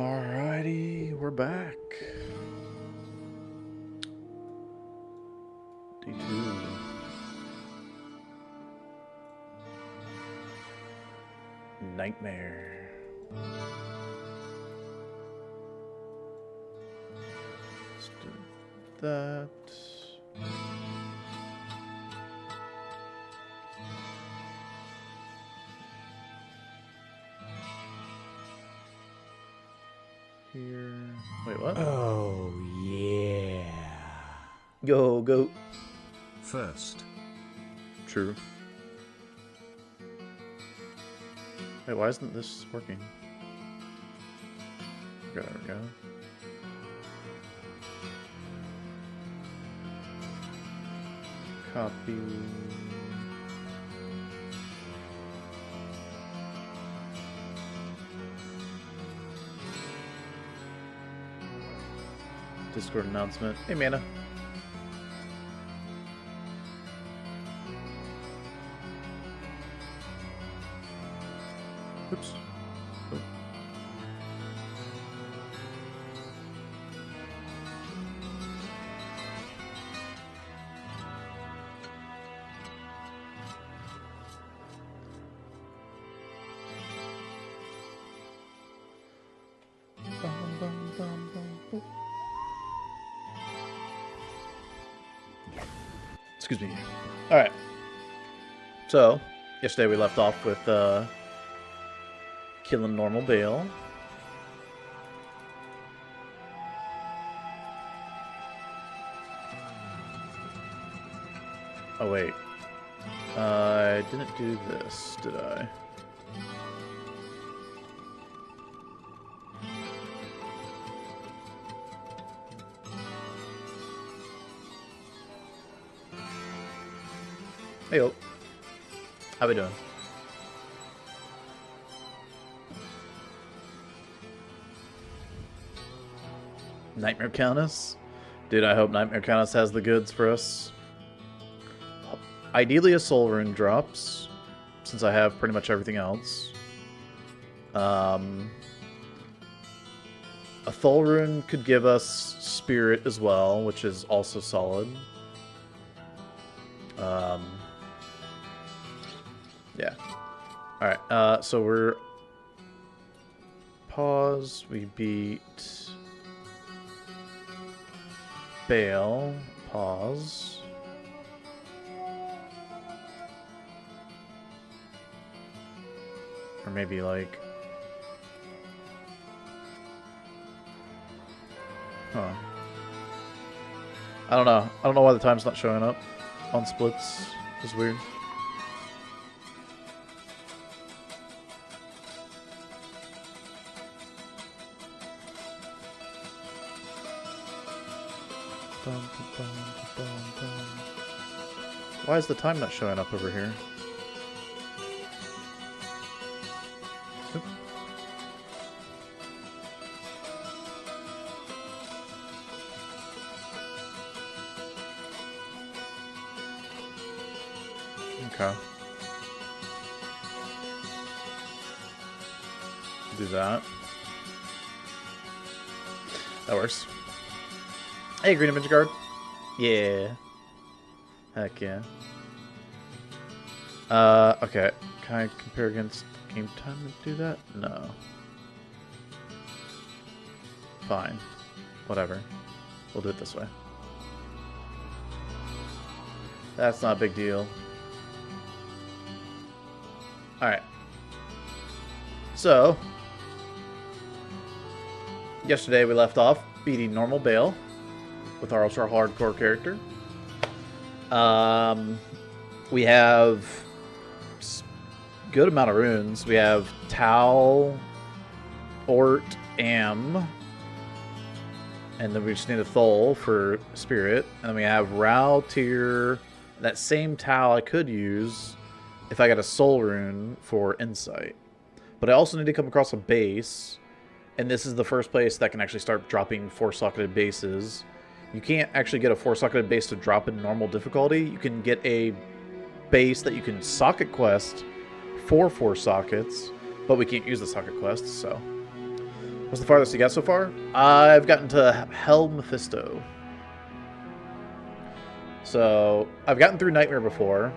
Alrighty, we're back. D2. Nightmare. Let's do that. Here. Wait, what? Oh, yeah. Go, go. First. True. Wait, why isn't this working? There we go. Copy. Discord announcement. Hey, Mana. Oops. Oh. Bum, bum, bum, bum, boop. Excuse me. All right. So, yesterday we left off with killing normal Baal. Oh wait, I didn't do this, did I? Hey, how we doing? Nightmare Countess? Dude, I hope Nightmare Countess has the goods for us. Ideally a soul rune drops, since I have pretty much everything else. A Thul rune could give us spirit as well, which is also solid. Yeah. Alright, so we're... Pause. We beat... Baal. Pause. Or maybe like... Huh. I don't know. I don't know why the time's not showing up on splits. It's weird. Why is the time not showing up over here? Oop. Okay. Do that. That works. Hey, Green Image Guard. Yeah. Heck yeah. Okay. Can I compare against game time to do that? No. Fine. Whatever. We'll do it this way. That's not a big deal. Alright. So, yesterday we left off beating normal Baal with our Ultra HardCore character. We have good amount of runes. We have Tau, Ort, Am, and then we just need a Thul for Spirit. And then we have Rao, Tyr, that same Tau I could use if I got a Soul Rune for Insight. But I also need to come across a base, and this is the first place that can actually start dropping 4-socketed bases. You can't actually get a 4-socketed base to drop in normal difficulty. You can get a base that you can socket quest for 4 sockets, but we can't use the socket quest, so What's the farthest you got so far? I've gotten to Hell Mephisto. So, I've gotten through Nightmare before,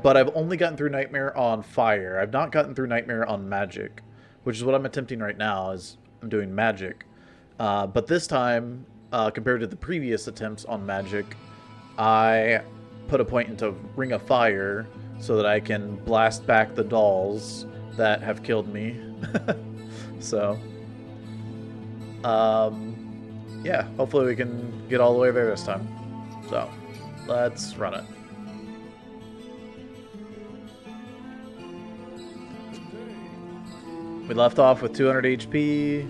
but I've only gotten through Nightmare on Fire. I've not gotten through Nightmare on Magic, which is what I'm attempting right now, is I'm doing Magic. But this time, compared to the previous attempts on Magic, I put a point into Ring of Fire so that I can blast back the dolls that have killed me. So, yeah, hopefully we can get all the way there this time. So, let's run it. We left off with 200 HP.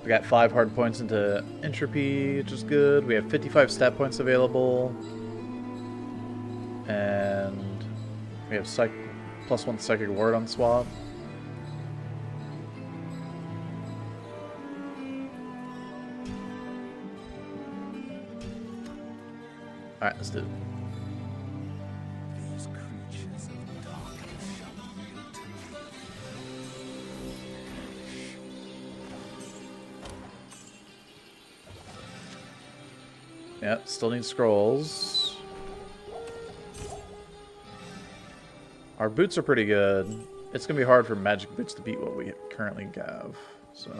We got 5 hard points into Entropy, which is good. We have 55 stat points available. And we have +1 Psychic Ward on swap. Alright, let's do it. These creatures of darkness shall yield to me. Yeah, still need scrolls. Our boots are pretty good. It's going to be hard for magic boots to beat what we currently have, so...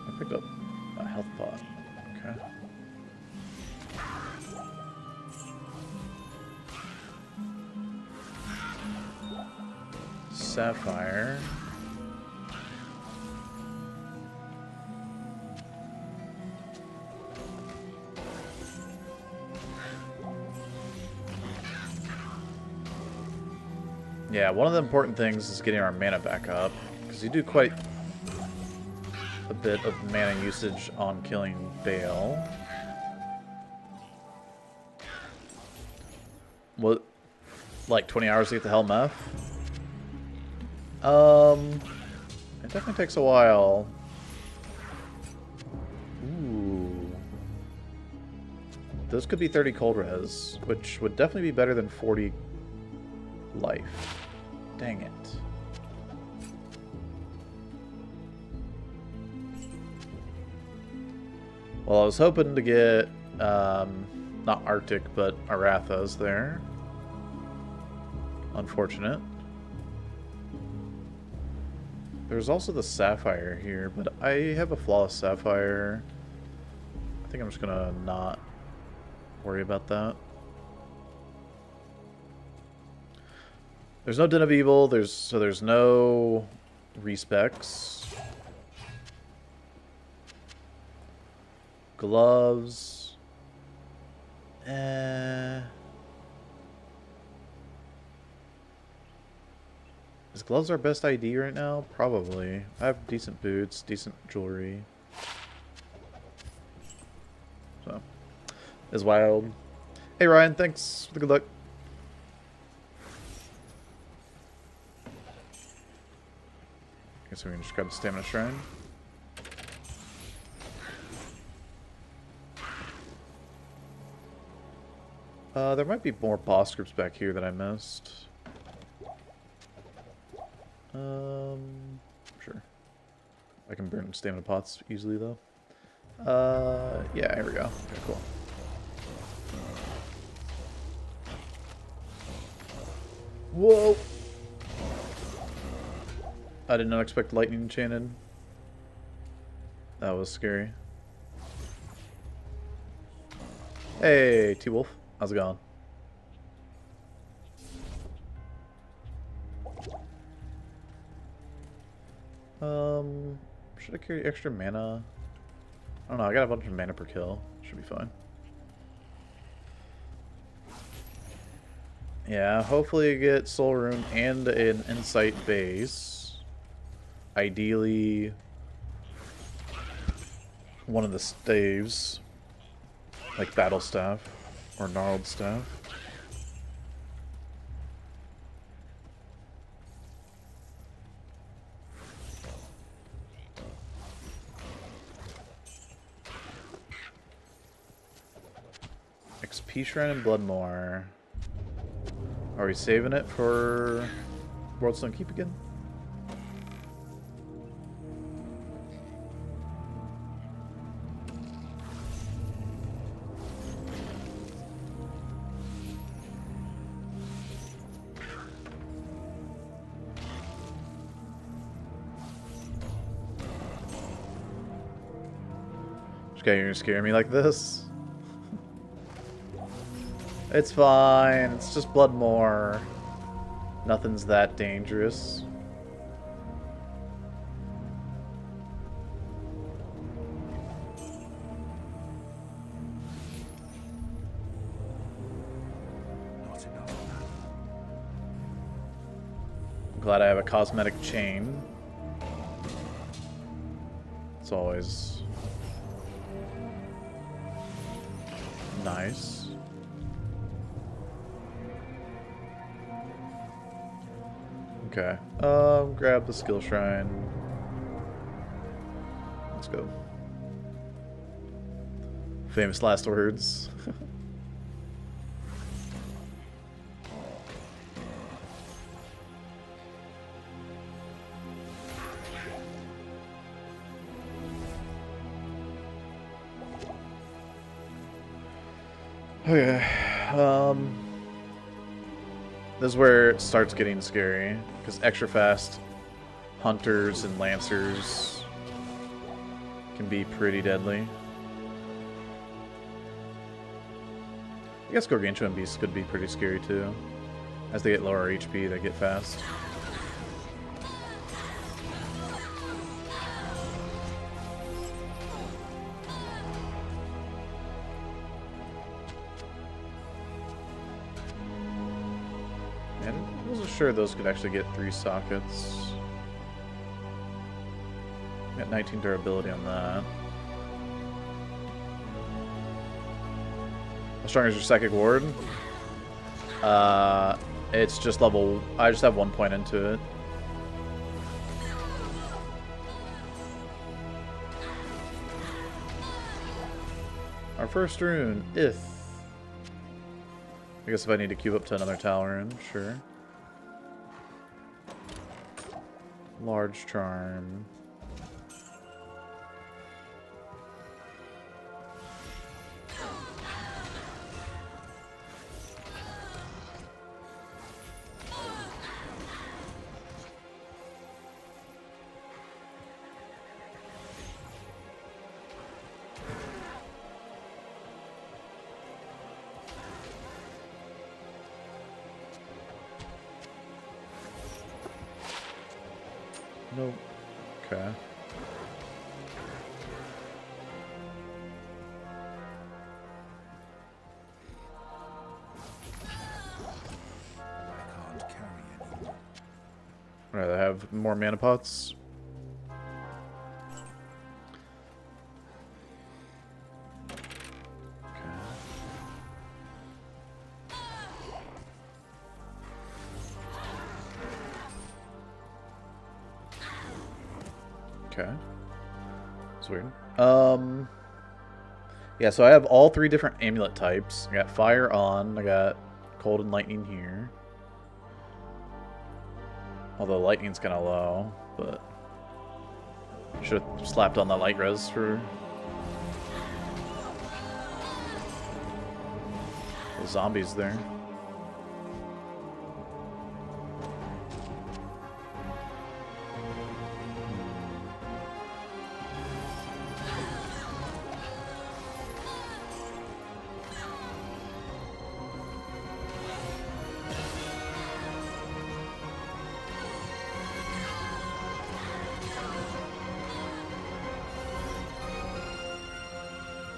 I picked up a health pot. Okay. Sapphire. Yeah, one of the important things is getting our mana back up, because you do quite a bit of mana usage on killing Baal. What, like 20 hours to get the Hell Meph? It definitely takes a while. Ooh. Those could be 30 cold res, which would definitely be better than 40 life. Dang it. Well, I was hoping to get, not Arctic, but Arathas there. Unfortunate. There's also the Sapphire here, but I have a Flawless Sapphire. I think I'm just gonna not worry about that. There's no Den of Evil, so there's no respecs. Gloves. Is gloves our best ID right now? Probably. I have decent boots, decent jewelry. So, it's wild. Hey Ryan, thanks for the good luck. Guess we can just grab the Stamina Shrine. There might be more boss groups back here that I missed. Sure. I can burn stamina pots easily though. Yeah, here we go. Okay, cool. Whoa! I did not expect lightning enchanted. That was scary. Hey, T-Wolf. How's it going? Should I carry extra mana? I don't know, I got a bunch of mana per kill. Should be fine. Yeah, hopefully get Soul Rune and an Insight base. Ideally, one of the staves. Like Battle Staff or Gnarled Staff. XP Shrine and Bloodmore. Are we saving it for Worldstone Keep again? Okay, you're gonna scare me like this? It's fine, it's just Bloodmore. Nothing's that dangerous. Not enough. I'm glad I have a cosmetic chain. It's always nice. Okay. Grab the skill shrine. Let's go. Famous last words. Okay. This is where it starts getting scary, because extra fast hunters and lancers can be pretty deadly. I guess gargantuan beasts could be pretty scary too. As they get lower HP, they get fast. Sure, those could actually get 3 sockets. Got 19 durability on that. How strong is your psychic ward? It's just level. I just have 1 point into it. Our first rune, Ith. I guess if I need to queue up to another tower rune, sure. Large charm. Nope. Okay. I can't carry anymore. Alright, I have more mana pots. Okay. That's weird. Yeah, so I have all 3 different amulet types. I got fire on, I got cold and lightning here. Although lightning's kind of low, but should have slapped on the light res for the zombies there.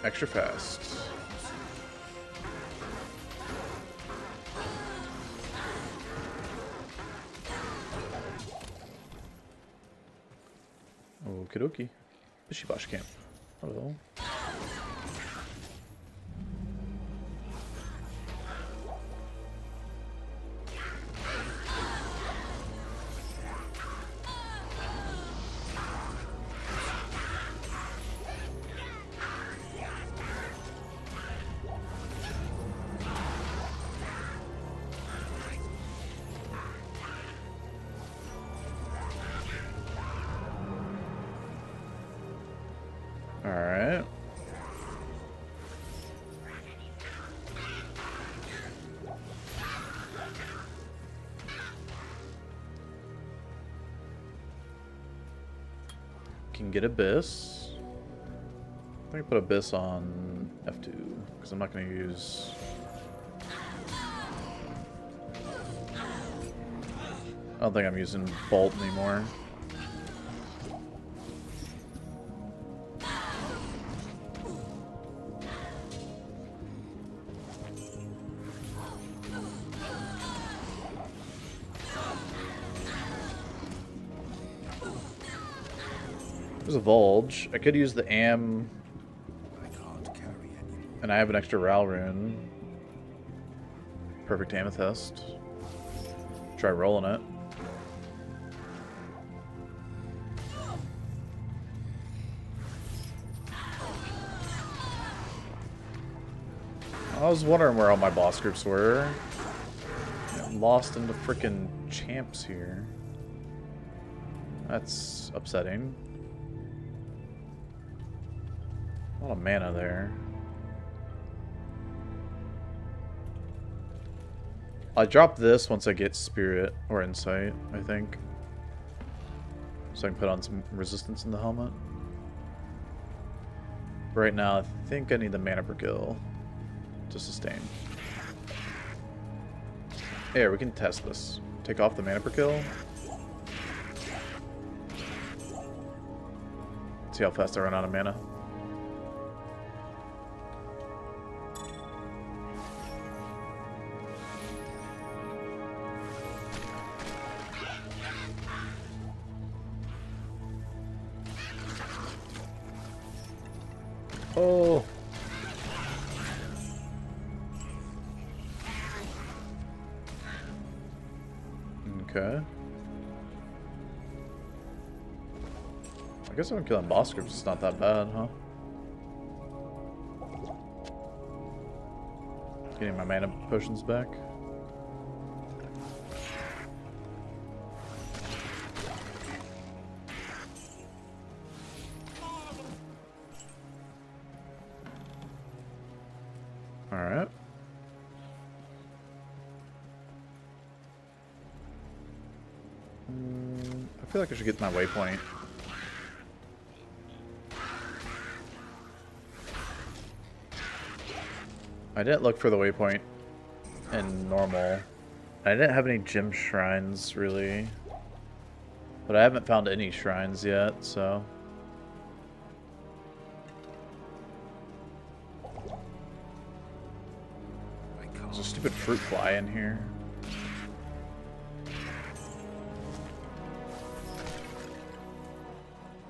Extra fast. Okie dokie. Bishy Bosh camp. Hello. can get Abyss. I think put Abyss on F2 because I'm not going to use. I don't think I'm using Bolt anymore. There's a Vulge. I could use the Am, and I have an extra Ral rune. Perfect Amethyst. Try rolling it. I was wondering where all my boss groups were. I'm lost into frickin' champs here. That's upsetting. A lot of mana there. I drop this once I get Spirit or Insight, I think. So I can put on some resistance in the helmet. Right now, I think I need the mana per kill to sustain. Here, we can test this. Take off the mana per kill. See how fast I run out of mana. Oh. Okay. I guess I'm killing boss groups. It's not that bad, huh? Getting my mana potions back. Alright. I feel like I should get my waypoint. I didn't look for the waypoint in normal. I didn't have any gym shrines, really. But I haven't found any shrines yet, so... There's a stupid fruit fly in here.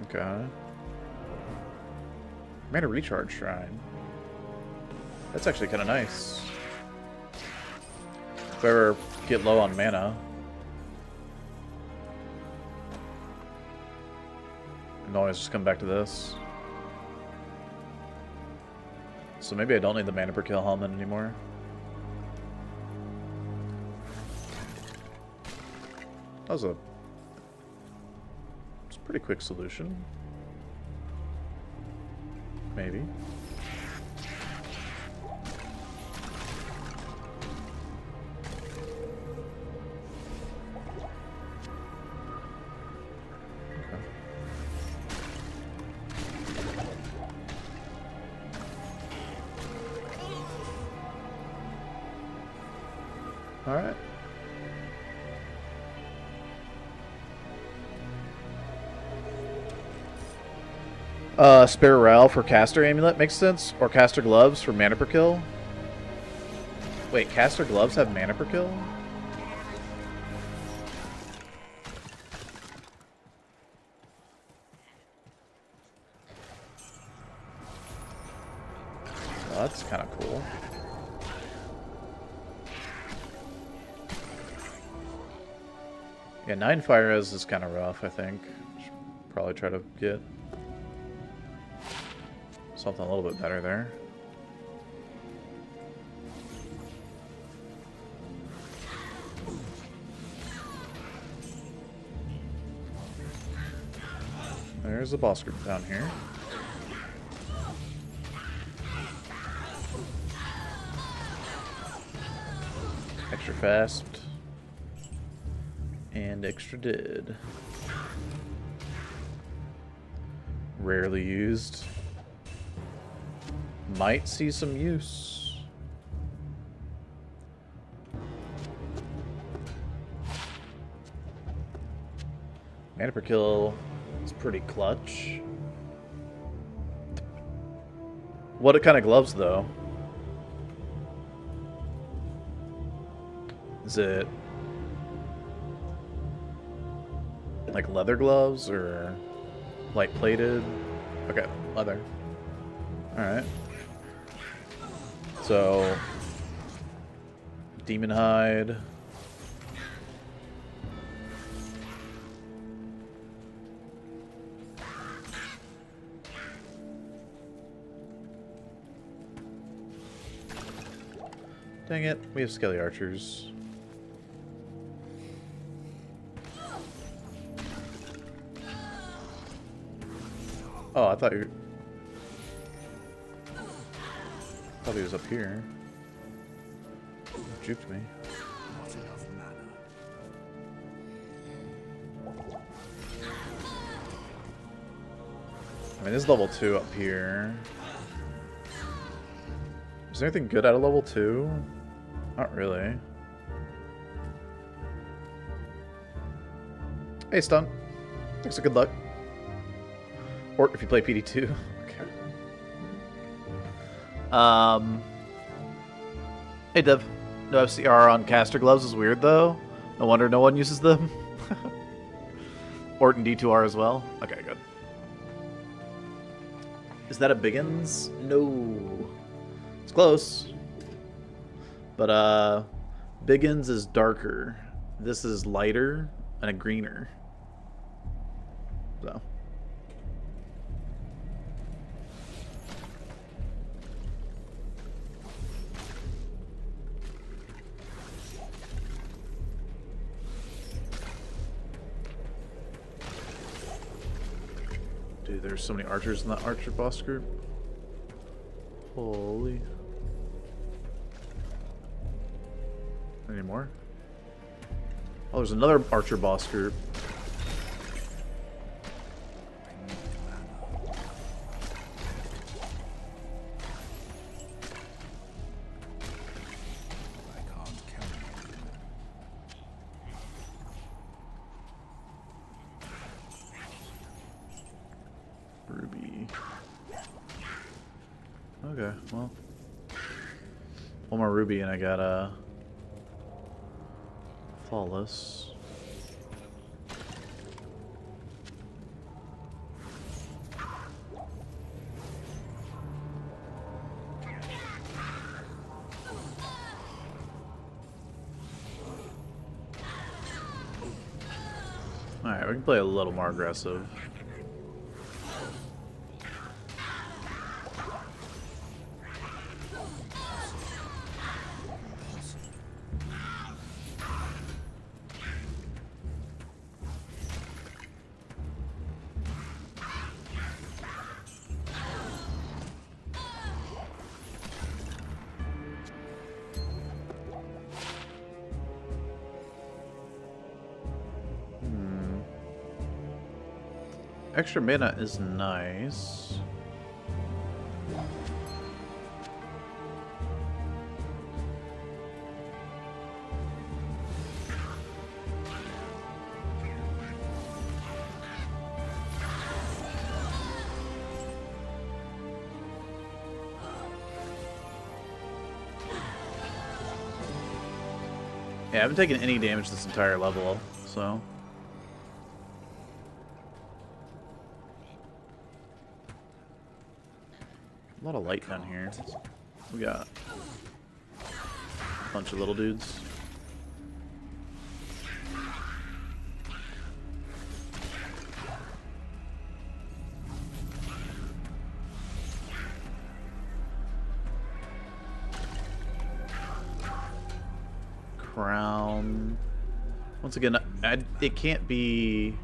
Okay. Mana recharge shrine. That's actually kind of nice. If I ever get low on mana, I can always just come back to this. So maybe I don't need the mana per kill helmet anymore. That was a pretty quick solution. Maybe. Okay. All right. Spare Ral for Caster Amulet makes sense, or Caster Gloves for mana per kill. Wait, Caster Gloves have mana per kill? Well, that's kind of cool. Yeah, 9 fire res is kind of rough, I think. Should probably try to get something a little bit better there. There's a boss group down here. Extra fast and extra dead. Rarely used. Might see some use. Mana per kill is pretty clutch. What kind of gloves, though? Is it like leather gloves or light plated? Okay, leather. Alright. So, demon hide. Dang it, we have skelly archers. Oh, I thought he was up here. Juked me. Not enough mana. I mean, this is level 2 up here. Is there anything good out of level 2? Not really. Hey, Stun. Thanks for good luck. Or if you play PD2. Okay. Hey, Dev. No FCR on caster gloves is weird, though. No wonder no one uses them. Ort and D2R as well. Okay, good. Is that a Biggins? No. It's close. But, Biggins is darker. This is lighter and a greener. So. Dude, there's so many archers in that archer boss group. Holy. Any more? Oh, there's another archer boss group. I can't count on you. Ruby. Okay, well. One more ruby and I got flawless. Alright, we can play a little more aggressive. Extra mana is nice. Yeah, I haven't taken any damage this entire level, so... A lot of light down here. We got a bunch of little dudes. Crown. Once again, it can't be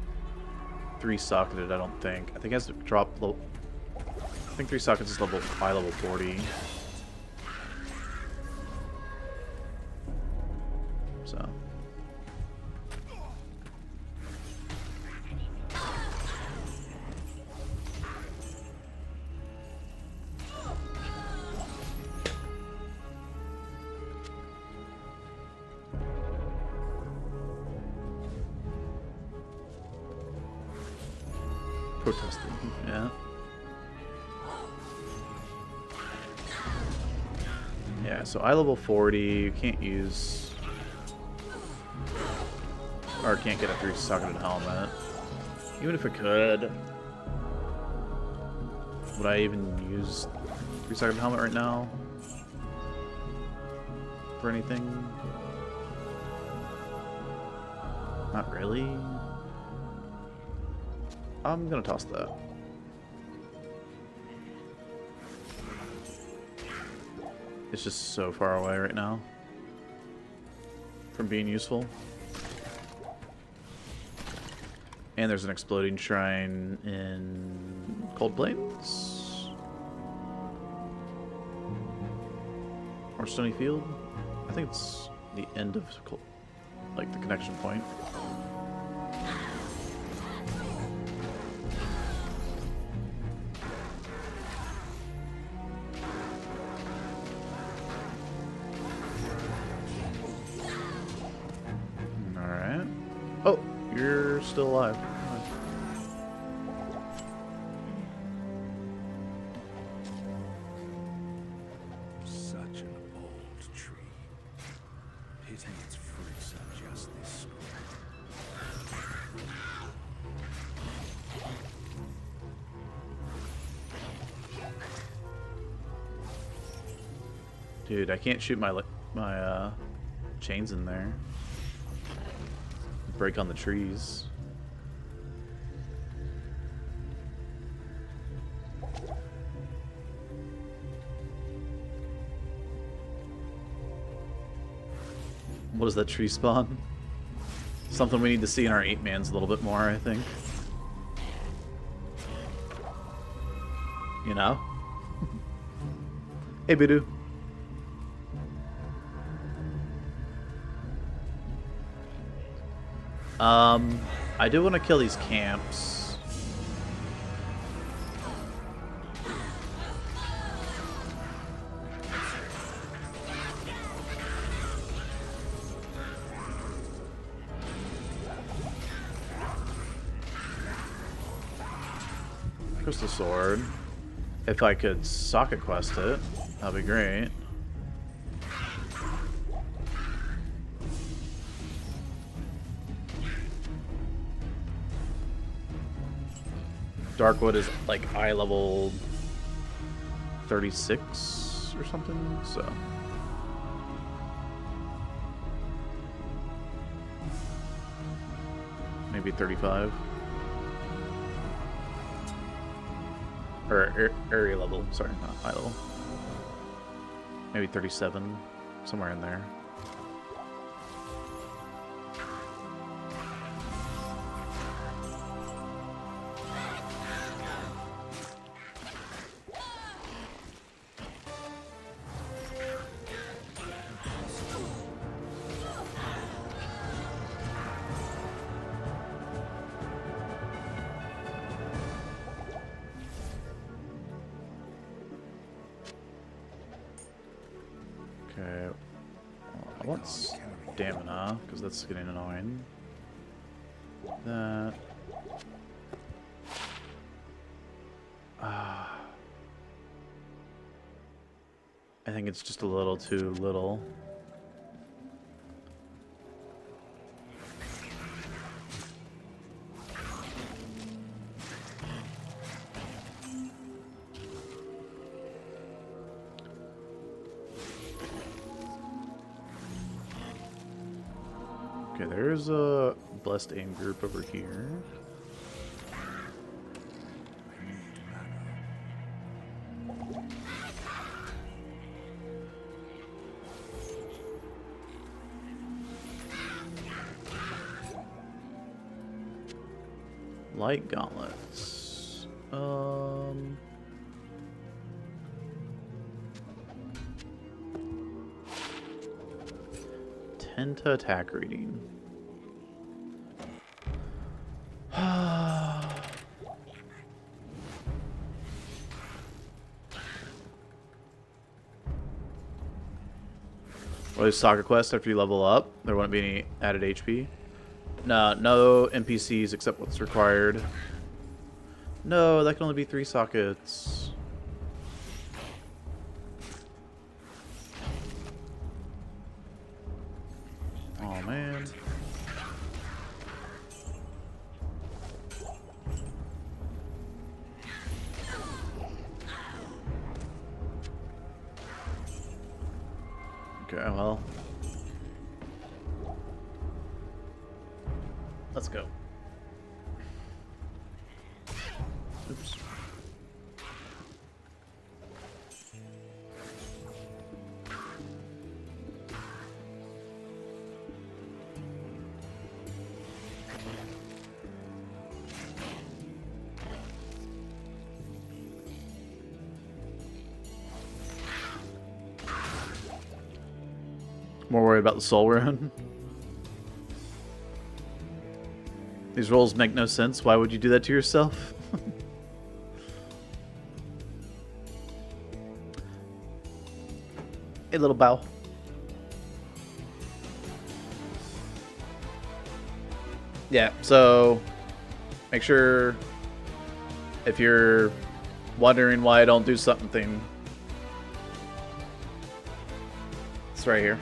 3-socketed, I don't think. I think it has to drop low. I think 3 sockets is level 40. So. Protesting, yeah. Yeah, so I level 40, you can't use... Or can't get a 3-socketed helmet. Even if I could... Would I even use 3-socketed helmet right now? For anything? Not really. I'm gonna toss that. It's just so far away right now from being useful. And there's an exploding shrine in Cold Plains? Or Stony Field? I think it's the end of, like, the connection point. Alright. Oh, you're still alive. Such an old tree. Pity its fruits are just this small. Dude, I can't shoot my chains in there. Break on the trees. What does that tree spawn? Something we need to see in our 8-mans a little bit more, I think. You know? Hey, Bidoo. I do want to kill these camps. Crystal Sword. If I could socket quest it, that'd be great. Darkwood is like eye level 36 or something, so. Maybe 35. Or area level, sorry, not eye level. Maybe 37, somewhere in there. Okay, well, I want stamina, because that's getting annoying. That... I think it's just a little too little. Okay, there's a blessed aim group over here. Light gauntlets. Tenta attack reading. What is Soccer Quest after you level up? There wouldn't be any added HP. No NPCs except what's required. No, that can only be 3 sockets. Oh man. Okay, well. Let's go. Oops. More worried about the soul rune. These rolls make no sense. Why would you do that to yourself? Hey, little bow. Yeah, so make sure if you're wondering why I don't do something, it's right here.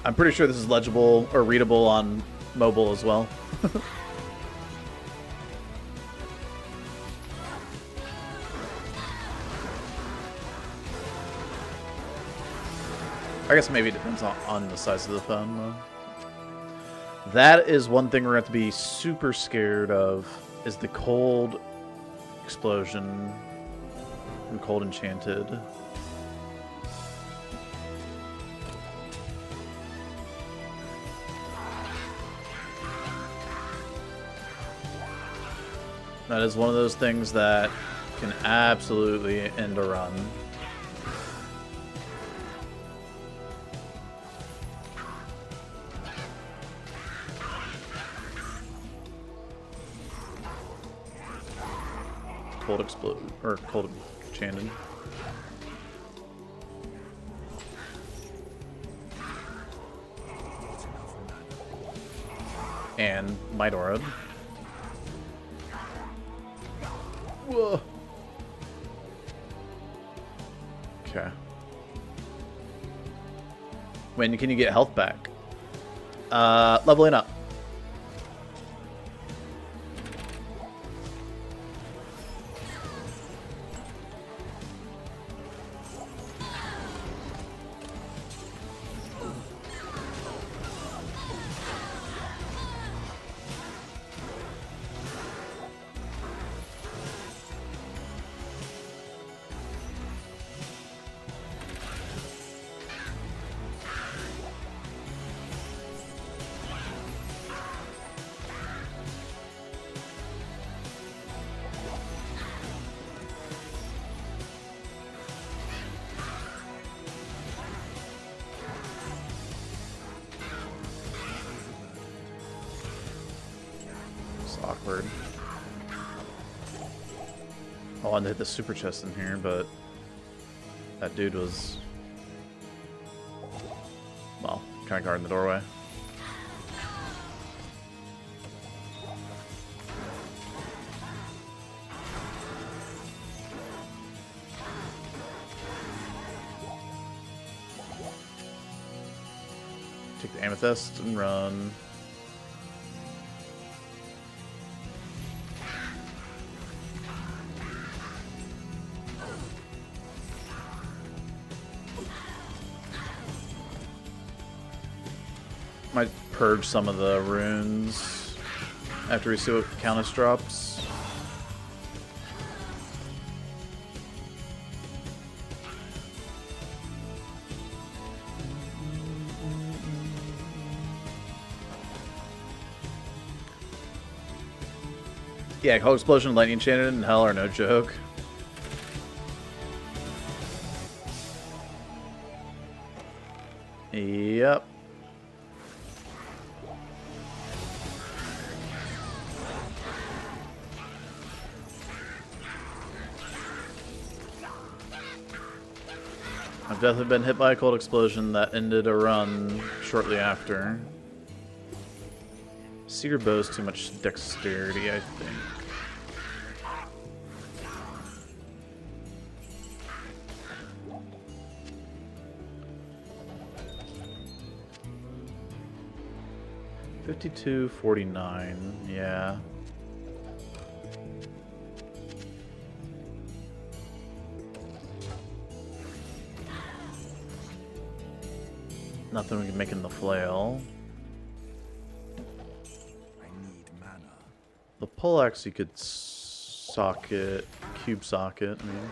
I'm pretty sure this is legible or readable on mobile as well. I guess maybe it depends on the size of the phone, though. That is one thing we're going to have to be super scared of, is the cold explosion from Cold Enchanted. That is one of those things that can absolutely end a run. Cold explode or cold enchanted. And Might Aura. Whoa. Okay. When can you get health back? Leveling up. Awkward. I wanted to hit the super chest in here, but that dude was, well, kind of guarding the doorway. Take the amethyst and run. Might purge some of the runes after we see what Countess drops. Yeah, Cold Explosion, Lightning Enchanted, and Hell are no joke. Yep. I've definitely been hit by a Cold Explosion that ended a run shortly after. Cedar bow's too much dexterity, I think. $52.49, yeah. Nothing we can make in the flail. I need mana. The poleaxe you could socket, cube socket, I mean.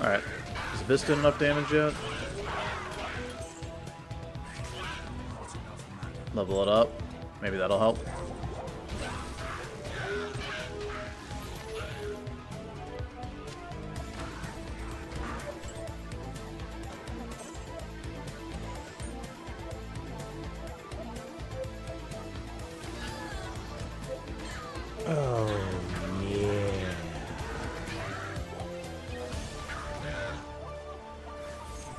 Alright. Is this doing enough damage yet? Level it up. Maybe that'll help. Oh, yeah.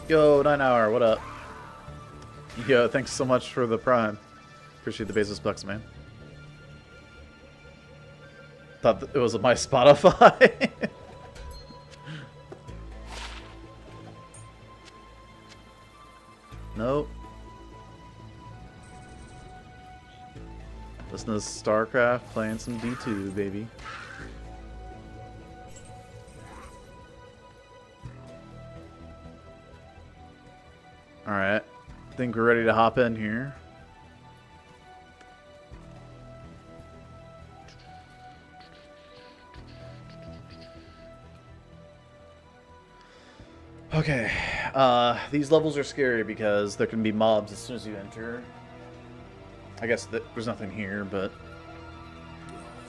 Yo, 9 Hour, what up? Yo, thanks so much for the prime. Appreciate the basis bucks, man. Thought it was my Spotify. Nope. Listen to StarCraft playing some D2, baby. Alright. Think we're ready to hop in here. Okay, these levels are scary because there can be mobs as soon as you enter. I guess there's nothing here, but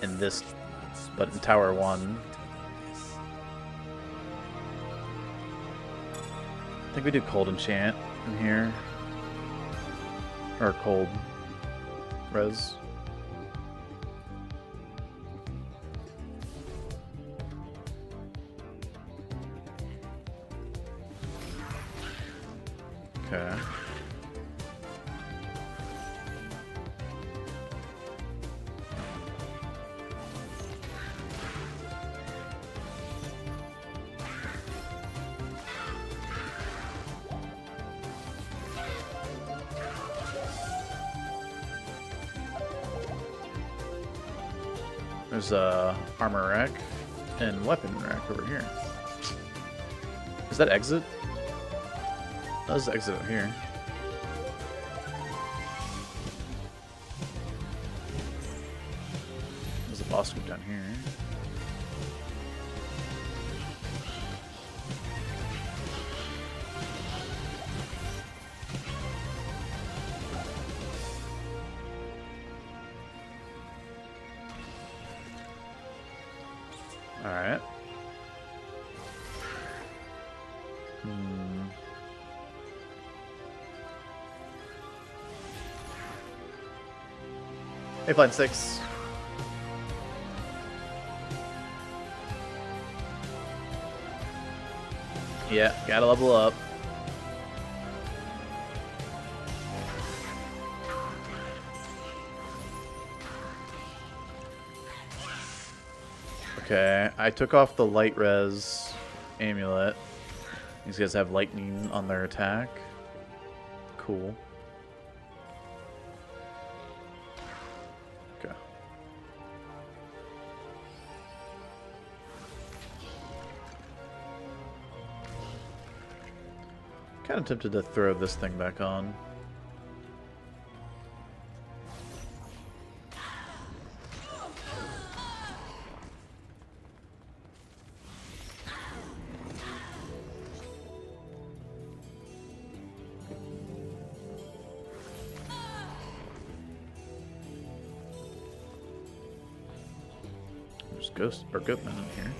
in this, but in Tower 1. I think we do cold enchant in here. Or cold res. Okay. There's a armor rack and weapon rack over here. Is that exit? Let's exit here. There's a boss group down here. Alright. Hey, Flight 6. Yeah, gotta level up. Okay, I took off the light res amulet. These guys have lightning on their attack. Cool. Okay. Kind of tempted to throw this thing back on. There's ghost or goatmen in here.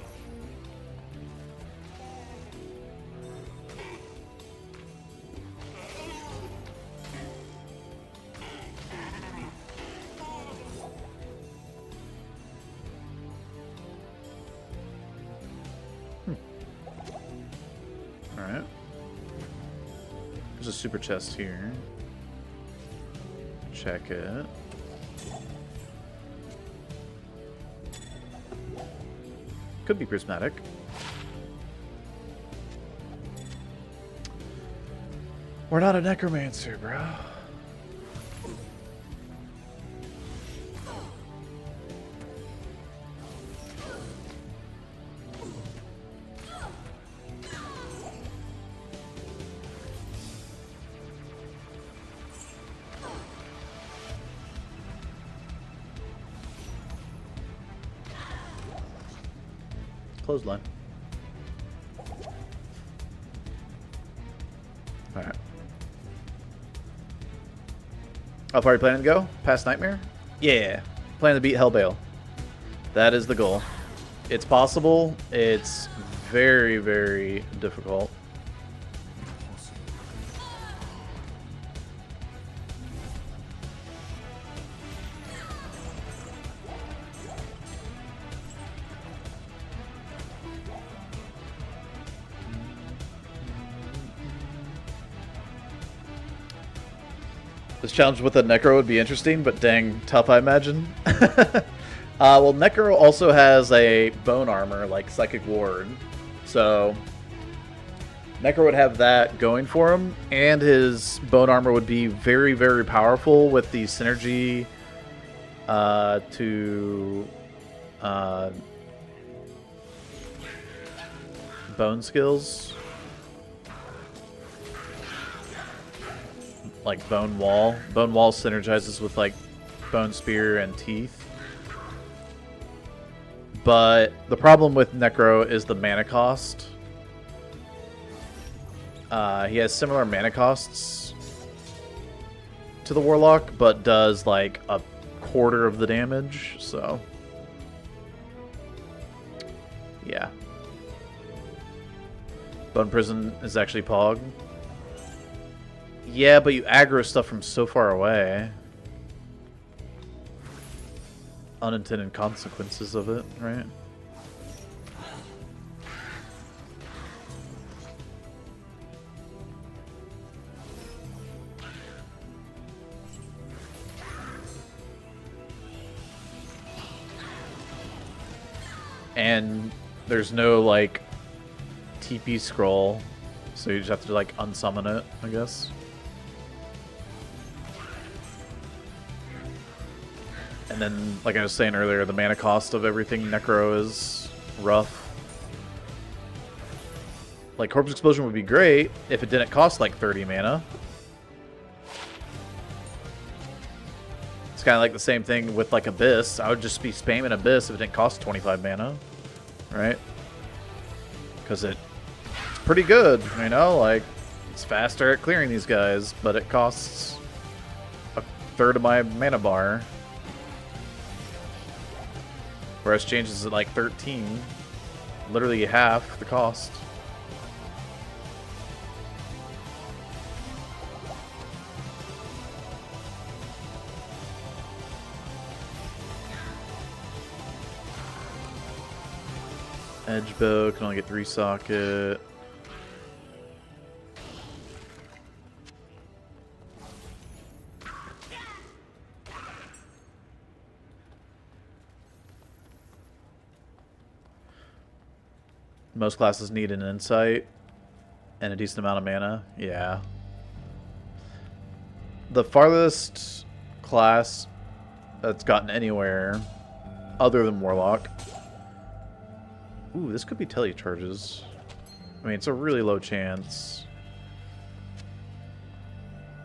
Alright. There's a super chest here. Check it. Could be prismatic. We're not a necromancer, bro. Clothesline. Alright. How far are you planning to go? Past Nightmare? Yeah. Planning to beat Hell Baal. That is the goal. It's possible. It's very, very difficult. This challenge with a Necro would be interesting, but dang tough, I imagine. Well, Necro also has a bone armor, like Psychic Ward. So, Necro would have that going for him, and his bone armor would be very, very powerful with the synergy to bone skills. Like Bone Wall. Bone Wall synergizes with like Bone Spear and Teeth. But the problem with Necro is the mana cost. He has similar mana costs to the Warlock, but does like a quarter of the damage, so yeah. Bone Prison is actually Pog. Yeah, but you aggro stuff from so far away. Unintended consequences of it, right? And there's no, like, TP scroll, so you just have to, like, unsummon it, I guess. And then, like I was saying earlier, the mana cost of everything Necro is rough. Like, Corpse Explosion would be great if it didn't cost, like, 30 mana. It's kind of like the same thing with, like, Abyss. I would just be spamming Abyss if it didn't cost 25 mana. Right? Because it's pretty good, you know? Like, it's faster at clearing these guys, but it costs a third of my mana bar. Whereas Change is at like 13. Literally half the cost. Edge bow can only get 3 socket. Most classes need an insight and a decent amount of mana. Yeah. The farthest class that's gotten anywhere other than Warlock. Ooh, this could be telecharges. I mean, it's a really low chance.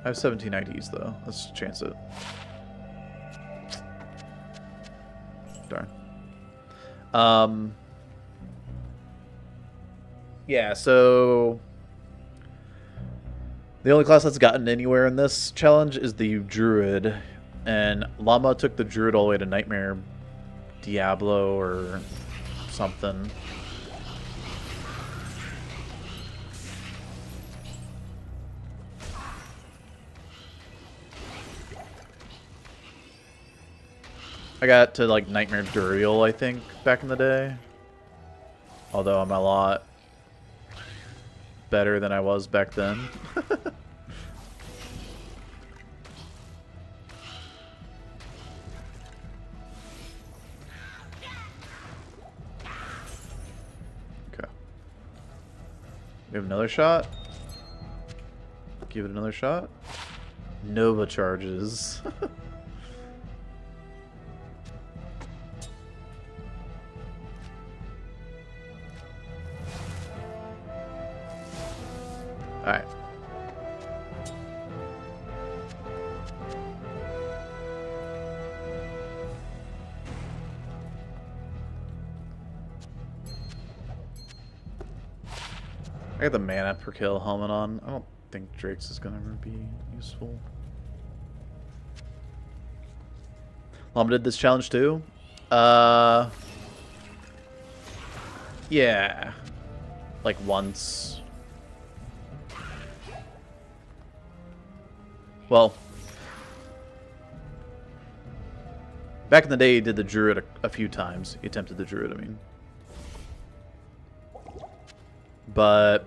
I have 17 IDs though. Let's chance it. Darn. Yeah, so the only class that's gotten anywhere in this challenge is the Druid, and Llama took the Druid all the way to Nightmare Diablo or something. I got to like Nightmare Duriel, I think, back in the day. Although I'm a lot better than I was back then. Okay. We have another shot. Give it another shot. Nova charges. Alright. I got the mana per kill helmet on. I don't think Drake's is gonna be useful. Llama did this challenge too? Yeah. Like once. Well, back in the day, he did the Druid a few times. He attempted the Druid, I mean. But,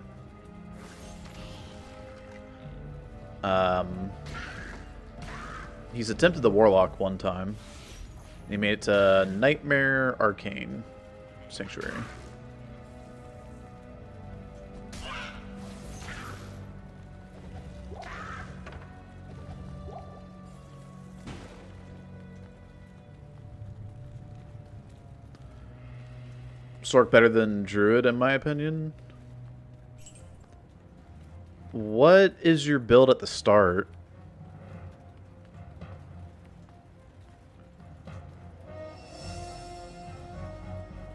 he's attempted the Warlock one time. He made it to Nightmare Arcane Sanctuary. Sork better than Druid, in my opinion. What is your build at the start?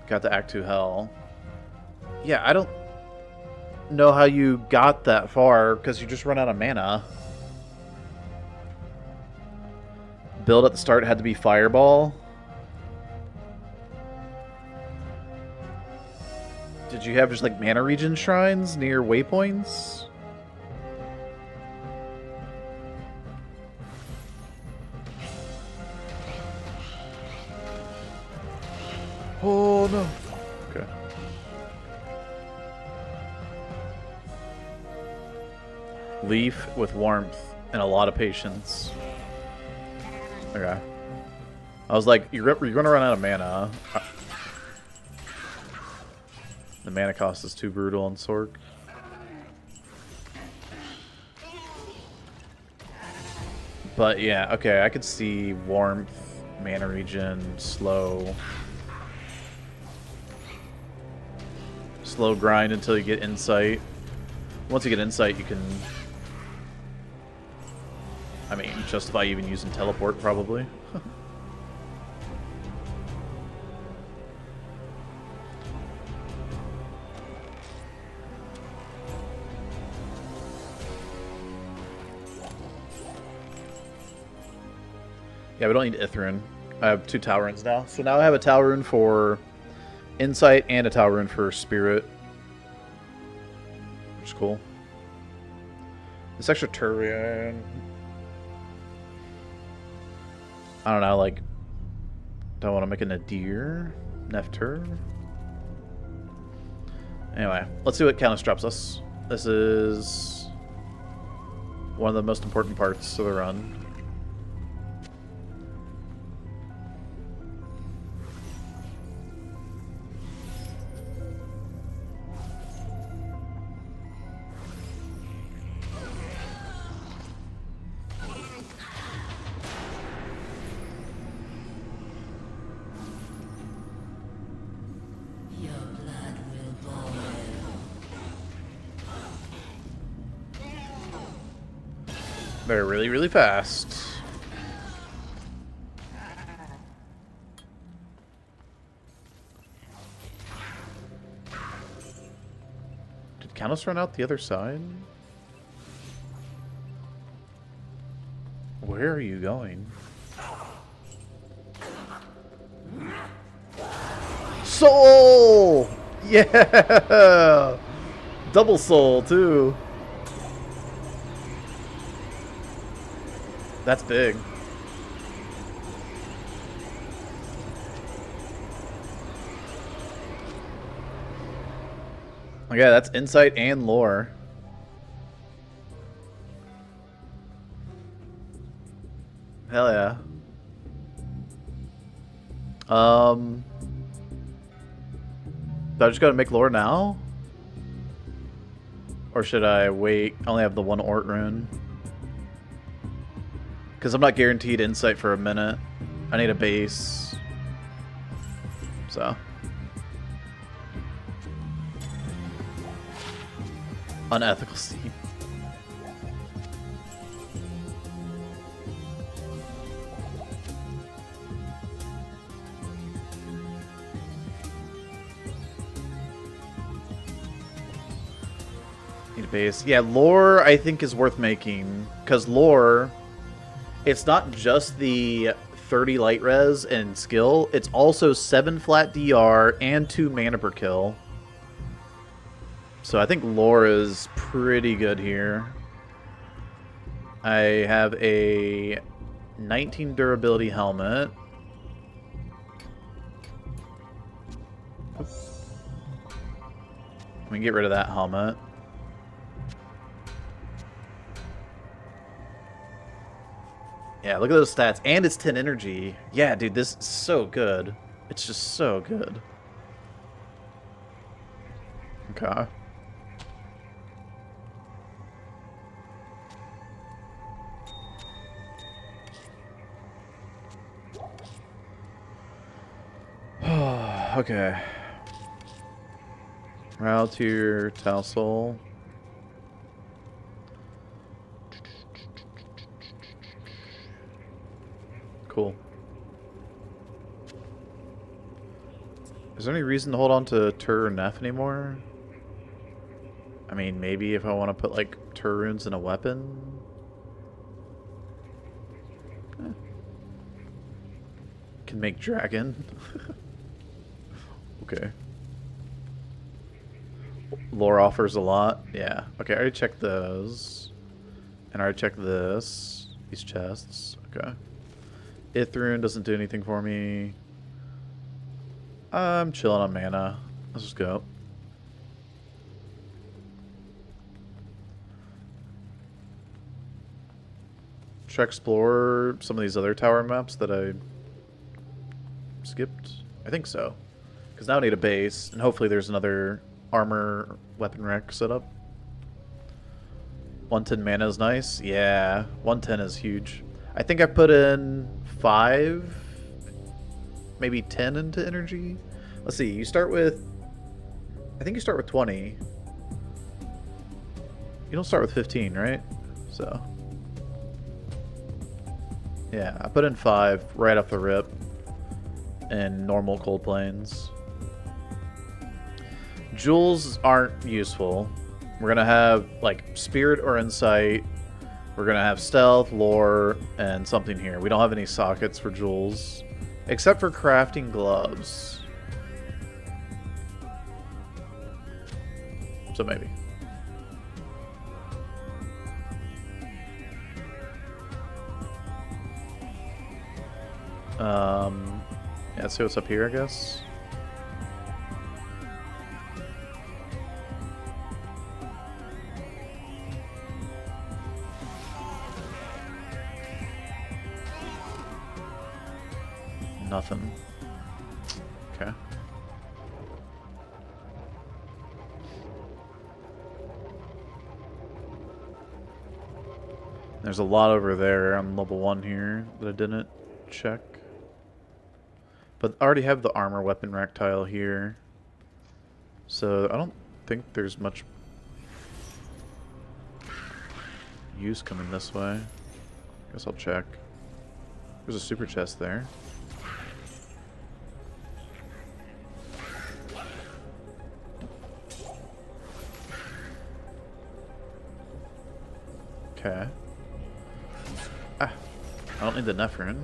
Got the Act 2 Hell. Yeah, I don't know how you got that far, because you just run out of mana. Build at the start had to be Fireball. Did you have just like mana regen shrines near waypoints? Oh no. Okay. Leaf with warmth and a lot of patience. Okay. I was like, you're going to run out of mana. The mana cost is too brutal on Sork. But yeah, okay, I could see warmth, mana regen, slow grind until you get insight. Once you get insight, you can, I mean, justify even using teleport probably. Yeah, we don't need Ithrin. I have 2 Tau Runes now. So now I have a Tau Rune for Insight and a Tau Rune for Spirit. Which is cool. This extra Turian, I don't know, like, do I want to make a Nadir? Neftur? Anyway, let's see what Canis drops us. This is one of the most important parts of the run. They're really, really fast. Did Canis run out the other side? Where are you going? Soul! Yeah! Double soul, too. That's big. Okay, that's insight and lore. Hell yeah. Do I just gotta make lore now? Or should I wait? I only have the one Ort rune. Because I'm not guaranteed insight for a minute. I need a base. So. Unethical Steam. Need a base. Yeah, lore I think is worth making. Because lore, it's not just the 30 light res and skill, it's also 7 flat DR and 2 mana per kill. So I think lore is pretty good here. I have a 19 durability helmet. We can get rid of that helmet. Yeah, look at those stats. And it's 10 energy. Yeah, dude, this is so good. It's just so good. Okay. Okay. Route to your Tassel. Cool. Is there any reason to hold on to Tur or Neff anymore? I mean, maybe if I want to put, like, Tur runes in a weapon? Eh. Can make dragon. Okay. Lore offers a lot. Yeah. Okay, I already checked those. And I already checked this. These chests. Okay. Ithrune doesn't do anything for me. I'm chilling on mana. Let's just go. Should I explore some of these other tower maps that I skipped? I think so. Because now I need a base, and hopefully there's another armor weapon rack set up. 110 mana is nice. Yeah, 110 is huge. I think I put in 5, maybe 10 into energy. Let's see, you start with, I think you start with 20. You don't start with 15, right? So, yeah, I put in 5 right off the rip in normal cold plains. Jewels aren't useful. We're gonna have like spirit or insight. We're gonna have stealth, lore, and something here. We don't have any sockets for jewels, except for crafting gloves. So maybe. Yeah, let's see what's up here, I guess. Nothing. Okay. There's a lot over there on level 1 here that I didn't check. But I already have the armor weapon rack tile here. So I don't think there's much use coming this way. Guess I'll check. There's a super chest there. Okay. Ah, I don't need the Nephrin.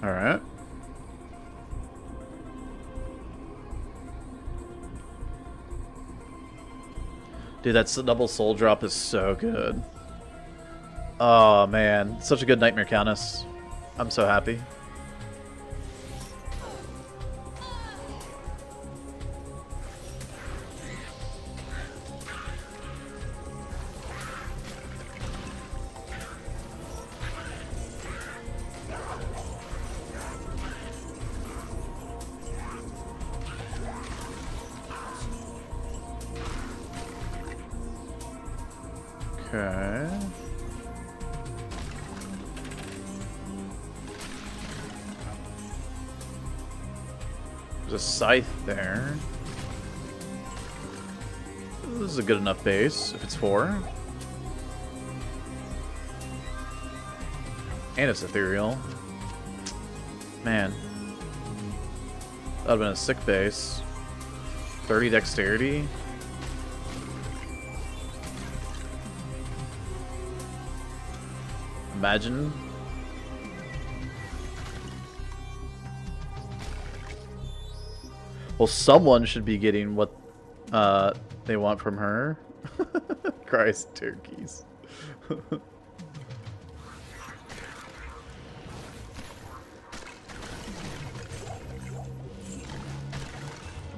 All right. Dude, that's the double soul drop is so good. Oh man, such a good Nightmare Countess. I'm so happy. Okay. There's a scythe there. This is a good enough base if it's 4. And it's ethereal. Man. That would have been a sick base. 30 dexterity. Imagine. Well, someone should be getting what they want from her. Christ, turkeys. I'm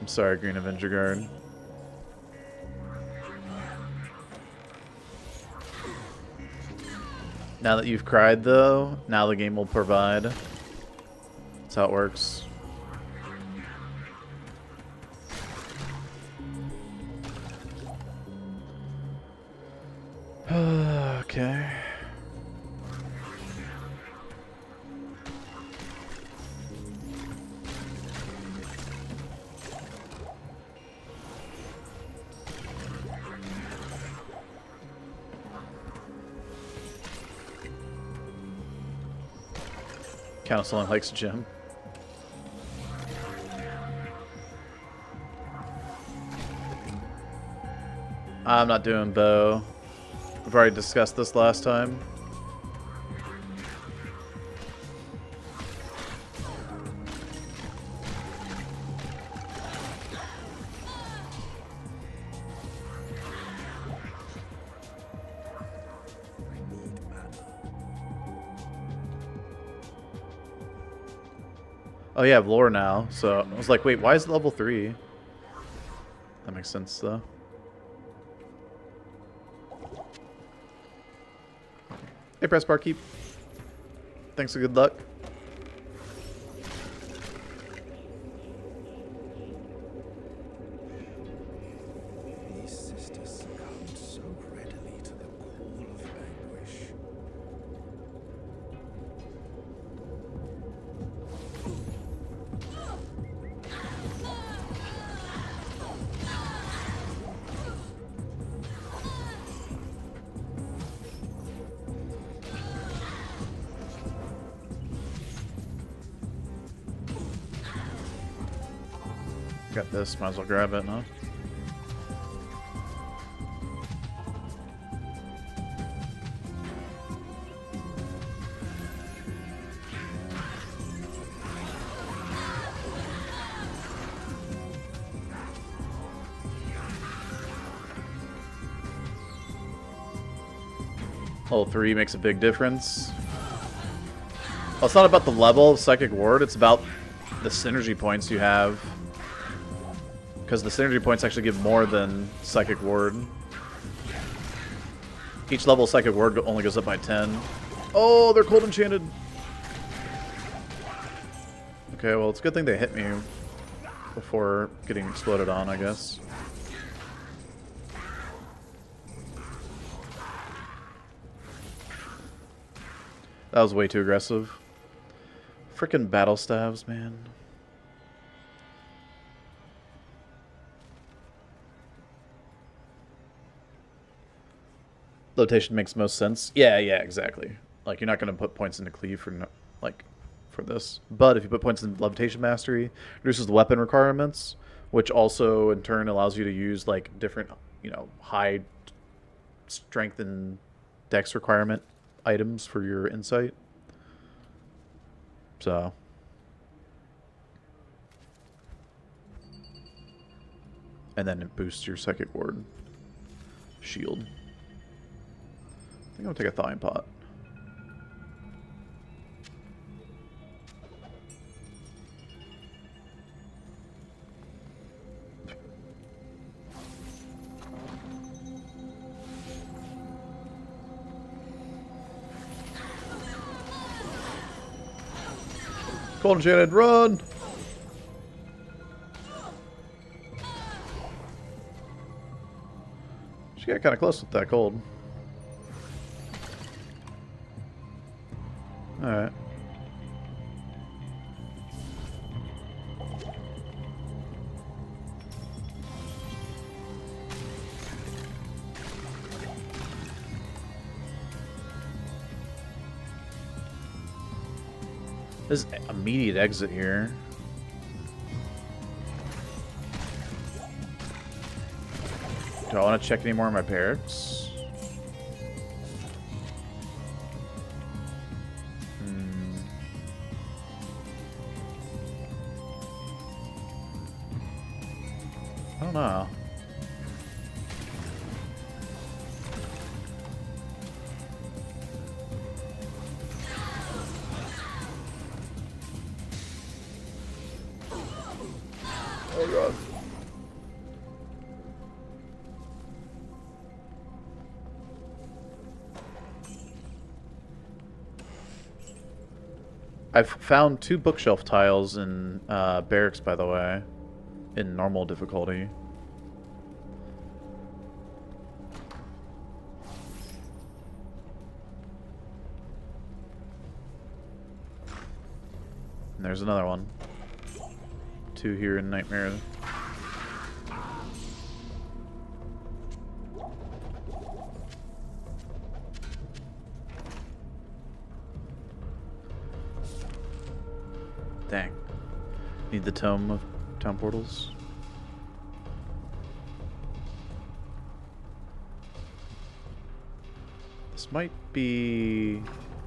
sorry, Green Avenger Guard. Now that you've cried, though, now the game will provide. That's how it works. Okay. Council only likes gym. I'm not doing bow. We've already discussed this last time. Oh yeah, I have lore now, so I was like, wait, why is it level 3? That makes sense, though. Hey, Press Barkeep. Thanks for good luck. These sisters succumbed so readily to the call of anguish. Got this, might as well grab it, huh? Level 3 makes a big difference. Well, it's not about the level of Psychic Ward, it's about the synergy points you have. Because the synergy points actually give more than Psychic Ward. Each level of Psychic Ward only goes up by 10. Oh, they're cold enchanted. Okay, well, it's a good thing they hit me before getting exploded on, I guess. That was way too aggressive. Frickin' battle stabs, man. Flotation makes most sense. Yeah, exactly. Like, you're not going to put points into cleave for, no, like, for this. But if you put points in levitation mastery, it reduces the weapon requirements, which also, in turn, allows you to use, like, different, you know, high strength and dex requirement items for your insight. So. And then it boosts your psychic ward. shield. I think I'm gonna take a thawing pot. Cold enchanted, run! She got kind of close with that cold. Alright. There's immediate exit here. Do I want to check any more of my parrots? I don't know. Oh god. I've found 2 bookshelf tiles in barracks, by the way, in normal difficulty. And there's another one. 2 here in Nightmare. Dang. Need the tome of town portals. This might be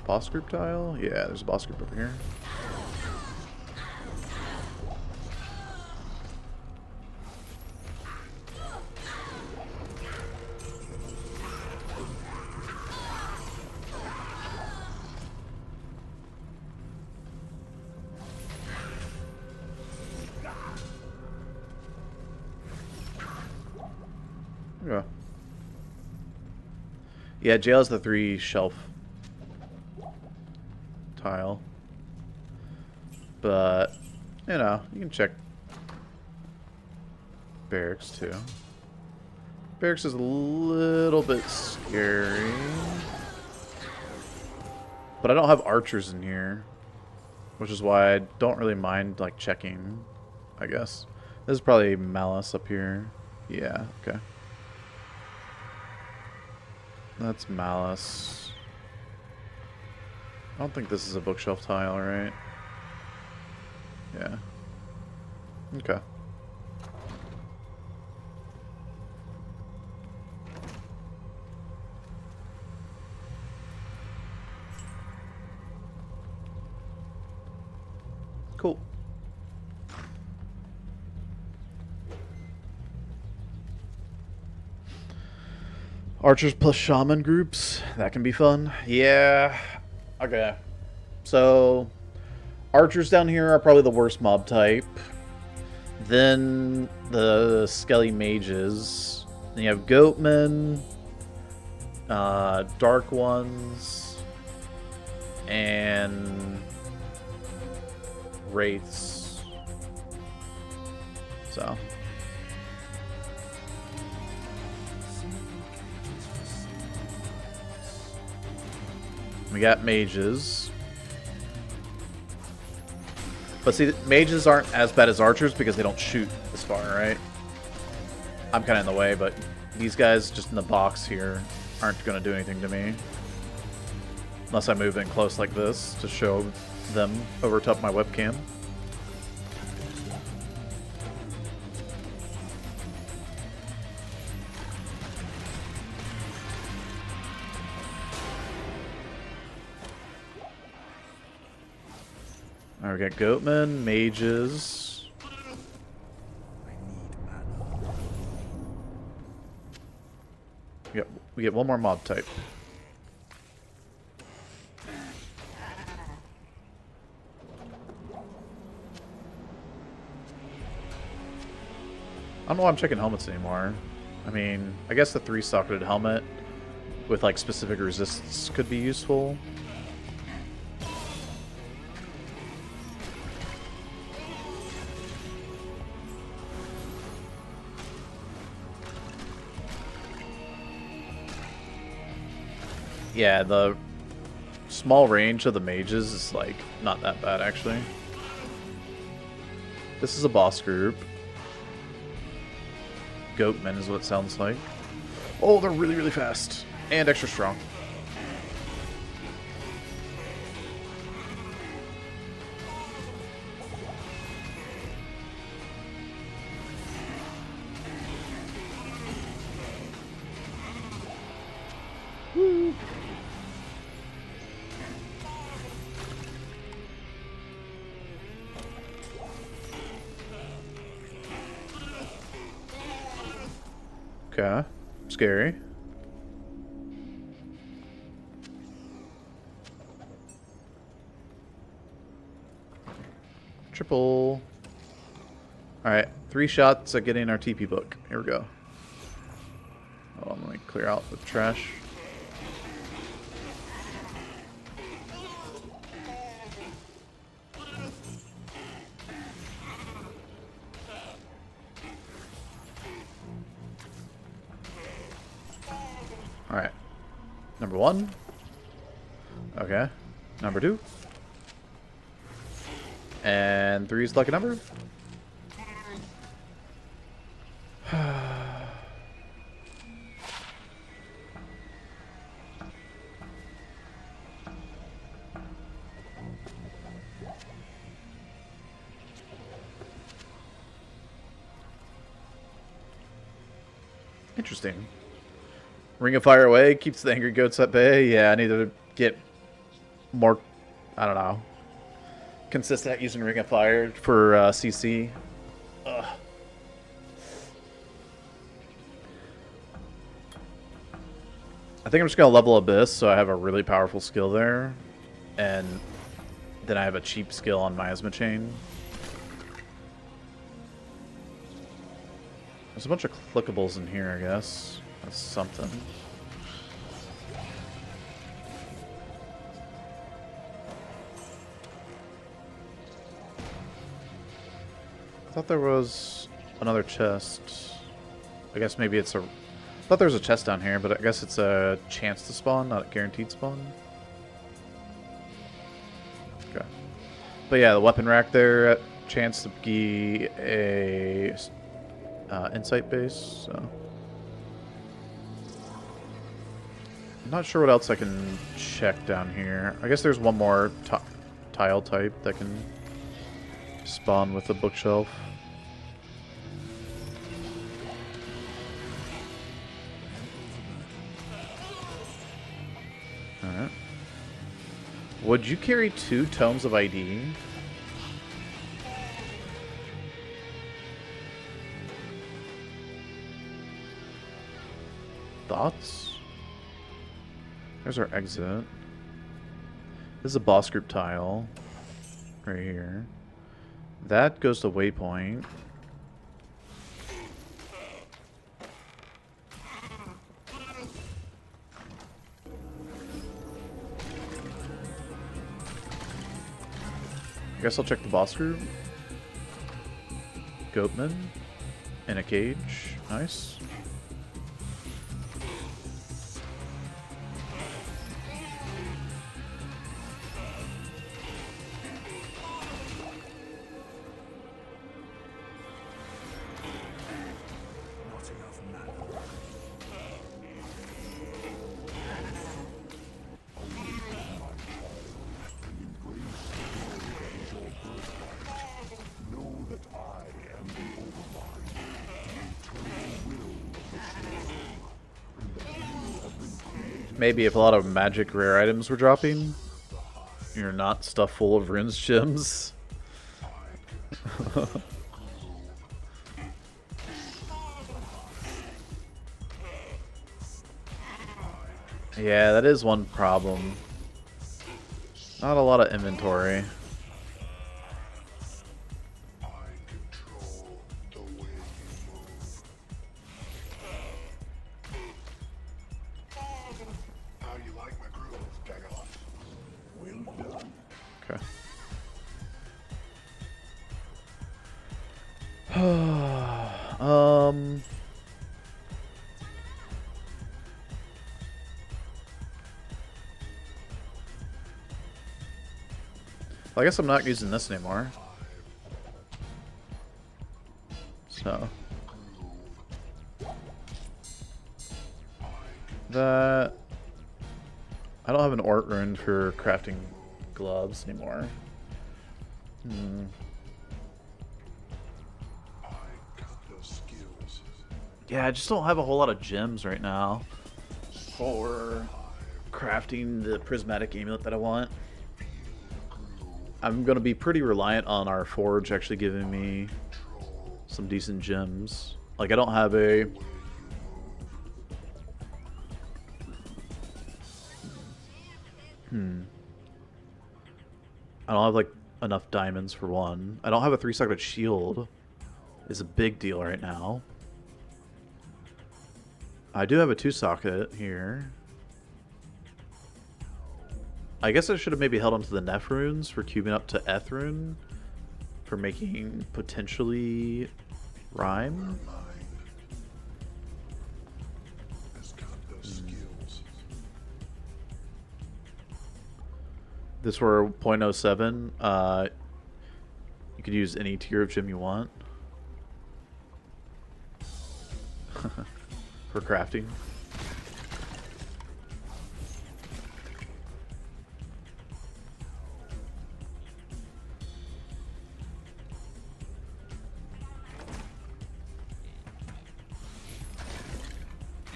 boss group tile? Yeah, there's a boss group over here. Yeah. Yeah, jail is the 3 shelf tile. But, you know, you can check barracks too. Barracks is a little bit scary. But I don't have archers in here. Which is why I don't really mind, like, checking, I guess. This is probably Malice up here. Yeah, okay. That's Malice. I don't think this is a bookshelf tile, right? Yeah. Okay. Cool. Archers plus shaman groups. That can be fun. Yeah. Okay. So, archers down here are probably the worst mob type. Then the skelly mages. Then you have goatmen, dark ones, and wraiths. So. We got mages. But see, mages aren't as bad as archers because they don't shoot as far, right? I'm kind of in the way, but these guys just in the box here aren't going to do anything to me. Unless I move in close like this to show them over top my webcam. Alright, we got goatmen, mages. I need mana. We We get one more mob type. I don't know why I'm checking helmets anymore. I mean, I guess the 3-socketed helmet with like specific resistance could be useful. Yeah, the small range of the mages is like not that bad actually. This is a boss group. Goatmen is what it sounds like. Oh, they're really, really fast. And extra strong. Woo. Okay. Scary. Triple. Alright, 3 shots at getting our TP book. Here we go. Oh, I'm gonna clear out the trash. Alright. Number 1. Okay. Number 2. And 3 is lucky number. Interesting. Ring of Fire away, keeps the angry goats at bay. Yeah, I need to get more, I don't know, consistent at using Ring of Fire for CC. Ugh. I think I'm just going to level Abyss so I have a really powerful skill there. And then I have a cheap skill on Miasma Chain. There's a bunch of clickables in here, I guess. That's something. I thought there was another chest. I guess maybe it's a... I thought there was a chest down here, but I guess it's a chance to spawn, not a guaranteed spawn. Okay. But yeah, the weapon rack there, chance to be a insight base, so... I'm not sure what else I can check down here. I guess there's one more tile type that can spawn with the bookshelf. Alright. Would you carry 2 tomes of ID? Thoughts? There's our exit. This is a boss group tile. Right here. That goes to waypoint. I guess I'll check the boss group. Goatman. In a cage. Nice. Maybe if a lot of magic rare items were dropping, you're not stuffed full of runes gems. Yeah, that is one problem. Not a lot of inventory. Okay. Well, I guess I'm not using this anymore. So that I don't have an ort rune for crafting gloves anymore. Yeah, I just don't have a whole lot of gems right now for crafting the prismatic amulet that I want. I'm going to be pretty reliant on our forge actually giving me some decent gems. Like, I don't have a... I don't have, like, enough diamonds for one. I don't have a 3-socket shield. It's a big deal right now. I do have a 2-socket here. I guess I should have maybe held on to the Neph runes for cubing up to Eth rune for making potentially rhyme. This were 0.07. You could use any tier of gem you want for crafting.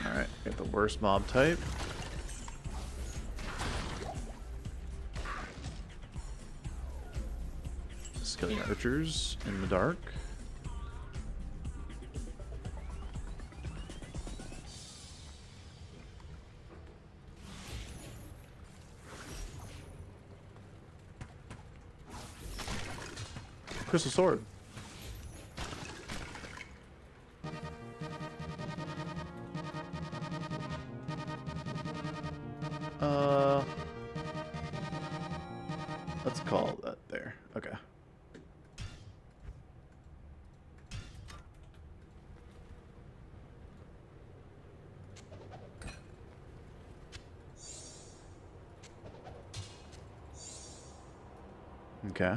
Alright, got the worst mob type. Killing archers in the dark. Crystal sword. Let's call that there. Okay. Okay.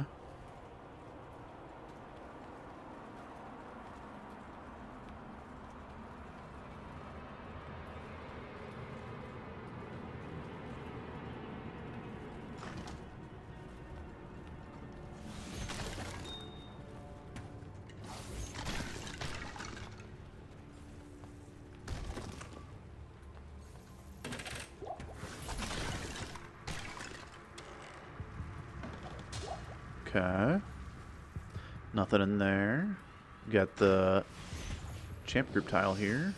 Okay. Nothing in there. Got the champ group tile here.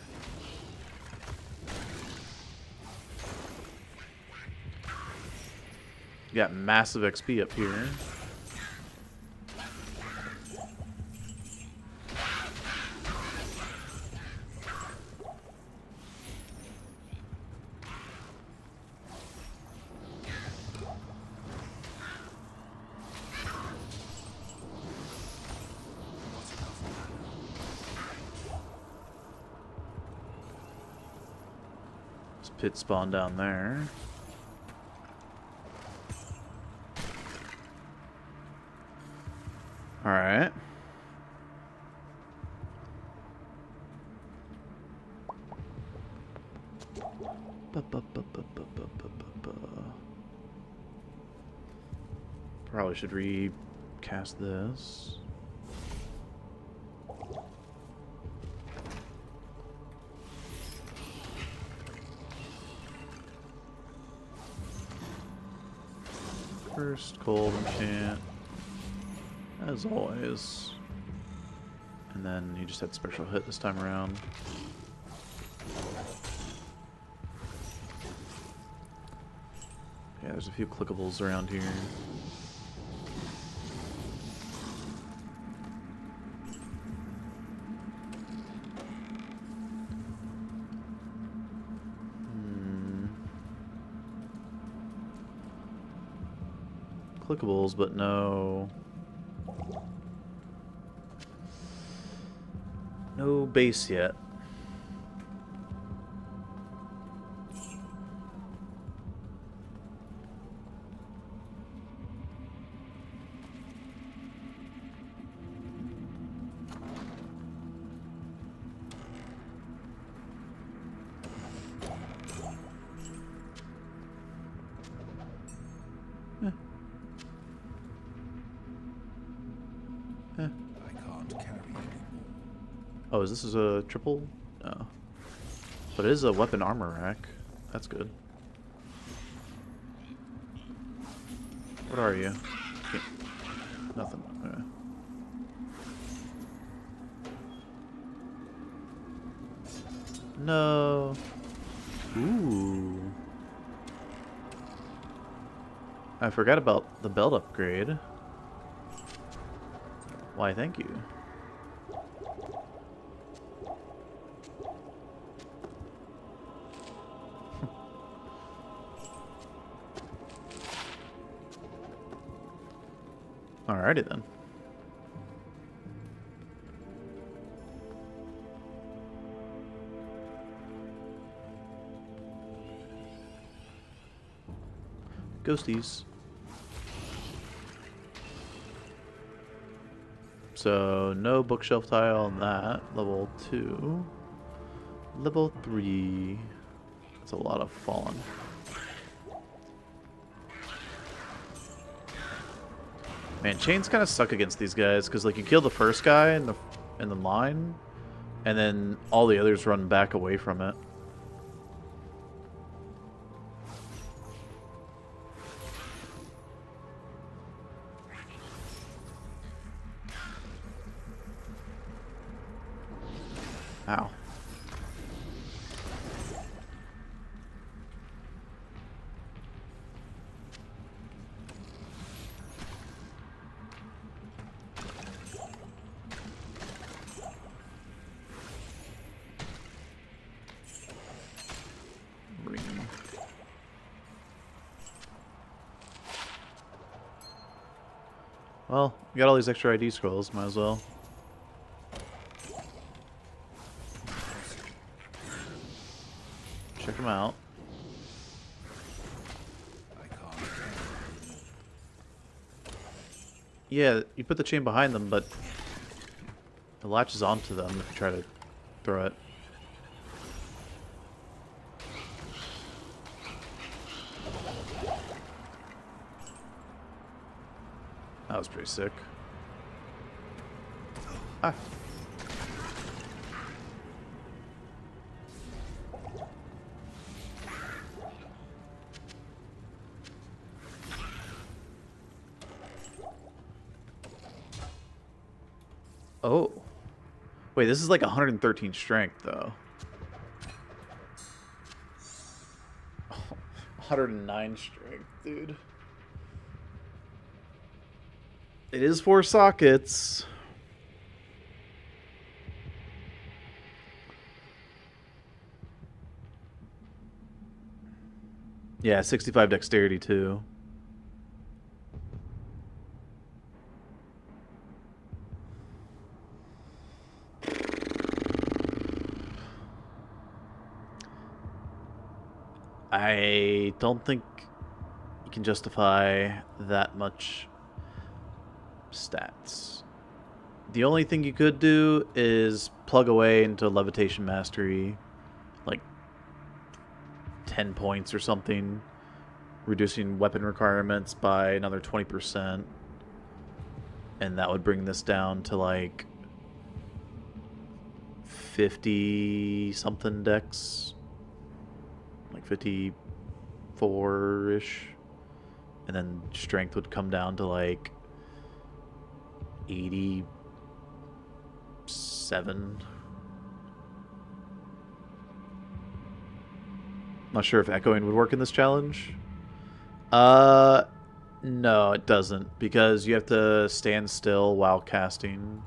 Got massive XP up here. Pit spawn down there. All right. Probably should recast this. First cold enchant, as always, and then you just had special hit this time around. Yeah, there's a few clickables around here. Clickables, but no base yet. I can't carry anymore. Oh, is this a triple? No. But it is a weapon armor rack. That's good. What are you? Okay. Nothing. Okay. No. Ooh. I forgot about the belt upgrade. Why, thank you. Alrighty then. Ghosties. So, no bookshelf tile on that. Level 2. Level 3. That's a lot of fallen. Man, chains kind of suck against these guys because, like, you kill the first guy in the line, and then all the others run back away from it. Ow. Well, we got all these extra ID scrolls, might as well. Check them out. I can't carry anymore. Yeah, you put the chain behind them, but it latches onto them if you try to throw it. That was pretty sick. Ah. Oh. Wait, this is like 113 strength, though. 109 strength, dude. It is 4 sockets. Yeah, 65 dexterity, too. I don't think you can justify that much stats. The only thing you could do is plug away into Levitation Mastery, like 10 points or something, reducing weapon requirements by another 20%, and that would bring this down to like 50 something dex, like 54-ish, and then strength would come down to like 87. Not sure if echoing would work in this challenge. No, it doesn't, because you have to stand still while casting.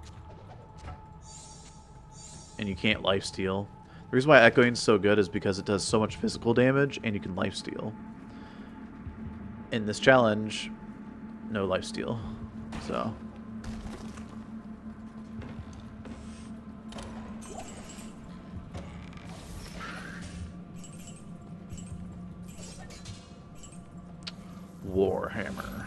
And you can't lifesteal. The reason why Echoing's so good is because it does so much physical damage and you can lifesteal. In this challenge, no lifesteal. So... Warhammer.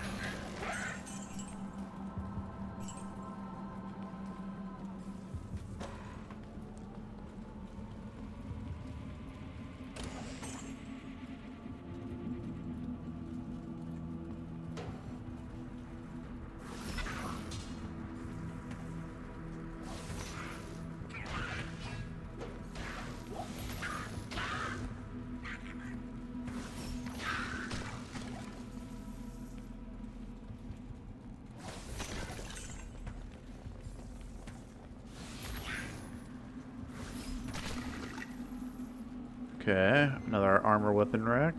Okay, another armor weapon rack.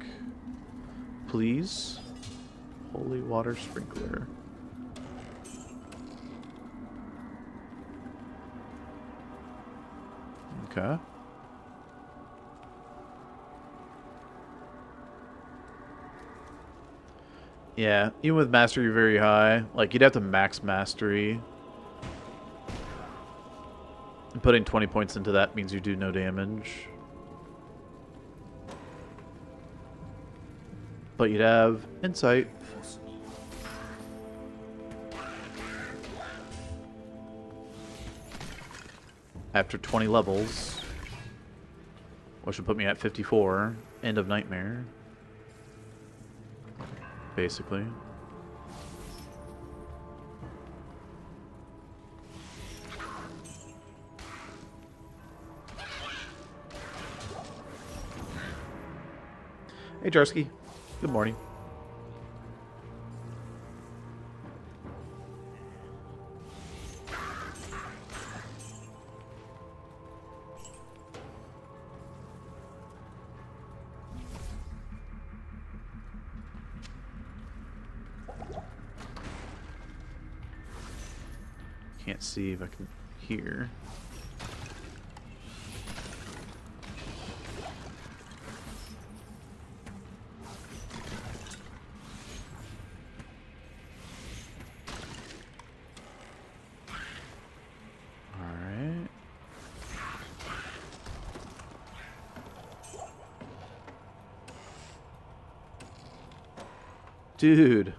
Please. Holy water sprinkler. Okay. Yeah, even with mastery very high, like you'd have to max mastery. And putting 20 points into that means you do no damage. But you'd have insight. After 20 levels, which would put me at 54, end of nightmare. Basically. Hey Jarsky, good morning. Can't see if I can hear. Alright. Dude.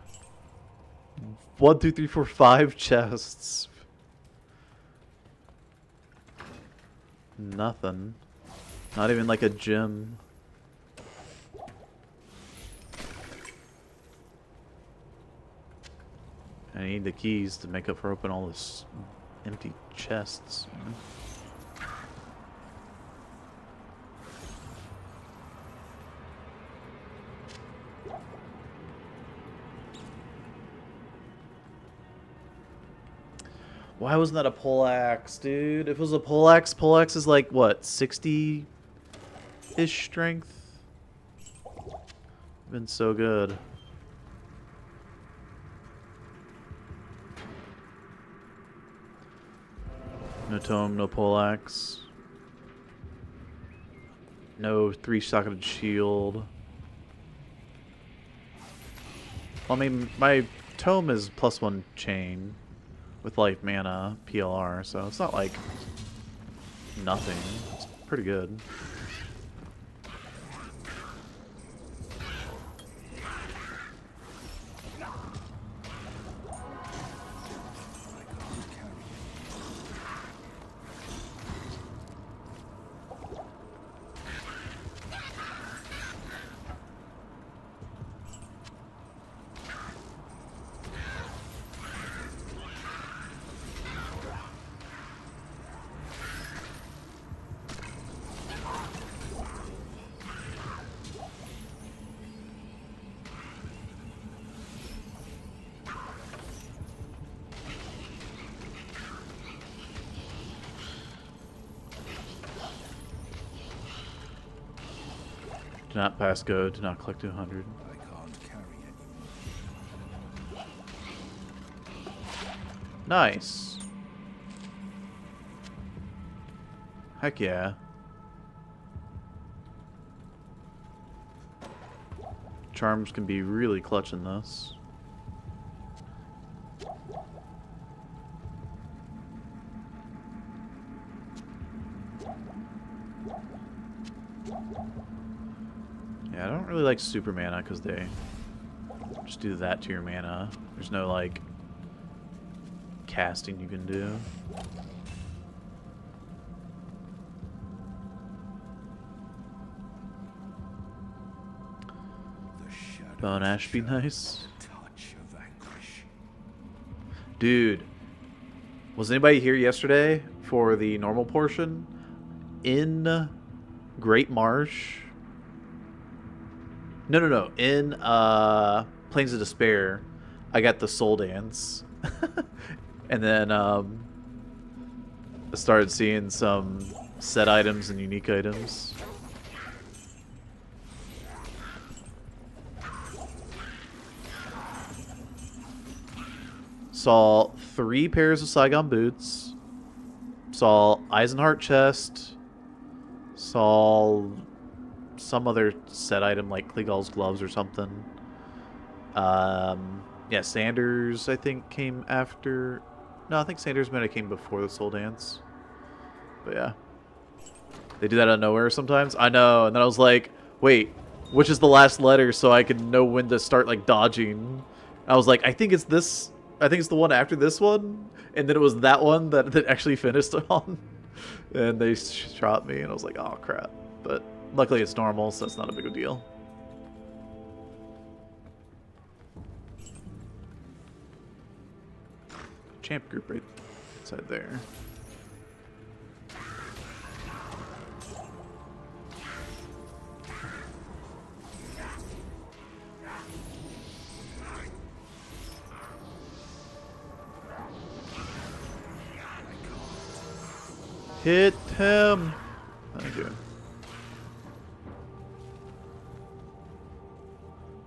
1, 2, 3, 4, 5 chests. Nothing. Not even like a gem. I need the keys to make up for opening all this empty chests. Why wasn't that a poleaxe, dude? If it was a poleaxe is like, what, 60-ish strength? Been so good. No tome, no poleaxe. No 3-socketed shield. Well, I mean, my tome is +1 chain. With life mana, PLR, so it's not like nothing. It's pretty good. Do not pass go, do not collect 200. I can't carry it. Nice. Heck yeah. Charms can be really clutch in this. Yeah, I don't really like super mana because they just do that to your mana. There's no like casting you can do. Bone Ash be nice. Dude, was anybody here yesterday for the normal portion? In Great Marsh? No. In Plains of Despair, I got the Soul Dance. And then I started seeing some set items and unique items. Saw 3 pairs of Saigon boots. Saw Eisenheart chest. Saw some other set item like Kligal's gloves or something. Yeah, Sanders I think came after. No, I think Sanders might have came before the Soul Dance. But yeah, they do that out of nowhere sometimes. I know, and then I was like, wait, which is the last letter so I can know when to start like dodging. I was like, I think it's this. I think it's the one after this one, and then it was that one that actually finished on, and they shot me, and I was like, oh crap. But luckily it's normal, so that's not a big deal. Champ group right inside there. Hit him! Thank you.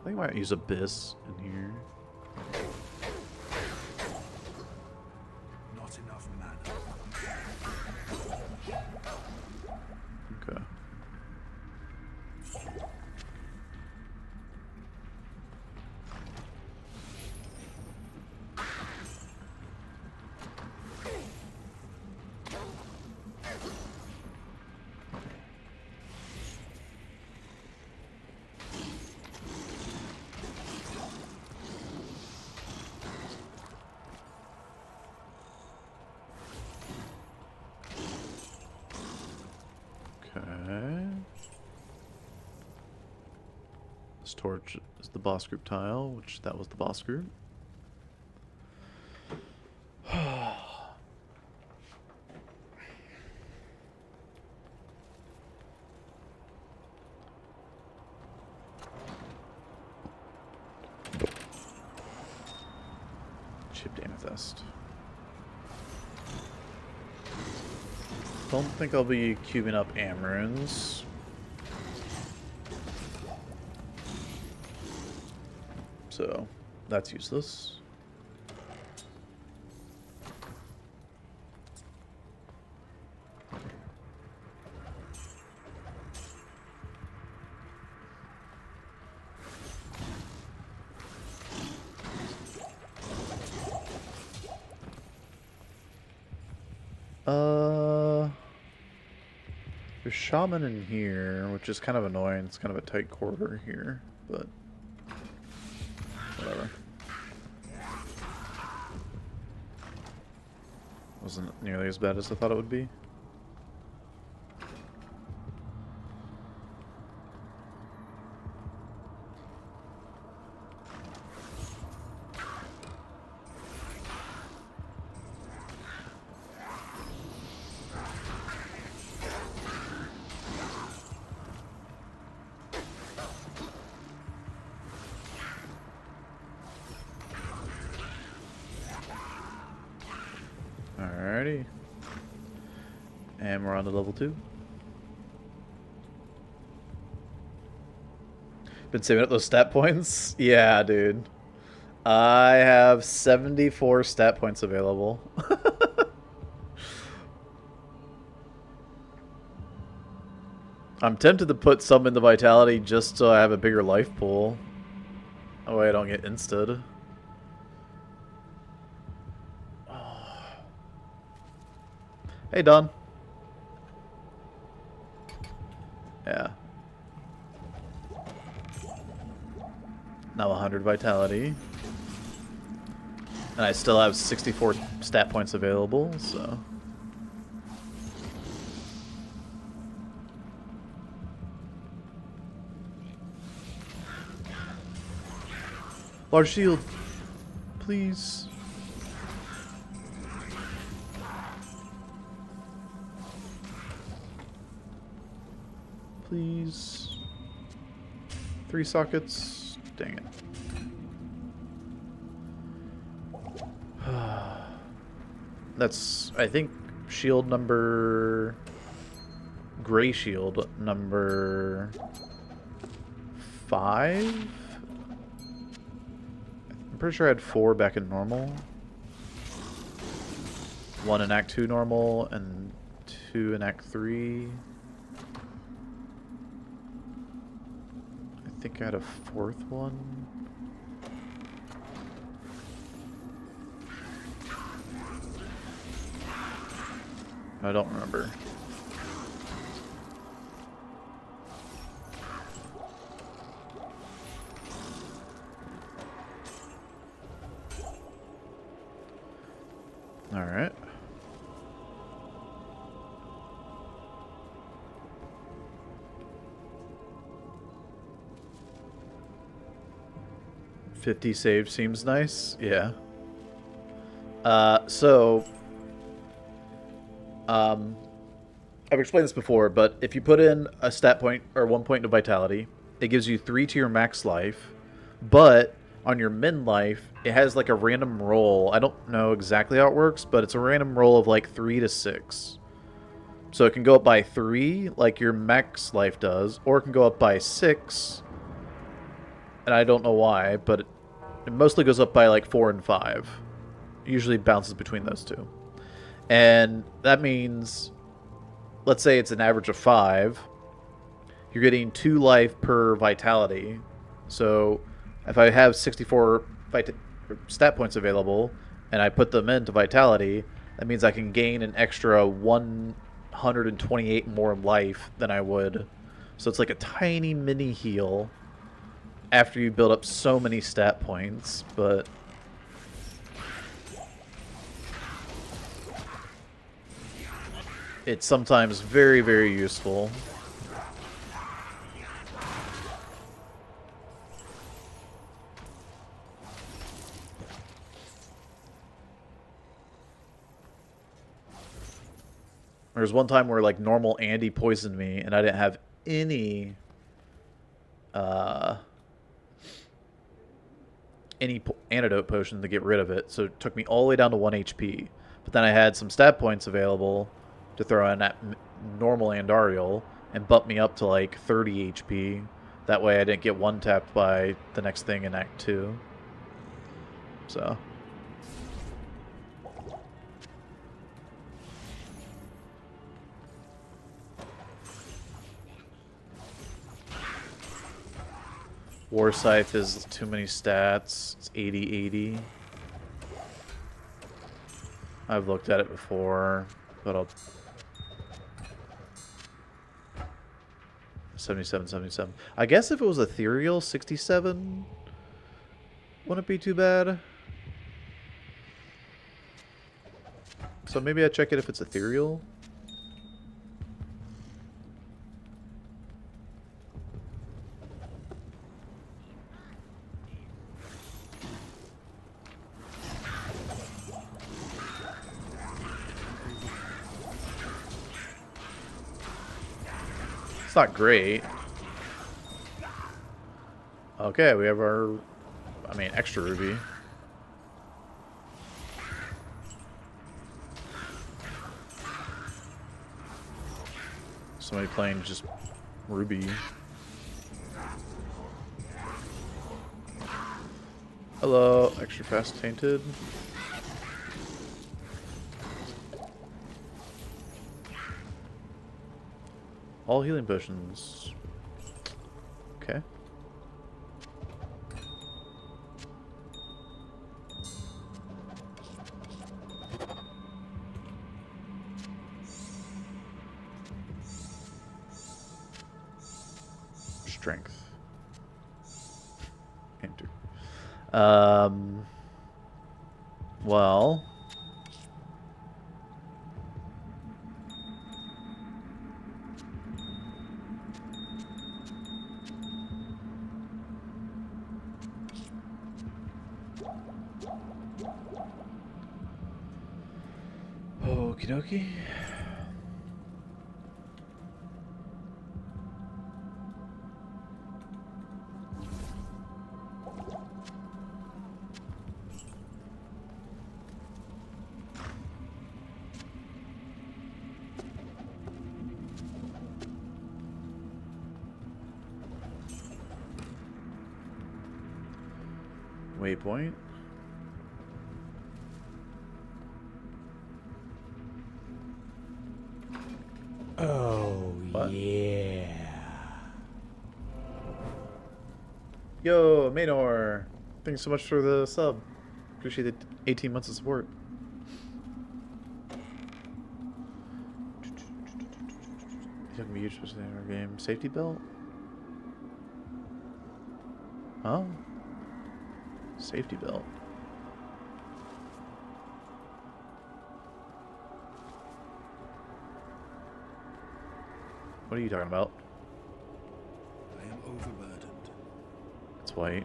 I think I might use Abyss in here. Not enough mana. Okay. Okay. This torch is the boss group tile, which that was the boss group. Chipped amethyst. Don't think I'll be cubing up Amrunes. So, that's useless. There's Shaman in here, which is kind of annoying. It's kind of a tight corridor here, but whatever. Wasn't nearly as bad as I thought it would be. Alrighty. And we're on to level 2. Been saving up those stat points? Yeah, dude. I have 74 stat points available. I'm tempted to put some into Vitality just so I have a bigger life pool. That way I don't get insted. Oh. Hey, Don. Yeah. Now 100 Vitality. And I still have 64 stat points available, so... Large shield, please. Please. 3 sockets. Dang it. That's, I think, shield number... Gray shield number... 5? Pretty sure I had 4 back in normal. 1 in Act 2 normal, and 2 in Act 3. I think I had a 4th one. I don't remember. All right. $50 saved seems nice. Yeah. I've explained this before, but if you put in a stat point or 1 point of vitality, it gives you 3 to your max life, but on your min life, it has like a random roll. I don't know exactly how it works, but it's a random roll of like 3 to 6. So it can go up by 3, like your max life does, or it can go up by 6. And I don't know why, but it mostly goes up by like 4 and 5. It usually bounces between those two. And that means, let's say it's an average of 5. You're getting 2 life per vitality. So if I have 64 stat points available and I put them into vitality, that means I can gain an extra 128 more life than I would. So it's like a tiny mini heal after you build up so many stat points, but it's sometimes very, very useful. There was one time where like normal Andy poisoned me and I didn't have any antidote potion to get rid of it, so it took me all the way down to 1 HP. But then I had some stat points available to throw in at normal Andariel and bump me up to like 30 HP. That way I didn't get one-tapped by the next thing in Act 2. So... War Scythe is too many stats. It's 80-80. I've looked at it before, but I'll... 77-77. I guess if it was ethereal, 67 wouldn't be too bad. So maybe I check it if it's ethereal. It's not great. Okay, we have our, extra ruby. Somebody playing just ruby. Hello, extra fast tainted. All healing potions. Okay. Strength. Enter. Well. Okie dokie. Waypoint. Oh, What? yeah. Yo, Maynor. Thanks so much for the sub. Appreciate the 18 months of support. You can be used in our game. Safety belt? Oh. Safety belt. What are you talking about? I am overburdened. It's white.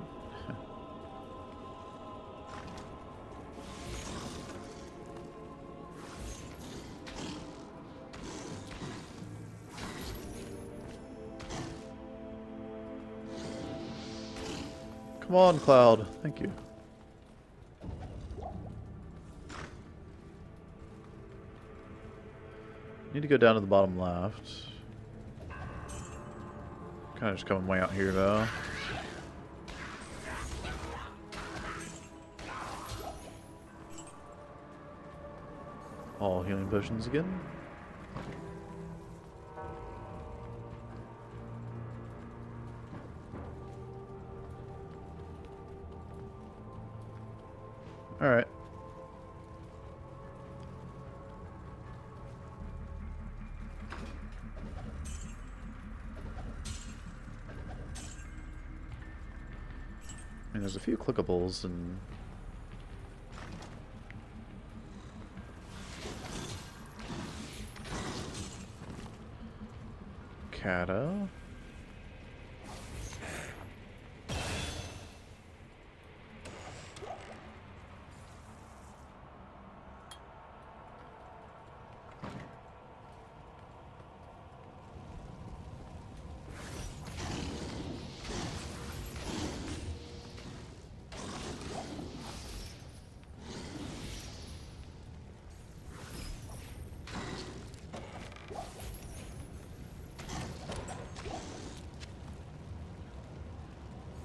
Come on, Cloud. Thank you. Need to go down to the bottom left. Kind of just coming way out here though. All healing potions again. Alright. I mean, there's a few clickables and... Kata.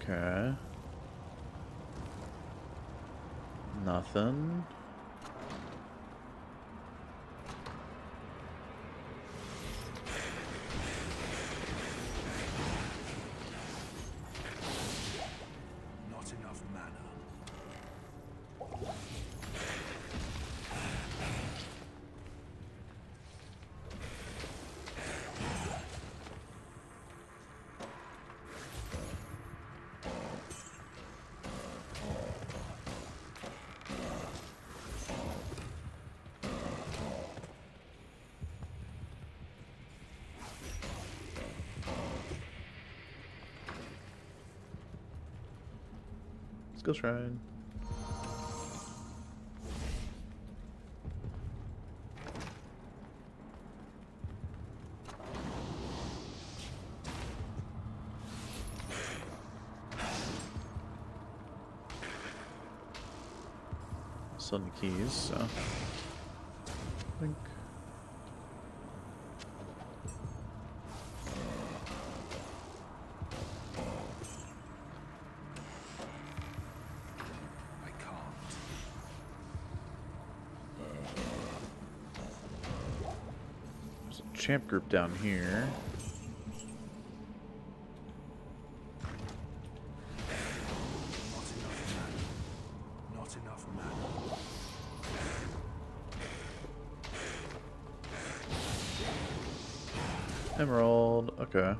Okay. Nothing. Not enough mana. Skill shrine. Still need keys, so I think. champ group down here. Not enough mana. Emerald, okay.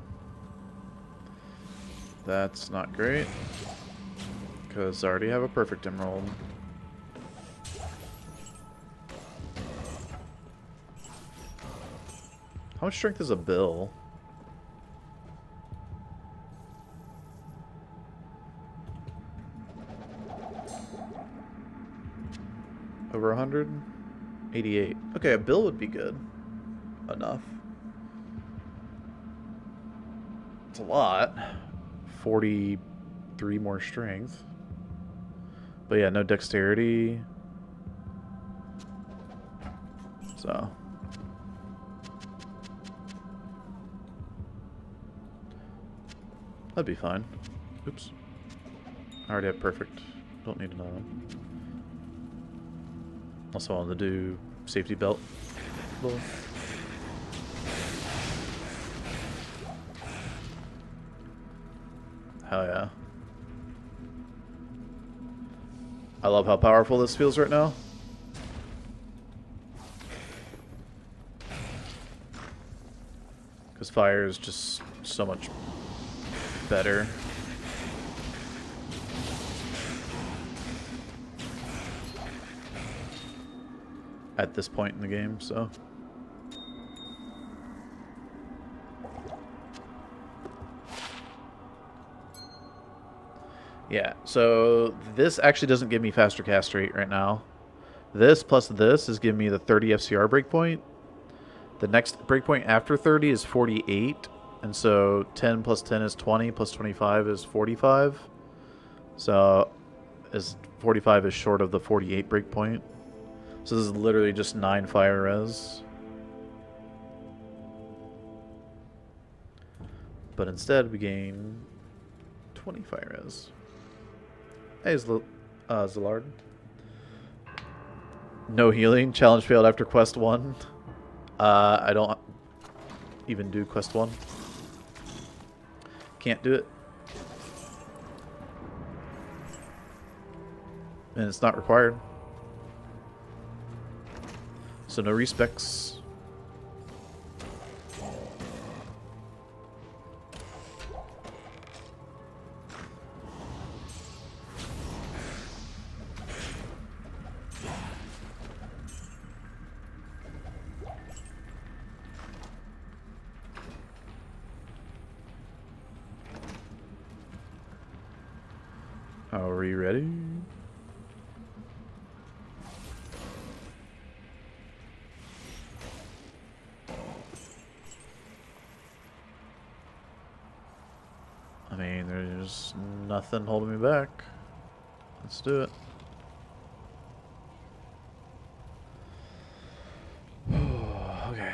That's not great. Because I already have a perfect emerald. How much strength is a bill? Over 100? 88. Okay, a bill would be good. Enough. It's a lot. 43 more strength. But yeah, no dexterity. So. That'd be fine. Oops. I already have perfect. Don't need another one. Also wanted to do safety belt. Little. Hell yeah. I love how powerful this feels right now. Because fire is just so much better. At this point in the game, so. Yeah, so this actually doesn't give me faster cast rate right now. This plus this is giving me the 30 FCR breakpoint. The next breakpoint after 30 is 48. And so 10 plus 10 is 20, plus 25 is 45. So 45 is short of the 48 breakpoint. So this is literally just 9 fire res. But instead we gain 20 fire res. Hey, Zillard. No healing. Challenge failed after quest 1. I don't even do quest 1. Can't do it. And it's not required. So no respecs. Are we ready? I mean, there's nothing holding me back. Let's do it. Okay.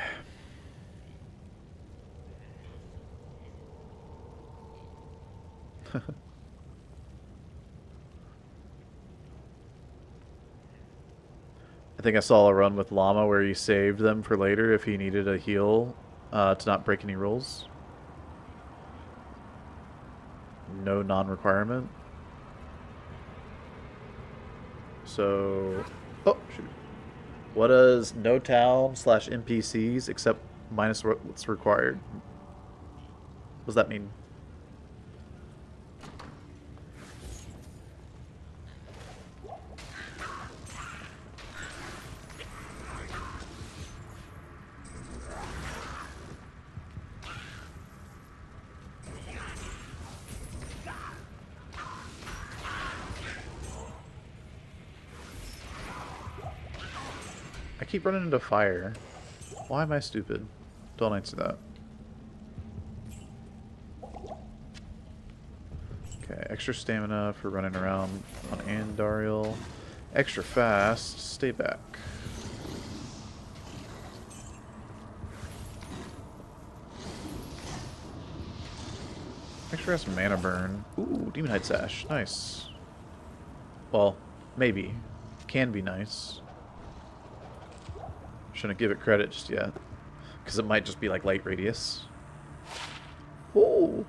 I think I saw a run with Llama where he saved them for later if he needed a heal to not break any rules. No non-requirement. So, oh shoot. What does no town / NPCs except minus what's required? What does that mean? I keep running into fire. Why am I stupid? Don't answer that. Okay, extra stamina for running around on Andariel. Extra fast, stay back. Extra fast mana burn. Ooh, Demon Hide Sash. Nice. Well, maybe. Can be nice. Shouldn't give it credit just yet. Because it might just be like light radius. Oh.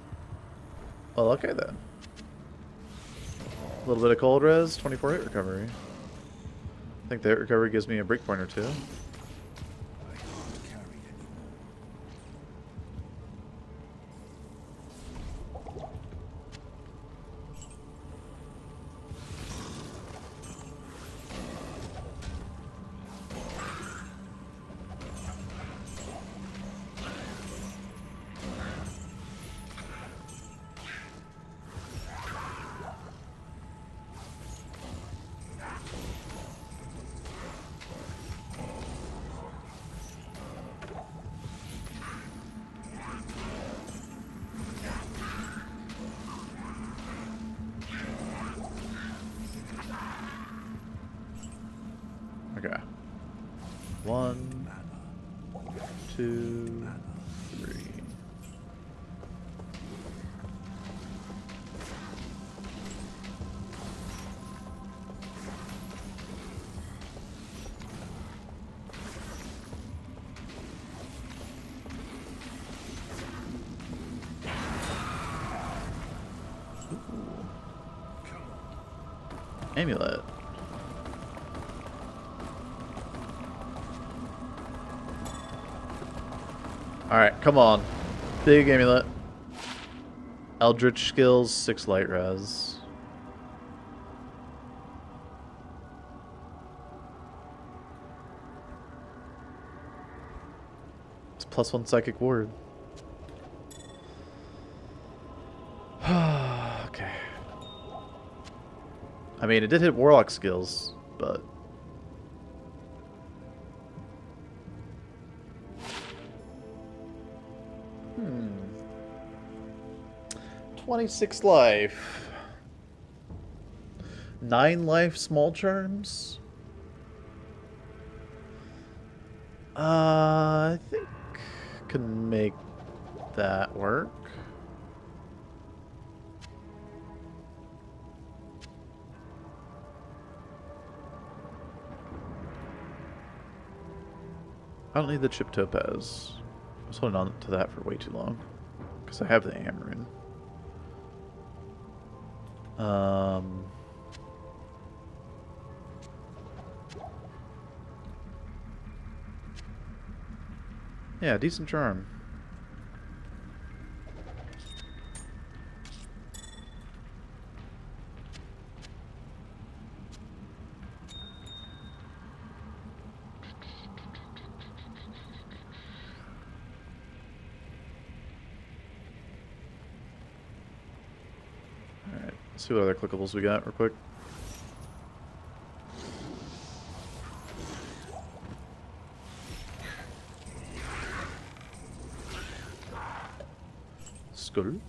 Well, okay then. A little bit of cold res, 24 hit recovery. I think the hit recovery gives me a breakpoint or two. I can't carry anymore. Okay. 1, 2, 3. Amulet. Alright, come on. Big amulet. Eldritch skills, 6 light res. It's +1 psychic ward. Okay. I mean, it did hit Warlock skills, but... 26 life. 9 life small charms. I think can make that work. I don't need the chip topaz. I was holding on to that for way too long because I have the Amarin. Yeah, decent charm. Alright, let's see what other clickables we got real quick. Skull.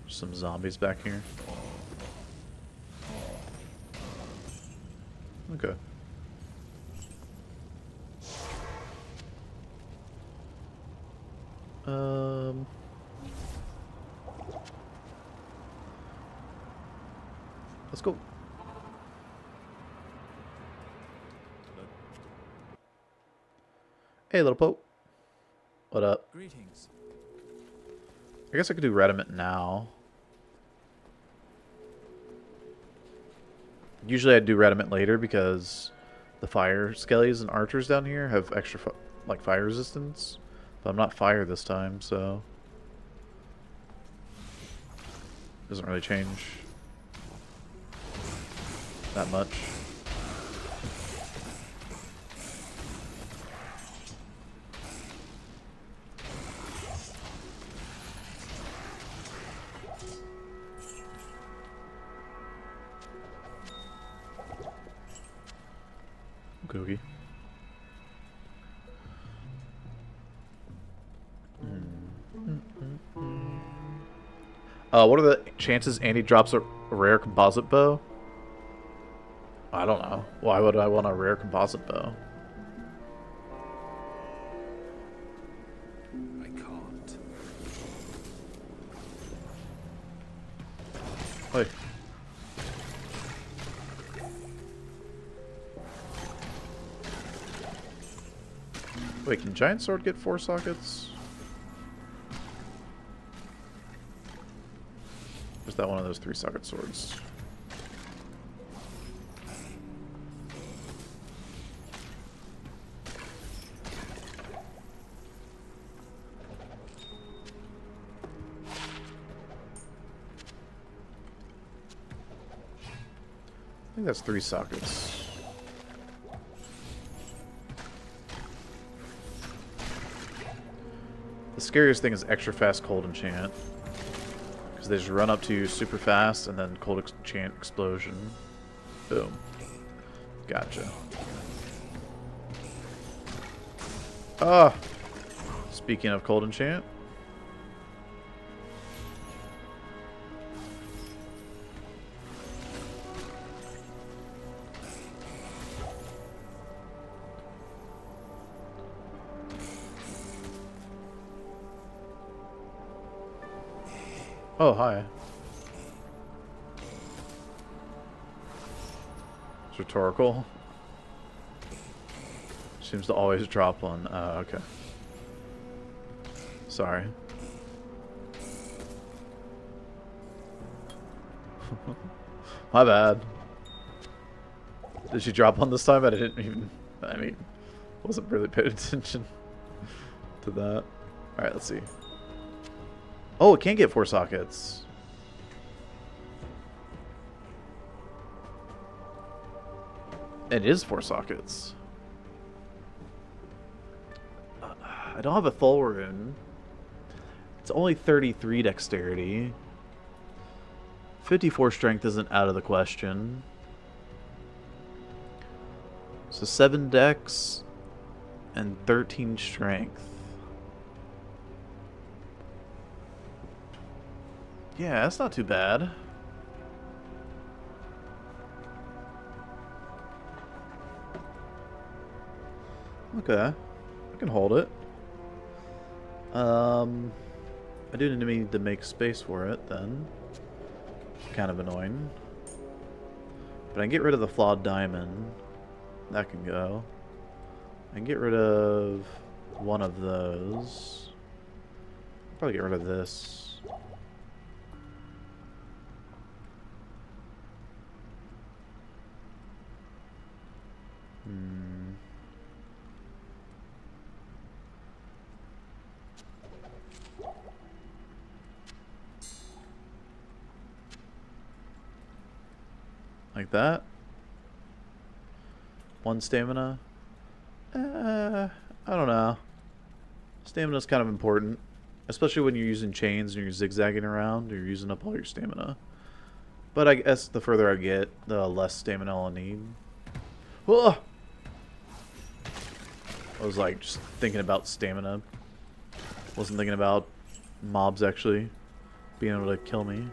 Some zombies back here. Okay. Let's go. Hey, little Pope. What up? Greetings. I guess I could do Rediment now. Usually I'd do Rediment later because the fire skellies and archers down here have extra like fire resistance. But I'm not fire this time, so doesn't really change that much. Googie. What are the chances Andy drops a rare composite bow? I don't know. Why would I want a rare composite bow? I can't. Oi. Wait, can Giant Sword get 4 sockets? Or is that one of those 3-socket swords? I think that's 3 sockets. The scariest thing is extra fast cold enchant. Because they just run up to you super fast and then cold enchant explosion. Boom. Gotcha. Ah! Speaking of cold enchant. Oh, hi. It's rhetorical. Seems to always drop one. Okay. Sorry. My bad. Did she drop one this time? I didn't even... I mean, wasn't really paying attention to that. Alright, let's see. Oh, it can get 4 sockets. It is 4 sockets. I don't have a Thul rune. It's only 33 dexterity. 54 strength isn't out of the question. So 7 dex and 13 strength. Yeah, that's not too bad. Okay, I can hold it. I do need to make space for it then. Kind of annoying. But I can get rid of the flawed diamond. That can go. I can get rid of one of those. Probably get rid of this. Like that. 1 stamina. I don't know. Stamina's kind of important. Especially when you're using chains and you're zigzagging around. You're using up all your stamina. But I guess the further I get, the less stamina I'll need. Whoa! I was like just thinking about stamina. Wasn't thinking about mobs actually being able to kill me.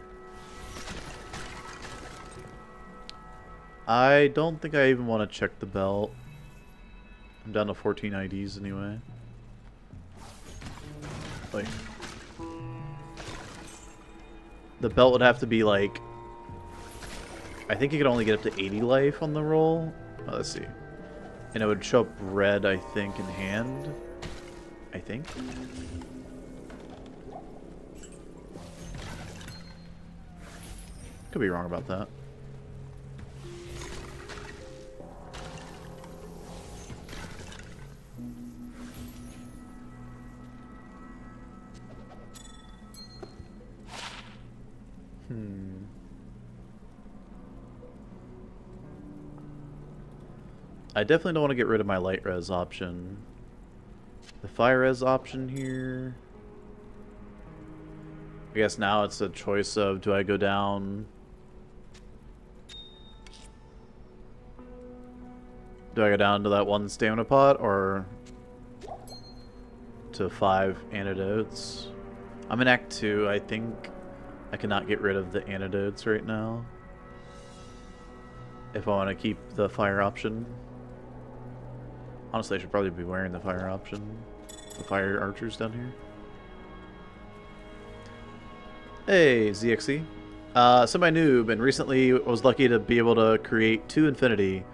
I don't think I even want to check the belt. I'm down to 14 IDs anyway. Like, the belt would have to be like, I think you could only get up to 80 life on the roll. Oh, let's see. And it would show up red, I think, in hand. I think. Could be wrong about that. I definitely don't want to get rid of my light res option. The fire res option here. I guess now it's a choice of, do I go down? Do I go down to that 1 stamina pot or to 5 antidotes? I'm in Act 2. I think I cannot get rid of the antidotes right now if I want to keep the fire option. Honestly, I should probably be wearing the fire option. The fire archers down here. Hey, ZXC. Semi-noob, and recently was lucky to be able to create 2 infinity.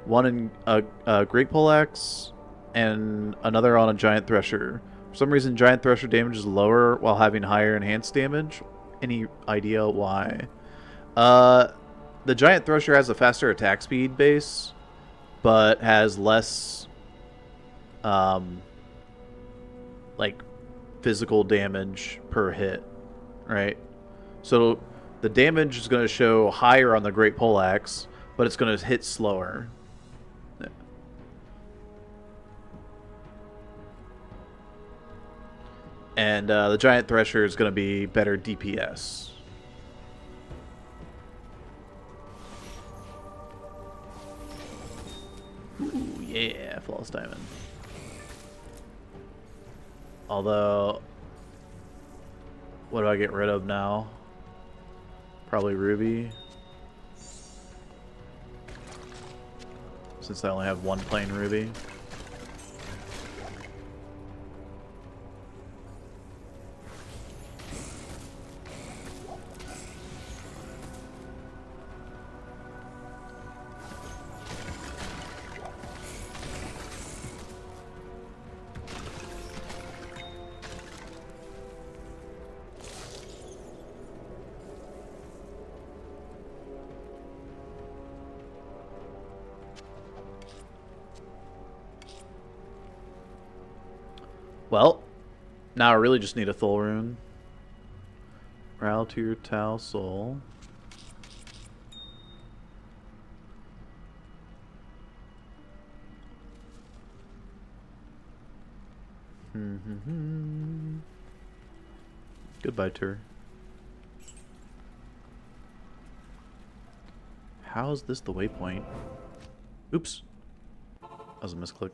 One in a great pole axe and another on a Giant Thresher. For some reason, Giant Thresher damage is lower while having higher enhanced damage. Any idea why? The Giant Thresher has a faster attack speed base, but has less, like, physical damage per hit, right? So the damage is going to show higher on the Great Poleaxe, but it's going to hit slower. And the Giant Thresher is going to be better DPS. Ooh, yeah, Flawless Diamond. Although, what do I get rid of now? Probably Ruby. Since I only have one plain Ruby. Well, now I really just need a Thul rune. Ral to your Tau Soul. Goodbye, Tur. How is this the waypoint? Oops. That was a misclick.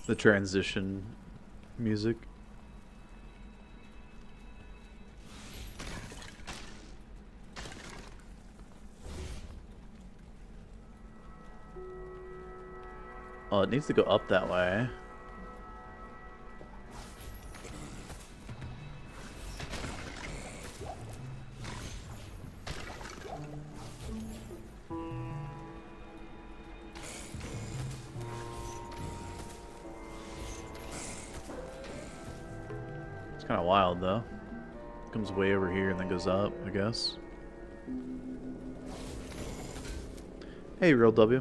The transition music. Oh, it needs to go up that way. Kind of wild though. Comes way over here and then goes up, I guess. Hey, Real W.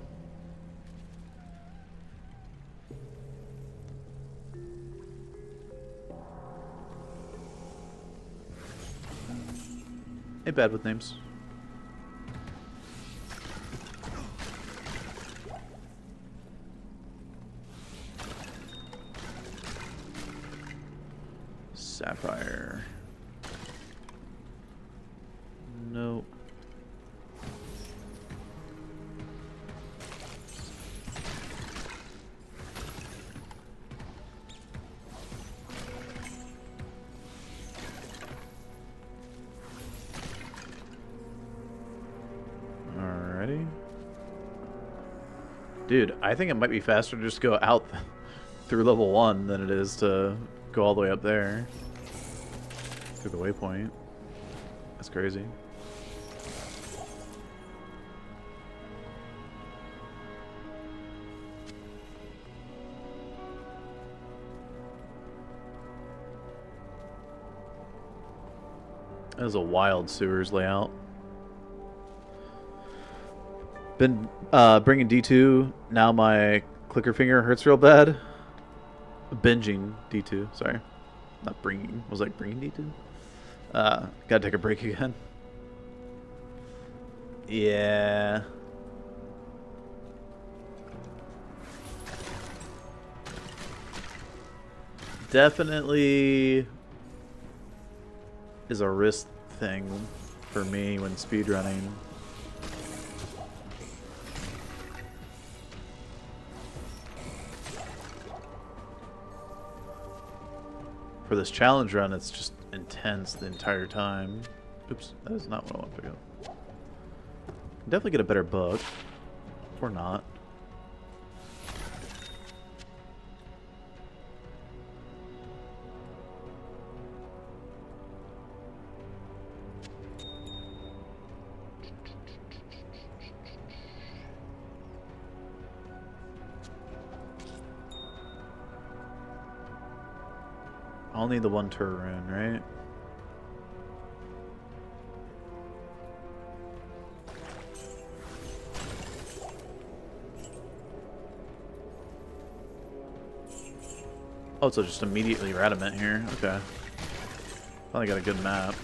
Hey, bad with names. Sapphire. Nope. Alrighty. Dude, I think it might be faster to just go out through level 1 than it is to go all the way up there. Through the waypoint. That's crazy. That was a wild sewers layout. Been bringing D2. Now my clicker finger hurts real bad. Binging D2, sorry. Not bringing. Was I bringing D2? Gotta take a break again. Yeah. Definitely is a wrist thing for me when speedrunning. For this challenge run, it's just intense the entire time. Oops, that is not what I want to pick up. Definitely get a better book. Or not. I'll need the one turret rune, right? Oh, so just immediately adamant here. Okay. Finally got a good map.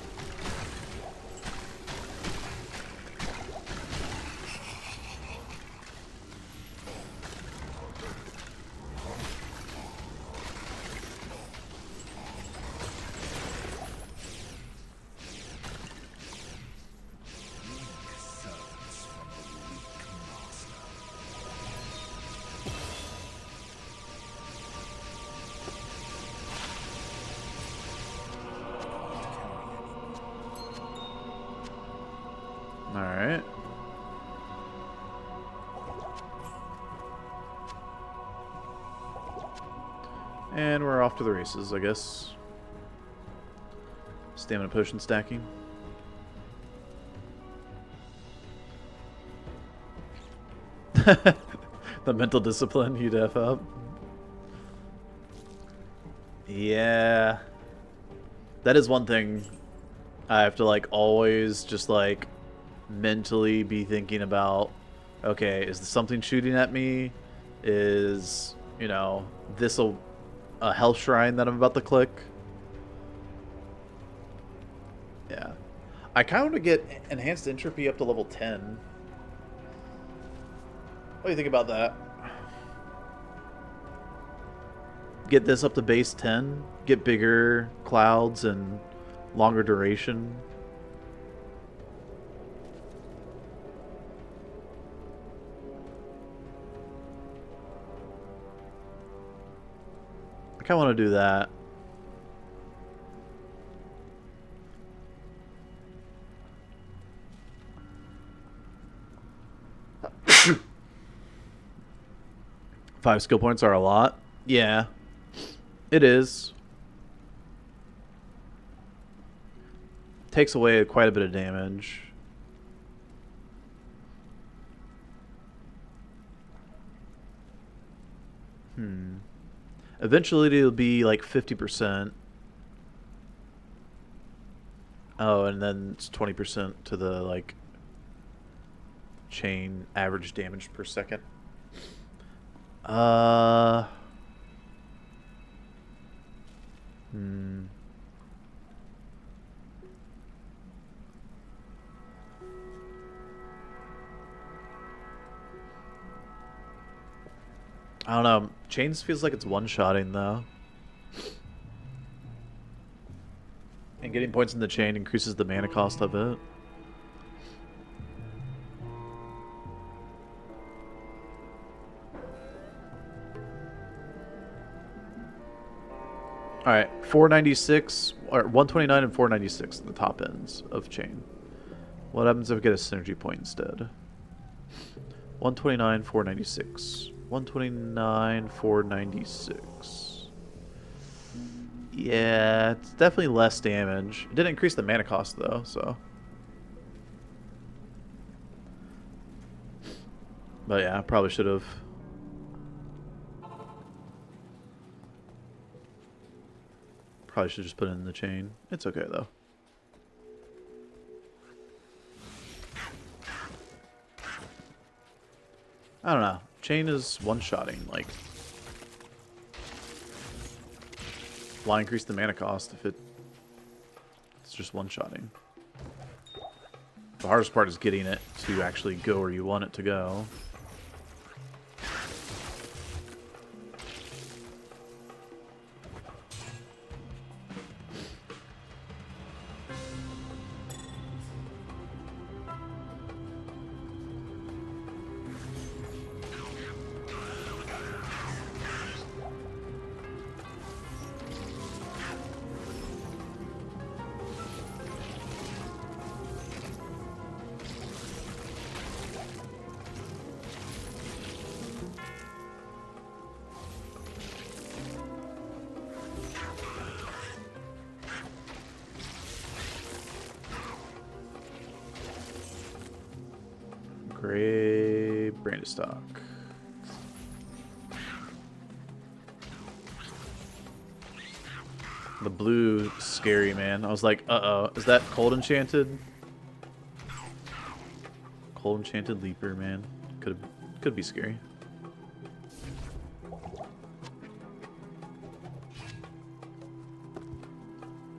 Alright. And we're off to the races, I guess. Stamina potion stacking. The mental discipline you'd F up. Yeah. That is one thing I have to, like, always just, like, mentally be thinking about. Okay, is something shooting at me? Is, you know, this a health shrine that I'm about to click? Yeah. I kind of want to get enhanced entropy up to level 10. What do you think about that? Get this up to base 10. Get bigger clouds and longer duration. I kind of want to do that. Five skill points are a lot. Yeah, it is. Takes away quite a bit of damage. Eventually it'll be like 50%. Oh, and then it's 20% to the, like, chain average damage per second. I don't know. Chains feels like it's one-shotting, though. And getting points in the chain increases the mana cost of it. Alright, 496, or 129 and 496 at the top ends of chain. What happens if I get a synergy point instead? 129, 496. 129, 496. Yeah, it's definitely less damage. It didn't increase the mana cost though, so. But yeah, I probably should have. Probably should just put it in the chain. It's okay though. I don't know. Chain is one-shotting, like. Why increase the mana cost if it's just one-shotting? The hardest part is getting it to actually go where you want it to go. Gray Brandistock. The blue, scary, man. I was like, uh-oh. Is that Cold Enchanted? Cold Enchanted Leaper, man. Could be scary.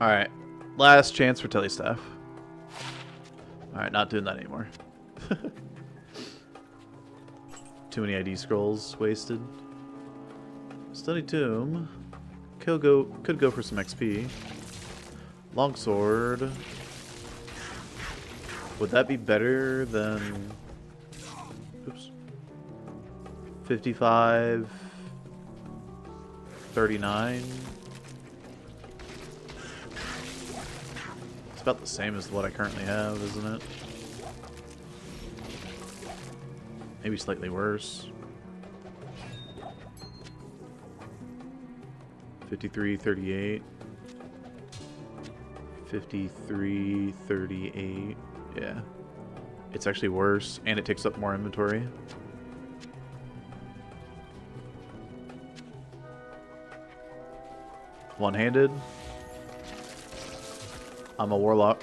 Alright. Last chance for Telestaff. Alright, not doing that anymore. Too many ID scrolls wasted. Study Tomb. Could go for some XP. Longsword. Would that be better than... Oops. 55... 39... It's about the same as what I currently have, isn't it? Maybe slightly worse. 53.38. 53.38. Yeah. It's actually worse, and it takes up more inventory. One-handed. I'm a Warlock.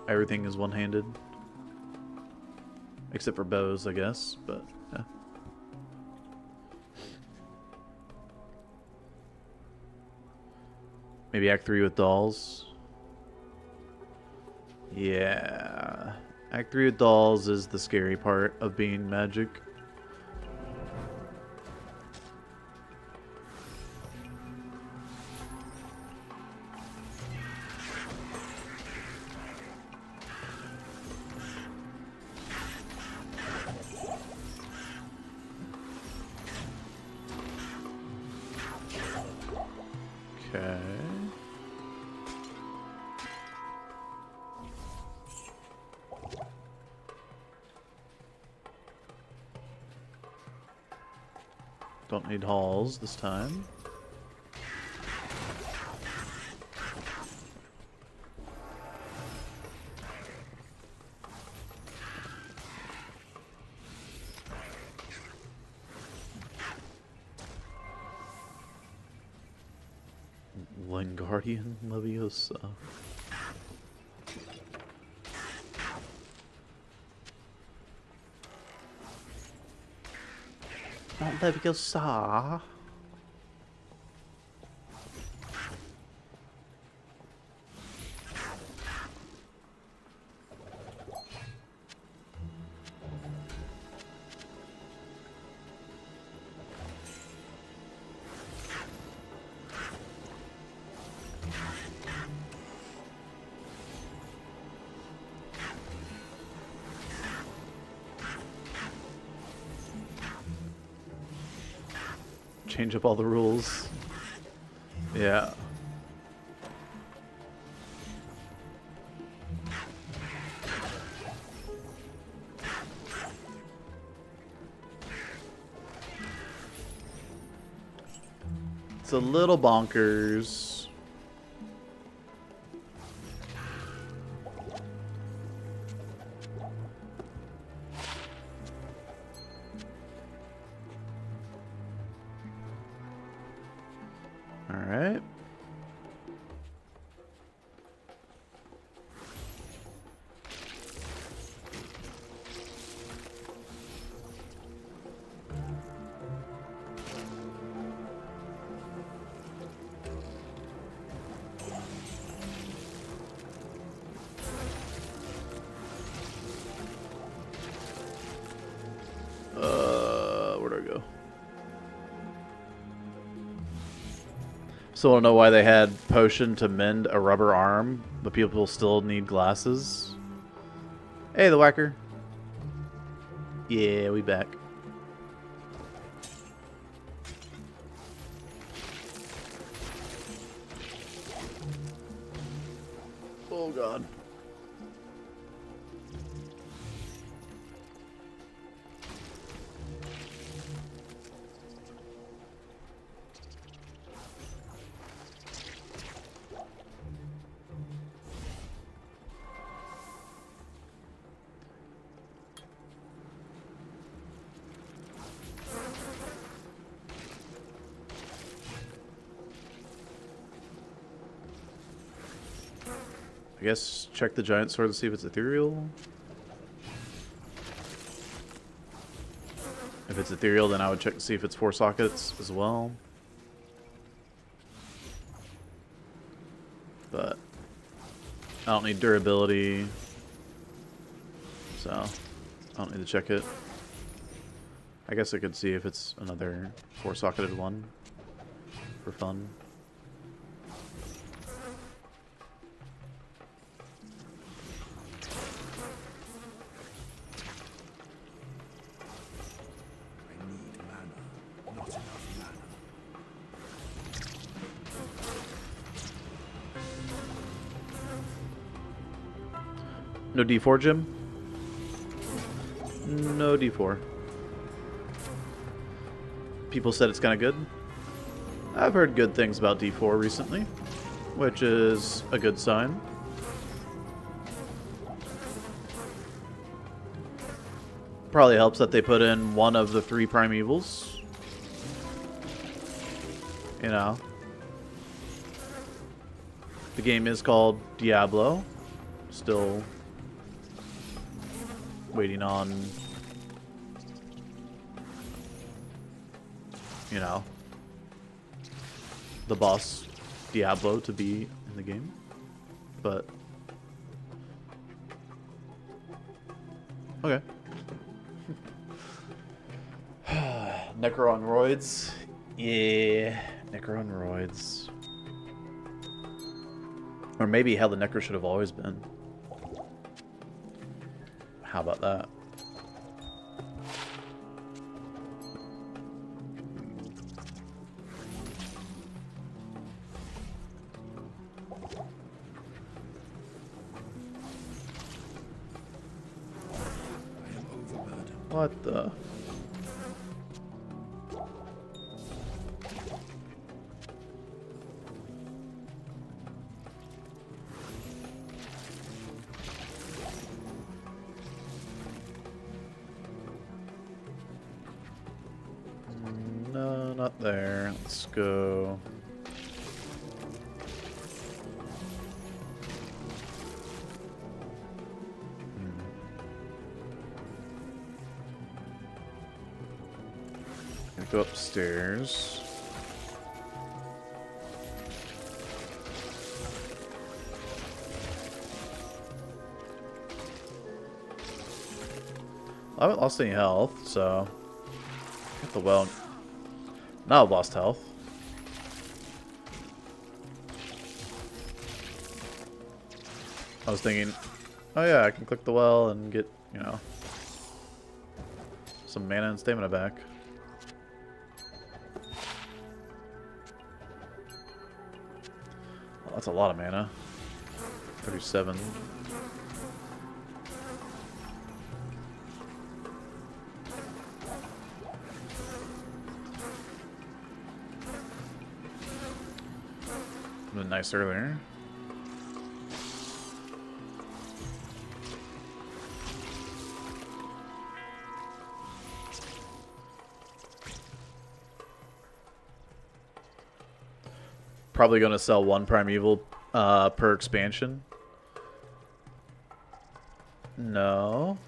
Everything is one-handed. Except for bows, I guess, but yeah. Maybe Act 3 with dolls. Yeah. Act 3 with dolls is the scary part of being magic. Okay. Don't need halls this time. Wingardium Leviosa. Not Leviosa. Change up all the rules. Yeah. It's a little bonkers. Alright. Where do I go? Still don't know why they had potion to mend a rubber arm, but people still need glasses. Hey, the whacker. Yeah, we back. Oh god. I guess check the giant sword to see if it's ethereal. If it's ethereal, then I would check to see if it's 4 sockets as well. But I don't need durability, so I don't need to check it. I guess I could see if it's another 4-socketed one for fun. No D4, Jim? No D4. People said it's kind of good. I've heard good things about D4 recently, which is a good sign. Probably helps that they put in one of the 3 primevals. You know. The game is called Diablo. Still waiting on, you know, the boss Diablo to be in the game, but okay. Necro on roids, yeah, Necro on roids, or maybe how the Necro should have always been. How about that? What the? No, not there. Let's go. Gonna go upstairs. I haven't lost any health, so get the well. Now I've lost health. I was thinking, oh yeah, I can click the well and get, you know, some mana and stamina back. Well, that's a lot of mana. 37. Been nice earlier. Probably going to sell 1 primeval per expansion. No.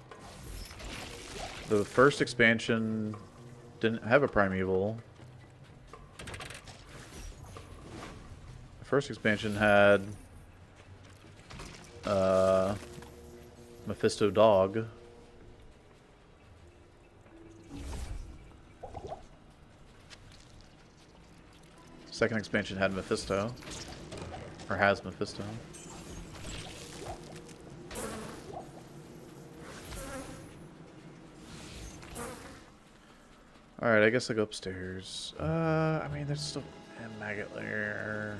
The first expansion didn't have a primeval. First expansion had Mephisto Dog. Second expansion had Mephisto, or has Mephisto. Alright, I guess I'll go upstairs. I mean, there's still a maggot lair.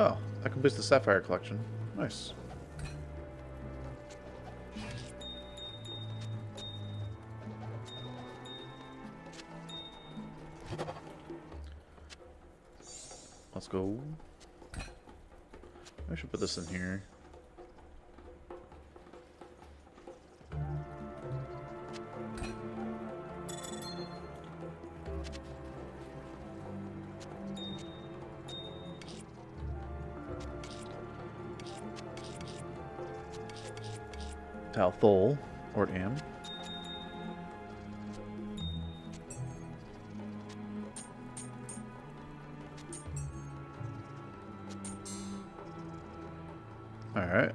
Oh, that completes the Sapphire collection. Nice. Let's go. I should put this in here. Thol, or Am. Alright.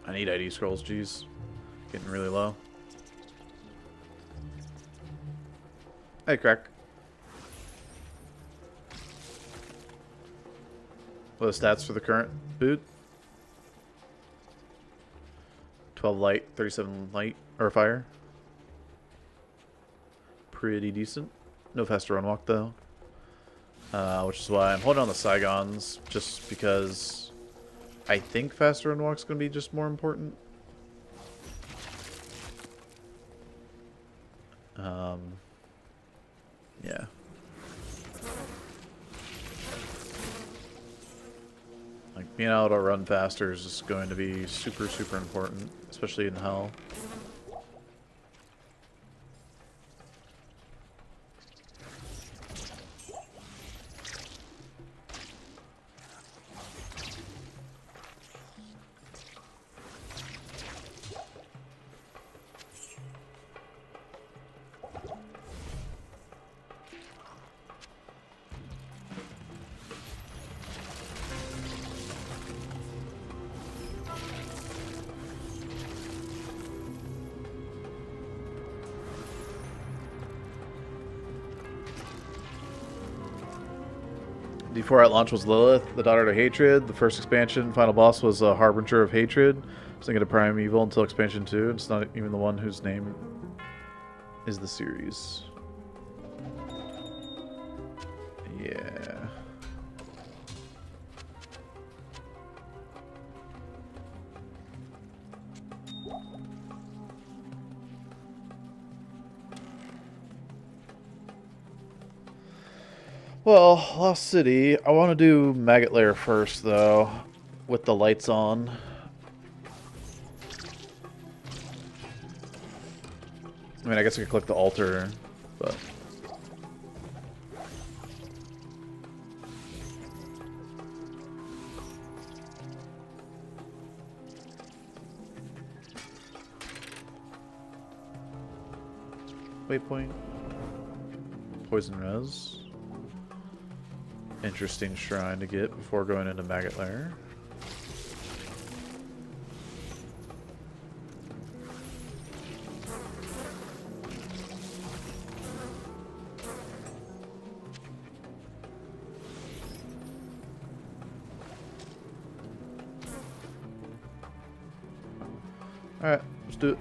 I need ID scrolls, geez. Getting really low. Hey, Crack. What are the stats for the current boot? 12 light, 37 light, or fire. Pretty decent. No faster run walk, though. Which is why I'm holding on the Saigons, just because I think faster run walk's going to be just more important. Yeah. Like, being able to run faster is just going to be super, super important, especially in Hell. D4 at launch was Lilith, the daughter to Hatred. The first expansion, final boss was a Harbinger of Hatred. Just thinking of Primeval until expansion 2. It's not even the one whose name is the series. Yeah. Well, Lost City. I want to do Maggot Lair first, though, with the lights on. I mean, I guess I could click the altar, but... Waypoint. Poison Res. Interesting shrine to get before going into Maggot Lair. Alright, let's do it.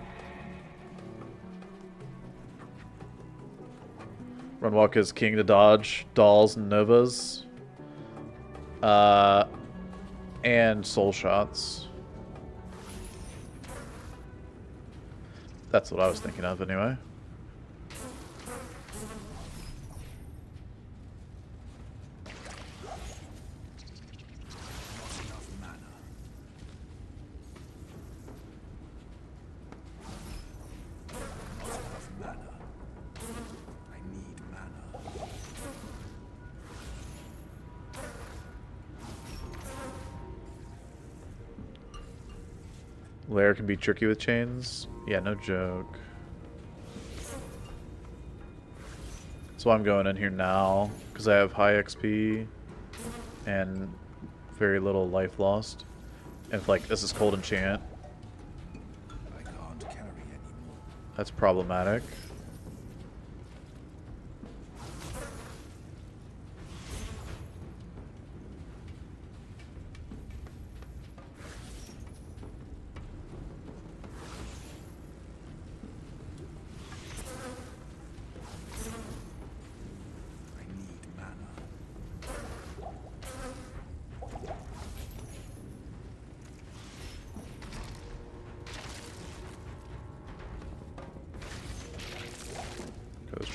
Runwalk is king to dodge, dolls and novas. And soul shots. That's what I was thinking of anyway. Lair can be tricky with chains. Yeah, no joke. That's why I'm going in here now, because I have high XP and very little life lost. And if, like, this is cold enchant, I can't carry anymore. that's problematic.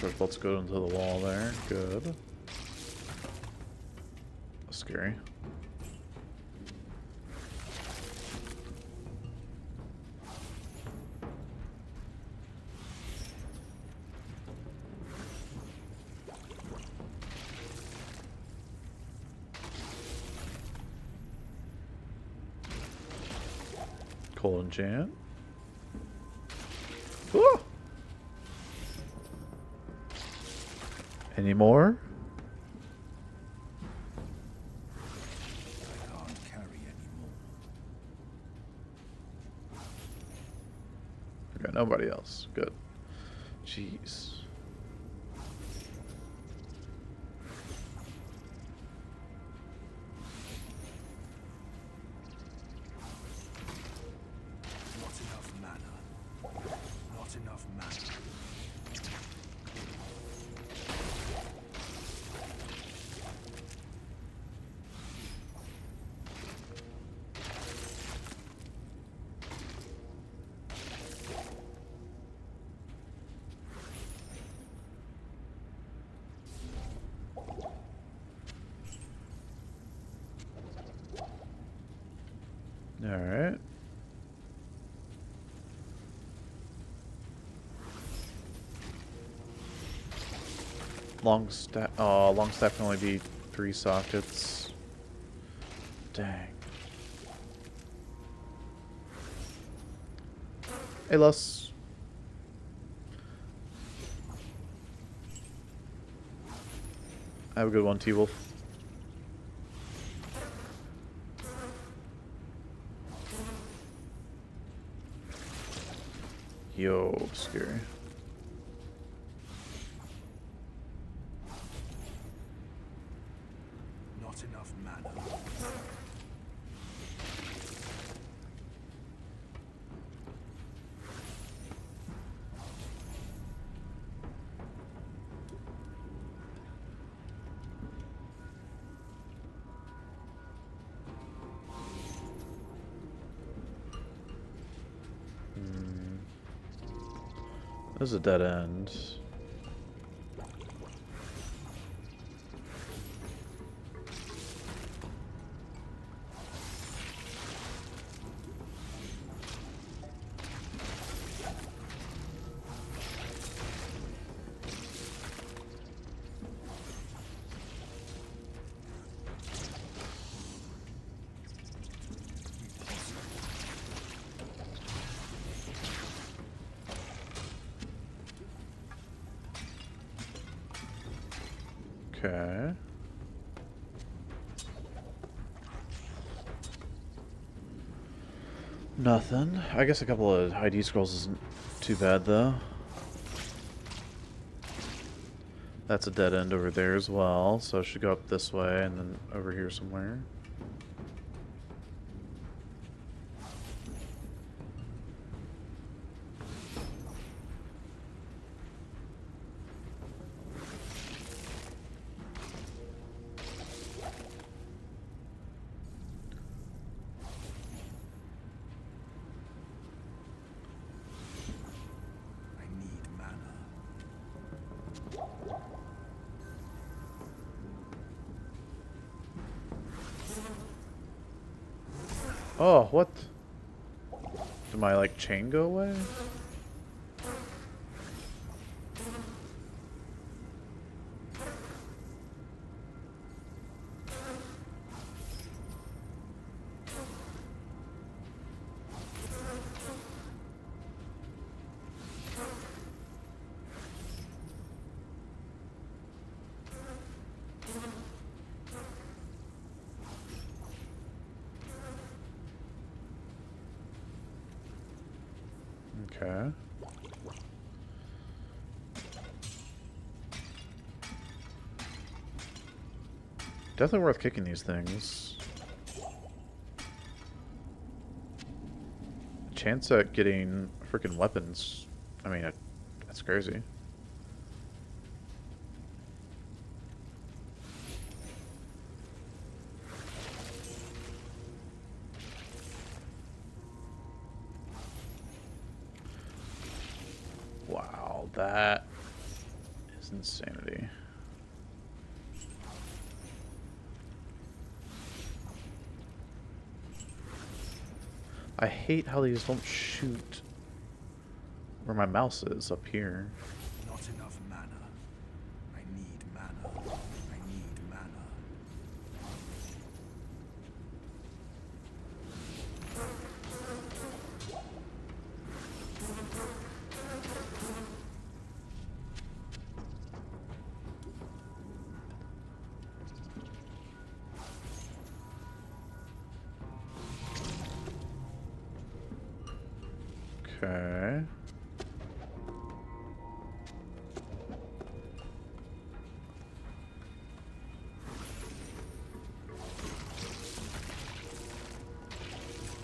Charge bolts go into the wall there. Good. That's scary. Cold enchant. Woo! Any more? I can't carry anymore. Okay, nobody else. Good. Jeez. Not enough mana. Not enough mana. All right. Long staff. Oh, long staff can only be 3 sockets. Dang. Hey, Lus. Have a good one, T-Wolf. Yo, scary. Not enough mana. This is a dead end. Okay. Nothing. I guess a couple of ID scrolls isn't too bad, though. That's a dead end over there as well, so I should go up this way and then over here somewhere. Oh, what? Did my, like, chain go away? Okay. Definitely worth kicking these things. Chance at getting freaking weapons. I mean, that's crazy. Wow, that It's insanity. I hate how these don't shoot where my mouse is up here. Not enough mana. I need mana. I need mana. Okay.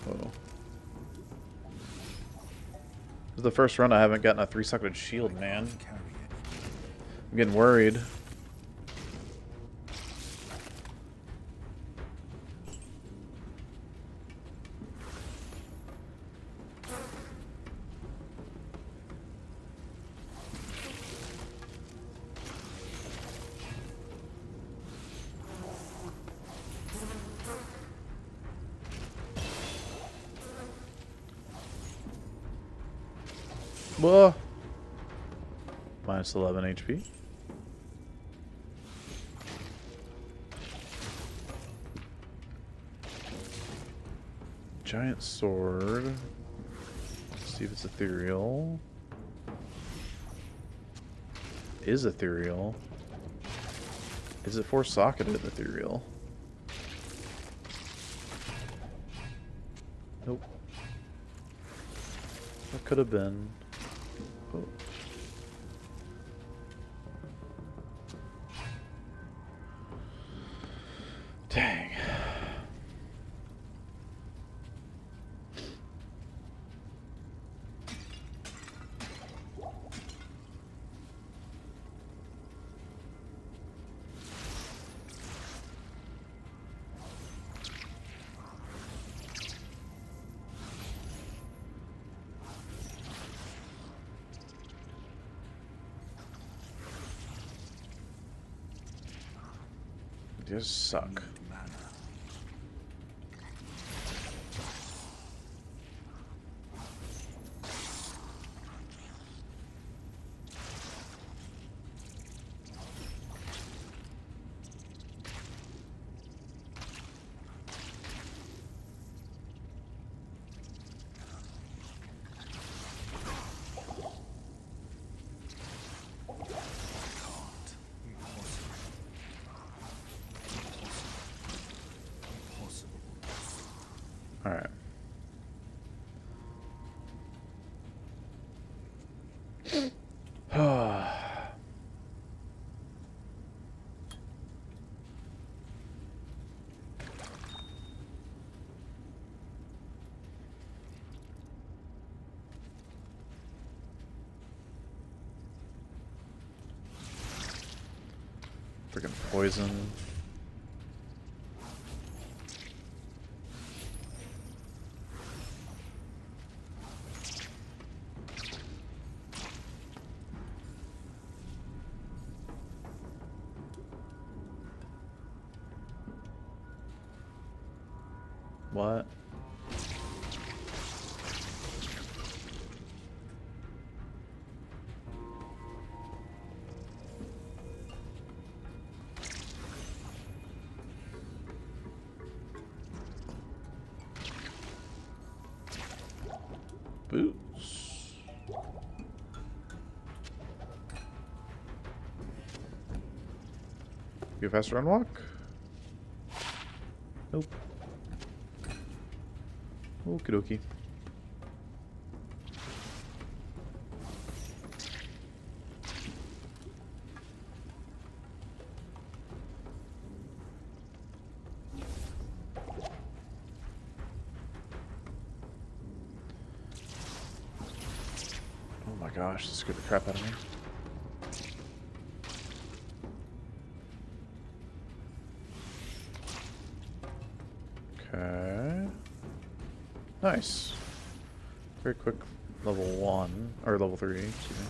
Whoa. This is the first run I haven't gotten a 3-second shield, man. Carry it. I'm getting worried. Whoa. Minus 11 HP. Giant sword. Let's see if it's ethereal. Is ethereal. Is it 4-socketed ethereal? Nope. That could have been. Oh. Dang. They just suck. Need mana. Alright. Freaking poison. What? Boots. You faster run walk? Nope. Okie dokie. Oh my gosh, this scared the crap out of me. Okay. Nice. Very quick level 1, or level 3, excuse me.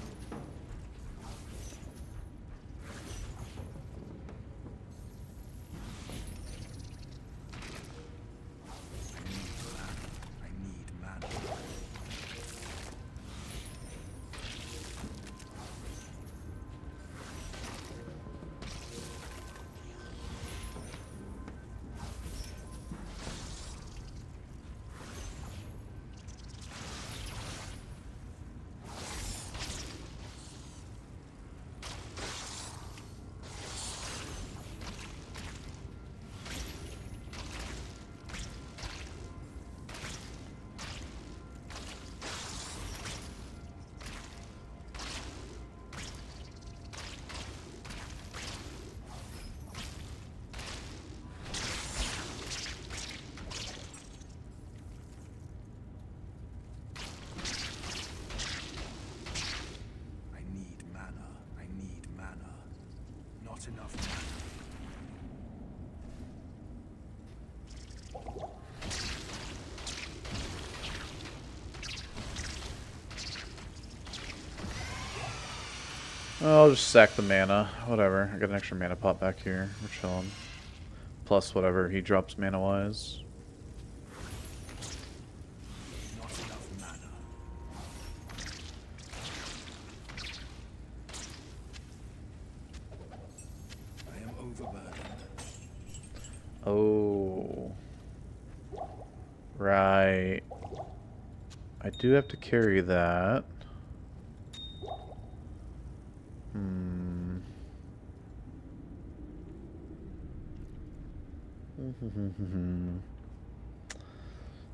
I'll just sack the mana. Whatever. I got an extra mana pot back here. We're chilling. Plus whatever he drops mana-wise. Not enough mana. I am overburdened. Oh. Right. I do have to carry that.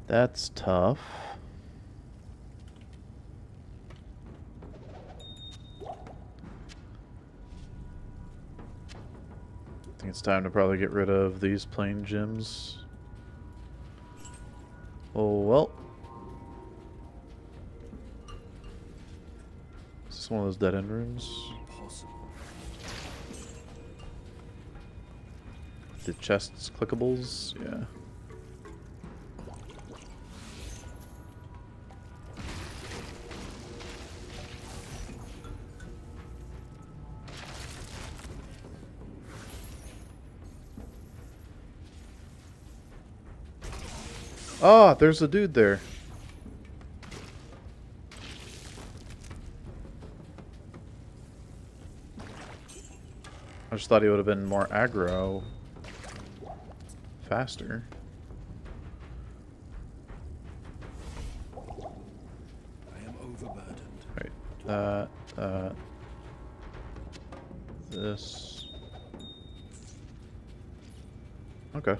That's tough. I think it's time to probably get rid of these plain gems. Oh well. Is this one of those dead end rooms? Impossible. The chests clickables? Yeah. Oh, there's a dude there. I just thought he would have been more aggro. Faster. I am overburdened. Right. This. Okay.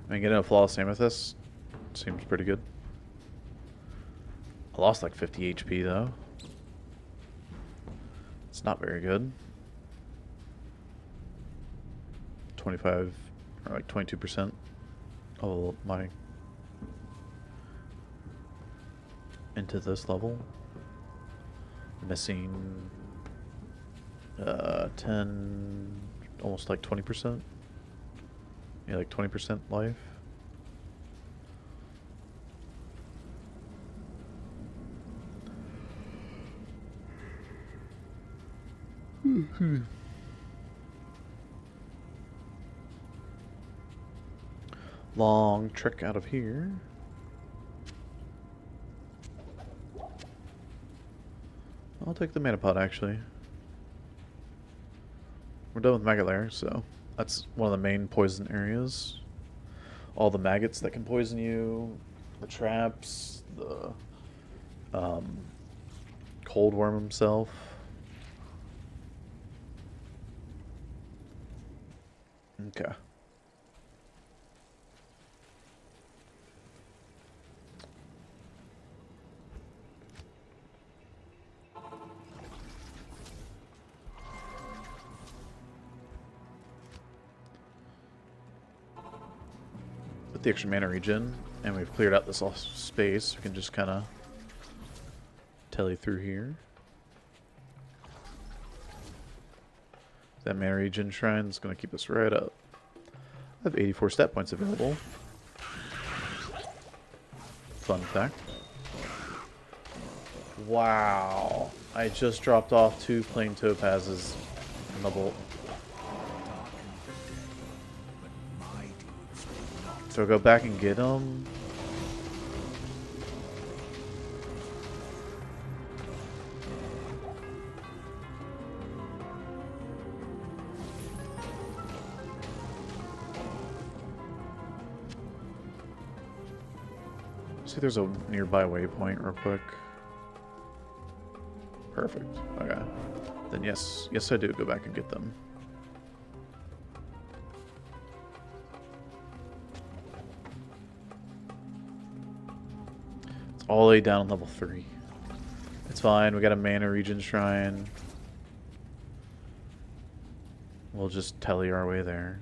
I mean, getting a flawless amethyst seems pretty good. I lost like 50 HP though. It's not very good. 25 or like 22% of my into this level. Missing 10, almost like 20%. Yeah, like 20% life. Long trek out of here. I'll take the mana pot actually. We're done with maggot lair, so that's one of the main poison areas. All the maggots that can poison you, the traps, the cold worm himself. Okay. With the extra mana regen, and we've cleared out this space, we can just kind of telly through here. That mana regen shrine is going to keep us right up. I have 84 stat points available. Fun fact. Wow. I just dropped off 2 plain topazes in the bolt. So I'll go back and get them. See, there's a nearby waypoint real quick. Perfect. Okay. Then yes, I do go back and get them. It's all the way down on level 3. It's fine. We got a mana regen shrine. We'll just telly our way there.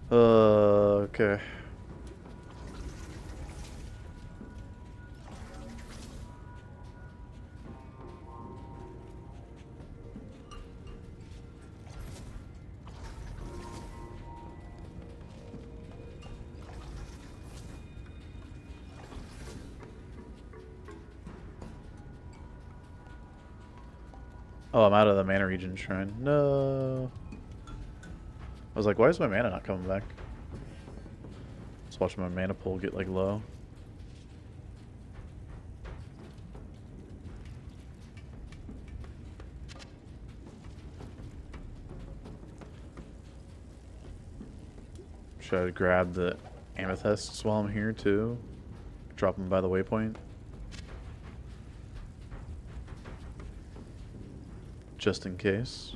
Okay. Oh, I'm out of the mana region shrine. No. I was like, why is my mana not coming back? Just watching my mana pool get like low. Should I grab the amethysts while I'm here too? Drop them by the waypoint. Just in case.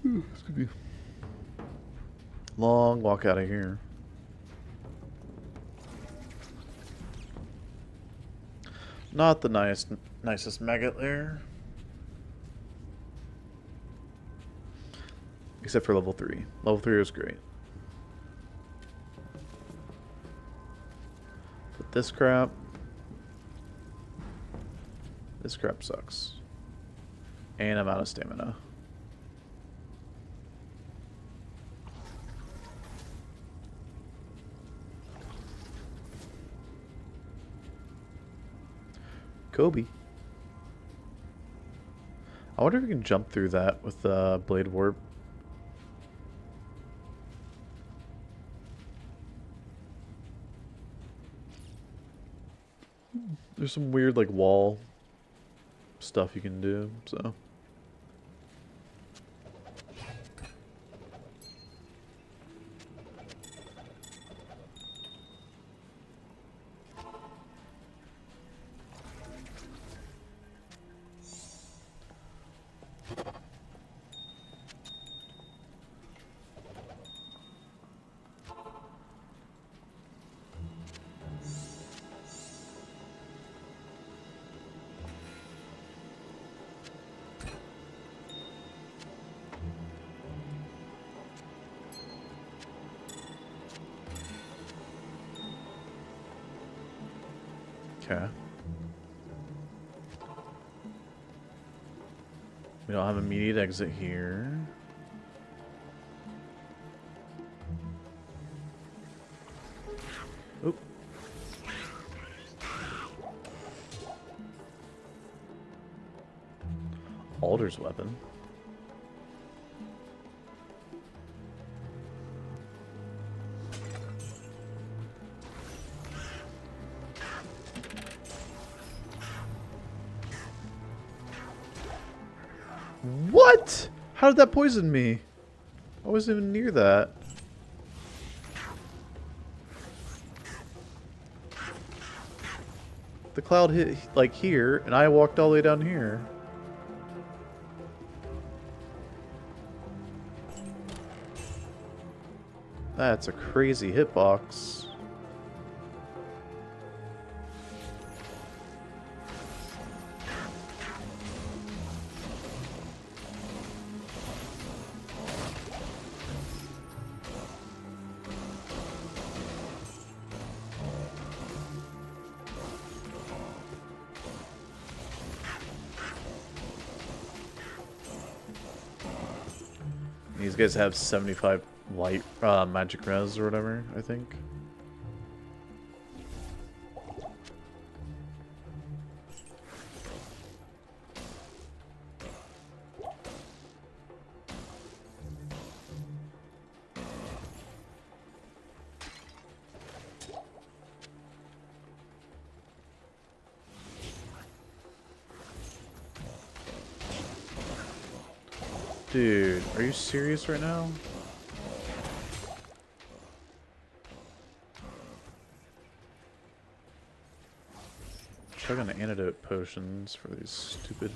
This could be long walk out of here. Not the nicest maggot lair. Except for level 3. Level 3 was great. But this crap sucks. And I'm out of stamina. Kobe. I wonder if we can jump through that with the blade warp. There's some weird like wall stuff you can do, so. Okay. We don't have an immediate exit here. Oop. Alder's weapon. What? How did that poison me? I wasn't even near that. The cloud hit like here, and I walked all the way down here. That's a crazy hitbox. These guys have 75 light magic res or whatever, I think. Dude, are you serious right now? Chugging antidote potions for these stupid...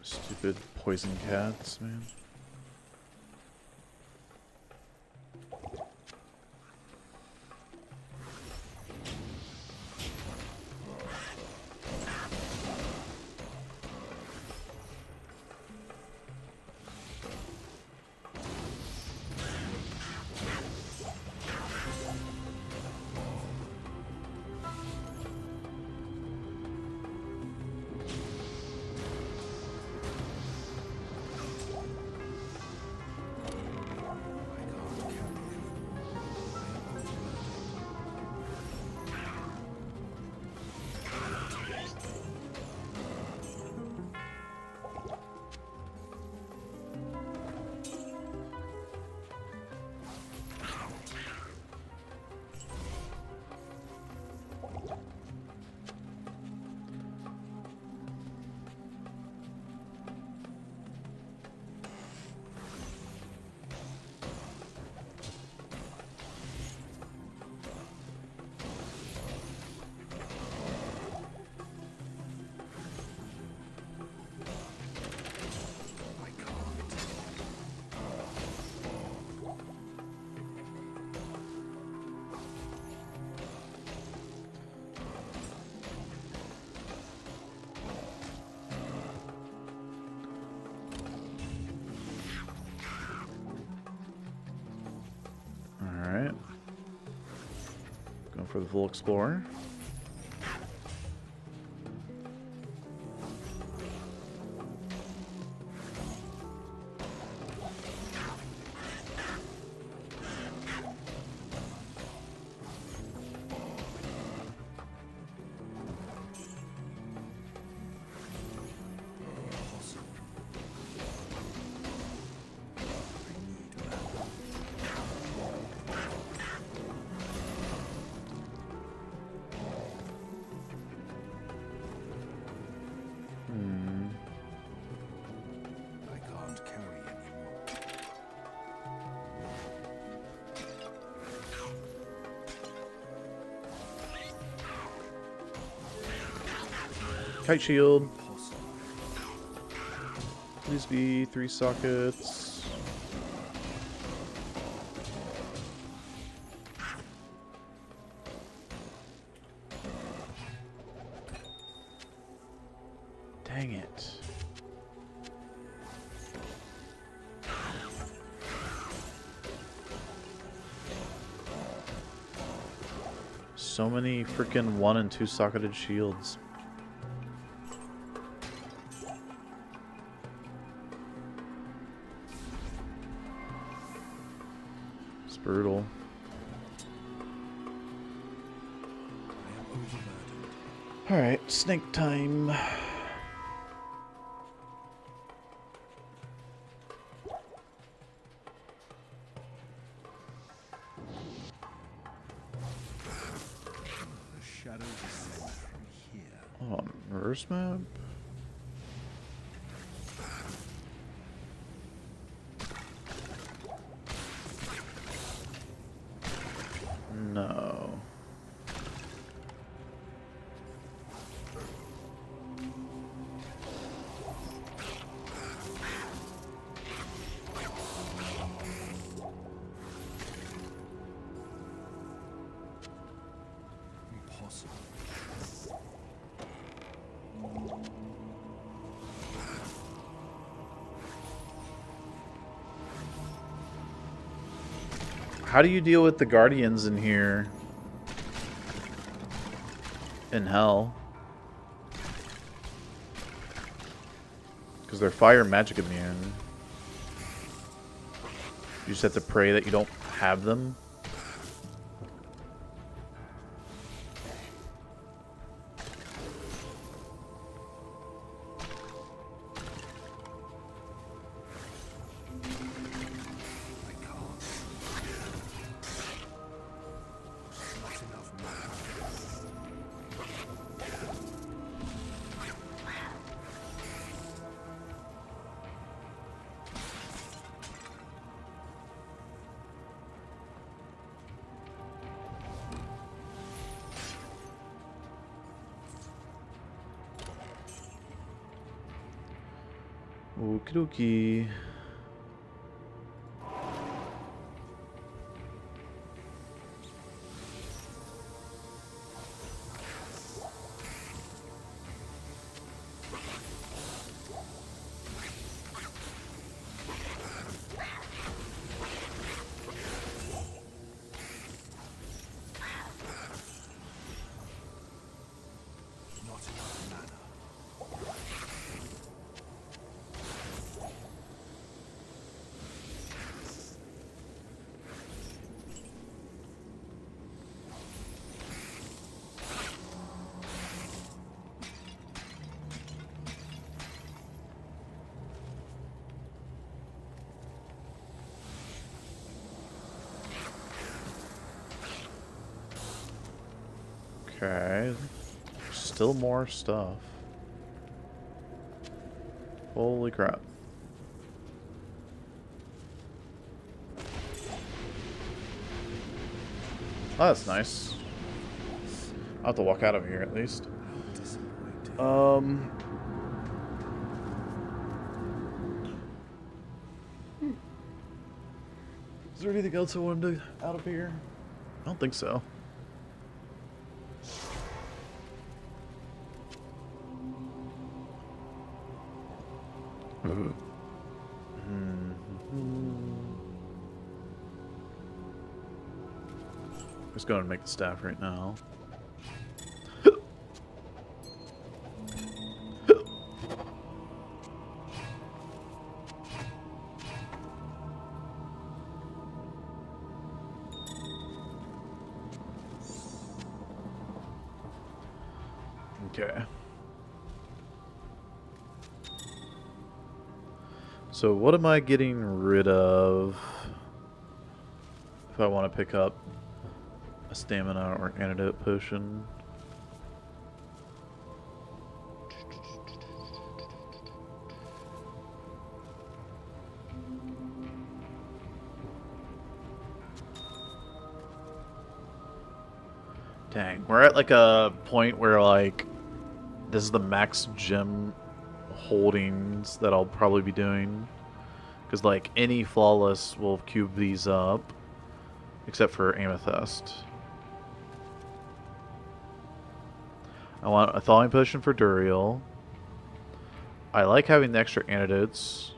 Stupid poison cats, man. for the full explorer. I can't carry anymore. Kite shield. Impossible. Please be 3 sockets. Dang it. So many freaking 1 and 2 socketed shields. It's brutal. I am overburdened. Alright, snake time. The shadows descend from here. Oh, reverse map? No. Impossible. How do you deal with the guardians in here? In Hell? Because they're fire magic immune. You just have to pray that you don't have them. I can't. Not enough mana. Okie dokie. Not enough mana. Okay. Still more stuff. Holy crap. Oh, that's nice. I'll have to walk out of here at least. How disappointing. Is there anything else I wanted to out of here? I don't think so. Just going to make the staff right now. Okay. So what am I getting rid of if I want to pick up a stamina or antidote potion? Dang, we're at like a point where like this is the max gem holdings that I'll probably be doing, because like any flawless will cube these up except for amethyst. I want a thawing potion for Duriel. I like having the extra antidotes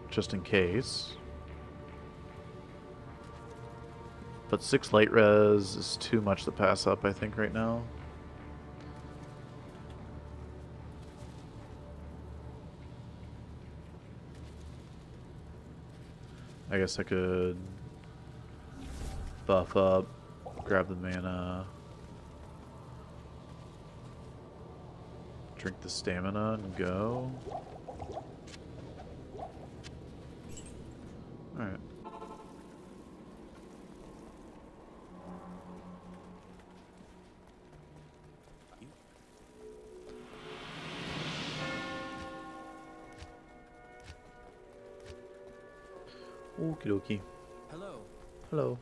just in case, but 6 light res is too much to pass up, I think, right now. I guess I could buff up, grab the mana, drink the stamina, and go. Alright. Okie dokie. Hello. Hello.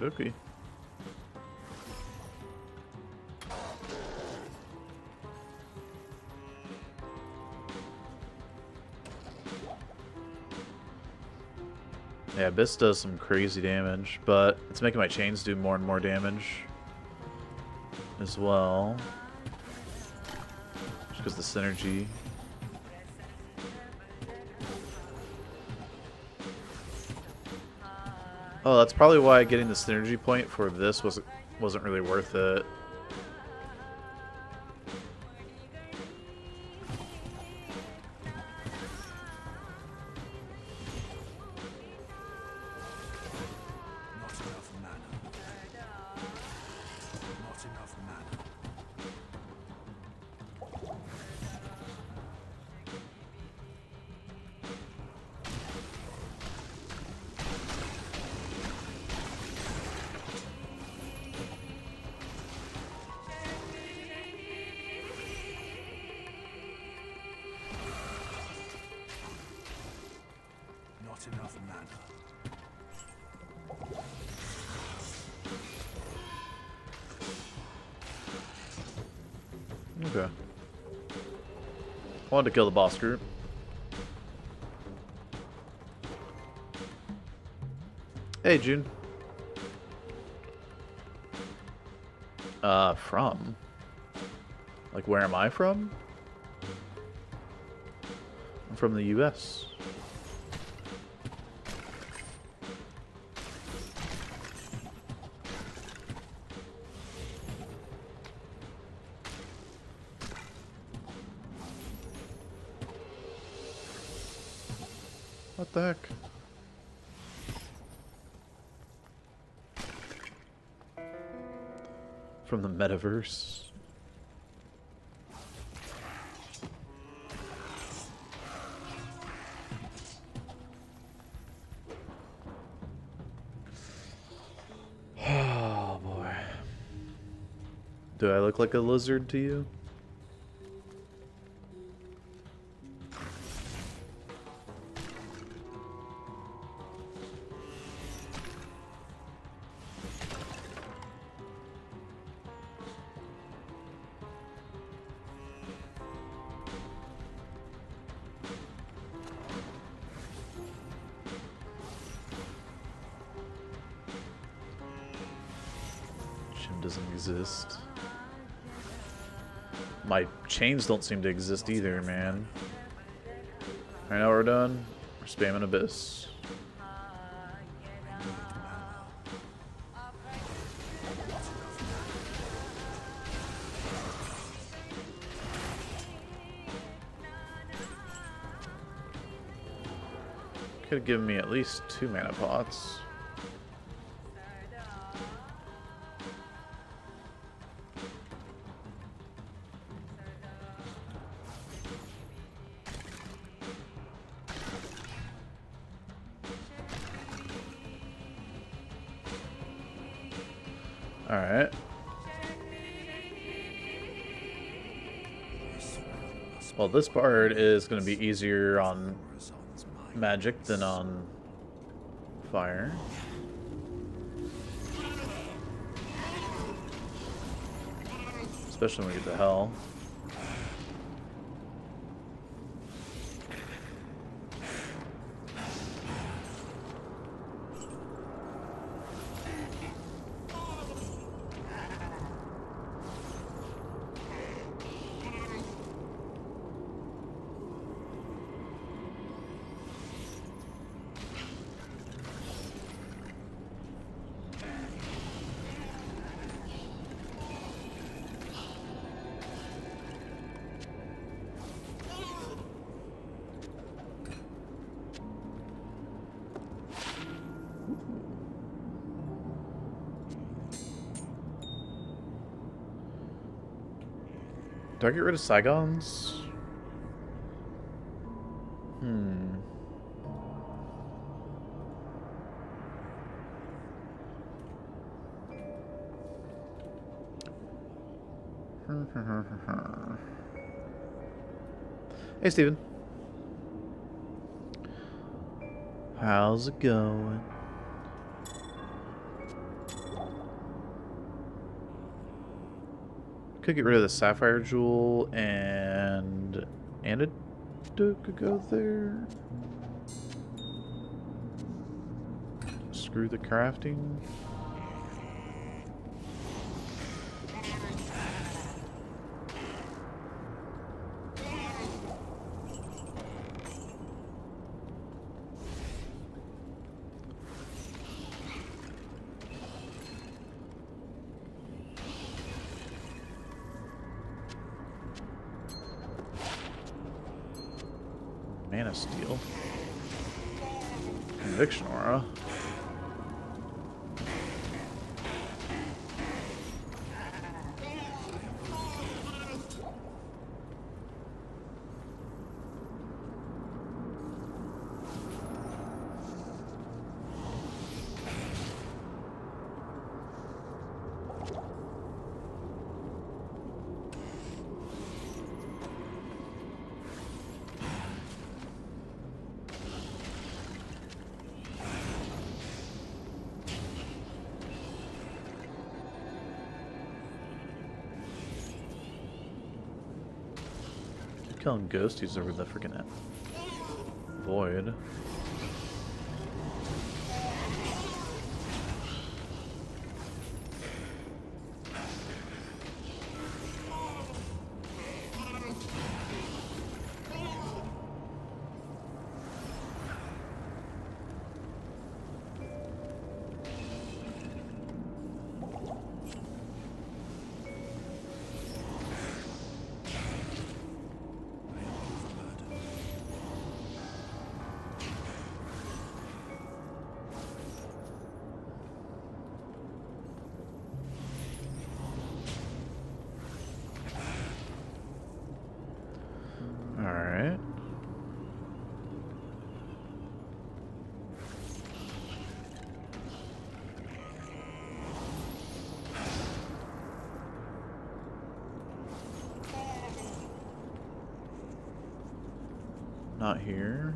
Okie. Yeah, Abyss does some crazy damage, but it's making my chains do more and more damage as well. Just because the synergy. Oh, that's probably why getting the synergy point for this wasn't really worth it. Not enough mana. Not enough mana. Not enough mana. Okay. I wanted to kill the boss group. Hey, June. From? Like, where am I from? I'm from the US. What the heck? From the metaverse. Oh boy. Do I look like a lizard to you? animation doesn't exist. My chains don't seem to exist either, man. Alright, now we're done. We're spamming Abyss. Could have given me at least 2 mana pots. Alright. Well, this part is going to be easier on magic than on fire. Especially when we get to hell. Do I get rid of Saigons? Hey, Steven. How's it going? Could get rid of the Sapphire Jewel and Antidote could go there. Screw the crafting. Mana Steel. Conviction Aura. Killing ghosties over the freaking void. Alright. Not here.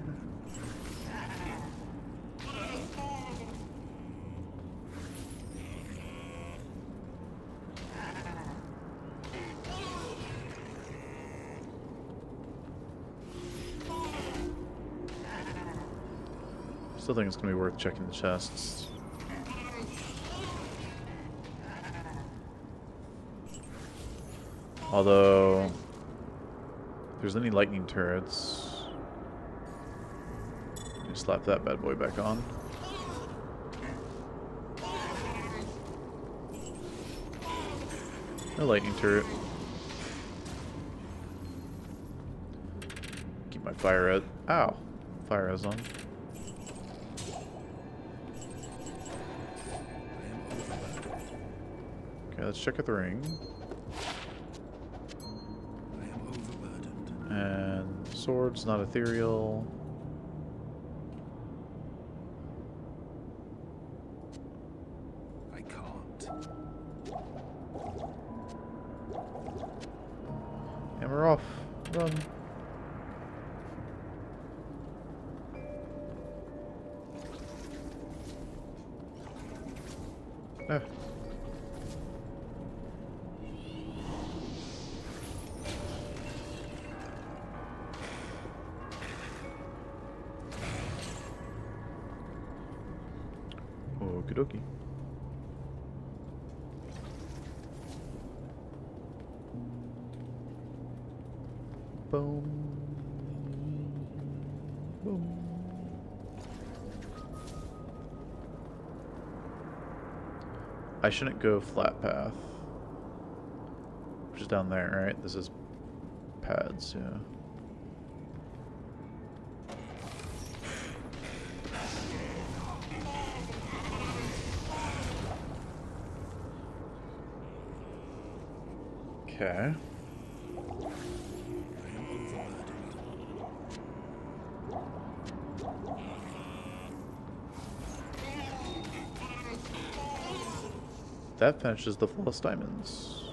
Still think it's gonna be worth checking the chests. Although, if there's any lightning turrets, you slap that bad boy back on. No lightning turret. Keep my fire res. Ow! Fire res on. Okay, let's check out the ring. I am overburdened. And swords, not ethereal. I can't. Hammer off. Run. Ah. Okie dokie. Boom. Boom. I shouldn't go flat path. Which is down there, right? This is pads, yeah. Okay. That finishes the flawless diamonds.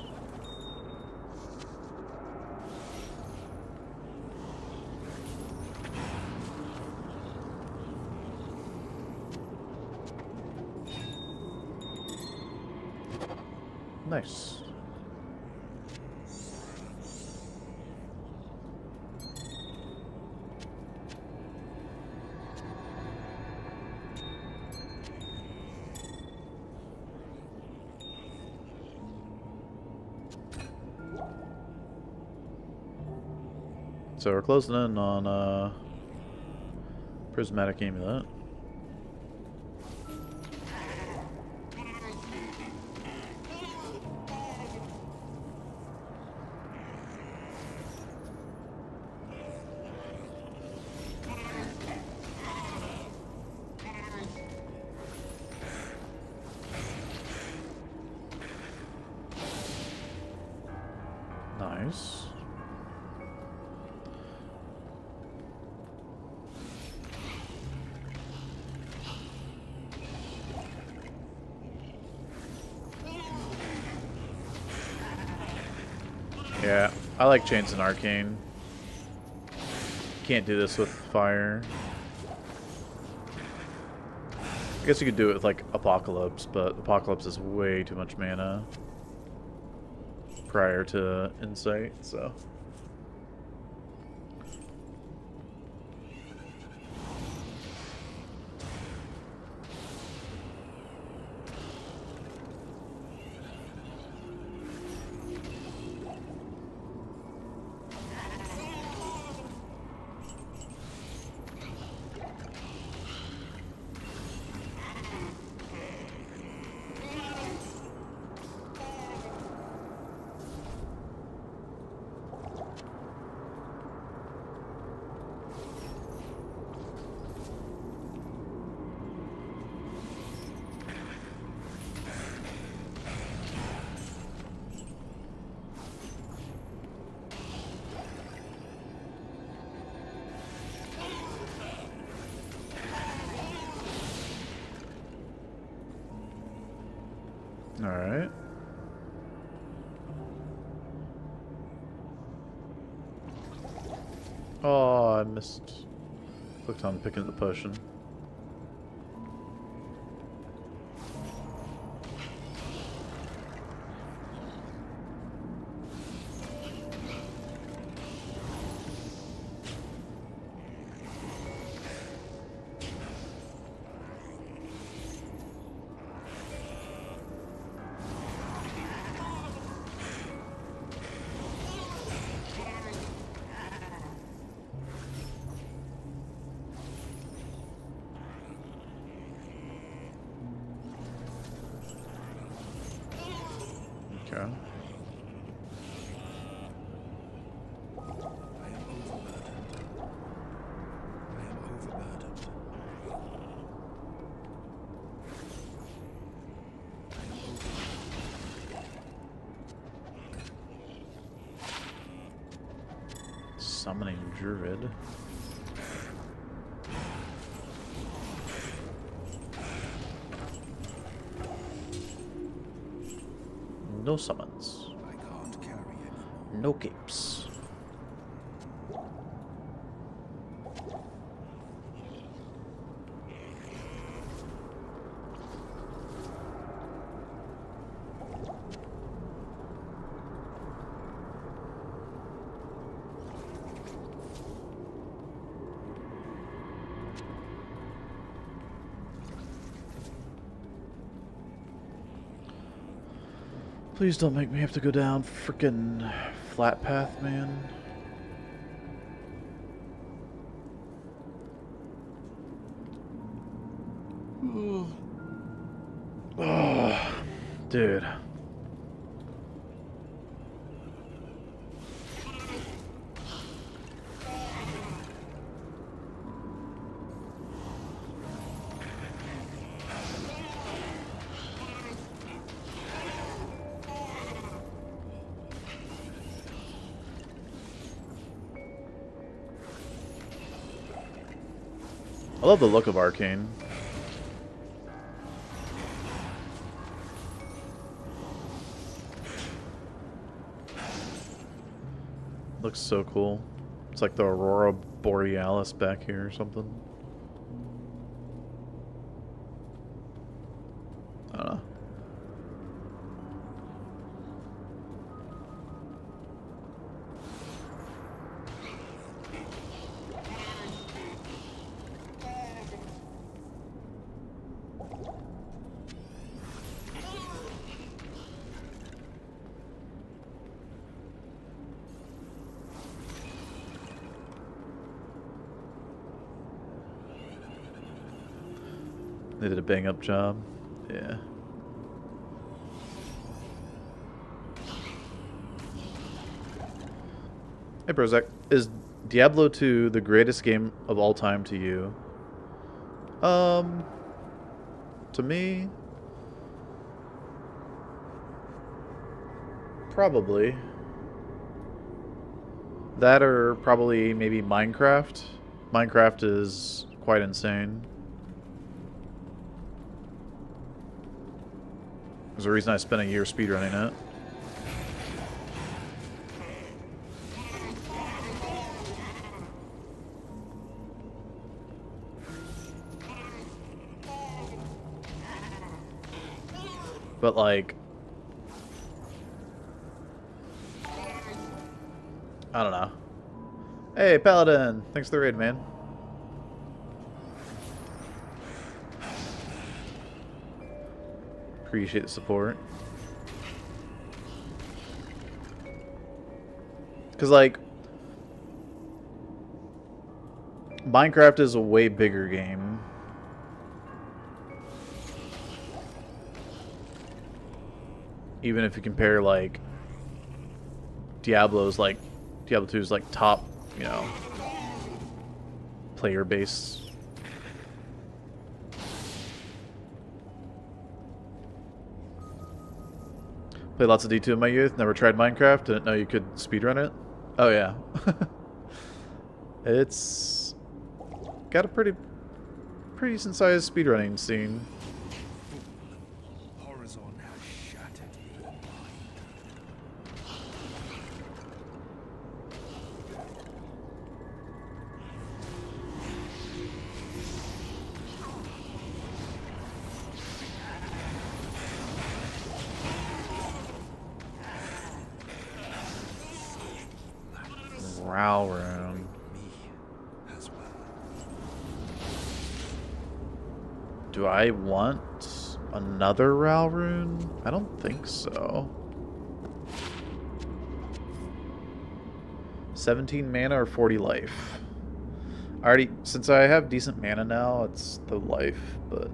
Nice. So we're closing in on prismatic amulet. Nice. Yeah, I like Chains and Arcane. Can't do this with fire. I guess you could do it with like Apocalypse, but Apocalypse is way too much mana prior to Insight, so. Alright. Oh, I missed. Clicked on picking up the potion. Summoning Druid. No summons. I can't carry anymore. No capes. Please don't make me have to go down frickin' flat path, man. Oh, dude. I love the look of Arcane. Looks so cool. It's like the Aurora Borealis back here or something. I don't know. They did a bang up job. Yeah. Hey Brozak, is Diablo 2 the greatest game of all time to you? To me, probably. That or probably maybe Minecraft. Minecraft is quite insane. There's a reason I spent a year speedrunning it. But like, I don't know. Hey Paladin, thanks for the raid, man. Appreciate the support. Because, like, Minecraft is a way bigger game. Even if you compare, like, Diablo 2 is, like, top, you know, player base. Played lots of D2 in my youth. Never tried Minecraft. Didn't know you could speedrun it. Oh yeah. It's got a pretty decent sized speedrunning scene. Horizon has shattered your mind. Row room. Me as well. Do I want another Row rune? I don't think so. 17 mana or 40 life? Since I have decent mana now, it's the life, but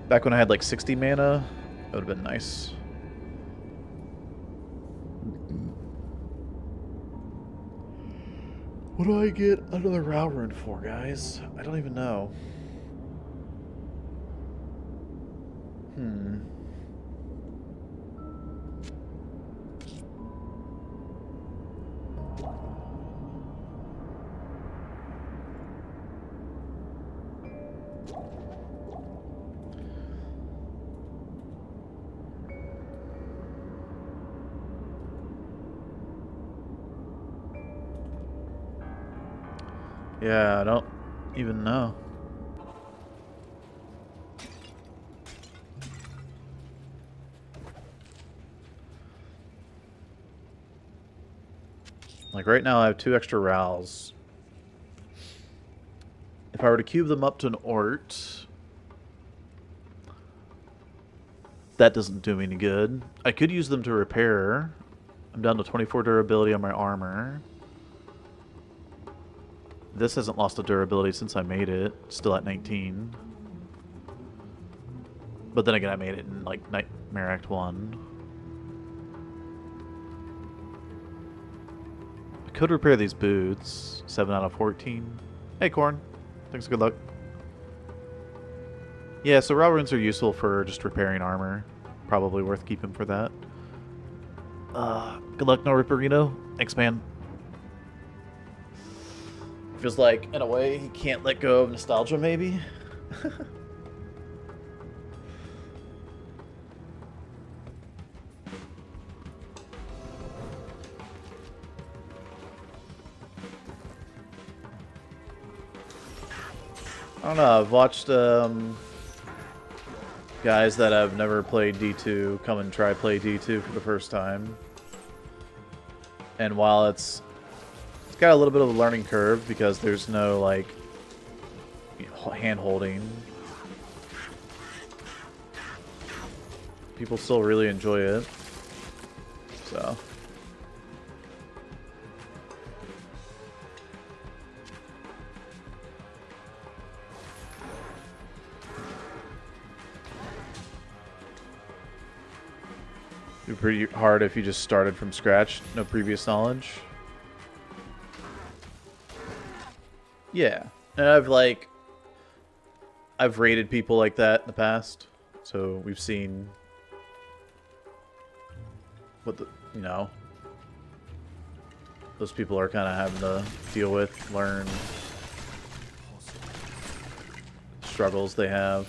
back when I had like 60 mana, it would have been nice. What do I get another Row rune for, guys? I don't even know. Yeah, I don't even know. Like right now I have 2 extra Rals. If I were to cube them up to an Ort, that doesn't do me any good. I could use them to repair. I'm down to 24 durability on my armor. This hasn't lost a durability since I made it. Still at 19. But then again, I made it in like Nightmare Act 1. I could repair these boots. 7 out of 14. Hey, Corn. Thanks, good luck. Yeah, so raw runes are useful for just repairing armor. Probably worth keeping for that. Good luck, no Ripperino. Thanks, man. Feels like, in a way, he can't let go of nostalgia, maybe? I don't know, I've watched guys that have never played D2 come and try play D2 for the first time. And while it's got a little bit of a learning curve because there's no like hand holding, people still really enjoy it. So it'd be pretty hard if you just started from scratch, no previous knowledge. Yeah, and I've rated people like that in the past, so we've seen what those people are kind of having to deal with, learn struggles they have.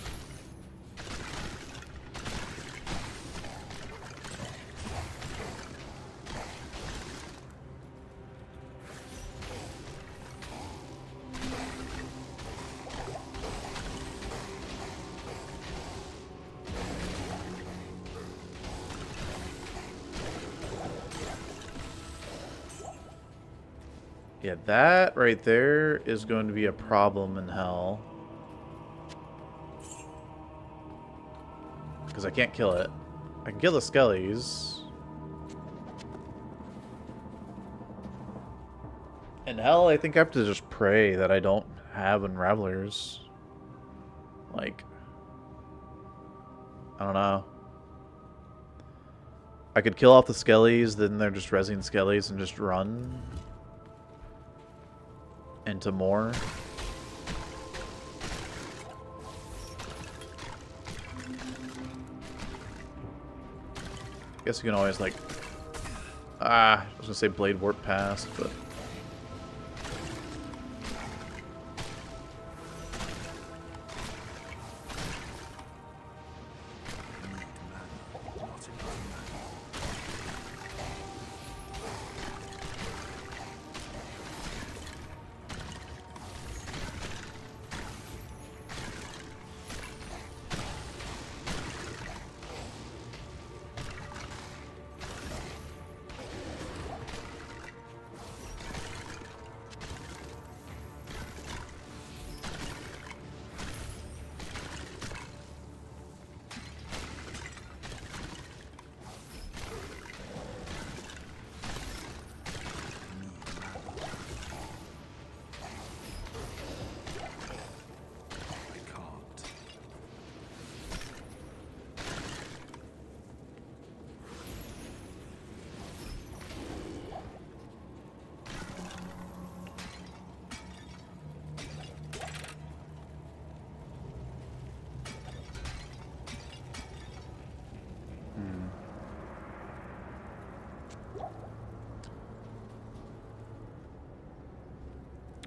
Yeah, that right there is going to be a problem in Hell. Because I can't kill it. I can kill the skellies. In Hell, I think I have to just pray that I don't have Unravelers. Like, I don't know. I could kill off the skellies, then they're just rezzing skellies and just run into more. Guess you can always like I was gonna say blade warp past, but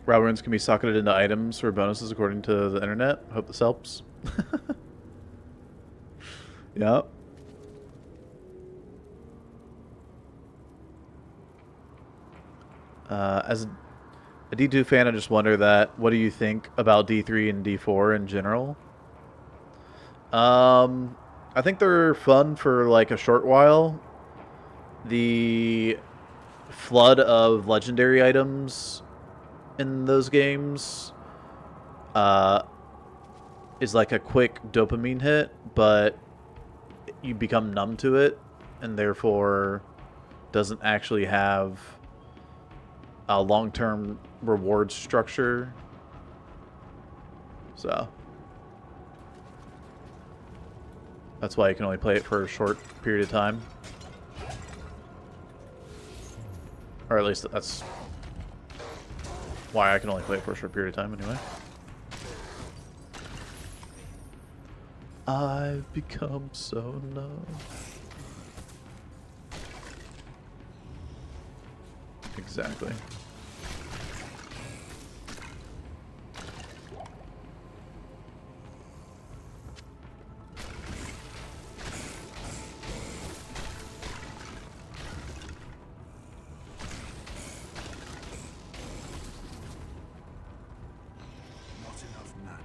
raw runes can be socketed into items for bonuses according to the internet. Hope this helps. Yeah. As a D2 fan, I just wonder that. What do you think about D3 and D4 in general? I think they're fun for like a short while. The flood of legendary items in those games is like a quick dopamine hit, but you become numb to it, and therefore doesn't actually have a long-term reward structure. So that's why you can only play it for a short period of time. Or at least that's why I can only play it for a short period of time anyway. I've become so numb. Exactly. Not enough mana.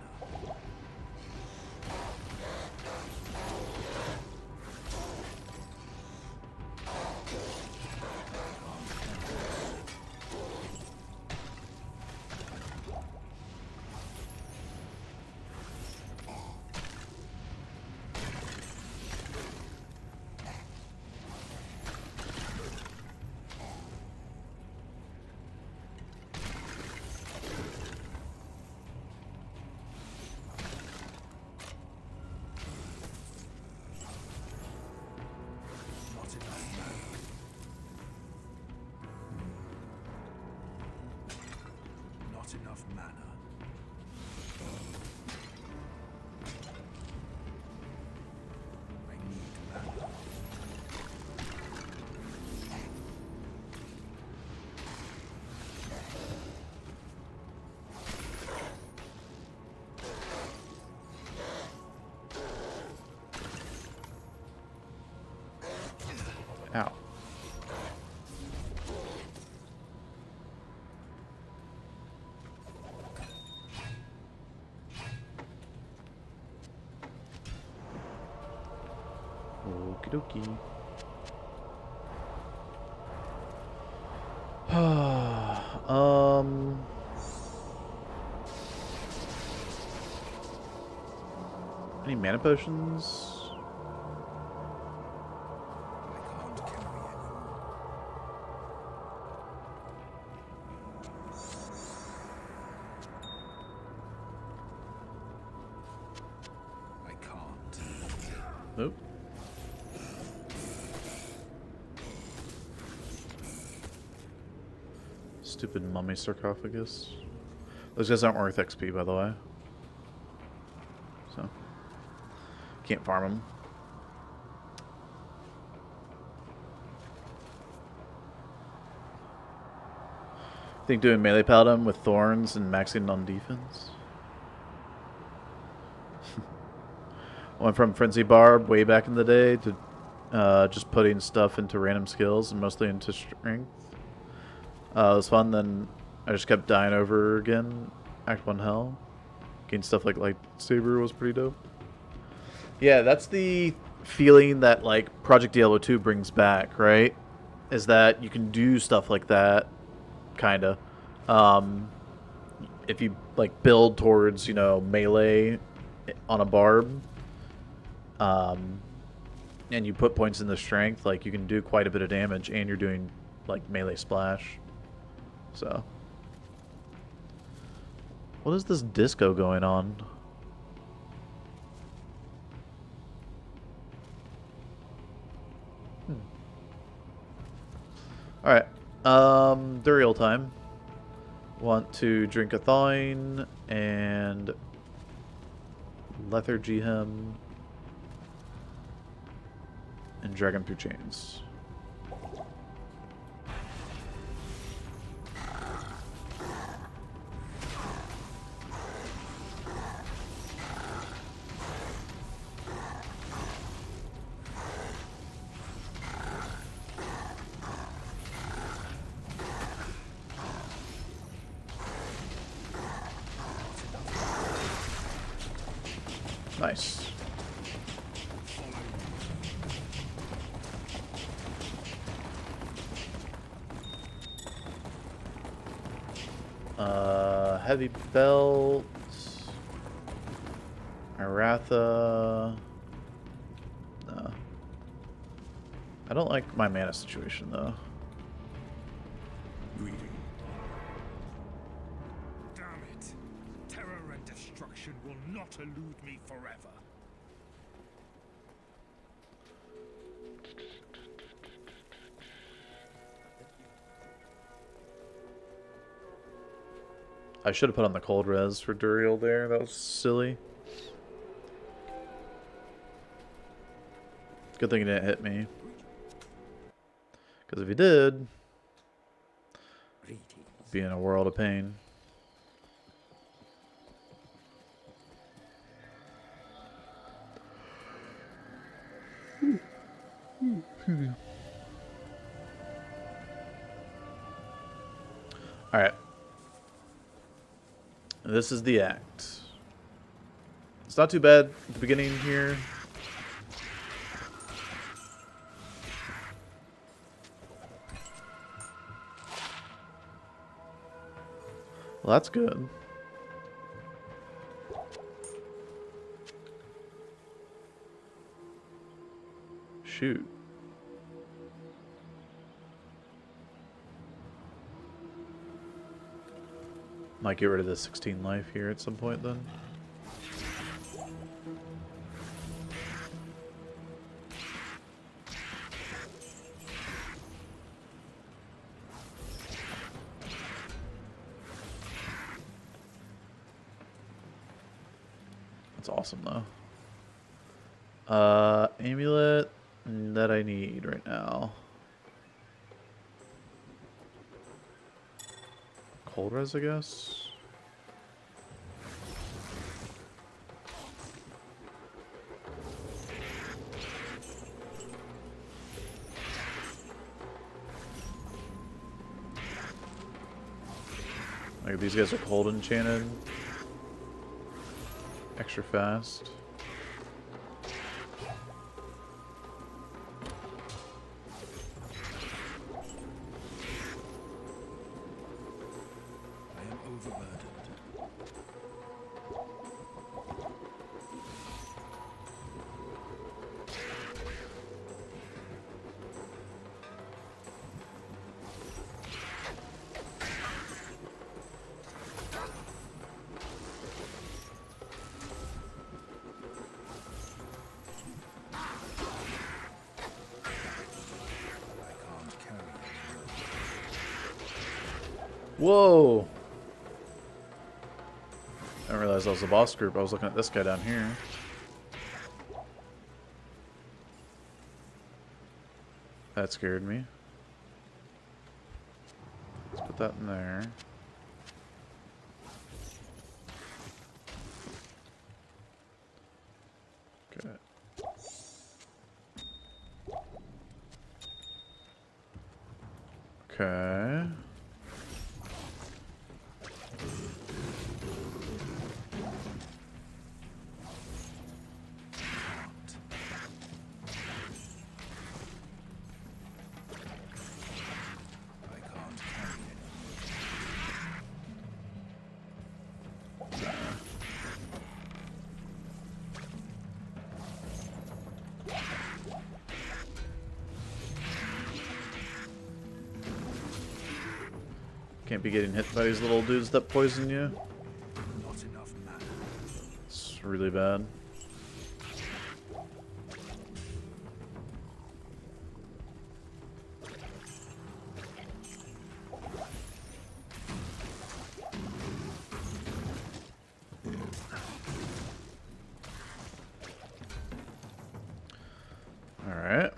Not enough mana. I need mana. Ow. Okie dokie. Any mana potions? I can't carry anymore. I can't. Nope. Stupid mummy sarcophagus. Those guys aren't worth XP, by the way. So, can't farm them. Think doing melee paladin with thorns and maxing on defense? Went from Frenzy Barb way back in the day to just putting stuff into random skills and mostly into strength. It was fun, then I just kept dying over again. Act 1 Hell. Gained stuff like Lightsaber was pretty dope. Yeah, that's the feeling that like Project Diablo 2 brings back, right? Is that you can do stuff like that, kinda. If you like build towards, you know, melee on a barb, and you put points in the strength, like you can do quite a bit of damage, and you're doing like melee splash. So, what is this disco going on? Alright, Duriel time. Want to drink a thawing and lethargy him and drag him through chains. Nice. Heavy belt. Aratha. No. I don't like my mana situation though. Greedy. Damn it! Terror and destruction will not elude me forever. I should have put on the cold res for Duriel there. That was silly. Good thing he didn't hit me. Because if he did, I'd be in a world of pain. Alright. This is the act. It's not too bad at the beginning here. Well, that's good. Shoot. Might get rid of the 16 life here at some point then. That's awesome though. Amulet that I need right now. Cold res, I guess. Like these guys are cold enchanted. Extra fast. Whoa! I didn't realize that was the boss group. I was looking at this guy down here. That scared me. Let's put that in there. Okay. Okay. Can't be getting hit by these little dudes that poison you. Not enough mana. It's really bad. Alright.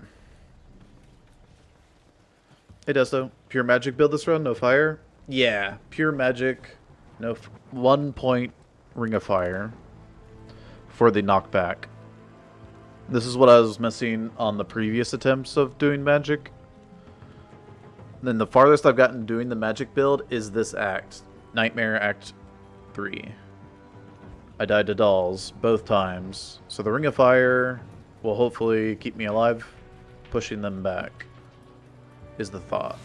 Hey Desto, pure magic build this run, no fire? Yeah, pure magic, no 1 point ring of fire for the knockback. This is what I was missing on the previous attempts of doing magic. Then the farthest I've gotten doing the magic build is this act, Nightmare Act 3. I died to dolls both times. So the Ring of Fire will hopefully keep me alive. Pushing them back is the thought.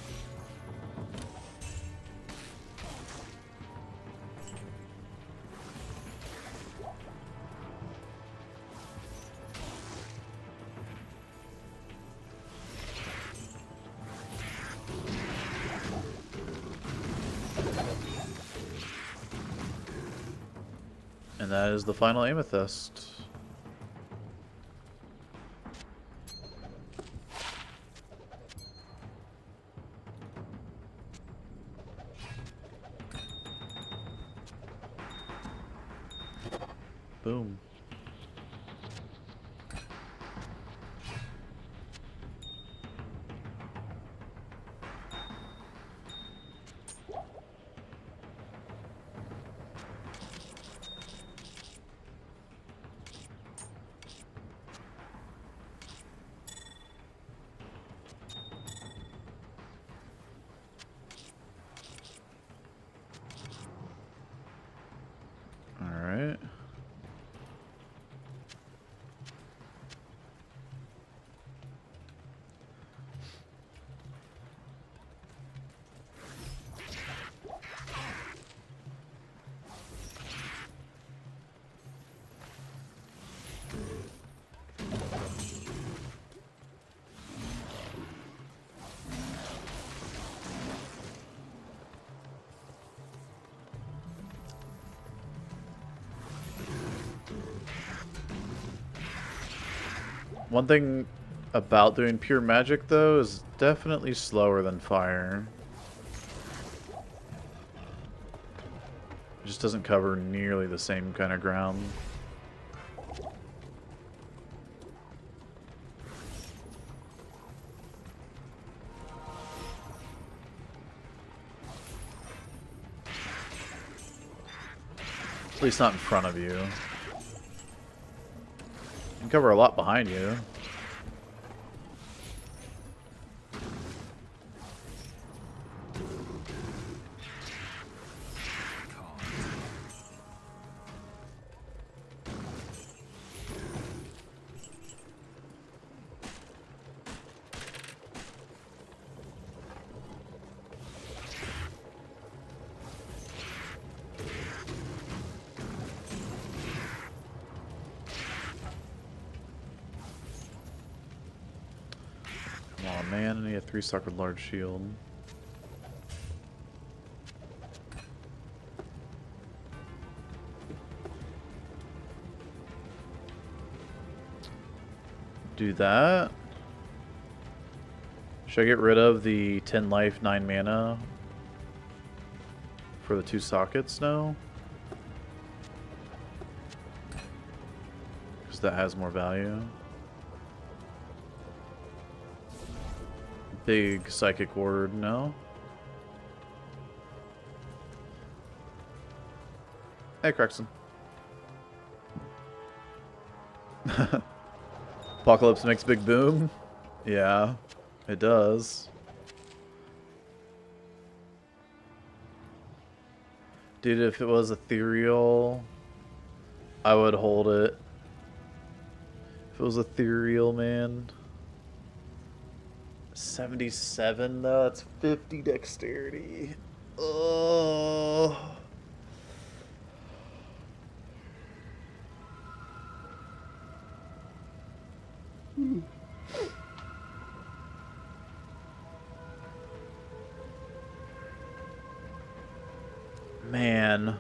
And that is the final amethyst. Boom. Alright. One thing about doing pure magic, though, is definitely slower than fire. It just doesn't cover nearly the same kind of ground. At least not in front of you. You can cover a lot behind you. Oh man, I need a 3-star with large shield. Do that. Should I get rid of the 10 life, 9 mana for the 2 sockets now? Because that has more value. Big psychic ward, no? Hey, Crexton. Apocalypse makes big boom? Yeah, it does. Dude, if it was ethereal, I would hold it. If it was ethereal, man. 77 though, that's 50 dexterity. Oh. Man.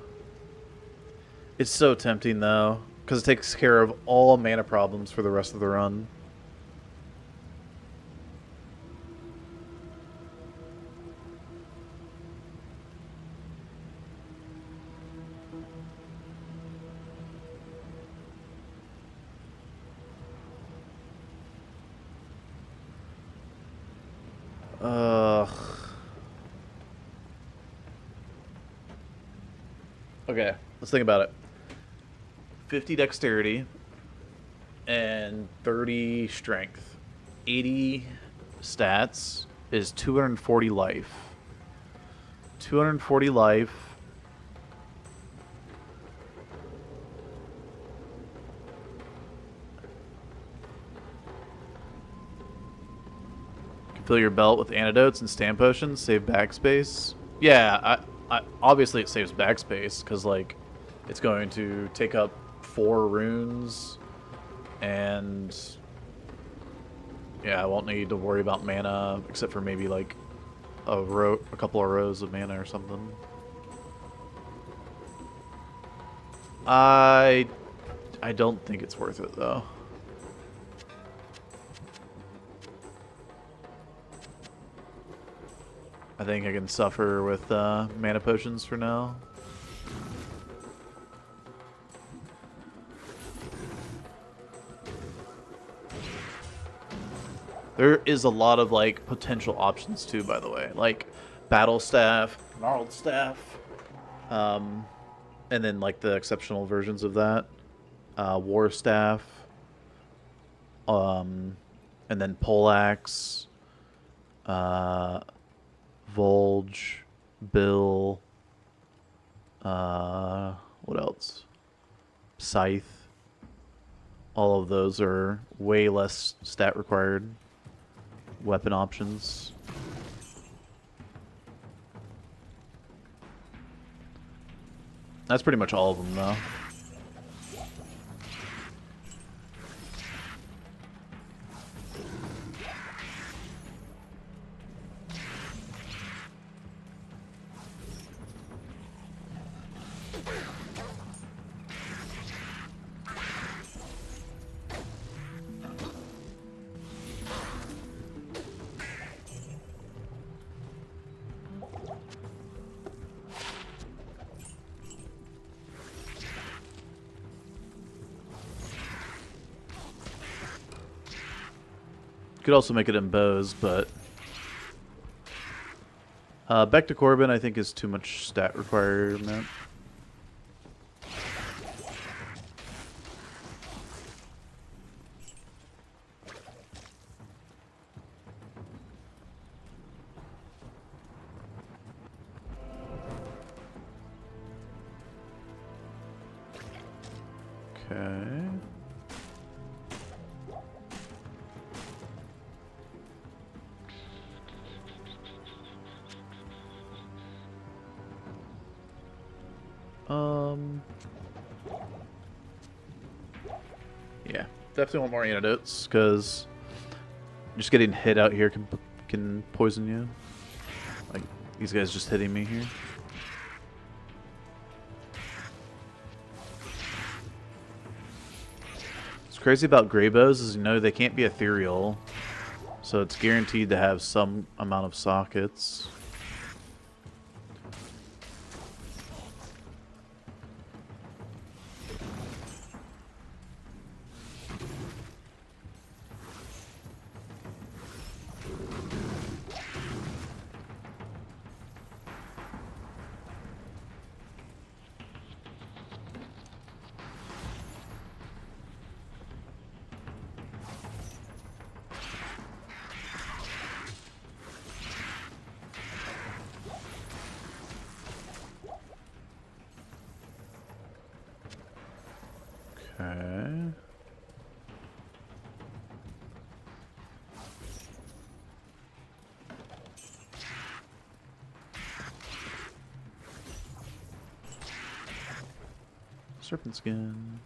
It's so tempting though, because it takes care of all mana problems for the rest of the run. Okay, let's think about it. 50 dexterity and 30 strength. 80 stats is 240 life. 240 life Fill your belt with antidotes and stamina potions. Save backspace. Yeah, obviously it saves backspace because like it's going to take up 4 runes, and yeah, I won't need to worry about mana except for maybe like a couple of rows of mana or something. I don't think it's worth it though. I think I can suffer with mana potions for now. There is a lot of like potential options too, by the way, like battle staff, gnarled staff, and then like the exceptional versions of that, war staff, and then poleaxe, Volge, Bill, what else? Scythe. All of those are way less stat required weapon options. That's pretty much all of them, though. Could also make it in bows, but back to Corbin I think is too much stat requirement. Okay. Yeah, definitely want more antidotes, because just getting hit out here can poison you. Like, these guys just hitting me here. What's crazy about gray bows is, you know, they can't be ethereal, so it's guaranteed to have some amount of sockets. Okay. Serpent skin.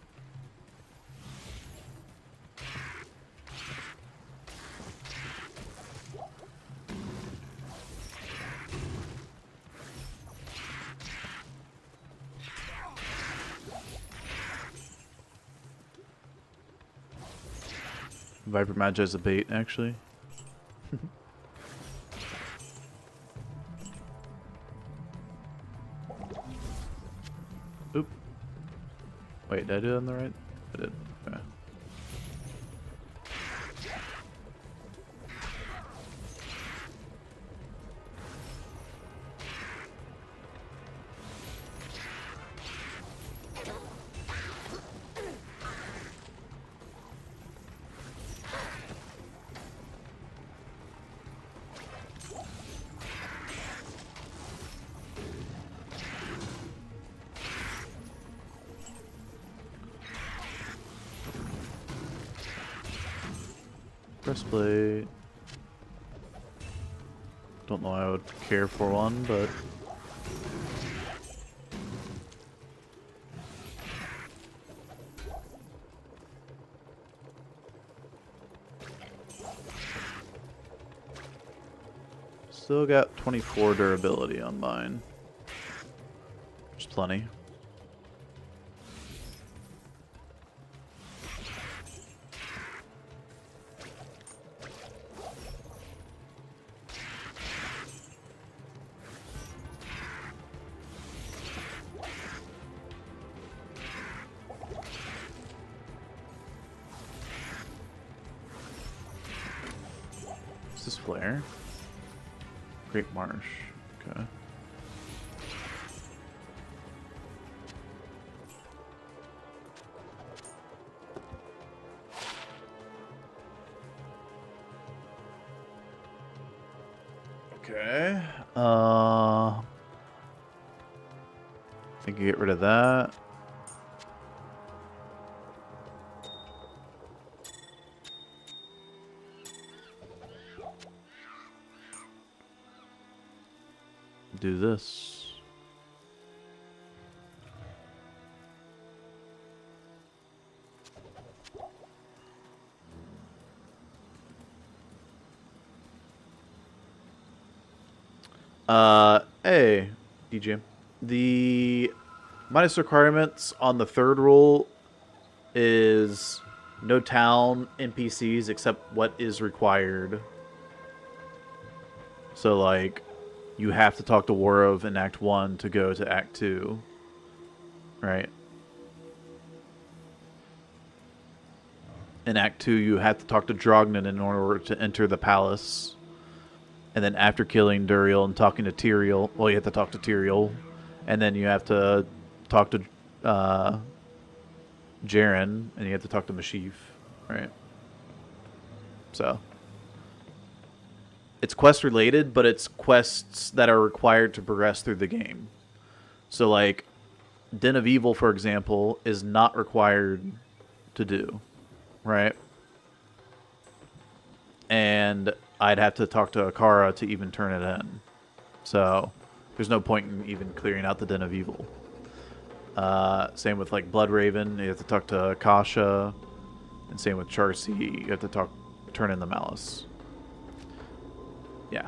Viper Magi is a bait, actually. Oop. Wait, did I do it on the right? I did. Okay. Breastplate. Don't know I would care for one, but... Still got 24 durability on mine. Which is plenty. What's this flare? Great Marsh. Okay. Okay. I think you get rid of that. Do this. Hey, DJ. The minus requirements on the third rule is no town NPCs except what is required. So, like, you have to talk to Warov in Act 1 to go to Act 2. Right? In Act 2, you have to talk to Drognan in order to enter the palace. And then after killing Duriel and talking to Tyrael, well, you have to talk to Tyrael. And then you have to talk to Jaren, and you have to talk to Mashif. Right? So... it's quest related, but it's quests that are required to progress through the game. So, like, Den of Evil, for example, is not required to do, right? And I'd have to talk to Akara to even turn it in. So, there's no point in even clearing out the Den of Evil. Same with, like, Bloodraven, you have to talk to Akasha. And same with Charcy, you have to turn in the Malice. Yeah.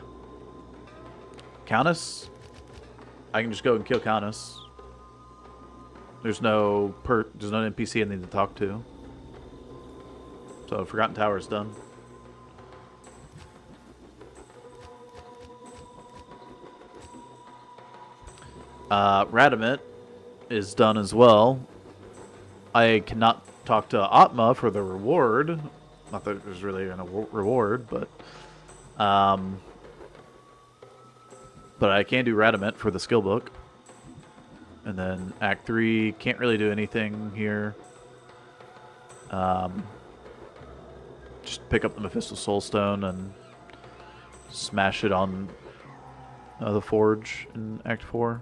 Countess? I can just go and kill Countess. There's no NPC I need to talk to. So Forgotten Tower is done. Radamit is done as well. I cannot talk to Atma for the reward. Not that there's really a reward, but I can do Radamit for the skill book. And then Act 3, can't really do anything here. Just pick up the Mephisto Soulstone and smash it on the Forge in Act 4.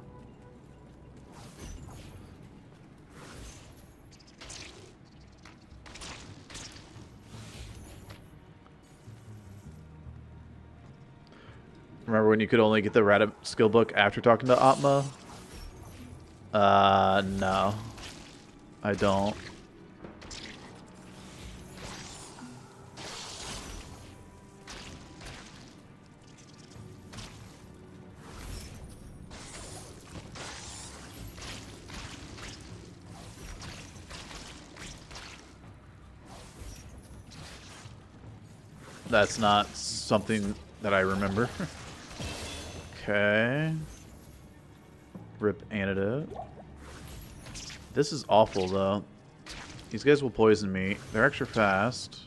Remember when you could only get the Radamit skill book after talking to Atma? No. I don't. That's not something that I remember. Okay. Rip Antidote. This is awful, though. These guys will poison me. They're extra fast.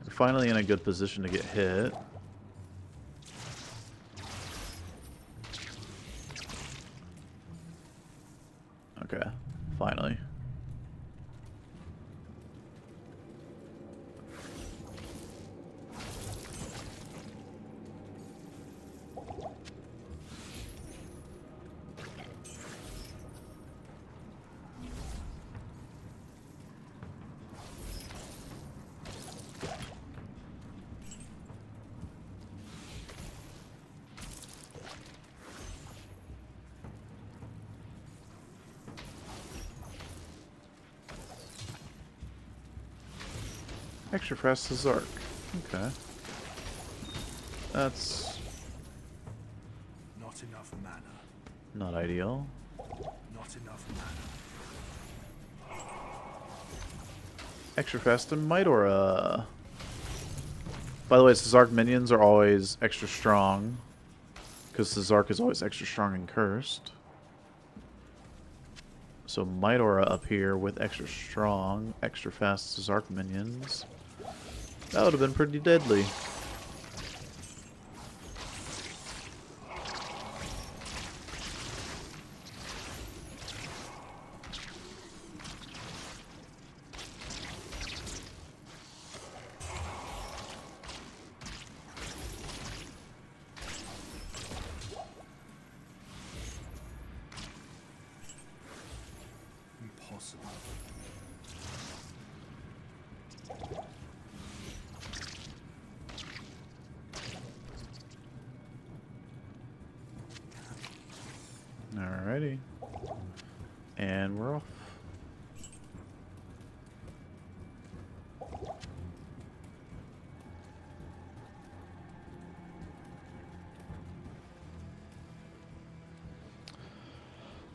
They're finally in a good position to get hit. Okay. Finally. Extra fast to Zark. Okay. That's Not enough mana. not ideal. Not enough mana. Extra fast to Midora. By the way, Zark minions are always extra strong. Because the Zark is always extra strong and cursed. So Midora up here with extra strong, extra fast Zark minions. That would have been pretty deadly. Impossible. Alrighty. And we're off.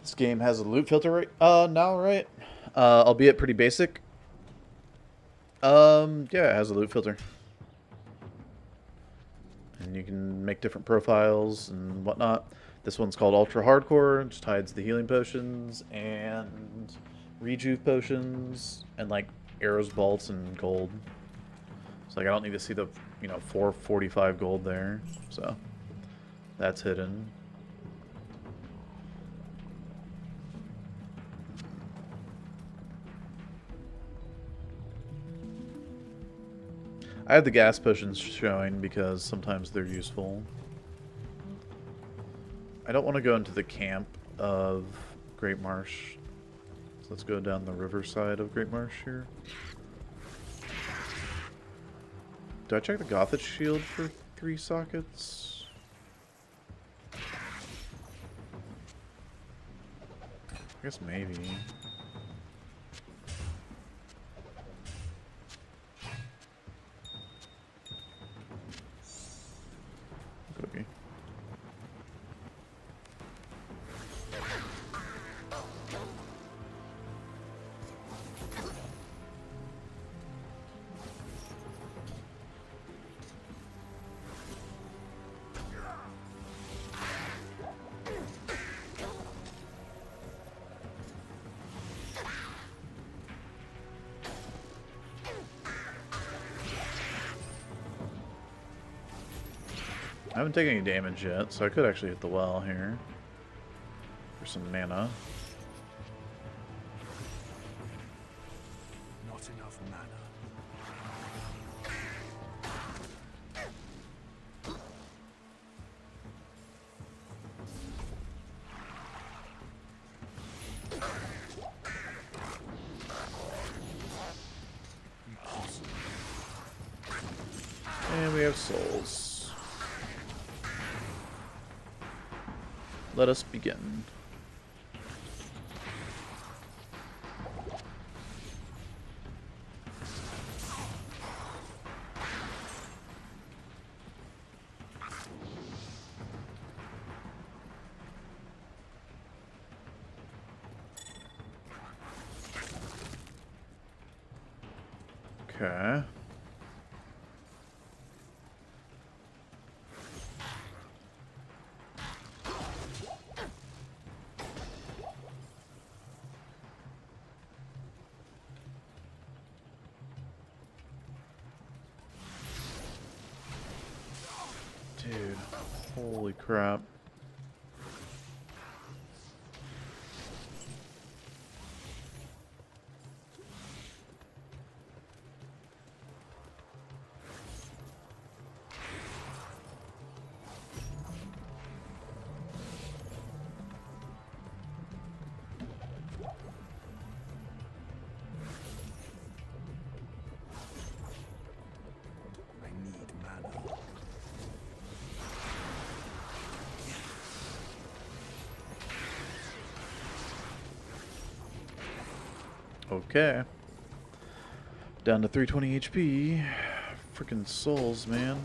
This game has a loot filter right now, right? Albeit pretty basic. Yeah, it has a loot filter. And you can make different profiles and whatnot. This one's called Ultra HardCore. It just hides the healing potions and rejuve potions and like arrows, bolts, and gold. So like I don't need to see the 445 gold there. So that's hidden. I have the gas potions showing because sometimes they're useful. I don't want to go into the camp of Great Marsh. So let's go down the riverside of Great Marsh here. Do I check the Gothic shield for 3 sockets? I guess maybe. Cookie. I haven't taken any damage yet, so I could actually hit the well here for some mana. Not enough mana. Impossible. And we have souls. Let us begin. Okay. Dude, holy crap. I need mana. Okay. Down to 320 HP. Freaking souls, man.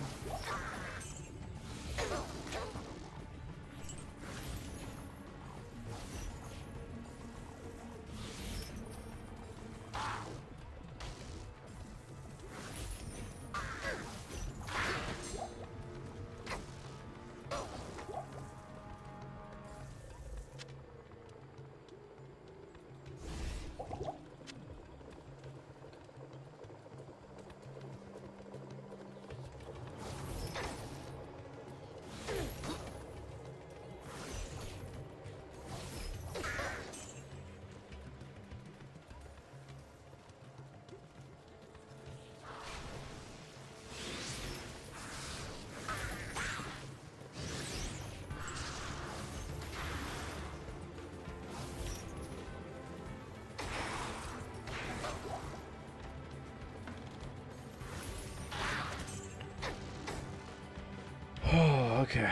Oh, okay.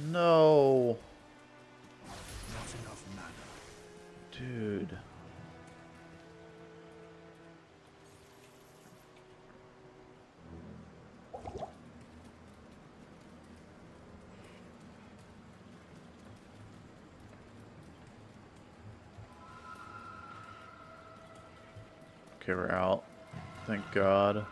No. Not enough mana. Dude. Okay, we're out. Thank God.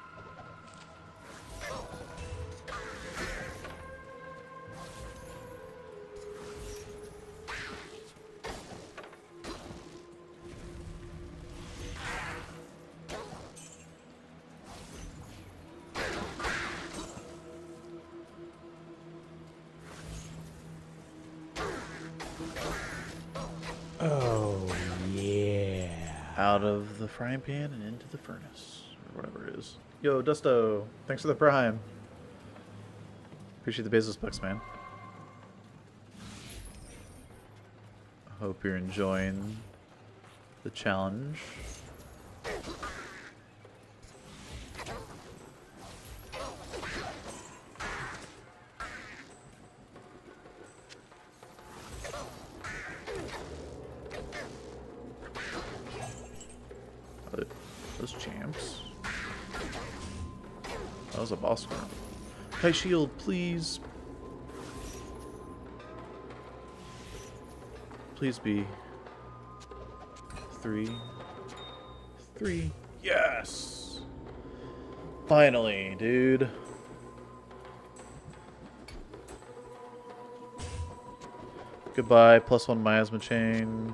Oh, yeah. Out of the frying pan and into the furnace. Or whatever it is. Yo, Dusto. Thanks for the prime. Appreciate the business bucks, man. Hope you're enjoying the challenge. Those champs. That was a boss one. High shield, please. Please be 3. Yes! Finally, dude. Goodbye, +1 miasma chain.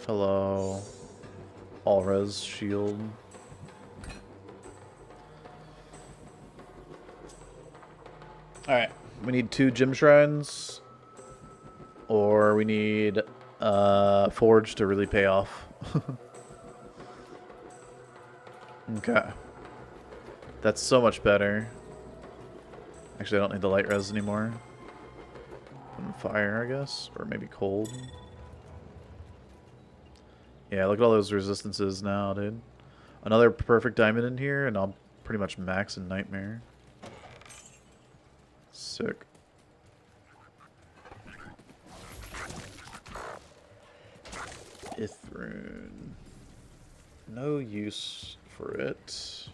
Hello. All res shield. Alright, we need 2 gym shrines. Or we need Forge to really pay off. Okay. That's so much better. Actually, I don't need the light res anymore. Fire, I guess. Or maybe cold. Yeah, look at all those resistances now, dude. Another perfect diamond in here, and I'll pretty much max in Nightmare. Sick. Ithrune. No use for it.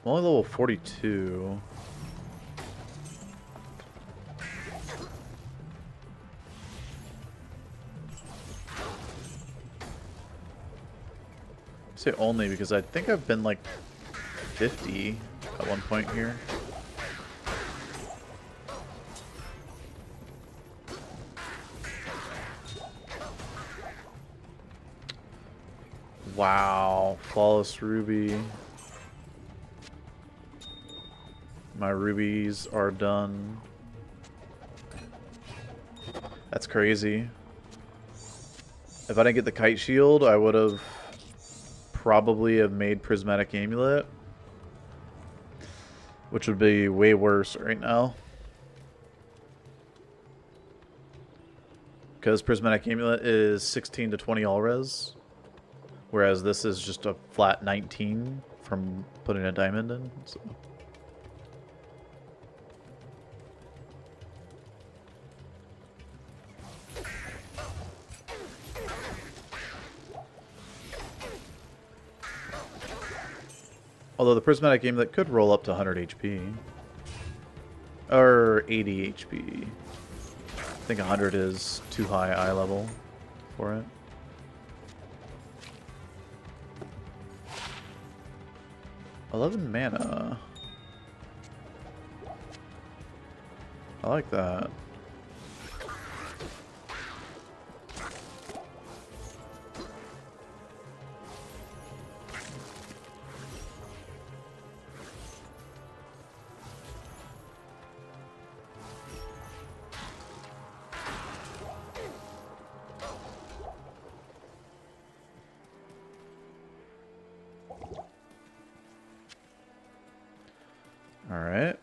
I'm only level 42. I say only because I think I've been like 50 at one point here. Wow, flawless ruby. My rubies are done. That's crazy. If I didn't get the kite shield, I would have probably have made prismatic amulet, which would be way worse right now. Because prismatic amulet is 16 to 20 all res, whereas this is just a flat 19 from putting a diamond in. So. Although the prismatic amulet could roll up to 100 HP. Or 80 HP. I think 100 is too high eye level for it. $11 mana. I like that. All right.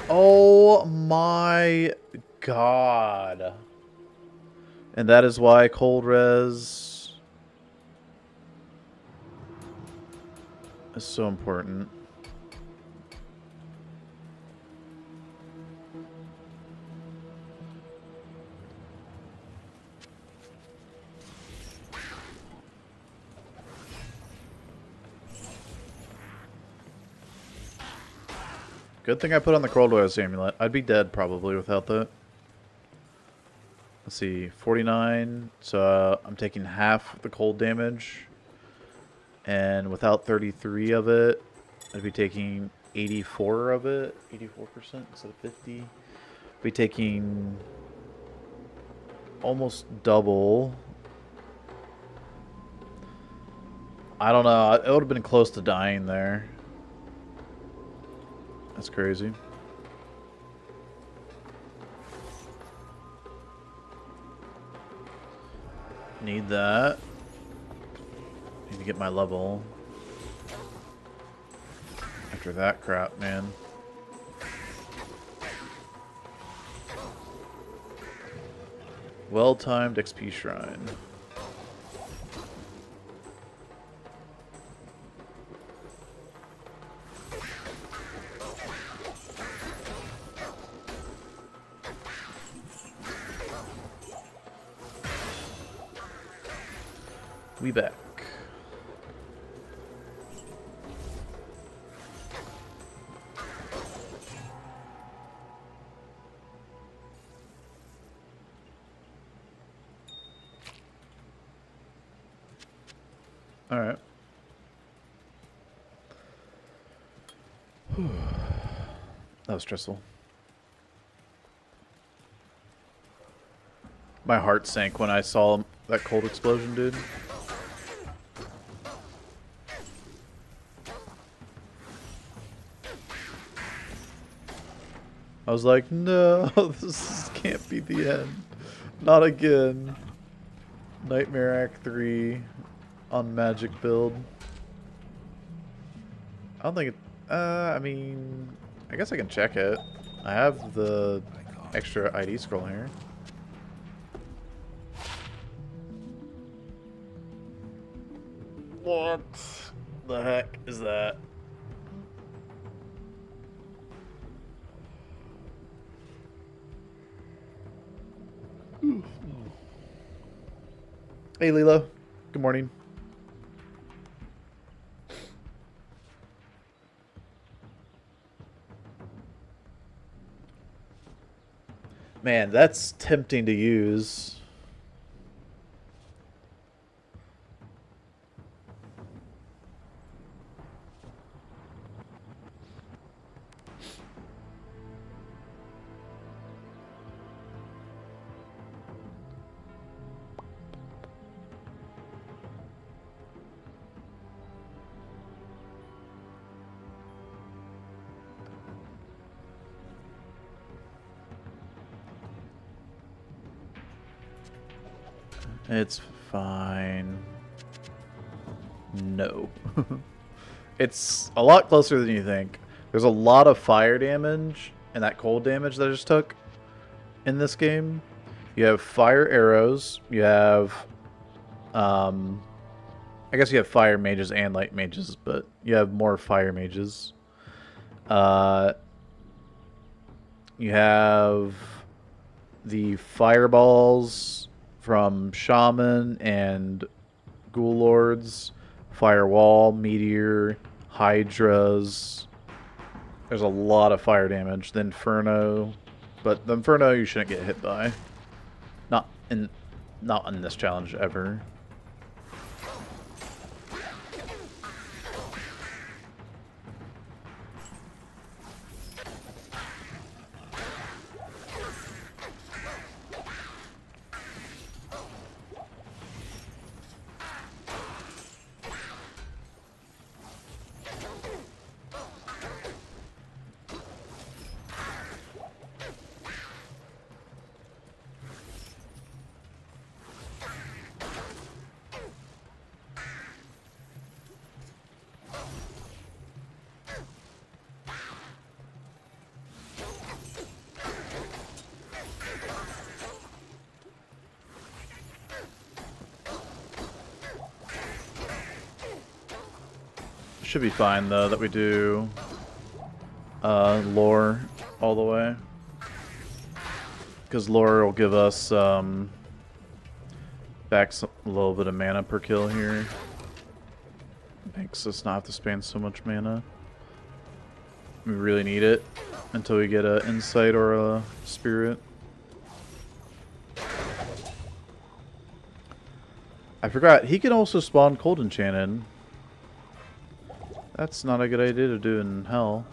Oh my god. And that is why cold res is so important. Good thing I put on the cold res amulet. I'd be dead probably without that. Let's see, 49. So I'm taking half the cold damage. And without 33 of it, I'd be taking 84 of it. 84% instead of 50. Be taking almost double. I don't know. It would have been close to dying there. That's crazy. Need that. Need to get my level. After that crap, man. Well-timed XP shrine. We back. All right. That was stressful. My heart sank when I saw that cold explosion, dude. I was like, no, this can't be the end. Not again. Nightmare Act 3 on magic build. I don't think it... I mean... I guess I can check it. I have the extra ID scroll here. What the heck is that? Hey, Lilo. Good morning. Man, that's tempting to use. It's fine. No. It's a lot closer than you think. There's a lot of fire damage and that cold damage that I just took in this game. You have fire arrows. You have, I guess you have fire mages and light mages, but you have more fire mages. You have the fireballs from Shaman and Ghoul Lords, Firewall, Meteor, Hydras. There's a lot of fire damage. The Inferno, but the Inferno you shouldn't get hit by. Not in this challenge ever. Should be fine though that we do lore all the way, because lore will give us back a little bit of mana per kill here. Makes us not have to spend so much mana. We really need it until we get an insight or a spirit. I forgot he can also spawn cold enchanted. That's not a good idea to do in Hell.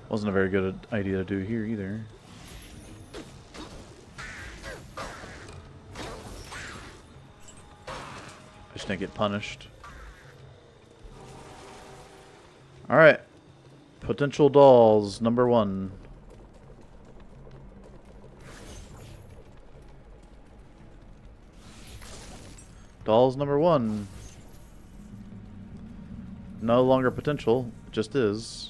Wasn't a very good idea to do here either. Just didn't get punished. Alright. Potential dolls, number 1. Dolls number 1. No longer potential, it just is.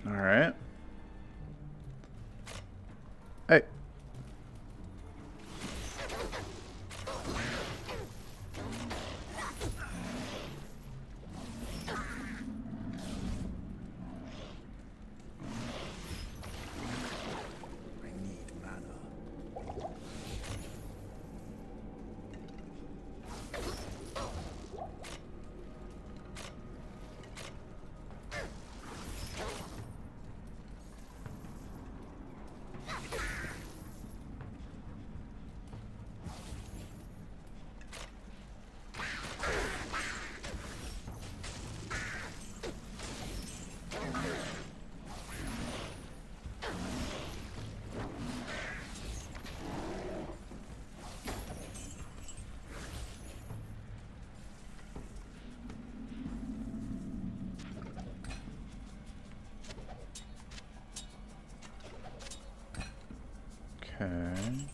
Alright. Hey. I need mana. Okay.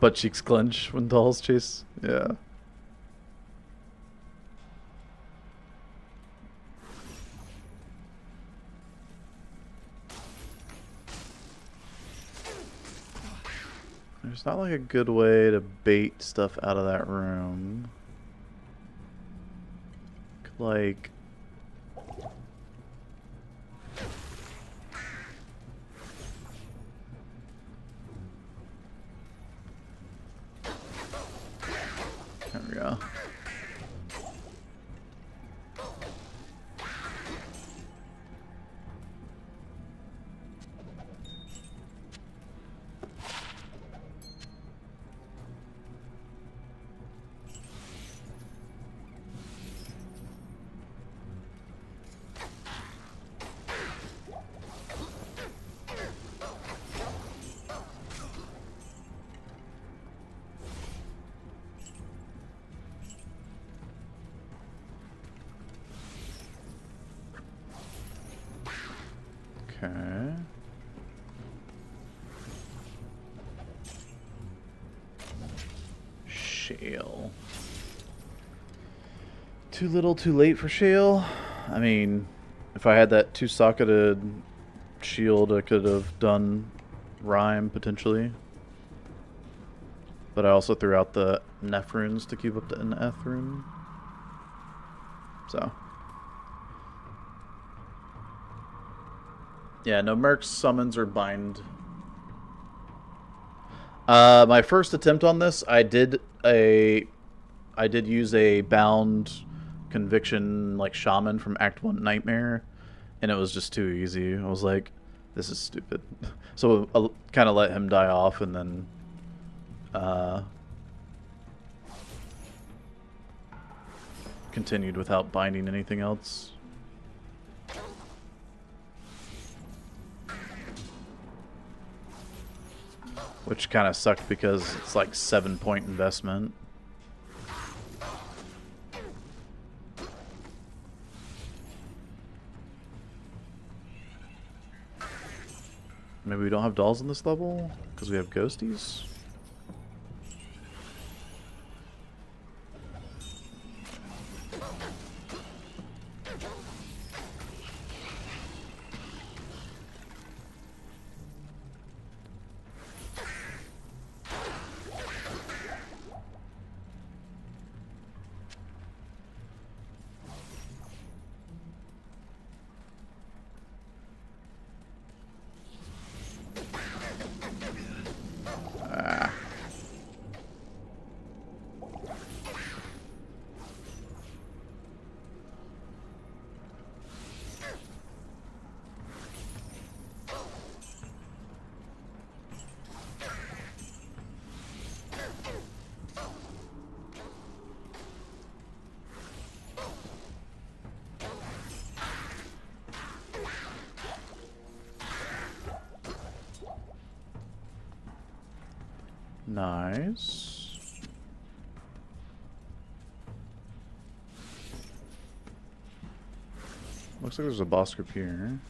Butt cheeks clench when dolls chase. Yeah. There's not like a good way to bait stuff out of that room. Like, there we go. Okay. Shale. Too little, too late for shale. I mean, if I had that two-socketed shield, I could have done rhyme potentially. But I also threw out the Nef runes to keep up the Nef rune. So. Yeah, no Mercs, summons, or bind. My first attempt on this, I did use a bound conviction like shaman from Act 1 Nightmare, and it was just too easy. I was like, this is stupid. So I kind of let him die off, and then continued without binding anything else. Which kind of sucked because it's like 7-point investment. Maybe we don't have dolls in this level because we have ghosties? Nice. Looks like there's a boss group here.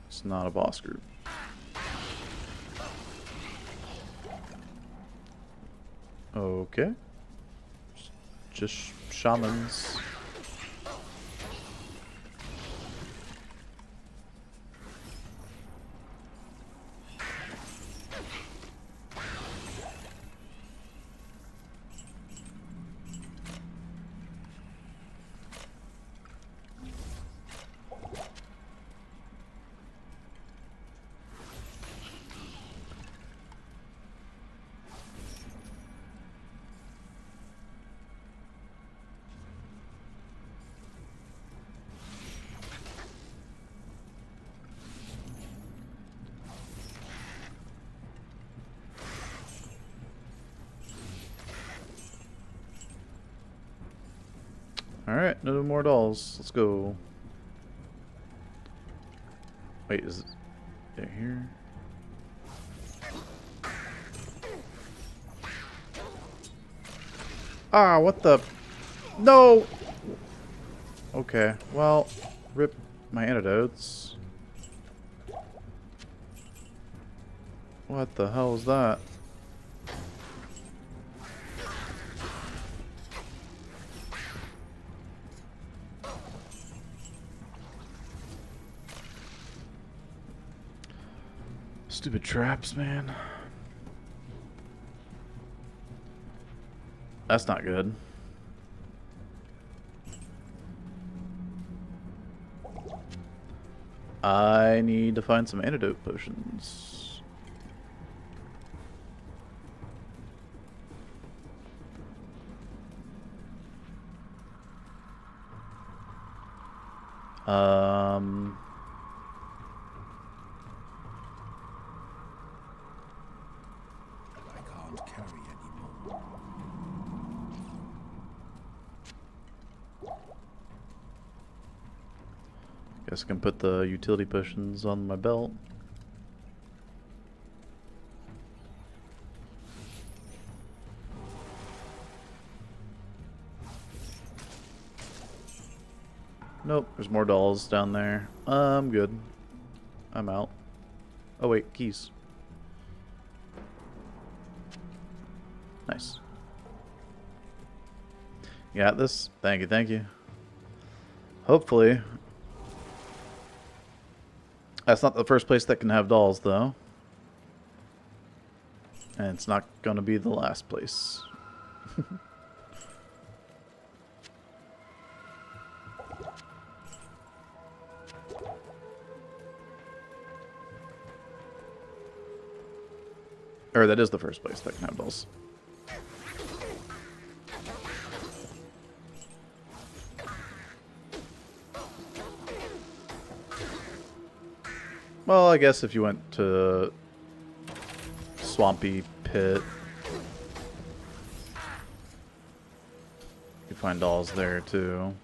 It's not a boss group. Okay. Just shamans. Alright, no more dolls. Let's go. Wait, is it there here? Ah, what the? No! Okay, well, rip my antidotes. What the hell is that? Stupid traps, man. That's not good. I need to find some antidote potions. I can't carry anymore. Guess I can put the utility potions on my belt. Nope, there's more dolls down there. I'm good. I'm out. Oh wait, keys. Nice. You got this? Thank you, thank you. Hopefully. That's not the first place that can have dolls, though. And it's not going to be the last place. Or that is the first place that can have dolls. Well, I guess if you went to Swampy Pit, you'd find dolls there too.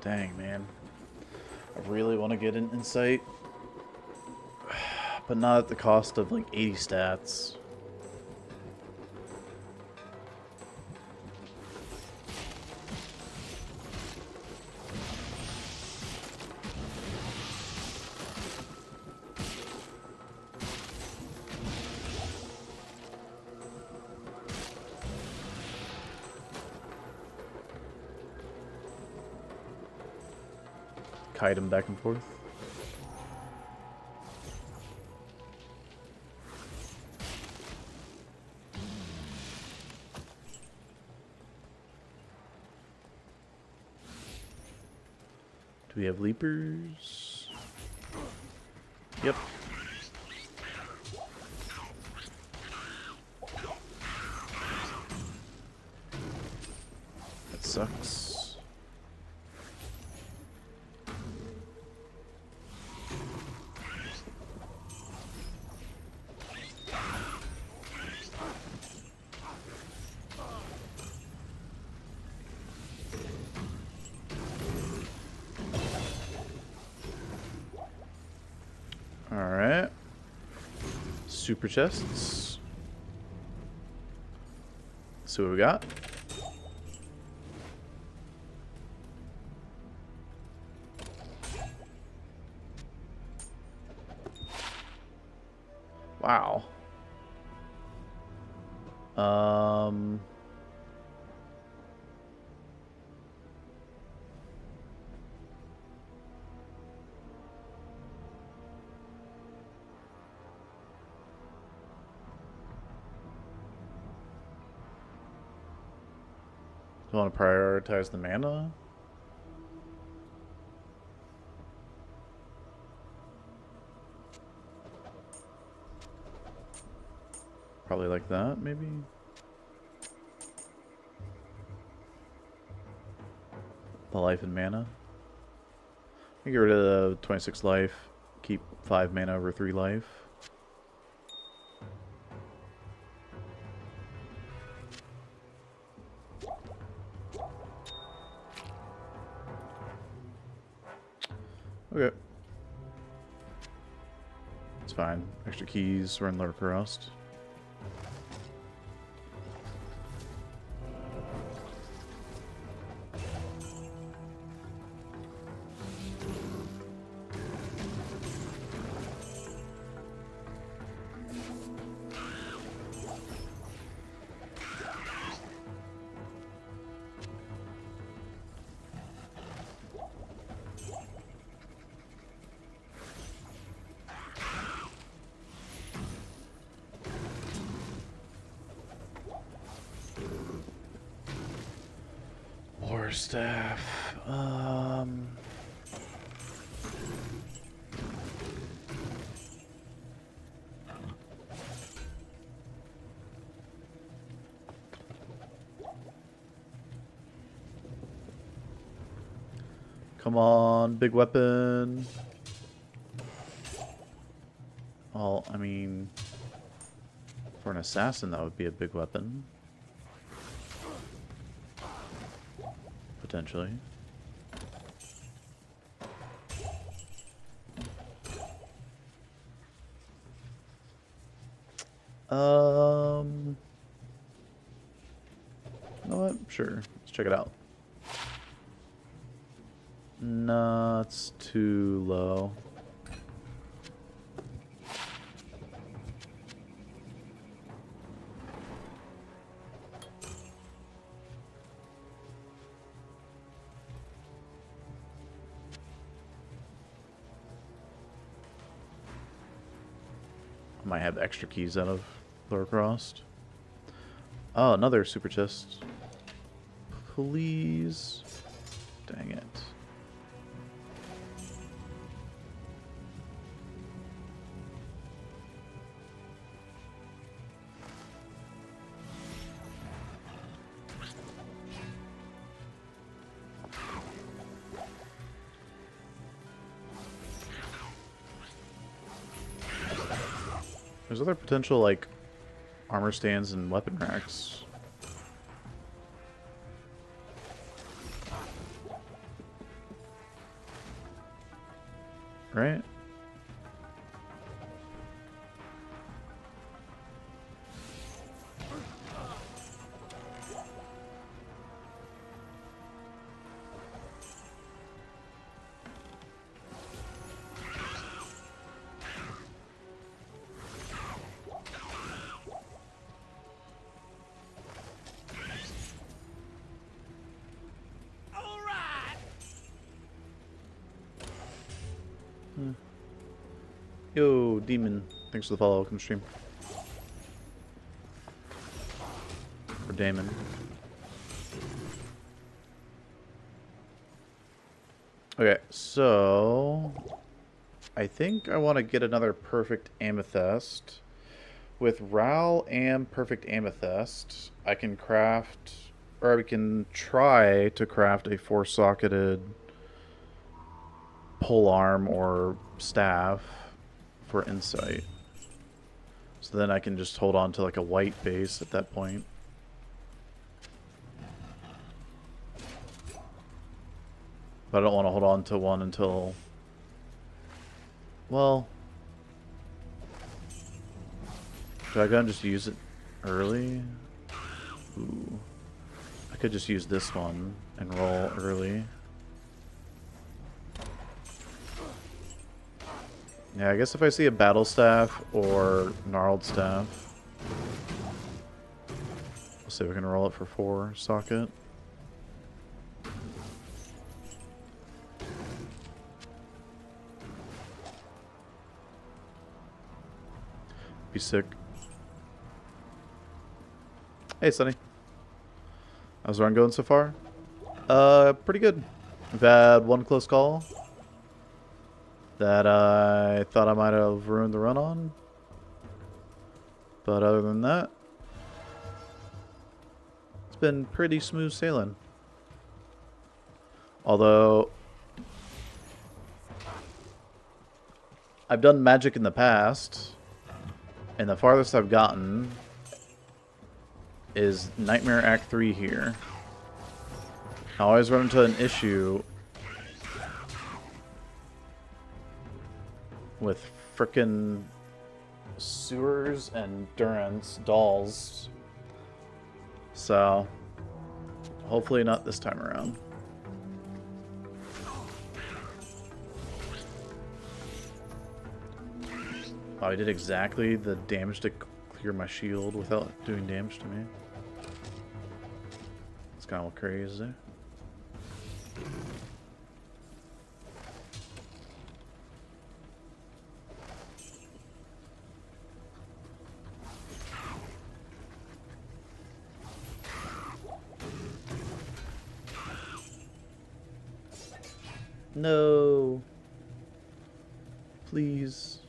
Dang, man. I really want to get an insight. But not at the cost of like 80 stats. Kite him back and forth. Do we have leapers? Yep. That sucks. Alright. Super chests. Let's see what we got. Wow. Do I want to prioritize the mana? Probably like that, maybe? The life and mana. Get rid of the 26 life. Keep 5 mana over 3 life. Okay. It's fine. Extra keys, run Lord Rust. War staff. Come on, big weapon. Well, I mean, for an assassin, that would be a big weapon. Potentially. You know what? Sure. Let's check it out. No, it's too low. I might have extra keys out of Lower Crossed. Oh, another super chest. Please. Dang it. There's other potential, like, armor stands and weapon racks. Right? Yo, Demon. Thanks for the follow. Welcome to stream. For Damon. Okay, so I think I want to get another perfect amethyst. With Ral and perfect amethyst, I can craft, or we can try to craft a 4-socketed pole arm or staff for insight. So then I can just hold on to like a white base at that point. But I don't want to hold on to one until, well, should I go and just use it early? Ooh. I could just use this one and roll early. Yeah, I guess if I see a battle staff or gnarled staff, we'll see if we can roll it for 4 socket. Be sick. Hey, Sonny. How's the run going so far? Pretty good. We've had one close call that I thought I might have ruined the run on. But other than that, it's been pretty smooth sailing. Although, I've done magic in the past, and the farthest I've gotten is Nightmare Act 3 here. I always run into an issue with frickin' sewers and endurance dolls. So, hopefully not this time around. Oh, I did exactly the damage to clear my shield without doing damage to me. It's kind of crazy. No. Please.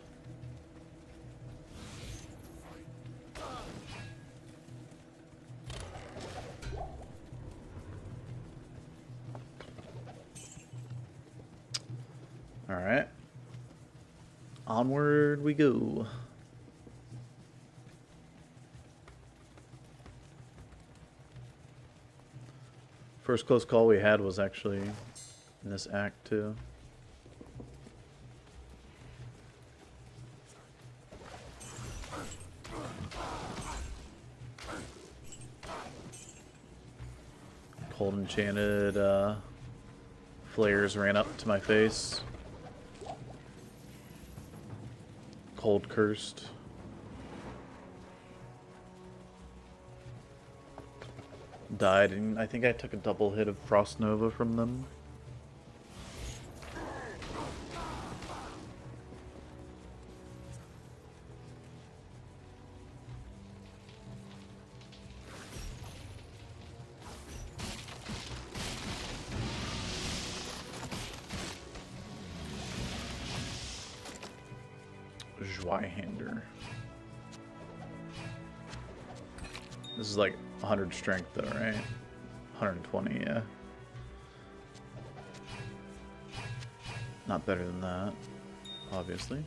All right. Onward we go. First close call we had was actually in this act too. Cold enchanted flares ran up to my face. Cold cursed. Died, and I think I took a double hit of Frost Nova from them. Zweihander. This is like 100 strength though, right? 120, yeah. Not better than that, obviously.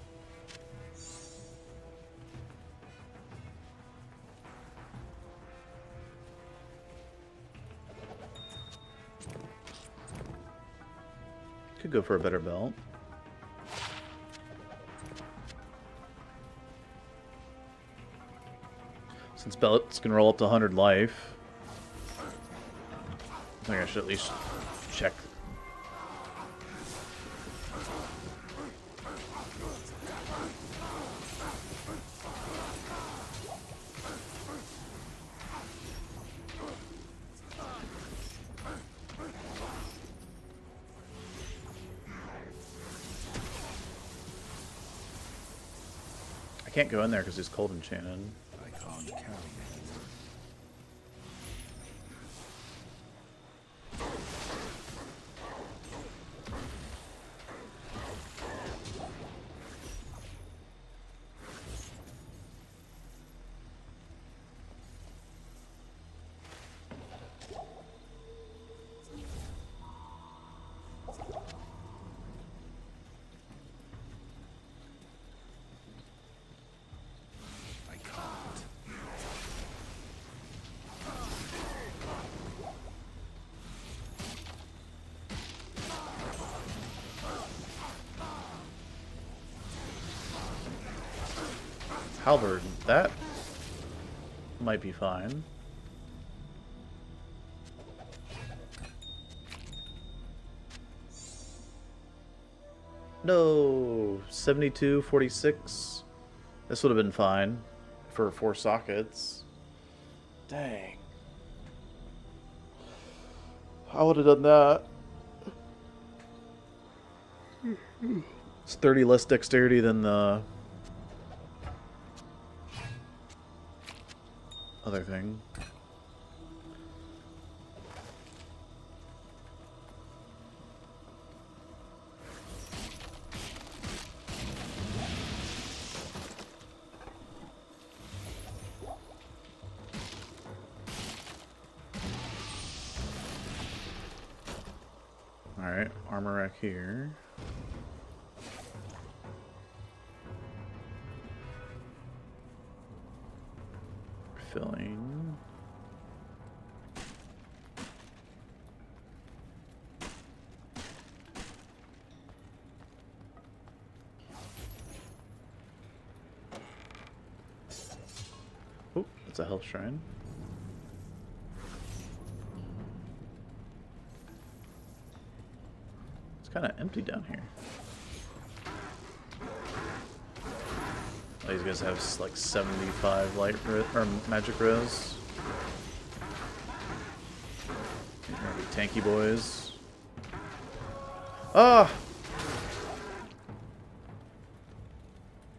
Could go for a better belt. Since belts can roll up to 100 life, I think I should at least check. I can't go in there because he's cold enchanted. Can't carry it. Halberd, that might be fine. No, 72, 46. This would have been fine for 4 sockets. Dang. I would have done that. It's 30 less dexterity than the other thing. Alright, armor rack here. Filling. Oh, it's a health shrine. It's kind of empty down here. Oh, these guys have like 75 light or magic res. These are gonna be tanky boys. Ah!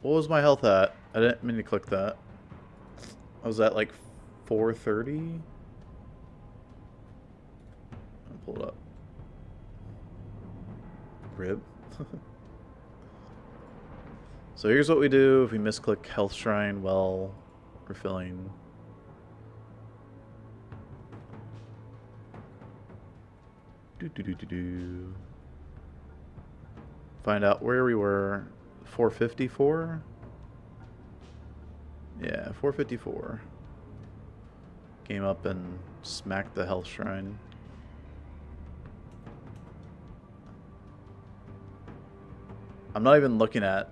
What was my health at? I didn't mean to click that. I was at like 430. I'll pull it up. Rib. So here's what we do if we misclick Health Shrine while refilling. Do. Find out where we were. 454? Yeah, 454. Came up and smacked the Health Shrine. I'm not even looking at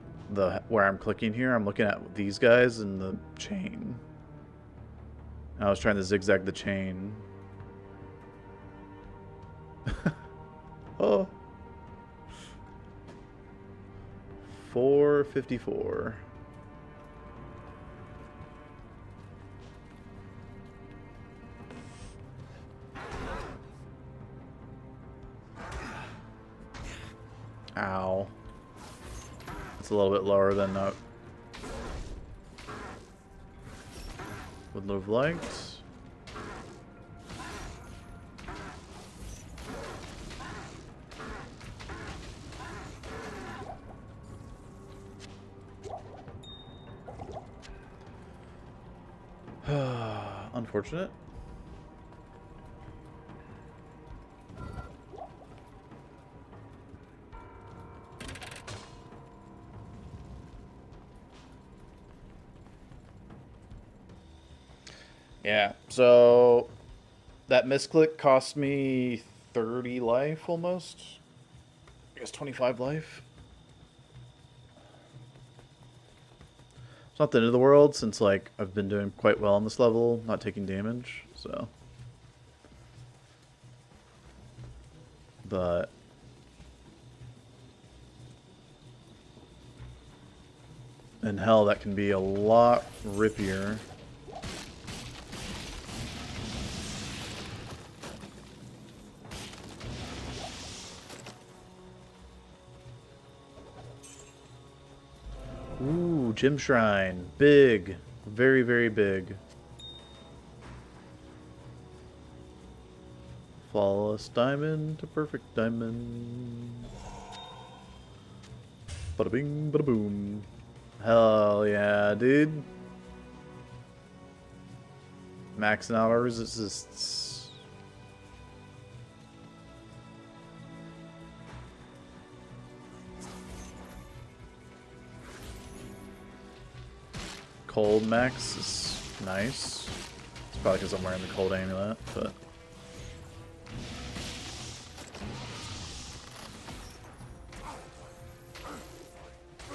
where I'm clicking here. I'm looking at these guys in the chain. I was trying to zigzag the chain. Oh. 454. Ow. It's a little bit lower than I would have liked. Unfortunate. Yeah, so that misclick cost me 30 life almost. I guess 25 life. It's not the end of the world since like I've been doing quite well on this level, not taking damage, so. But in hell that can be a lot rippier. Ooh, gym shrine. Big. Very, very big. Flawless diamond to perfect diamond. Bada bing, bada boom. Hell yeah, dude. Maxing out our resists. Cold max is nice. It's probably because I'm wearing the cold amulet, but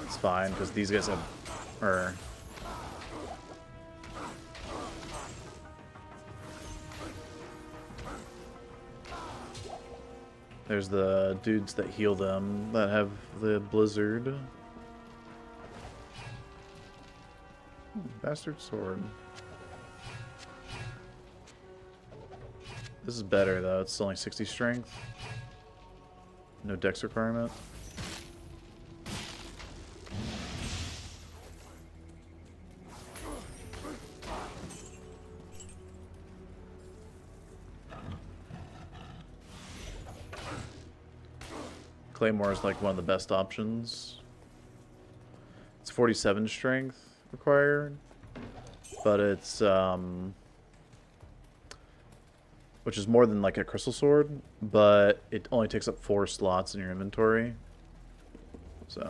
it's fine because these guys have there's the dudes that heal them that have the blizzard. Bastard sword. This is better though, it's only 60 strength. No dex requirement. Claymore is like one of the best options. It's 47 strength required, but it's which is more than like a crystal sword, but it only takes up 4 slots in your inventory. So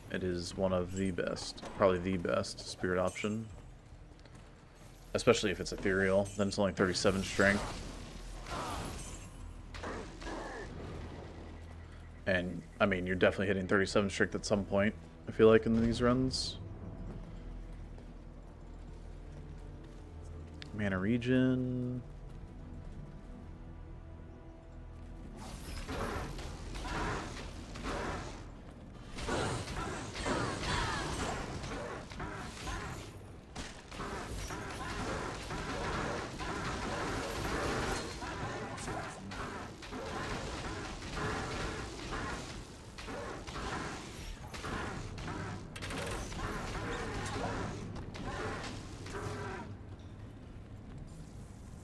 it is one of the best, probably the best spirit option. Especially if it's ethereal, then it's only 37 strength. And, I mean, you're definitely hitting 37 strength at some point, I feel like, in these runs. Mana regen.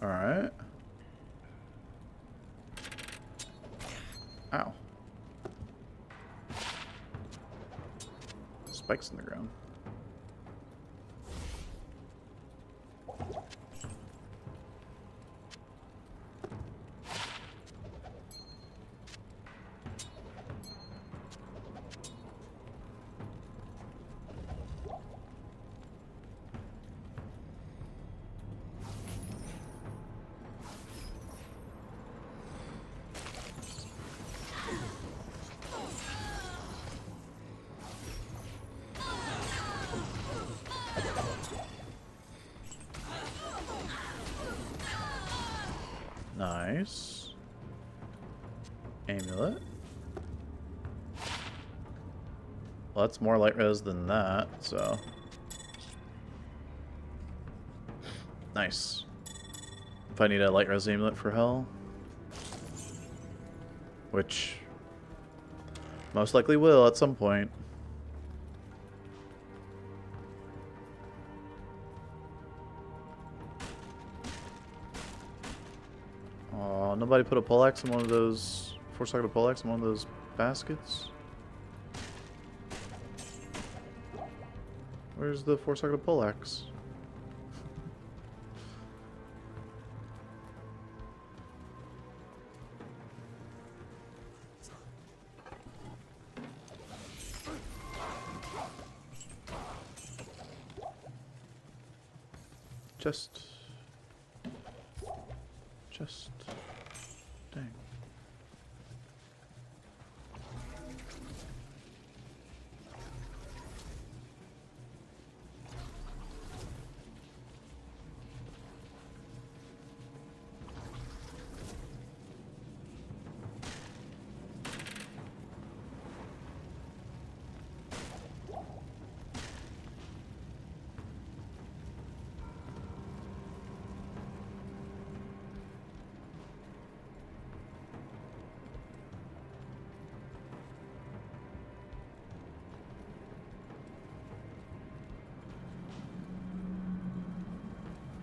Alright. Ow. Spikes in the ground. Nice. Amulet. Well, that's more light res than that, so. Nice. If I need a light res amulet for Hell, which most likely will at some point. Oh, nobody put a poleaxe in one of those, 4-socketed poleaxe in one of those baskets? Where's the 4-socketed poleaxe? Just, dang.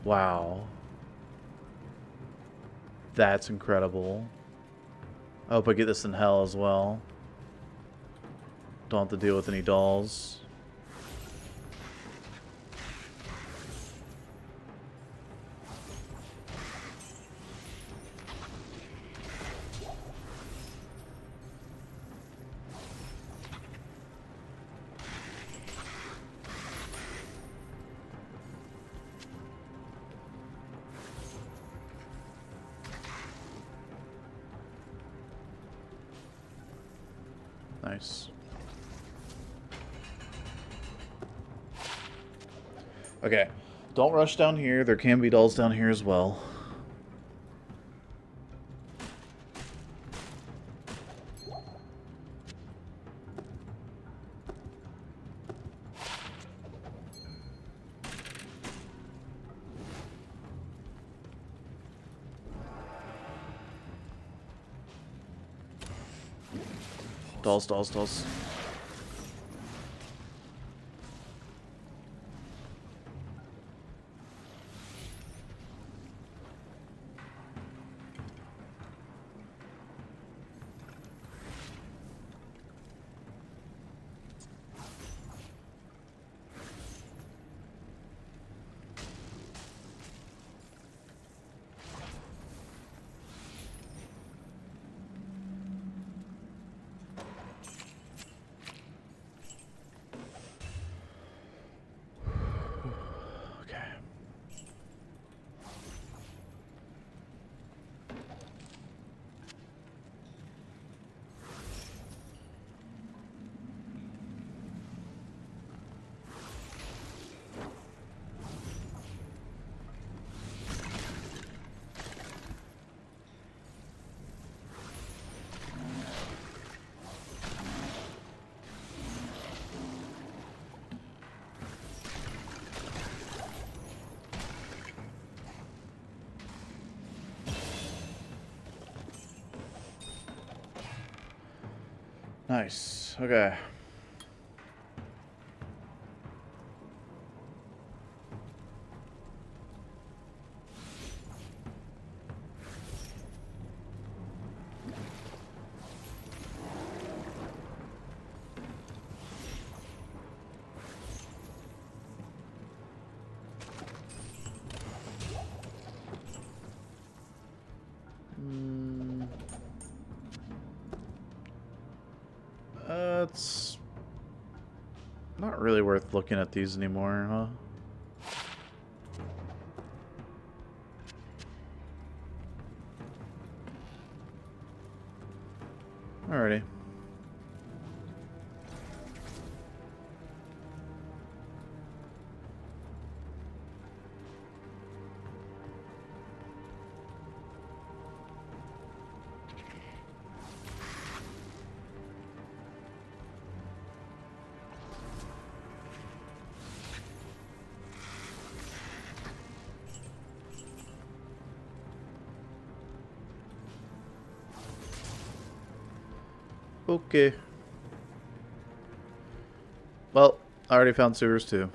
Wow. That's incredible. I hope I get this in Hell as well. Don't have to deal with any dolls. Nice. Okay, don't rush down here. There can be dolls down here as well. Dolls, dolls, dolls. Nice. Okay. It's not really worth looking at these anymore, huh? Alrighty. Okay. Well, I already found sewers too.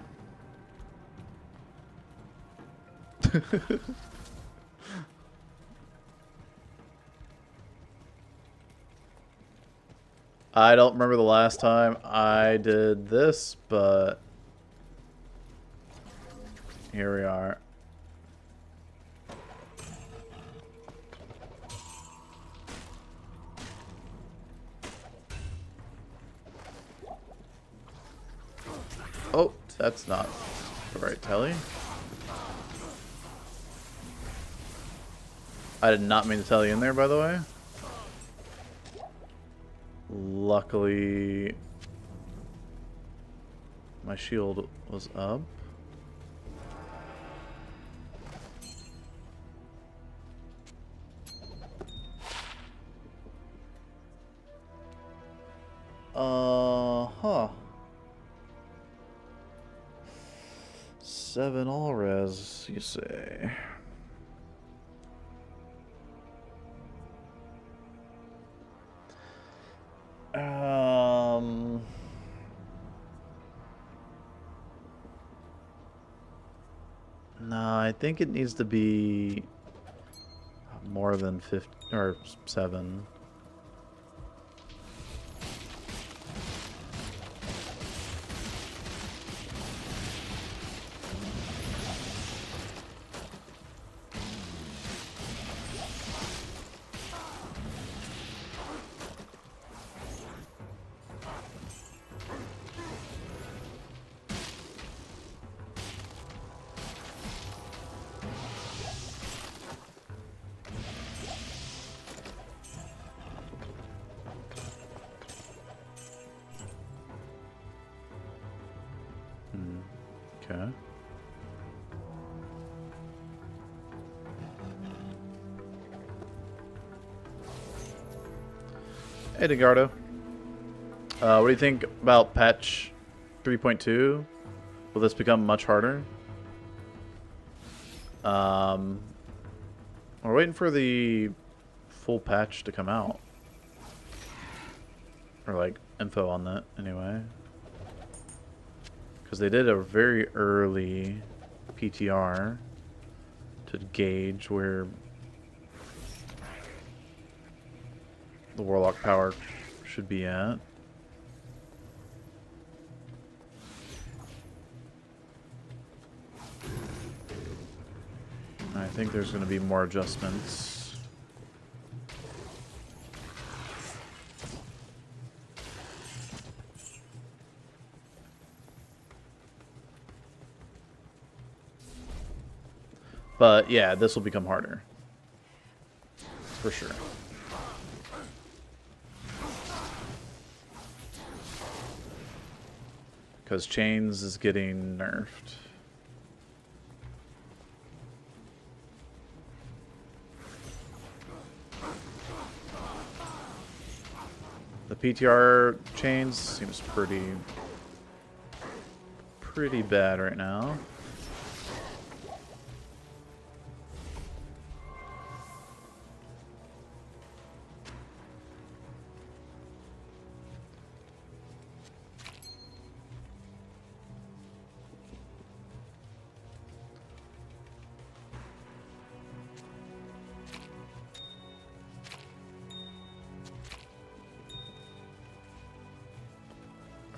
I don't remember the last time I did this, but here we are. Oh, that's not the right telly. I did not mean to tell you in there, by the way. Luckily, my shield was up. Huh. 7 all res, you say? No, I think it needs to be more than 50 or 7. Okay. Hey, Degardo. What do you think about patch 3.2? Will this become much harder? We're waiting for the full patch to come out. Or, like, info on that, anyway. Because they did a very early PTR to gauge where the Warlock power should be at. I think there's going to be more adjustments. But yeah, this will become harder. For sure. Because Chains is getting nerfed. The PTR Chains seems pretty bad right now.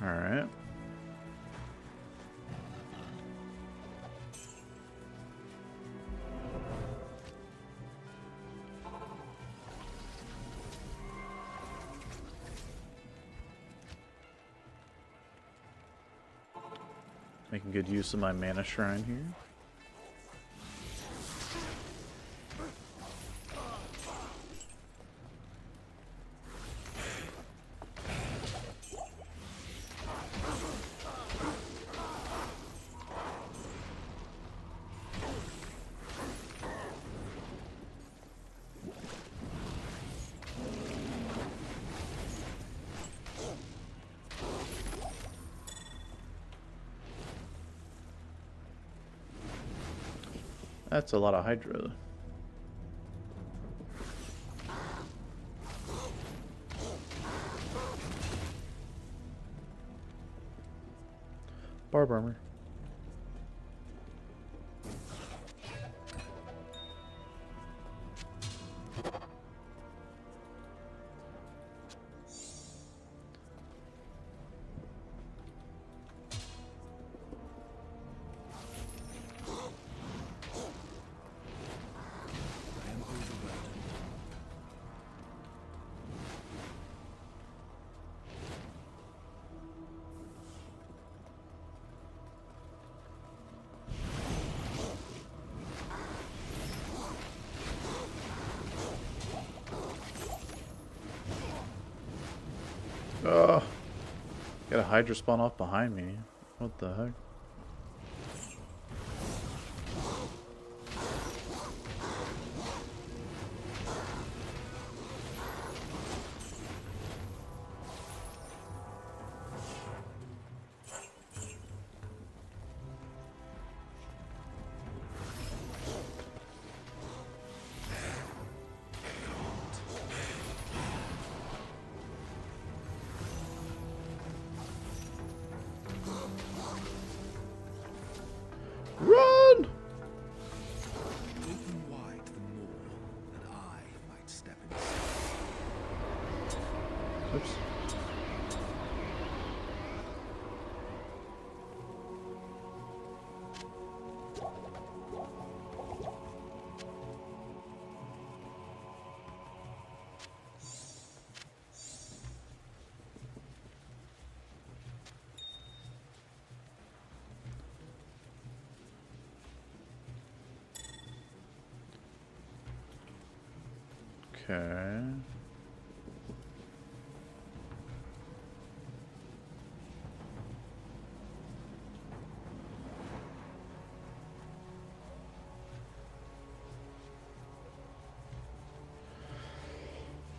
Alright. Making good use of my mana shrine here. That's a lot of Hydra. Barb armor. Oh, got a Hydra spawn off behind me. What the heck? Run! Open wide the more that I might step inside. Oops. Okay.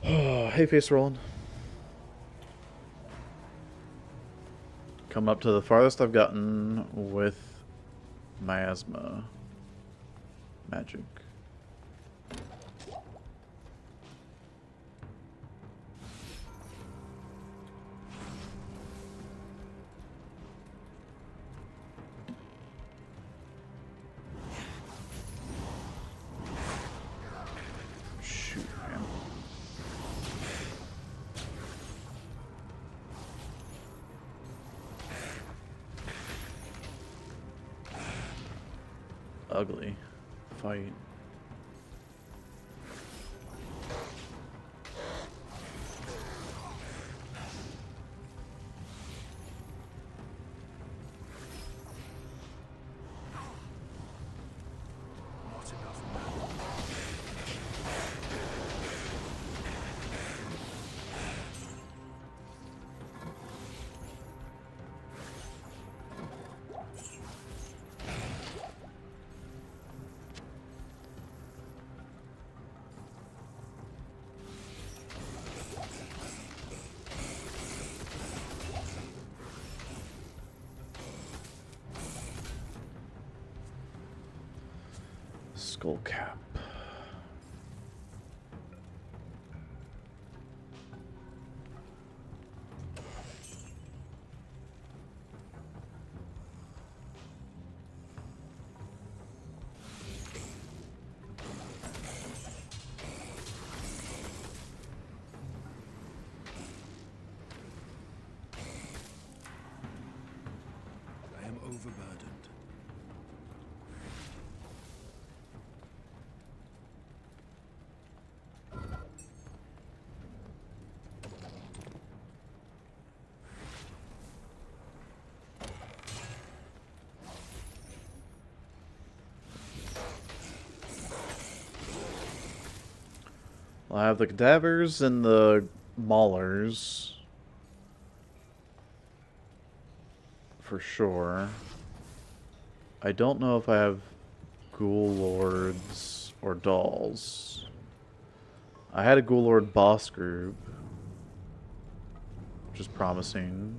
Hey, face rolling. Come up to the farthest I've gotten with miasma magic. Ugly fight. Not enough mana. Skull cap. I'll have the cadavers and the maulers. For sure. I don't know if I have ghoul lords or dolls. I had a ghoul lord boss group, which is promising.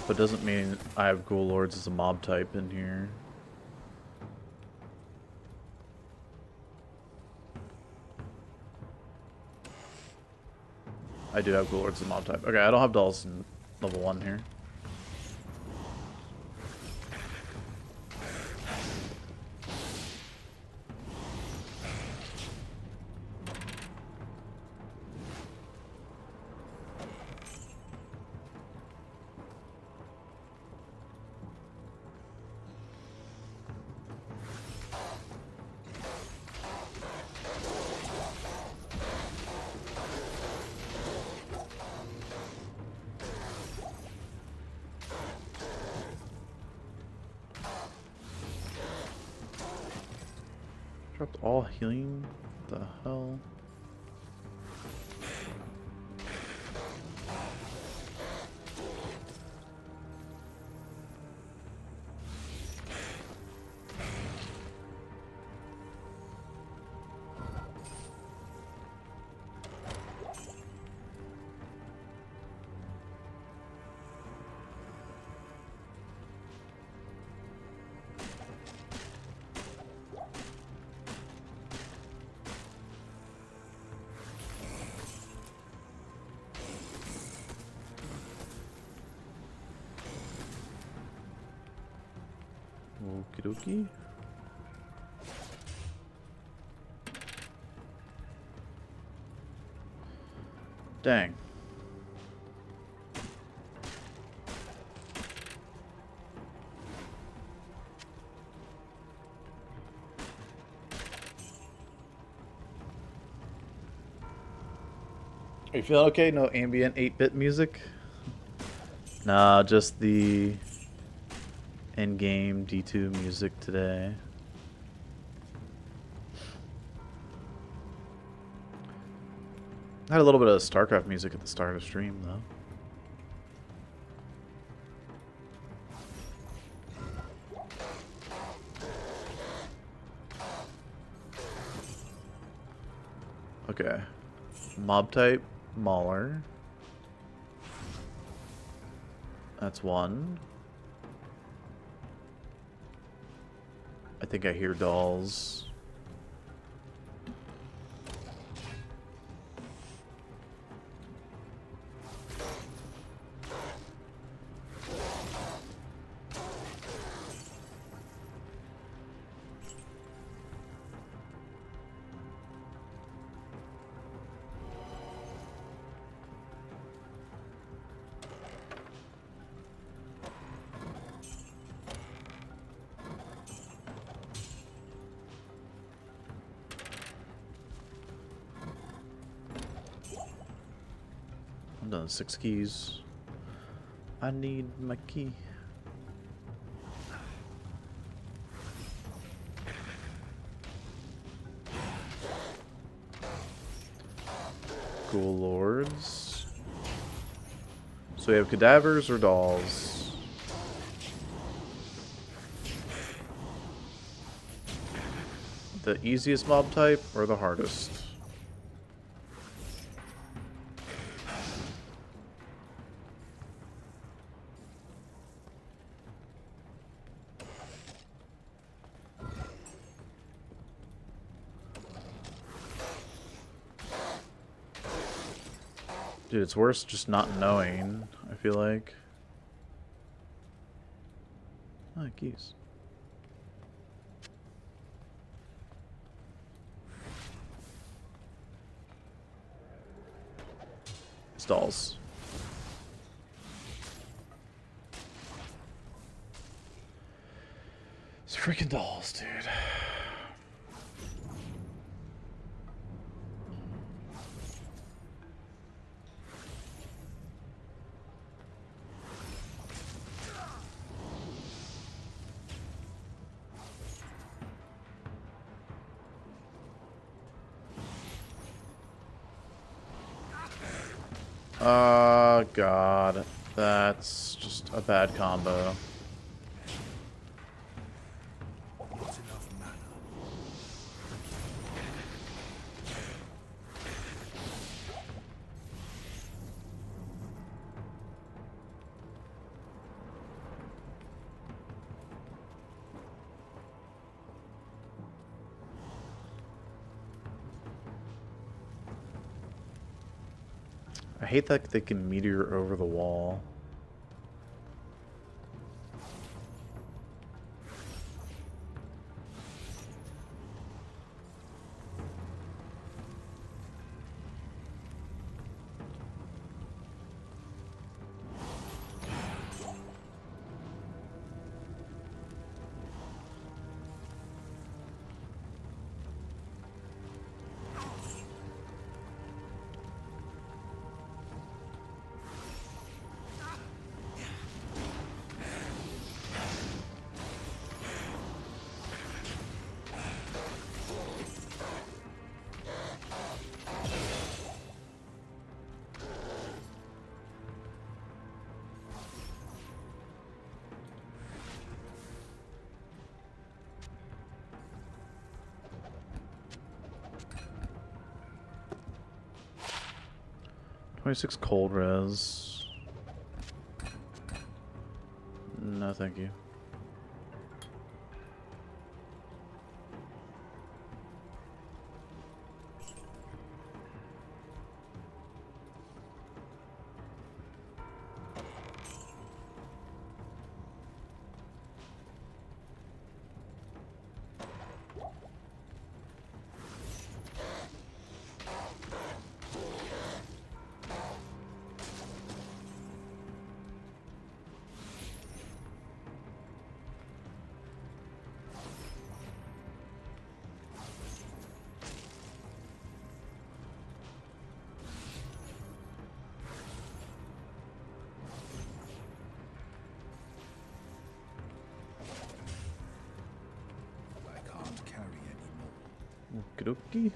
But doesn't mean I have ghoul lords as a mob type in here. I do have ghoul lords as a mob type. Okay, I don't have dolls in level 1 here. Dropped all healing? What the hell? Okie dokie. Dang. Are you feeling okay? No ambient 8-bit music? Nah, just the in-game D2 music today. I had a little bit of StarCraft music at the start of the stream, though. Okay. Mob type, Mauler. That's one. I think I hear dolls. I'm done 6 keys. I need my key. Ghoul lords. So we have cadavers or dolls. The easiest mob type or the hardest? Dude, it's worse just not knowing, I feel like. Ah, keys. It's dolls. It's freaking dolls, dude. Oh, God. That's just a bad combo. Not enough mana. I hate that they can meteor over the wall. $26 cold res. No, thank you. I can't carry anymore. Okie dokie.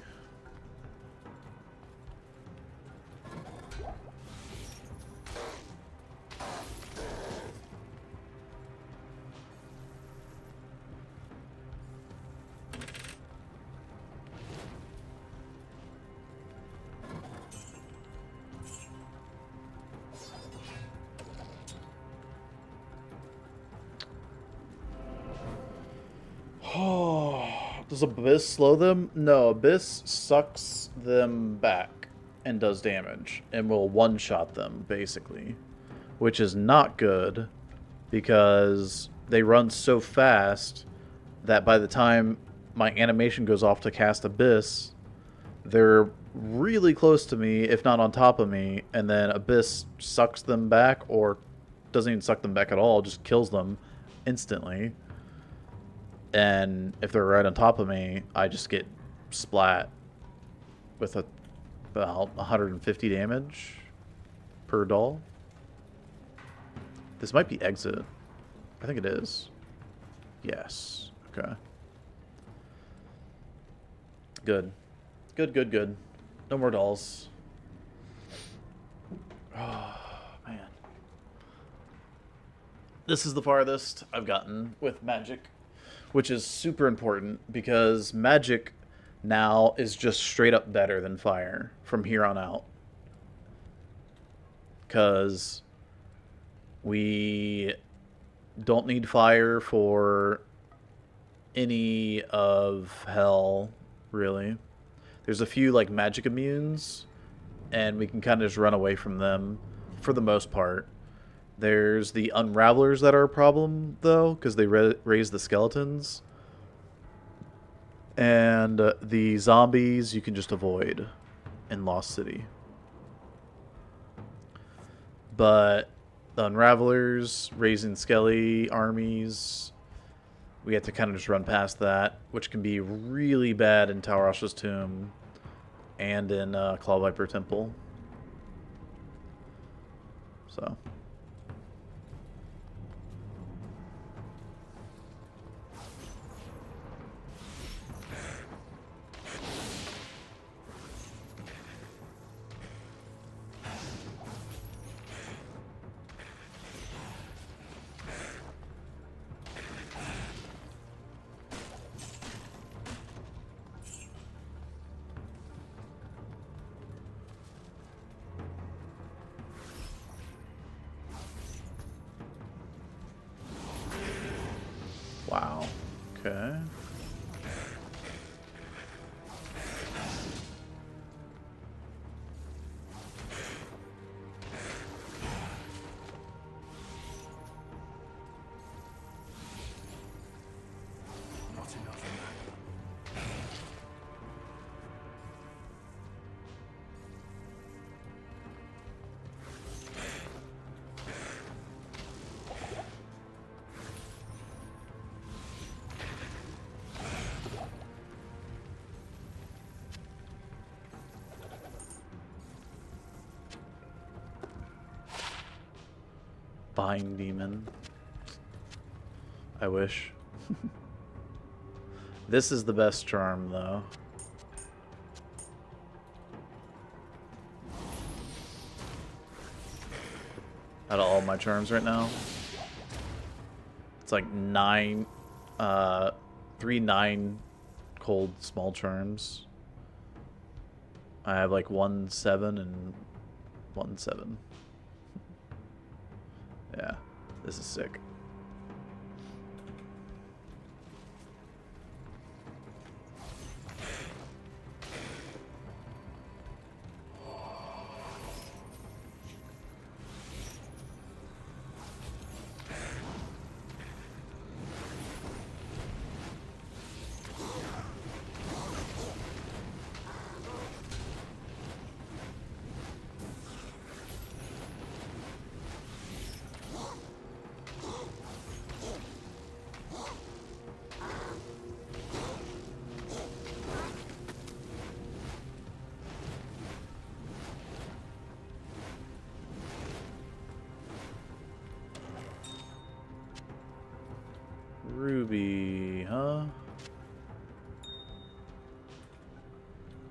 Does Abyss slow them? No, Abyss sucks them back and does damage and will one-shot them, basically. Which is not good because they run so fast that by the time my animation goes off to cast Abyss, they're really close to me, if not on top of me, and then Abyss sucks them back or doesn't even suck them back at all, just kills them instantly. And if they're right on top of me, I just get splat with about 150 damage per doll. This might be exit. I think it is. Yes. Okay. Good. Good, good, good. No more dolls. Oh, man. This is the farthest I've gotten with Magic, which is super important because Magic now is just straight up better than Fire from here on out. Because we don't need Fire for any of Hell, really. There's a few like magic immunes, and we can kind of just run away from them for the most part. There's the Unravelers that are a problem, though, because they raise the skeletons. And the zombies you can just avoid in Lost City. But the Unravelers, raising Skelly armies, we have to kind of just run past that, which can be really bad in Taurash's Tomb and in Claw Viper Temple. So... Okay. Not enough mana. Buying demon. I wish. This is the best charm, though. Out of all my charms right now, it's like 3 9 cold small charms. I have like 1 7 and 1 7. Yeah, this is sick. Ruby, huh?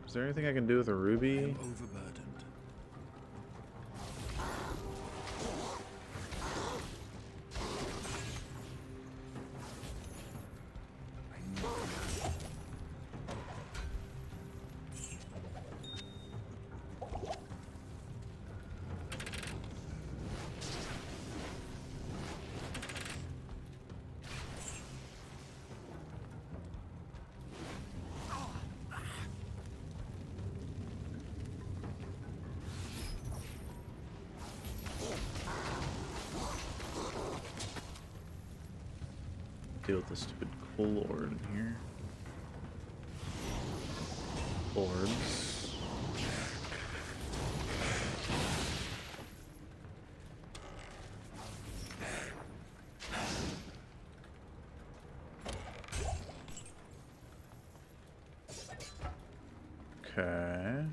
Is there anything I can do with a ruby? I'm overburdened. Deal with this stupid cool lord in here. Orbs. Okay.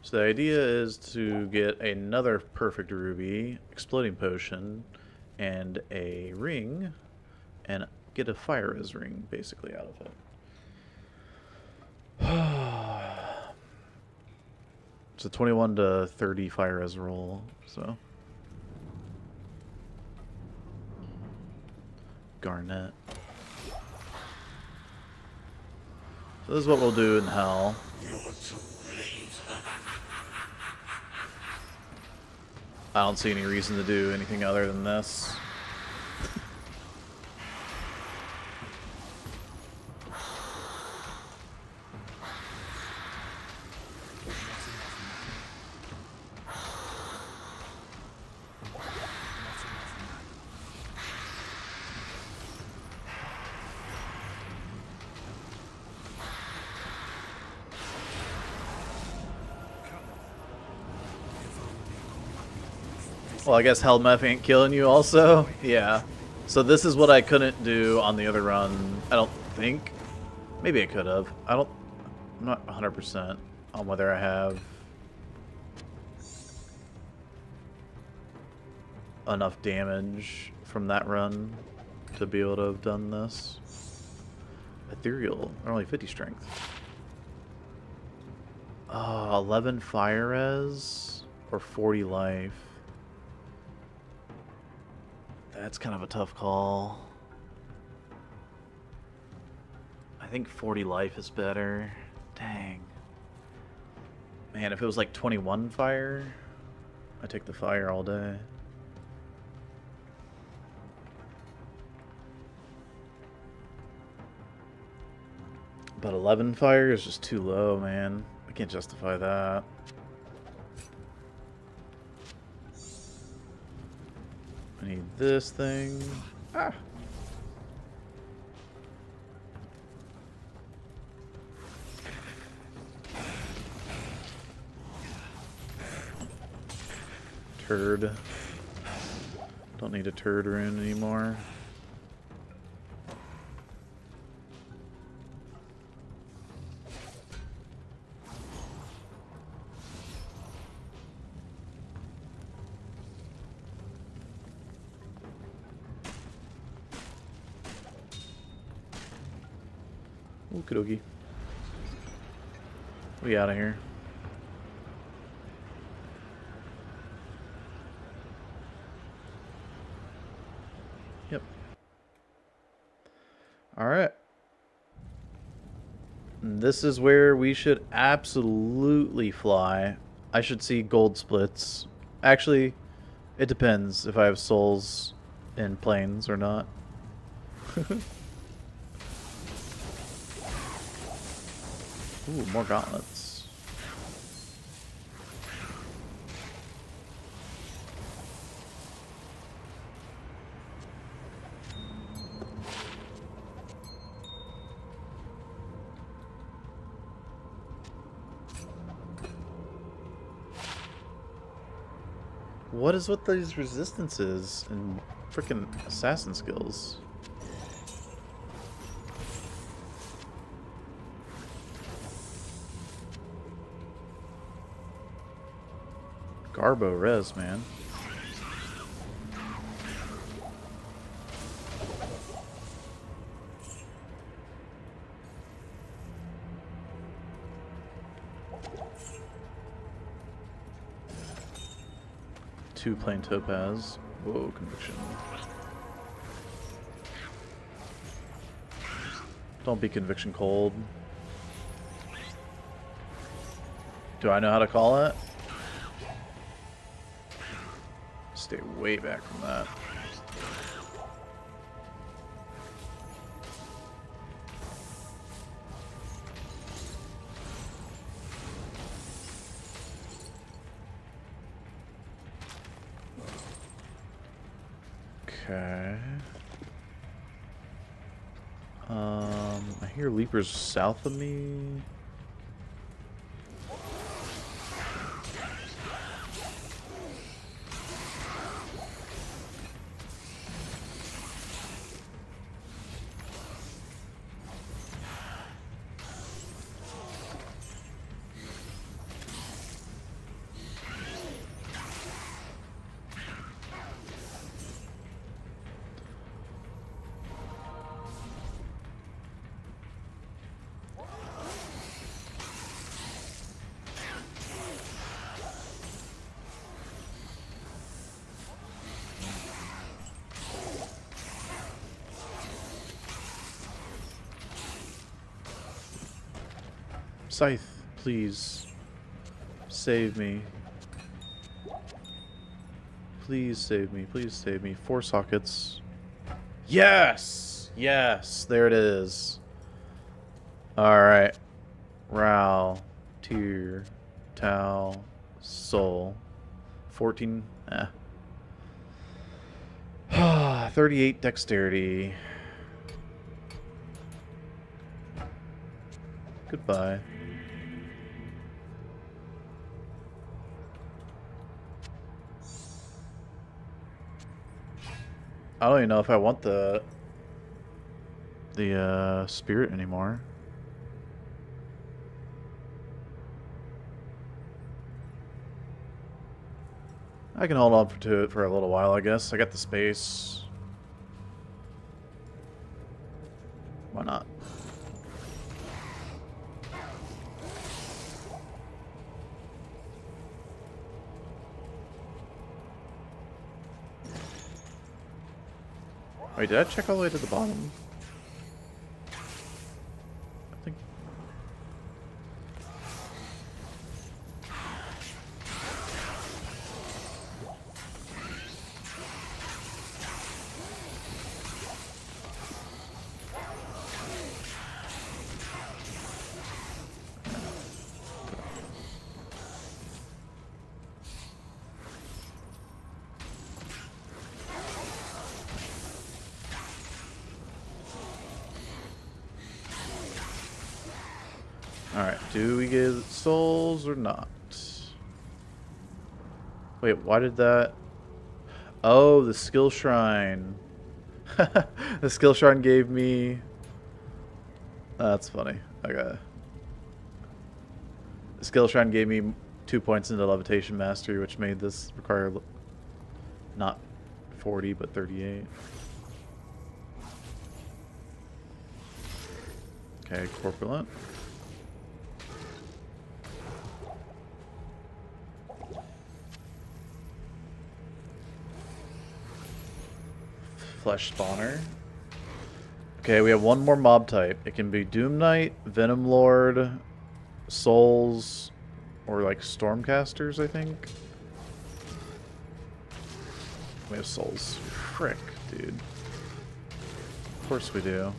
So the idea is to get another perfect ruby, exploding potion, and a ring, and get a fire res ring basically out of it. It's a 21 to 30 fire res roll, so. Garnet. So this is what we'll do in Hell. I don't see any reason to do anything other than this. Well, I guess Hellmeth ain't killing you also? Yeah. So this is what I couldn't do on the other run, I don't think. Maybe I could have. I'm not 100% on whether I have enough damage from that run to be able to have done this. Ethereal, or only 50 strength. 11 fire res or 40 life. That's kind of a tough call. I think 40 life is better. Dang. Man, if it was like 21 fire, I'd take the fire all day. But 11 fire is just too low, man. I can't justify that. I need this thing. Ah! Turd. Don't need a turd rune anymore. Okie dokie. We out of here. Yep. Alright. This is where we should absolutely fly. I should see gold splits. Actually, it depends if I have souls in planes or not. Ooh, more gauntlets. What is with these resistances and freaking assassin skills? Garbo res, man. Two plain topaz. Whoa, conviction. Don't be conviction cold. Do I know how to call it? Stay way back from that. Okay. I hear Leapers south of me. Scythe, please save me. Please save me. Please save me. 4 sockets. Yes! Yes! There it is. Alright. Ral. Tyr. Tau. Soul. 14. 38 dexterity. Goodbye. I don't even know if I want the spirit anymore. I can hold on to it for a little while, I guess. I got the space. Why not? Wait, did I check all the way to the bottom? I think... Do we get souls or not? Wait, why did that... Oh, the skill shrine. The skill shrine gave me... That's funny. Okay. The skill shrine gave me 2 points into levitation mastery, which made this require not 40, but 38. Okay, corpulent. Flesh spawner. Okay, we have one more mob type. It can be Doom Knight, Venom Lord, Souls, or like Stormcasters, I think. We have Souls. Frick, dude. Of course we do.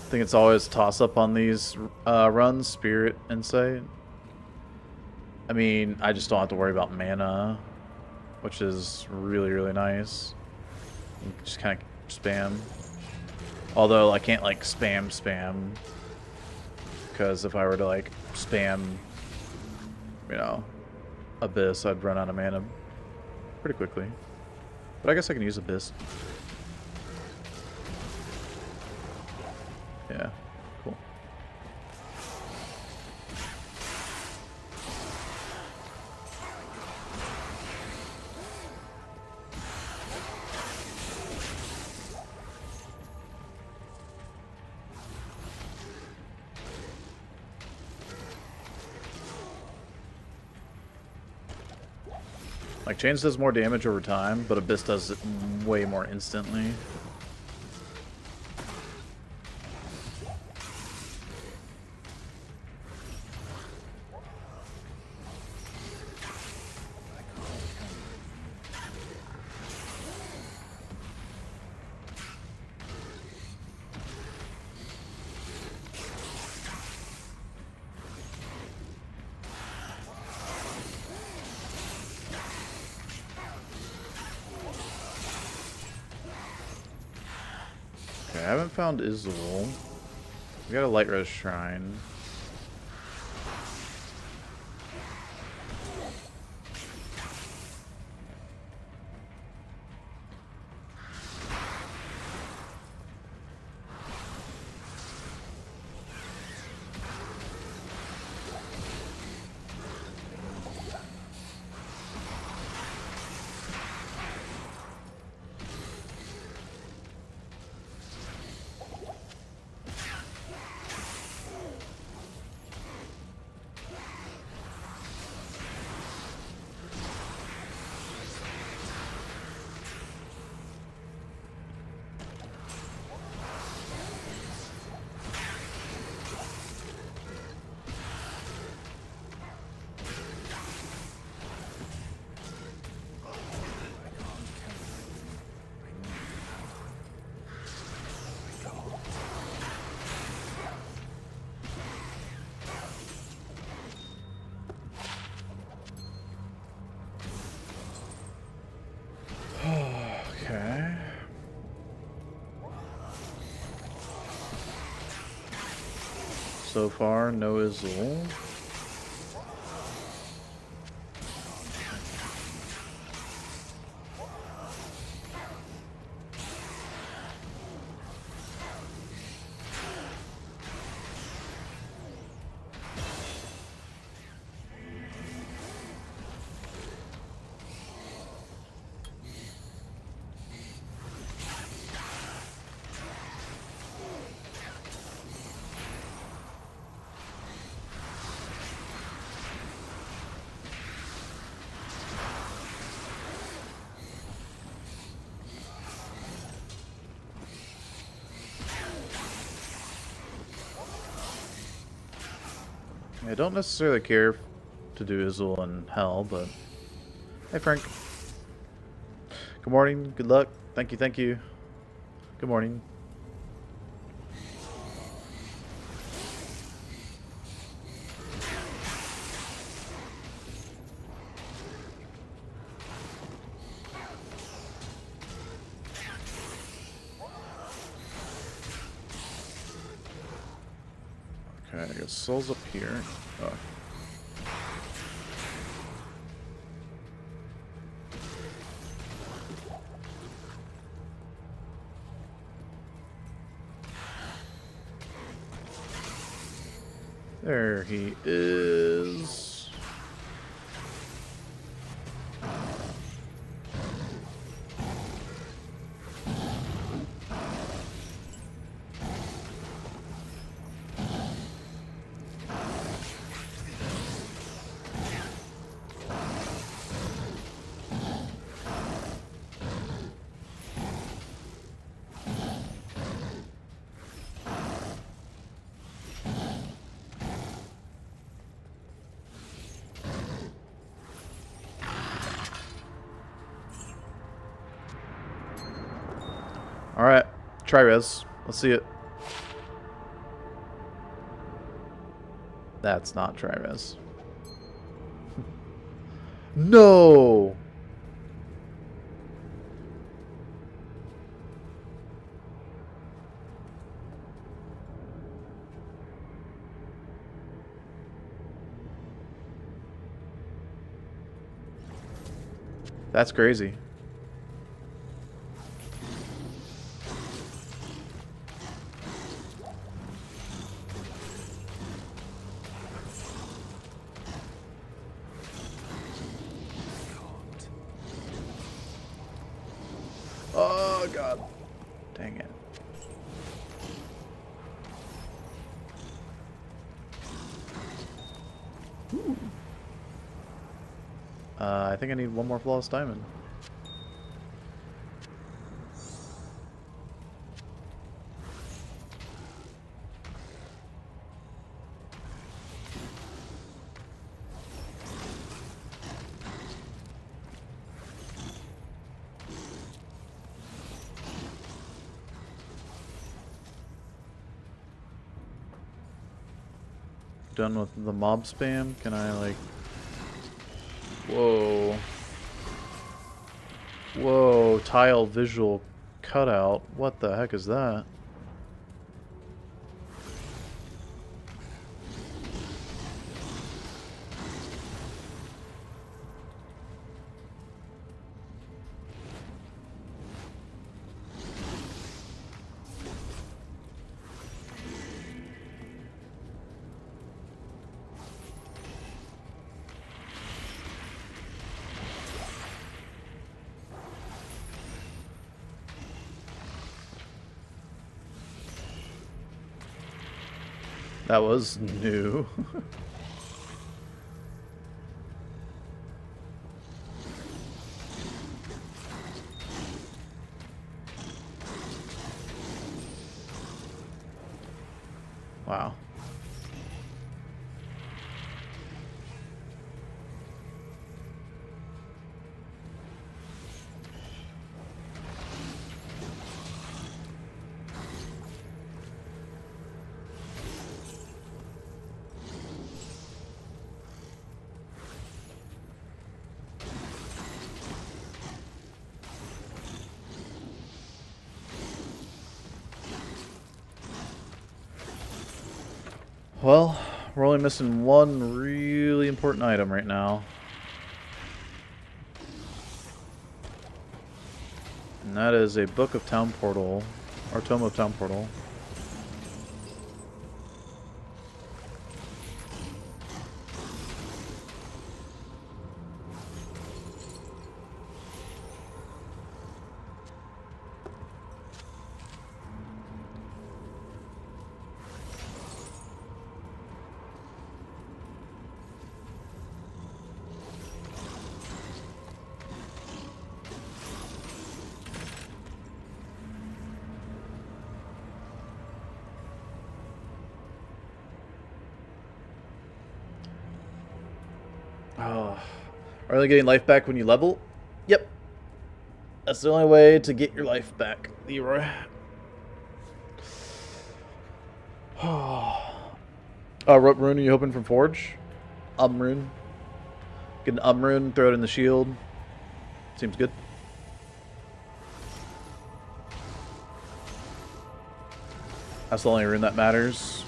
I think it's always toss-up on these runs, Spirit, Insight. I mean, I just don't have to worry about mana, which is really, really nice. You can just kind of spam. Although I can't like spam, because if I were to like spam, you know, Abyss, I'd run out of mana pretty quickly. But I guess I can use Abyss. Yeah, cool. Like, Chains does more damage over time, but Abyss does it way more instantly. I haven't found Izzul. We got a Light Res Shrine. Okay. So far, no Izzul. I don't necessarily care to do Izzle and Hell, but... Hey, Frank. Good morning. Good luck. Thank you, thank you. Good morning. Okay, I guess Soul's up here. Oh. There he is. Alright, Tri-Res. Let's see it. That's not Tri-Res. No! That's crazy. Oh god. Dang it. I think I need one more flawless diamond. Done with the mob spam? Can I like... Whoa. Whoa, tile visual cutout. What the heck is that? That was new. Wow. Well, we're only missing one really important item right now. And that is a Book of Town Portal, or Tome of Town Portal. Are only getting life back when you level? Yep. That's the only way to get your life back, Leroy. What rune are you hoping from Forge? Rune. Get an rune, throw it in the shield. Seems good. That's the only rune that matters.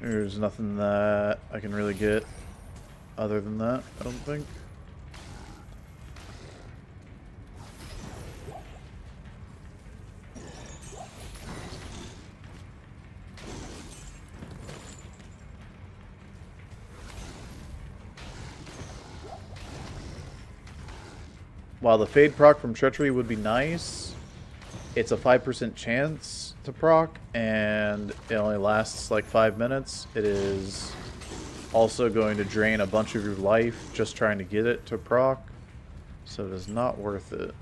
There's nothing that I can really get other than that, I don't think. While the fade proc from Treachery would be nice, it's a 5% chance to proc, and it only lasts like 5 minutes. It is also going to drain a bunch of your life just trying to get it to proc, so it is not worth it.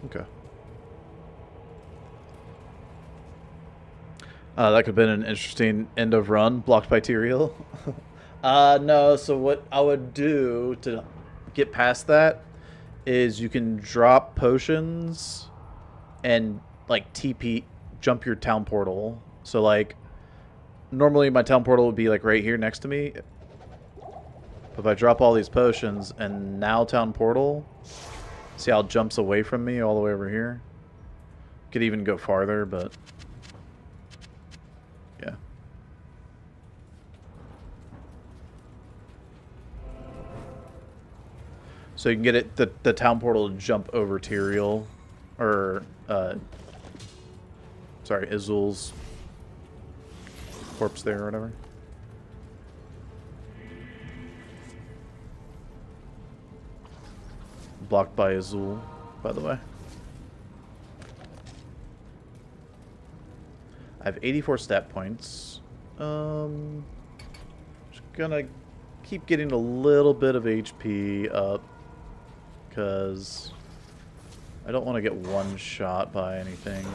Okay. That could have been an interesting end of run, blocked by Tyrael. No, so what I would do to get past that is you can drop potions and like TP, jump your town portal. So like, normally my town portal would be like right here next to me. But if I drop all these potions and now town portal, see how it jumps away from me all the way over here? Could even go farther, but yeah. So you can get it, the town portal to jump over Tyrael, or sorry, Azul's corpse there or whatever. Blocked by Azul, by the way. I have 84 stat points. Just gonna keep getting a little bit of HP up, because I don't want to get one shot by anything.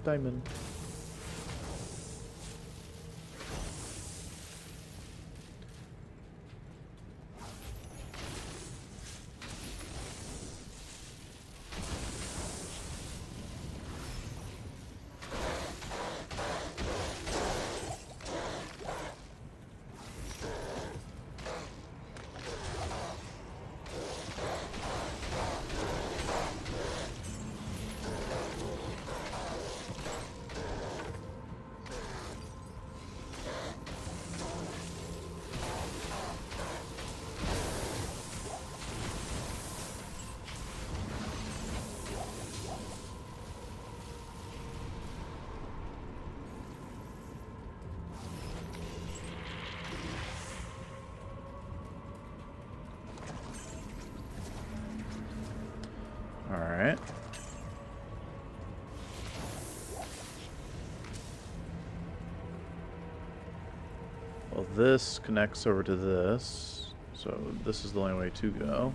Diamond. Alright. Well, this connects over to this, so this is the only way to go.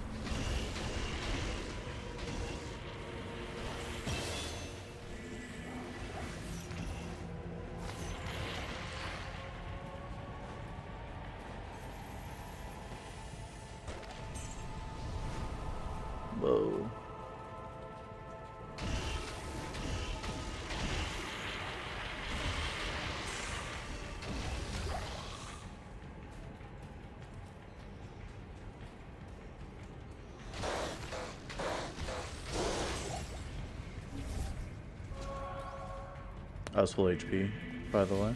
Whoa. I was full HP, by the way.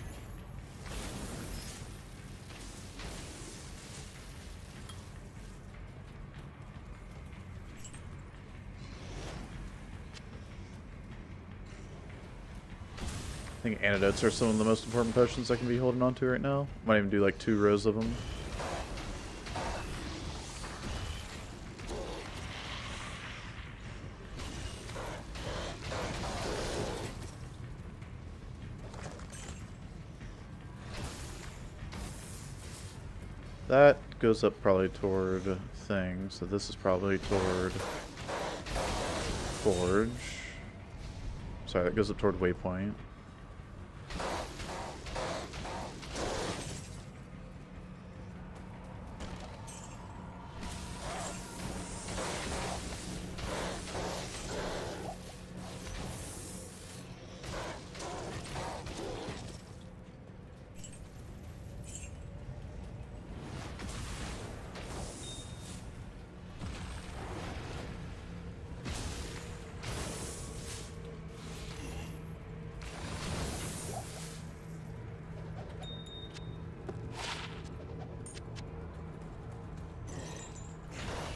I think antidotes are some of the most important potions I can be holding on to right now. Might even do like 2 rows of them. That goes up probably toward thing, so this is probably toward Forge. Sorry, that goes up toward Waypoint.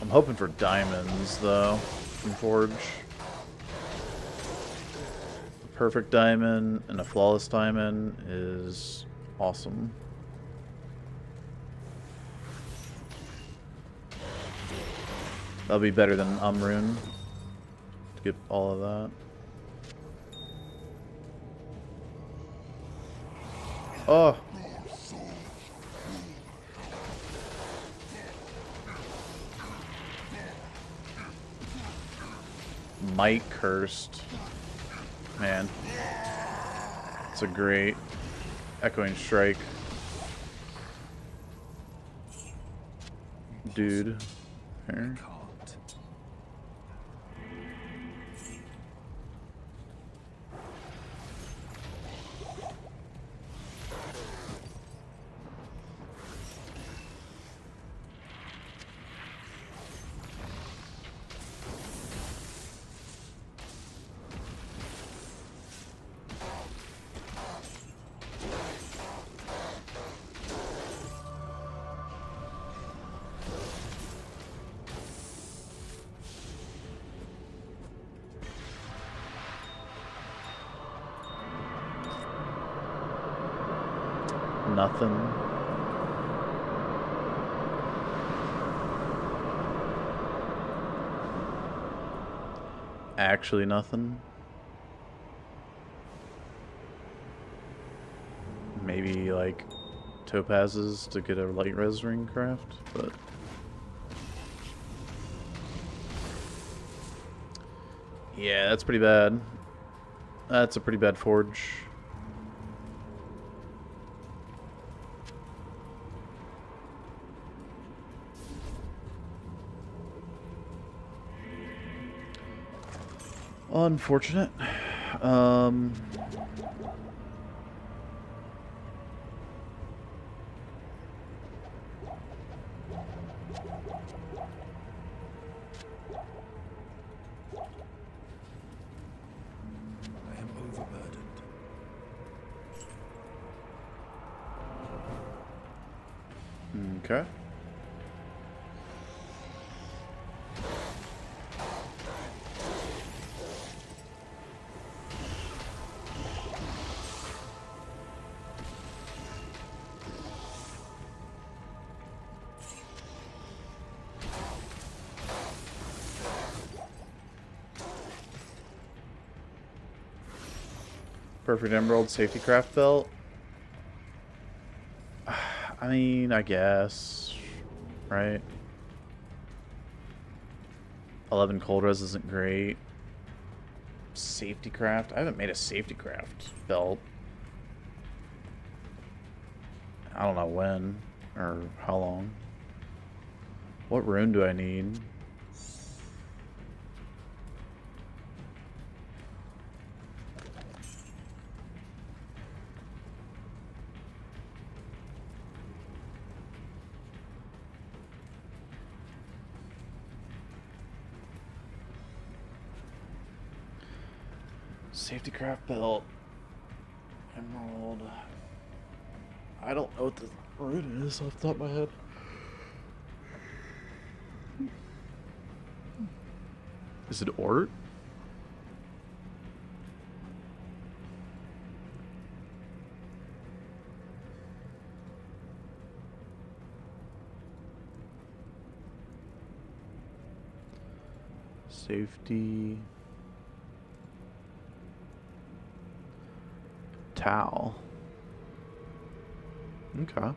I'm hoping for diamonds, though, from Forge. A perfect diamond and a flawless diamond is awesome. That'll be better than Umrune to get all of that. Oh! Might cursed. Man. It's a great echoing strike. Dude. Here. Nothing. Actually nothing. Maybe like topazes to get a light res ring craft, but yeah, that's pretty bad. That's a pretty bad forge. Unfortunate. I am overburdened. Okay. Perfect Emerald safety craft belt. I mean, I guess, right? 11 cold res isn't great. Safety craft. I haven't made a safety craft belt. I don't know when or how long. What rune do I need? Safety craft belt. Emerald. I don't know what the rune is off the top of my head. Is it Ort? Safety. Towel. Okay.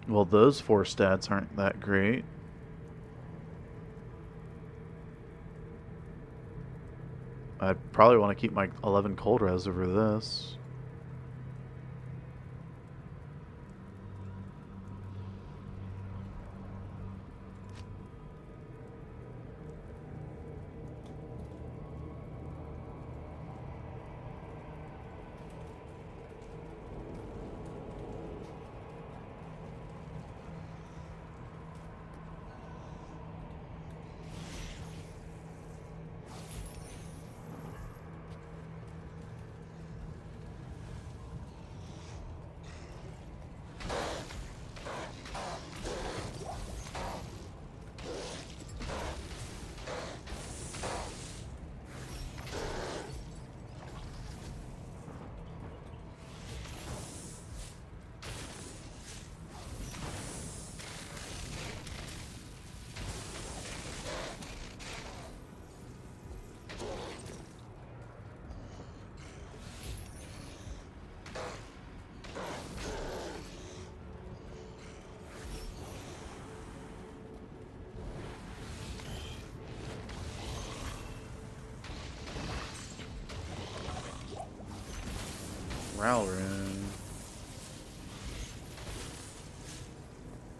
Well, those 4 stats aren't that great. I'd probably want to keep my 11 cold res over this. Rune.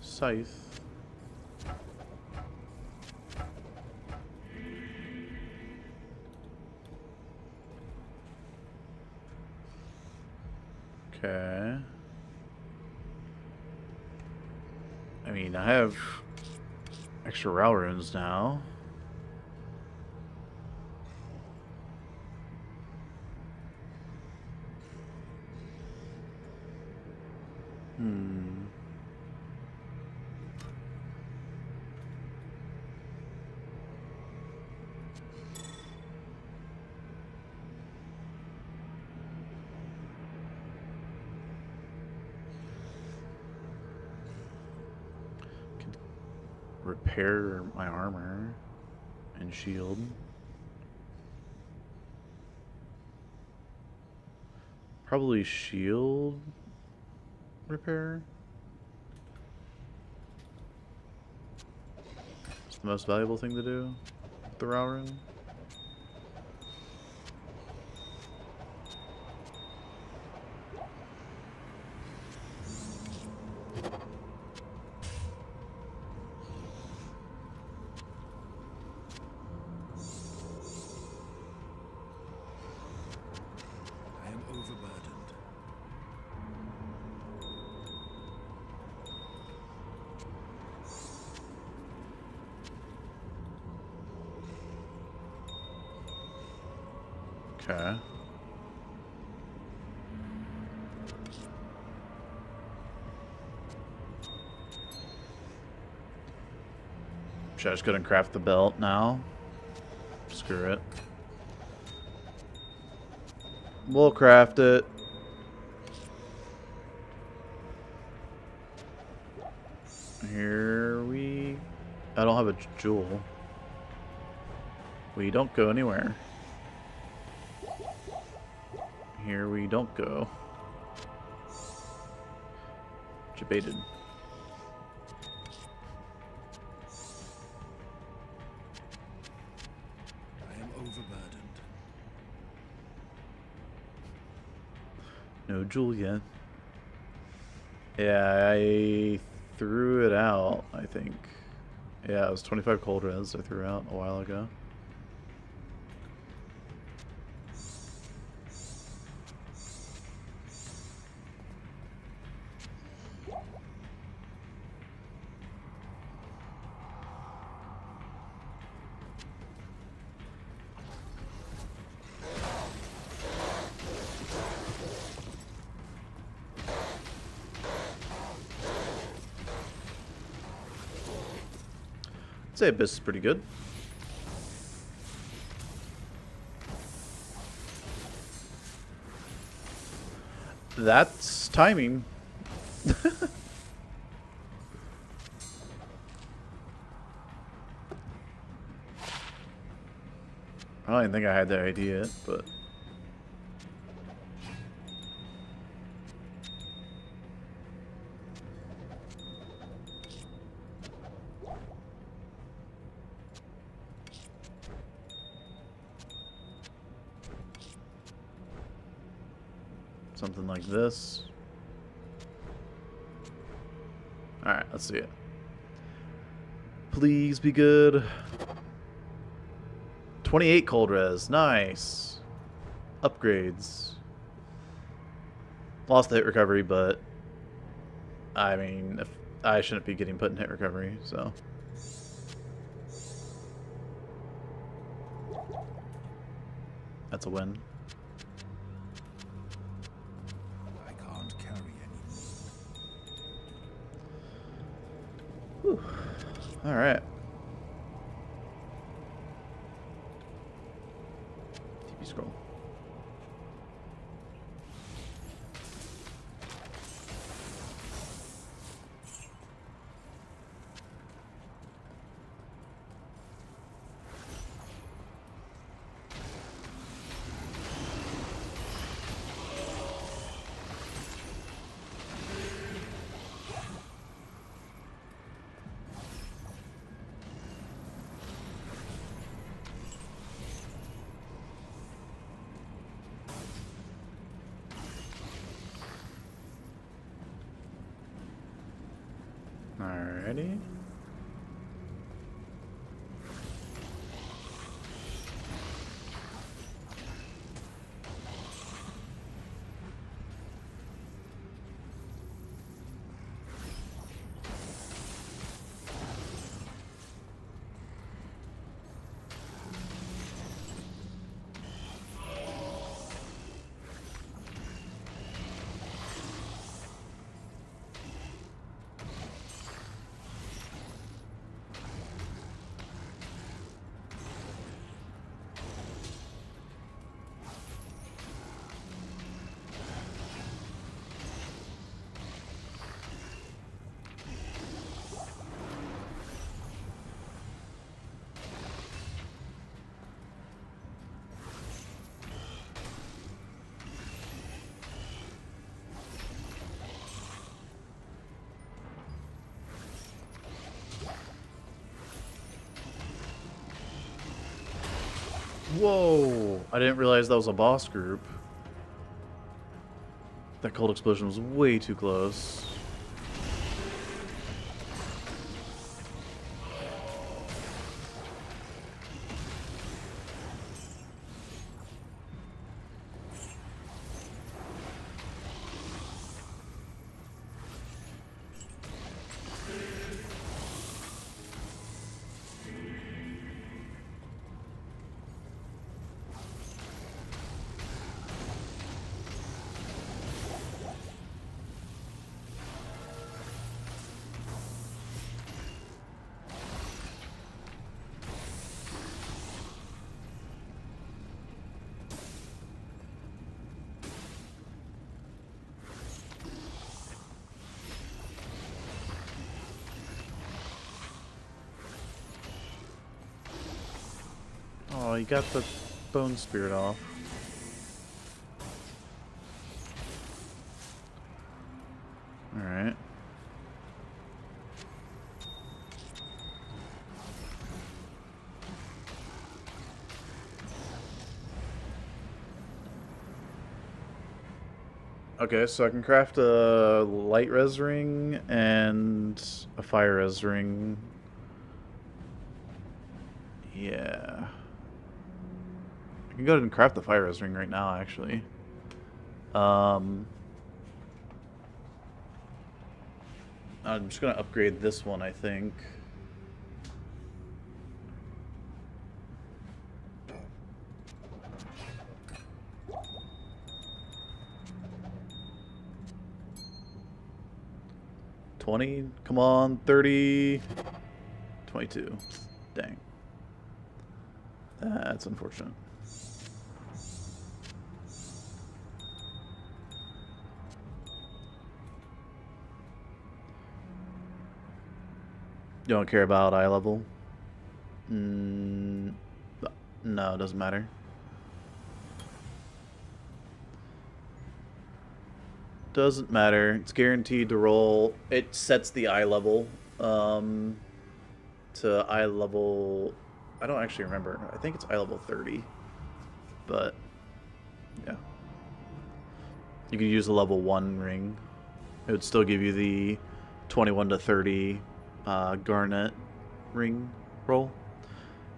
Scythe. Okay. I mean, I have extra runes now. Repair my armor and shield. Probably shield repair. It's the most valuable thing to do with the rune. Okay. Should I just go and craft the belt now? Screw it. We'll craft it. Here we... I don't have a jewel. We don't go anywhere. Here we don't go. Debated. I am overburdened. No jewel yet. Yeah, I threw it out, I think. Yeah, it was 25 cold res I threw out a while ago. I'd say Abyss is pretty good. That's timing. I don't even think I had that idea, but... Something like this. Alright, let's see it. Please be good. 28 cold res. Nice. Upgrades. Lost the hit recovery, but... I mean, if I shouldn't be getting put in hit recovery, so... That's a win. I can't carry Whew. All right. TP scroll. Alrighty. Whoa! I didn't realize that was a boss group. That cold explosion was way too close. he got the bone spirit off. Alright. Okay, so I can craft a light res ring and a fire res ring. Yeah. I can go ahead and craft the fire res ring right now, actually. I'm just gonna upgrade this one, I think. $20, come on, $30, $22. Dang. That's unfortunate. You don't care about eye level? No, it doesn't matter. Doesn't matter. It's guaranteed to roll. It sets the eye level to eye level. I don't actually remember. I think it's eye level 30. But yeah, you could use a level 1 ring. It would still give you the 21 to 30 garnet ring roll.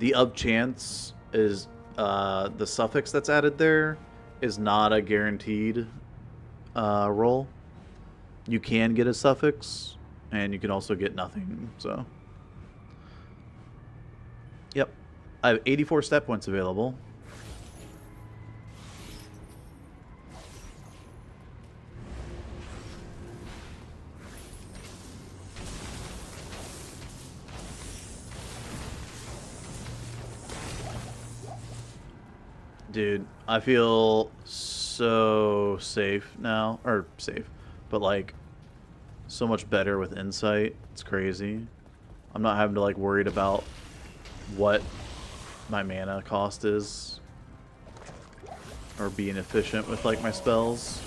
The up chance is the suffix that's added there is not a guaranteed roll. You can get a suffix, and you can also get nothing. So, yep, I have 84 stat points available. Dude, I feel so safe now. Or safe. But, like, so much better with insight. It's crazy. I'm not having to, like, worried about what my mana cost is. Or being efficient with, like, my spells.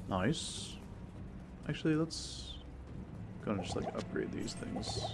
Nice. Actually, let's go and just like upgrade these things.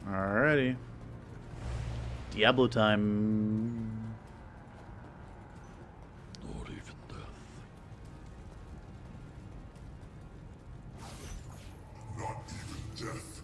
Alrighty. Diablo time. Not even death. Not even death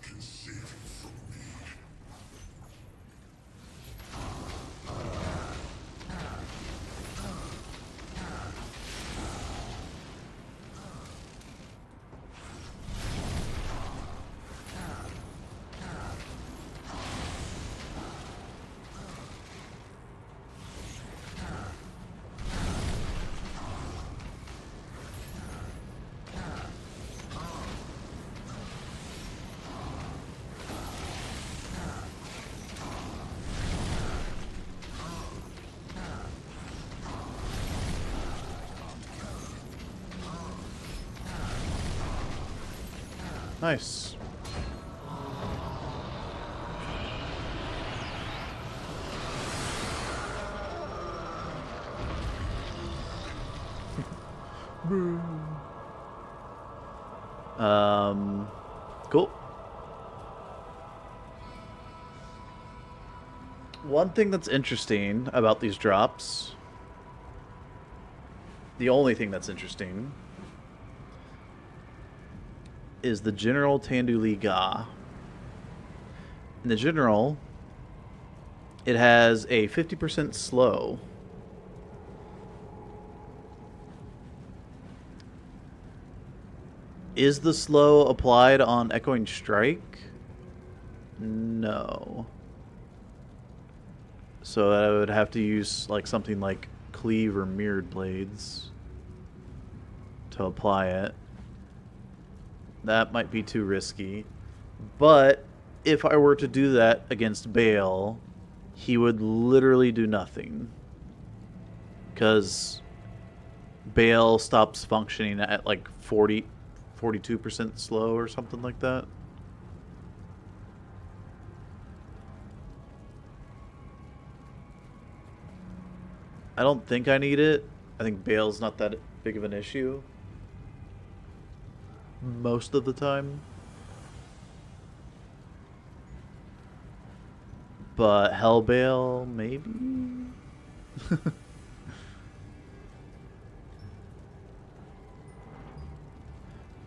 Nice. Cool. One thing that's interesting about these drops, the only thing that's interesting, is the General Tanduli Ga. In the General, it has a 50% slow. Is the slow applied on Echoing Strike? No. So I would have to use like something like Cleave or Mirrored Blades to apply it. That might be too risky. But if I were to do that against Baal, he would literally do nothing. Because Baal stops functioning at like 42% slow or something like that. I don't think I need it. I think Baal's not that big of an issue. Most of the time. But Hell Baal, maybe?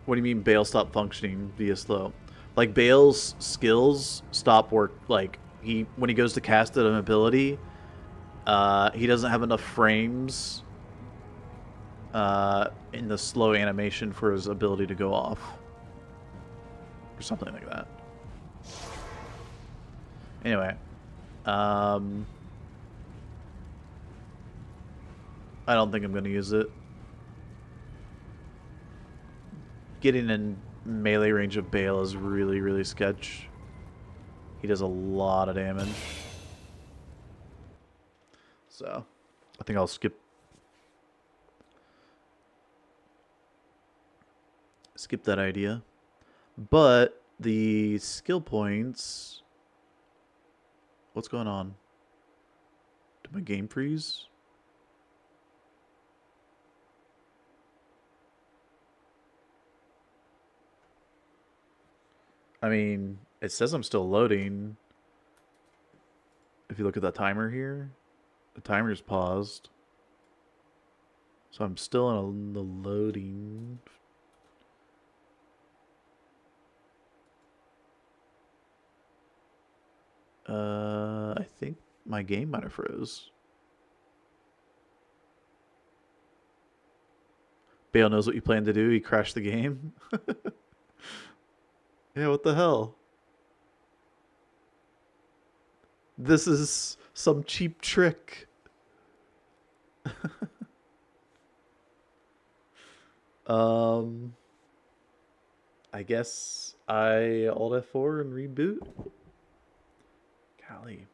What do you mean Baal stop functioning via slow? Like Baal's skills stop work, like when he goes to cast an ability, he doesn't have enough frames in the slow animation for his ability to go off. Or something like that. Anyway. I don't think I'm going to use it. Getting in melee range of Baal is really, really sketch. He does a lot of damage. So, I think I'll skip that idea. But the skill points... What's going on? Did my game freeze? I mean, it says I'm still loading. If you look at the timer here, the timer's paused. So I'm still in the loading. I think my game might have froze. Baal knows what you plan to do. He crashed the game. Yeah, what the hell? This is some cheap trick. I guess I Alt F4 and reboot. Golly,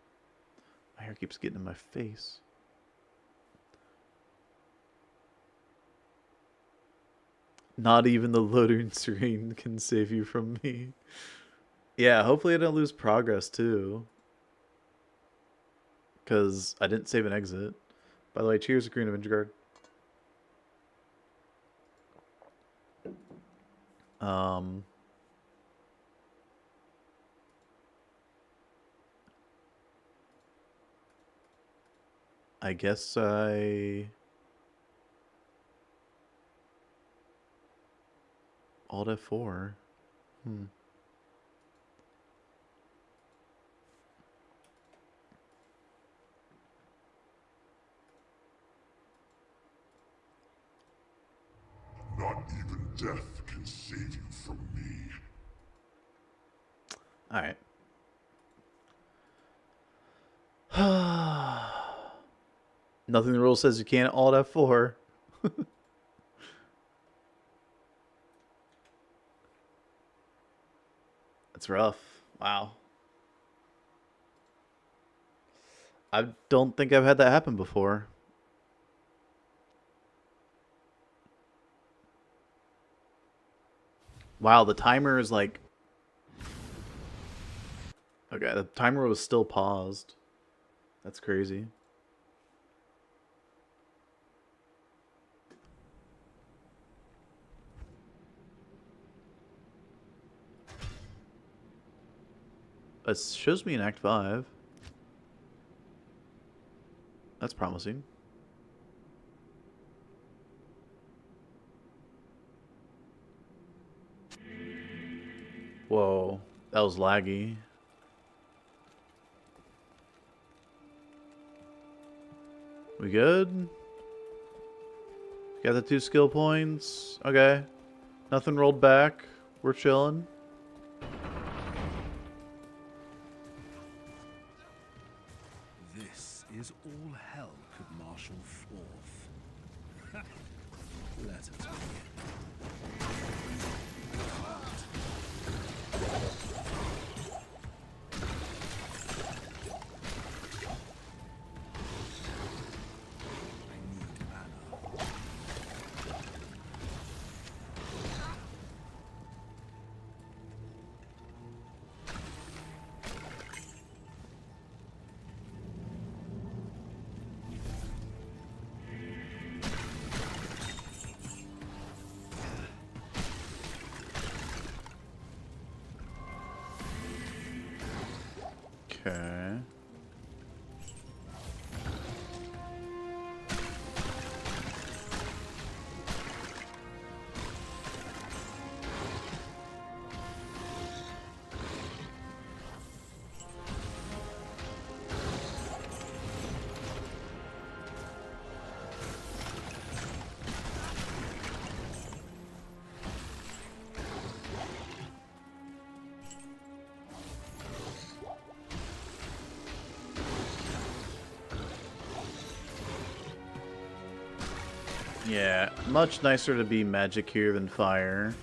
my hair keeps getting in my face. Not even the loading screen can save you from me. Yeah, hopefully I don't lose progress too. Because I didn't save an exit. By the way, cheers to Green Avenger Guard. I guess I... Alt F4. Not even death can save you from me. Alright. Nothing in the rule says you can't Alt F4. That's rough. Wow. I don't think I've had that happen before. Wow, the timer is like... Okay, the timer was still paused. That's crazy. It shows me in Act 5. That's promising. Whoa, that was laggy. We good? Got the 2 skill points. Okay. Nothing rolled back. We're chilling. This is all hell could marshal forth. Let us begin. I need mana. Okay. Yeah, much nicer to be magic here than fire.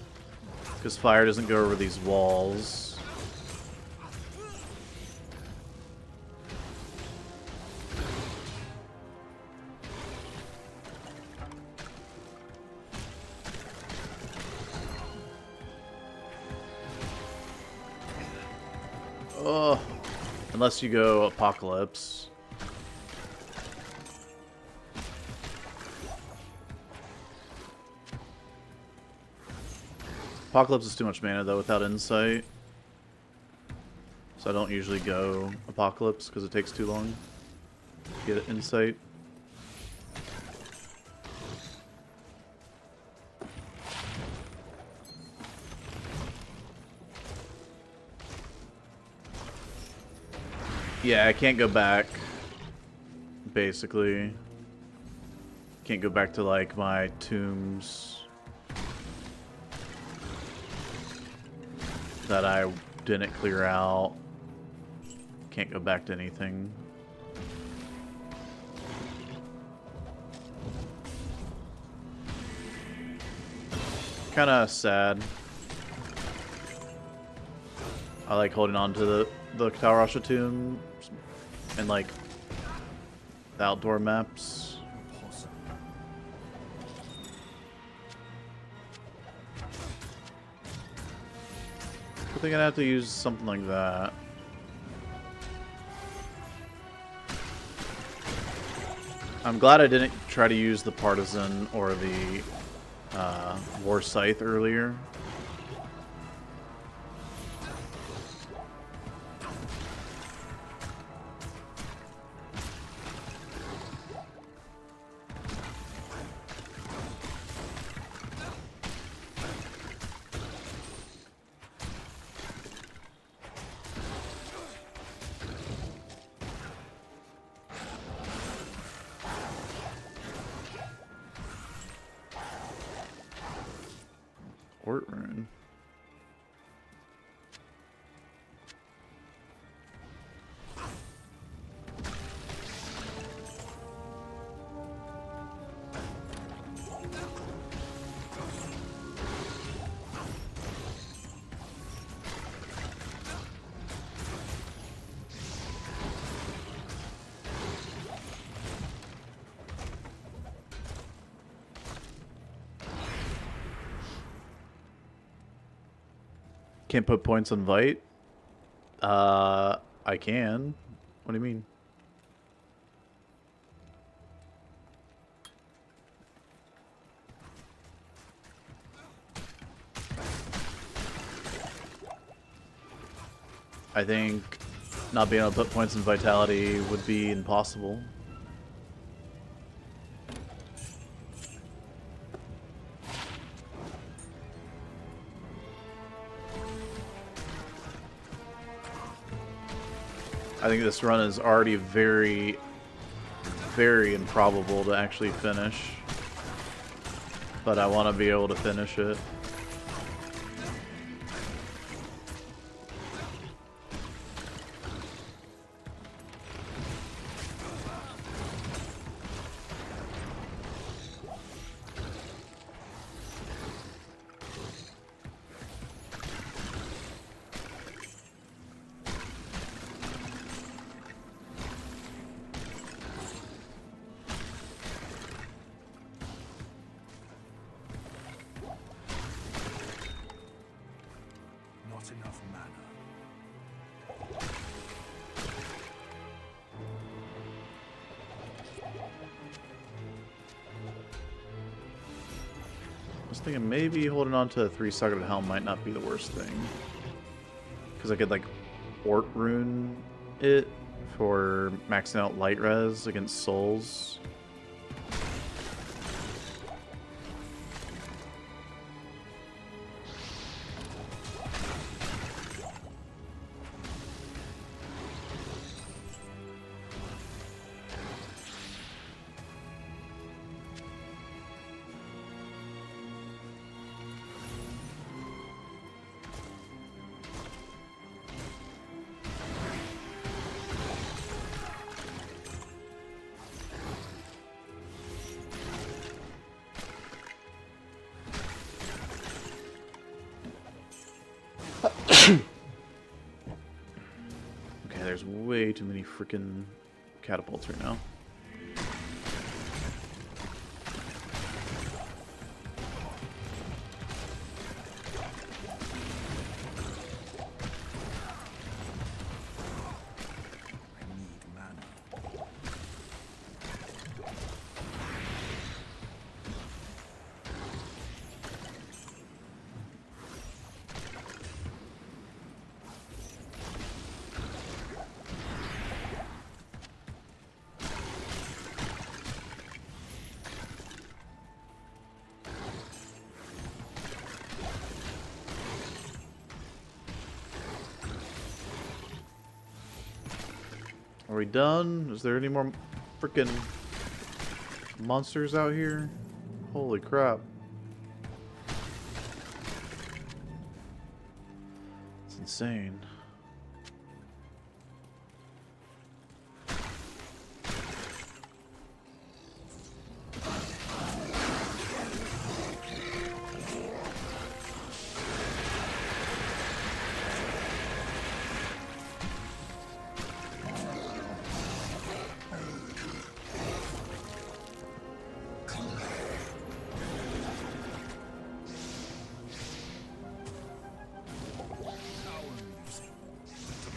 Because fire doesn't go over these walls. Oh, unless you go Apocalypse. Apocalypse is too much mana though without insight. So I don't usually go Apocalypse because it takes too long to get insight. Yeah, I can't go back. Basically. Can't go back to like my tombs that I didn't clear out. Can't go back to anything. Kinda sad. I like holding on to the Katarasha tomb and like the outdoor maps. I think I'd have to use something like that. I'm glad I didn't try to use the Partisan or the War Scythe earlier. Rune. Can't put points on Vite? I can. What do you mean? I think not being able to put points in Vitality would be impossible. I think this run is already very, very improbable to actually finish. But I want to be able to finish it. Not enough mana. I was thinking maybe holding on to a 3-Socketed Helm might not be the worst thing. Because I could, like, Ort Rune it for maxing out Light Res against Souls. Okay, there's way too many freaking catapults right now. I need mana. Are we done? Is there any more freaking monsters out here? Holy crap. It's insane.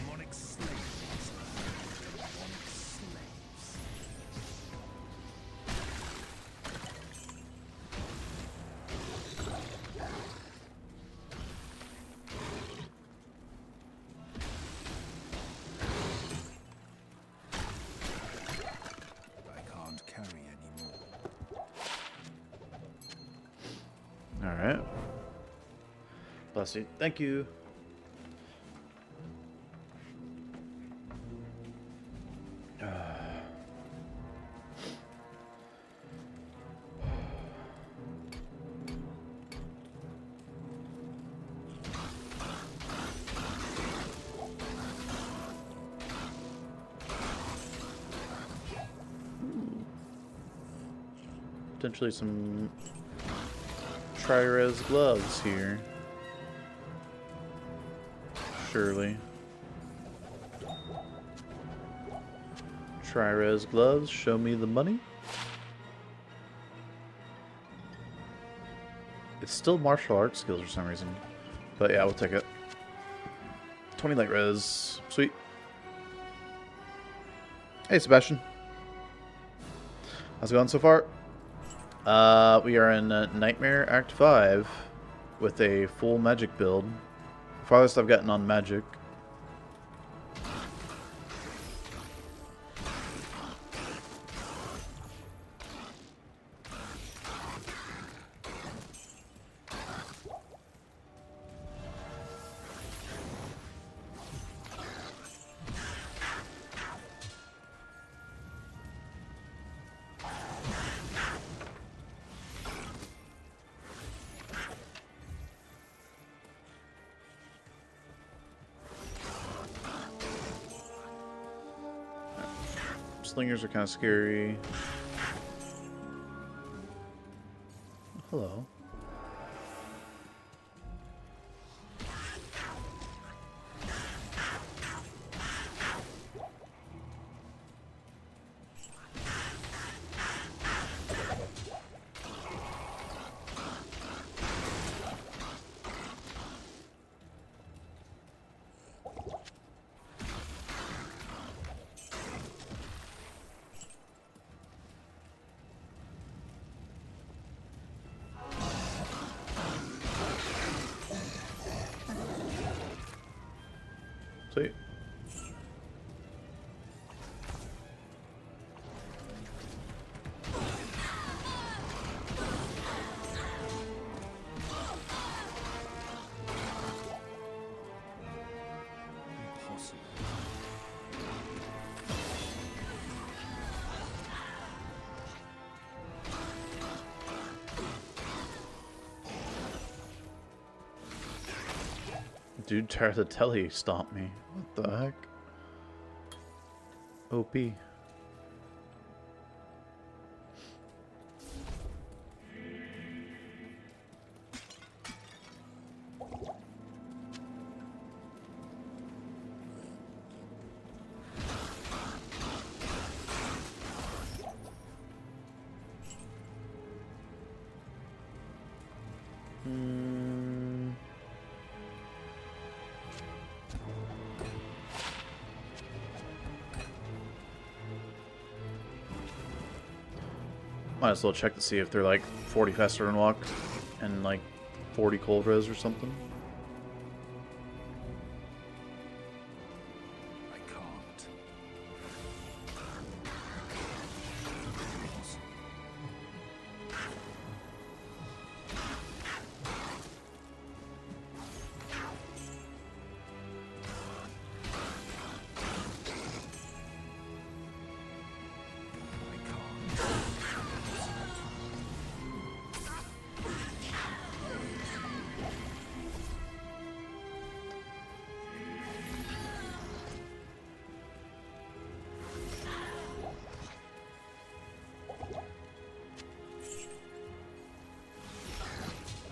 Demonic slaves. Demonic slaves. I can't carry anymore. Alright. Bless you. Thank you. Potentially some tri-res gloves here. Surely. Tri-res gloves, show me the money. It's still martial arts skills for some reason. But yeah, we'll take it. 20 light res. Sweet. Hey, Sebastian. How's it going so far? We are in Nightmare Act 5 with a full magic build. Farthest I've gotten on magic. Slingers are kind of scary. Hello. Sweet. Impossible. Dude tried to telly stomp me. What the heck? OP. Might as well check to see if they're like 40 faster than walk and like 40 cold res or something. I can't. Impossible.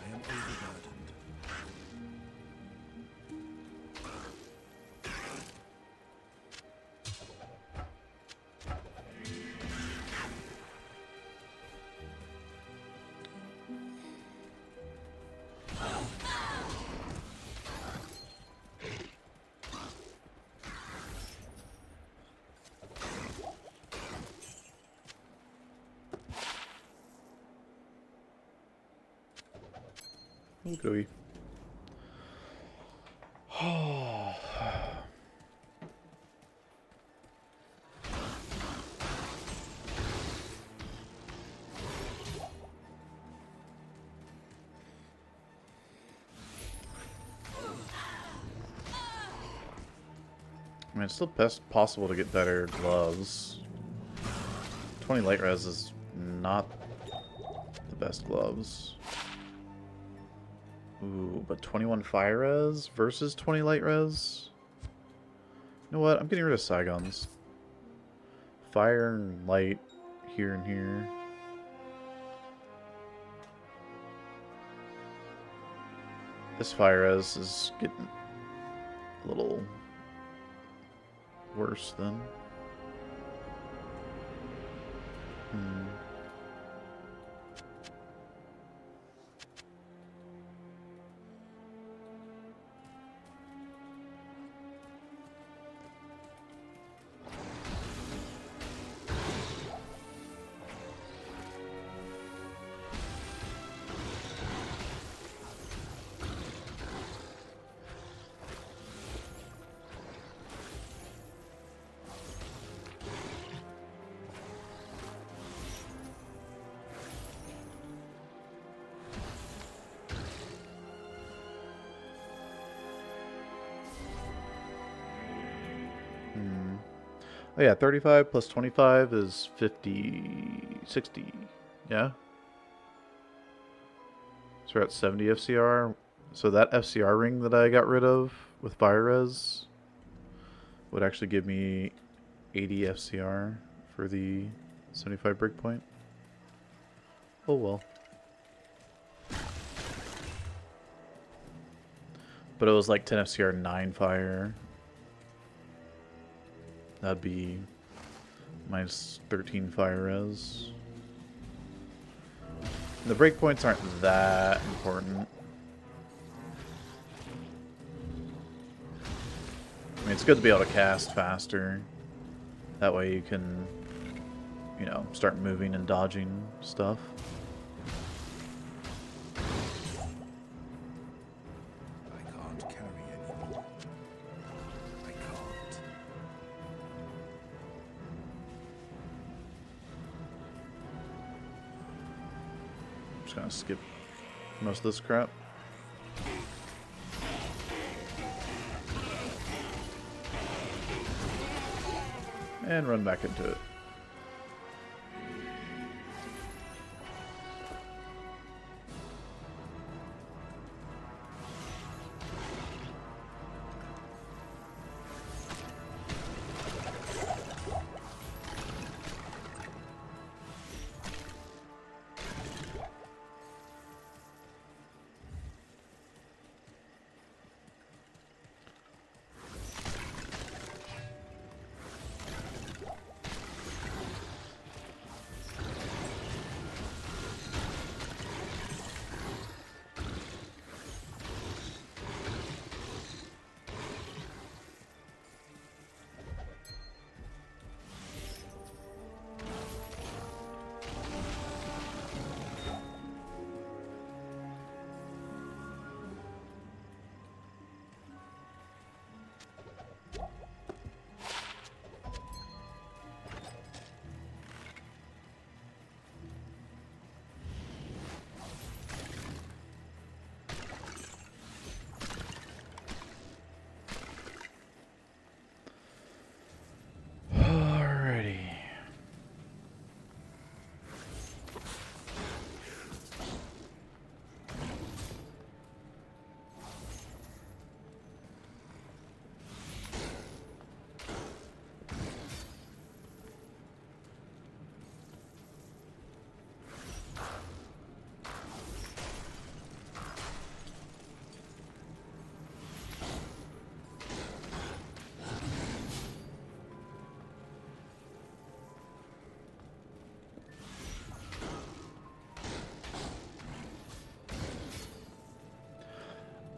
I am overburdened. Okay. I mean, it's still possible to get better gloves. 20 light res is not the best gloves. Ooh, but 21 fire res versus 20 light res? You know what? I'm getting rid of Saigons. Fire and light here and here. This fire res is getting a little worse then. Oh yeah, 35 plus 25 is 50, 60. Yeah. So we're at 70 FCR. So that FCR ring that I got rid of with fire res would actually give me 80 FCR for the 75 breakpoint. Oh well. But it was like 10 FCR 9 fire. That'd be minus 13 fire res. The breakpoints aren't that important. I mean, it's good to be able to cast faster. That way you can, you know, start moving and dodging stuff. I can't carry anymore. I can't. I'm just gonna skip most of this crap. And run back into it.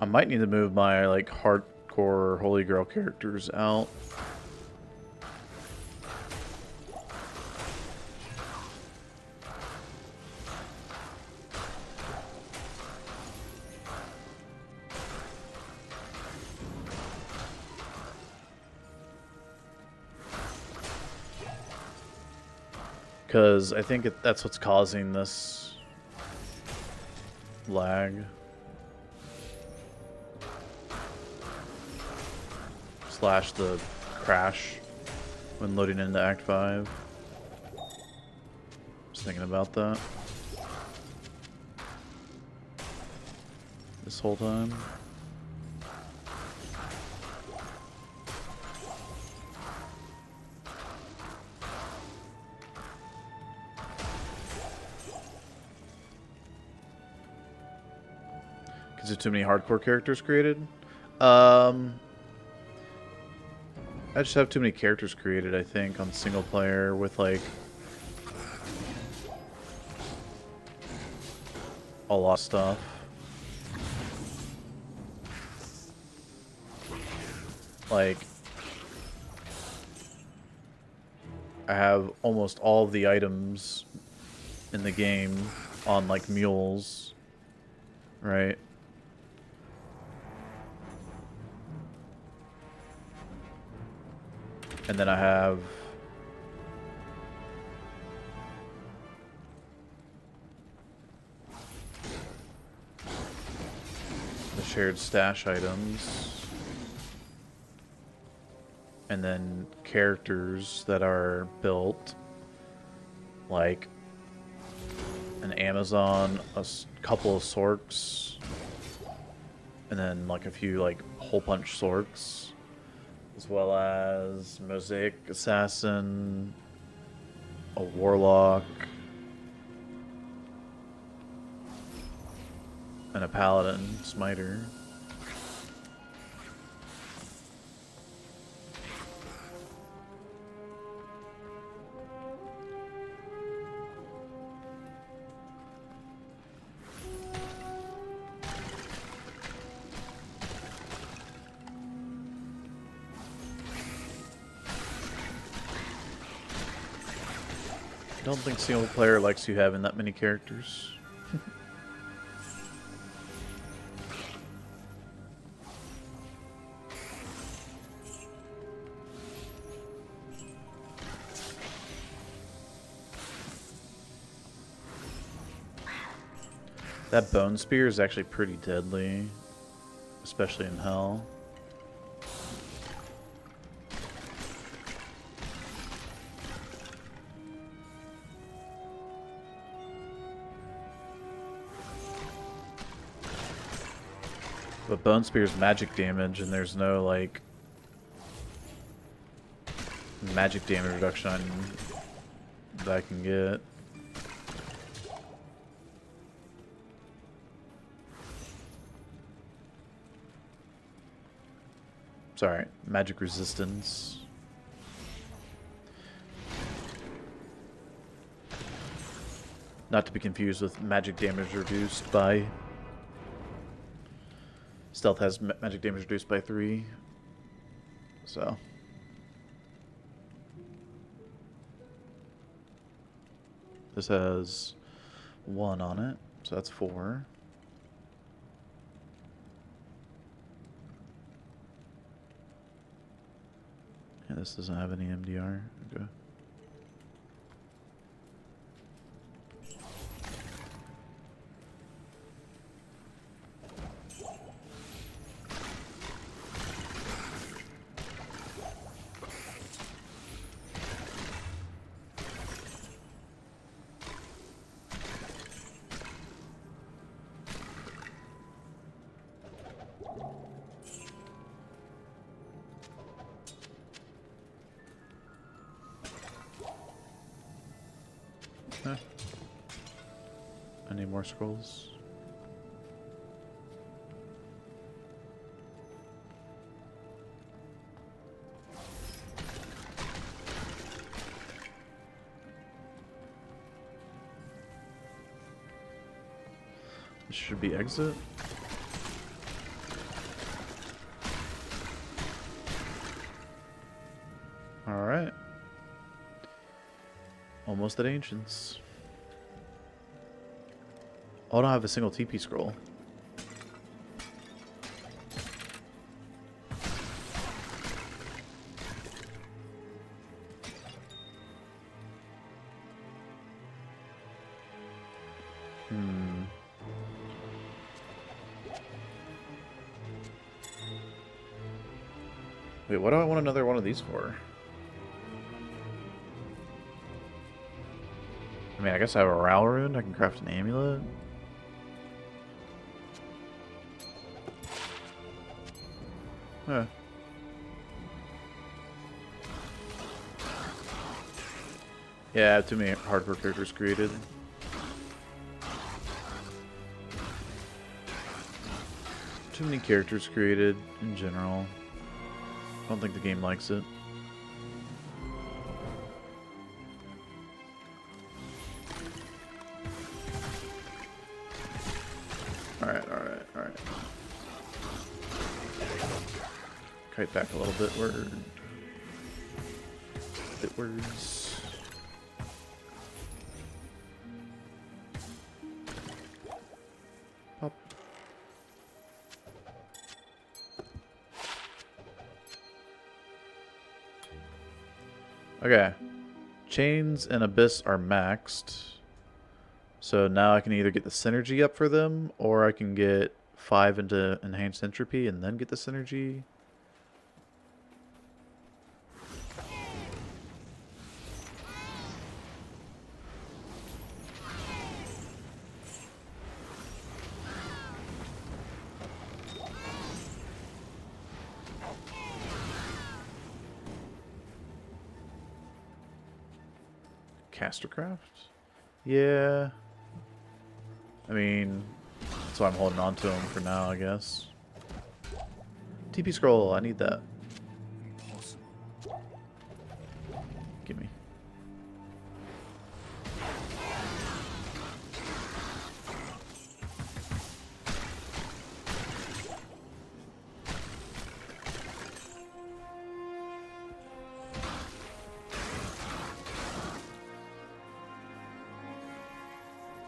I might need to move my like hardcore Holy Grail characters out. Because I think that's what's causing this lag. Slash the crash when loading into Act 5. Just thinking about that this whole time. Because there's too many hardcore characters created. I just have too many characters created, I think, on single player with like a lot of stuff. Like, I have almost all of the items in the game on like mules, right? And then I have the shared stash items. And then characters that are built, like an Amazon, couple of Sorks, and then like a few like hole punch Sorks, as well as Mosaic Assassin, a Warlock, and a Paladin Smiter. I don't think single player likes you having that many characters. That bone spear is actually pretty deadly, especially in Hell. But Bone Spear is magic damage, and there's no, like, magic damage reduction that I can get. Sorry, magic resistance. Not to be confused with magic damage reduced by... Stealth has magic damage reduced by 3. So. This has 1 on it, so that's 4. Yeah, this doesn't have any MDR. Okay. Huh. I need more scrolls. This should be exit. Alright. Almost at Ancients. Oh, I don't have a single TP scroll. Wait, what do I want another one of these for? I mean, I guess I have a Ral rune. I can craft an amulet. Huh. Yeah, I have too many hardcore characters created. Too many characters created in general. I don't think the game likes it. Alright. Kite back a little bit, word. Bitwords. Pop. Okay. Chains and Abyss are maxed. So now I can either get the synergy up for them, or I can get 5 into enhanced entropy and then get the synergy. Castercraft? Yeah. I mean, that's why I'm holding on to him for now, I guess. TP scroll, I need that. Impossible. Gimme.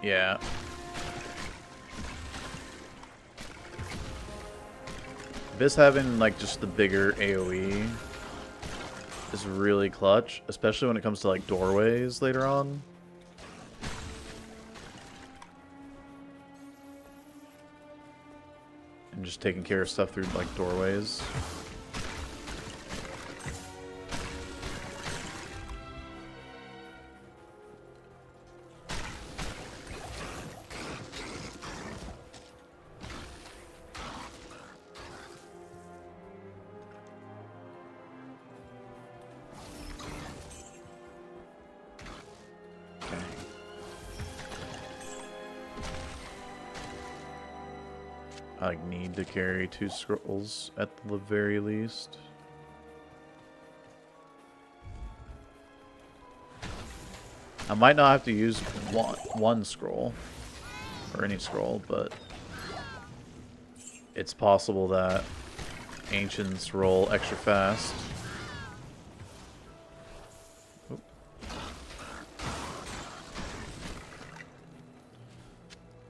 Yeah. This having like just the bigger AoE is really clutch, especially when it comes to like doorways later on. And just taking care of stuff through like doorways. I like need to carry 2 scrolls at the very least. I might not have to use one scroll or any scroll, but it's possible that ancients roll extra fast. Oop.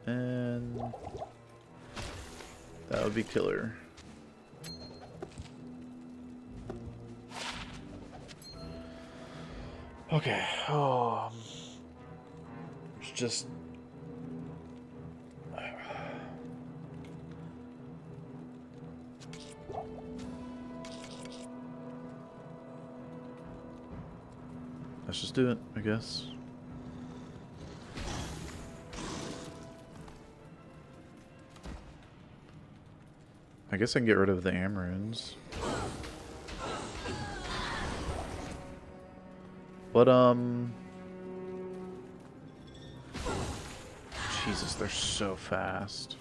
And that would be killer. Okay. Oh, it's just let's just do it, I guess. I guess I can get rid of the Amaruns. But, Jesus, they're so fast.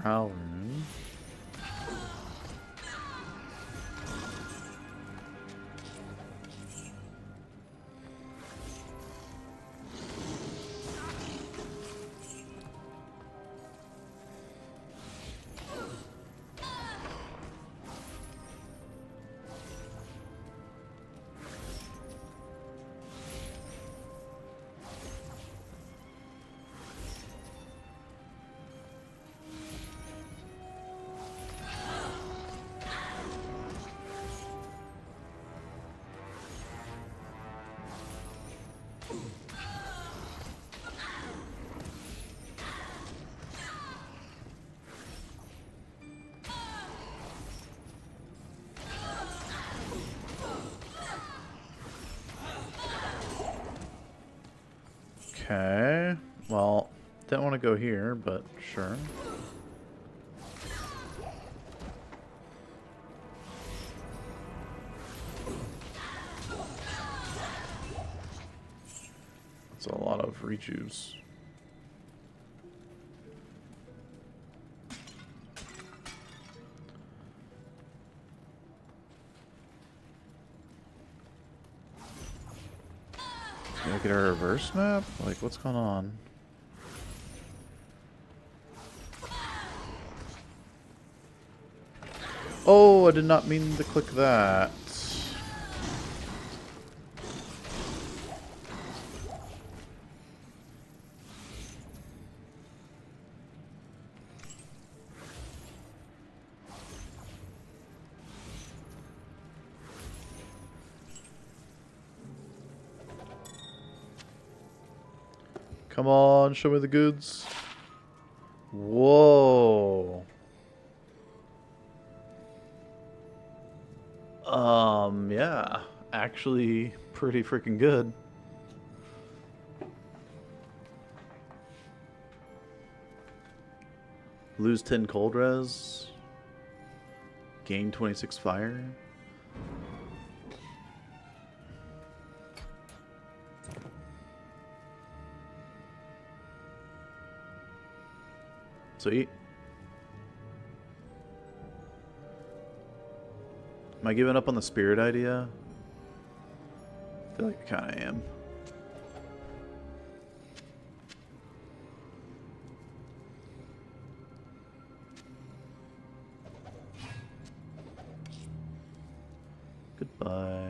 Rune. Okay, well, didn't want to go here, but sure. That's a lot of rejuice. Look at our reverse map? Like, what's going on? Oh, I did not mean to click that. Come on, show me the goods. Whoa. Yeah. Actually, pretty freaking good. Lose 10 cold res. Gain 26 fire. Sweet. Am I giving up on the spirit idea? I feel like I kind of am. Goodbye.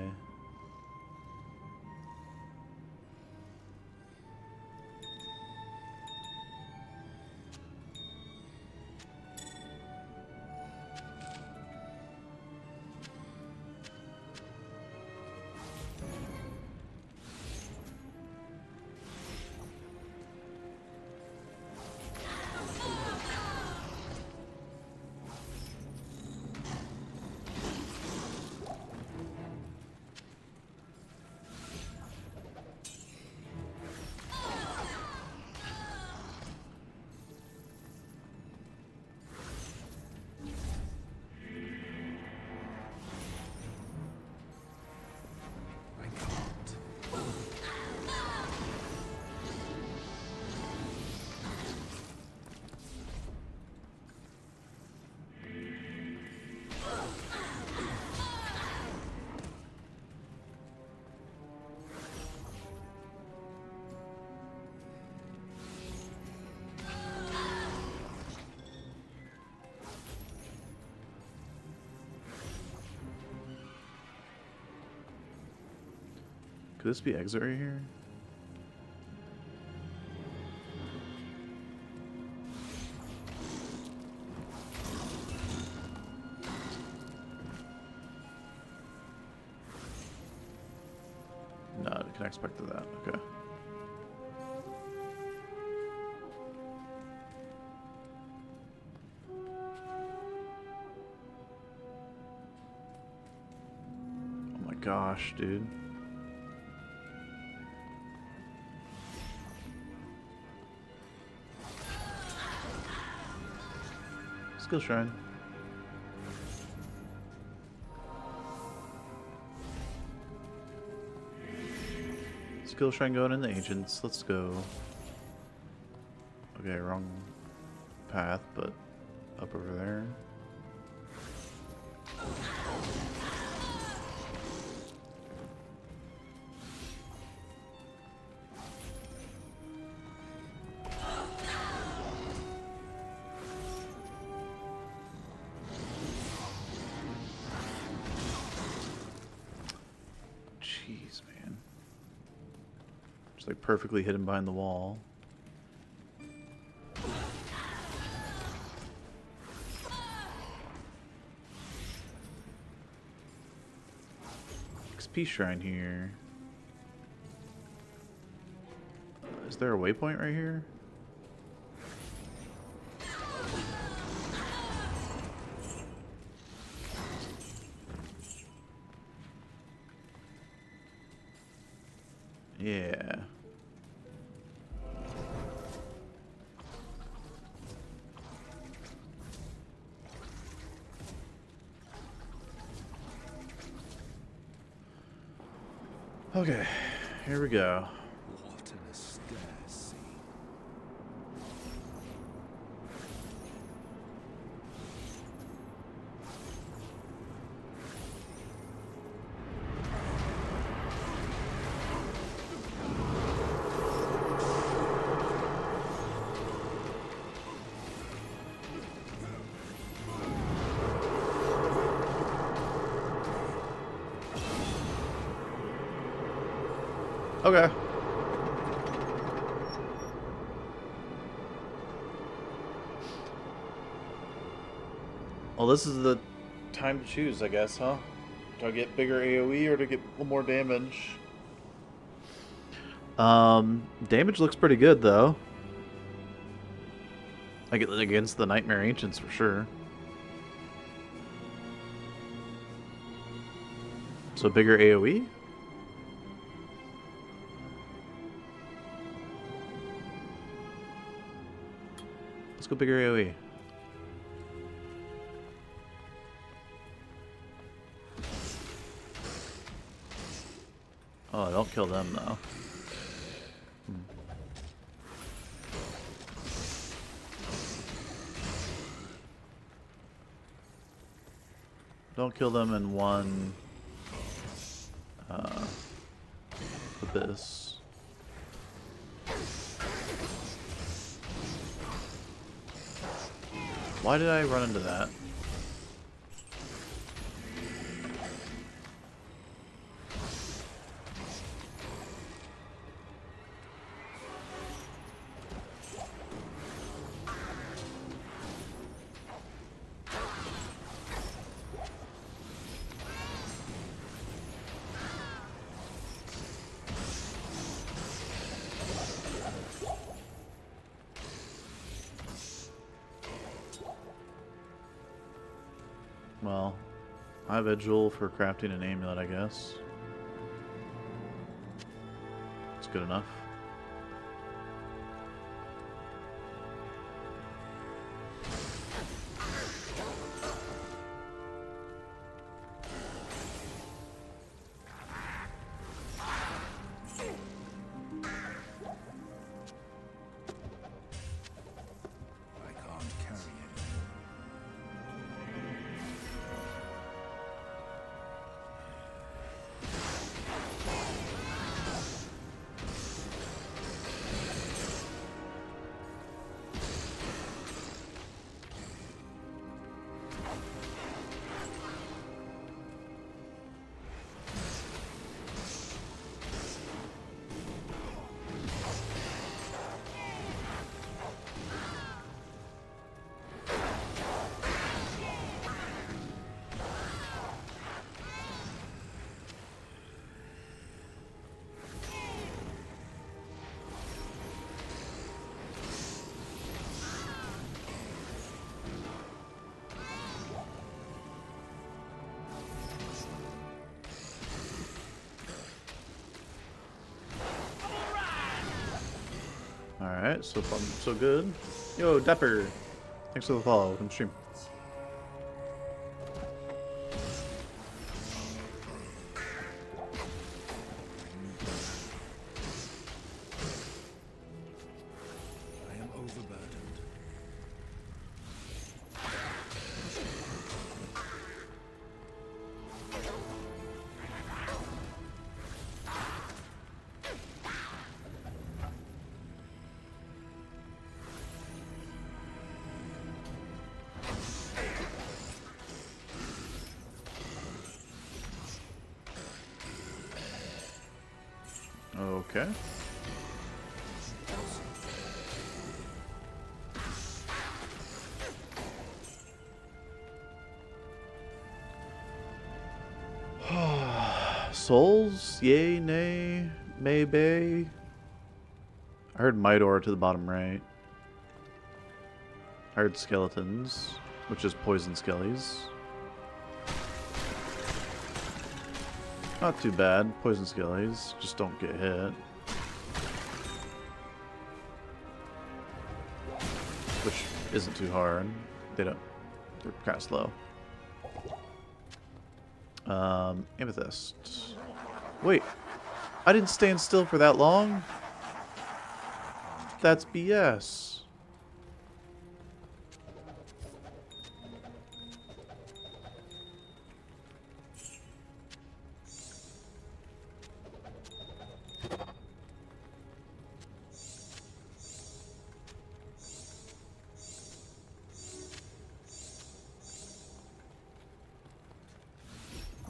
Could this be exit right here? No, it connects back to that. Okay. Oh my gosh, dude. Skill shrine. Skill shrine going in the agents. Let's go. Okay, wrong path, but up over there. Jeez, man. Just like perfectly hidden behind the wall. XP shrine here. Is there a waypoint right here? Yeah. Okay, here we go. What an austere scene. Okay. Well, this is the time to choose, I guess, huh? Do I get bigger AoE or to get a little more damage? Damage looks pretty good though. Like against the Nightmare Ancients for sure. So bigger AoE? Let's go bigger AoE. Oh, don't kill them though. Don't kill them in one abyss. Why did I run into that? Well, I have a jewel for crafting an amulet, I guess. It's good enough. I can't carry it. Alright, so far so good. Yo, Depper! Thanks for the follow. Welcome to stream. I am overburdened. Okay. Souls? Yay, nay, maybe. I heard Midor to the bottom right. I heard skeletons, which is poison skellies. Not too bad. Poison skellies just don't get hit. Which isn't too hard. They're kind of slow. Amethyst. Wait, I didn't stand still for that long? That's BS.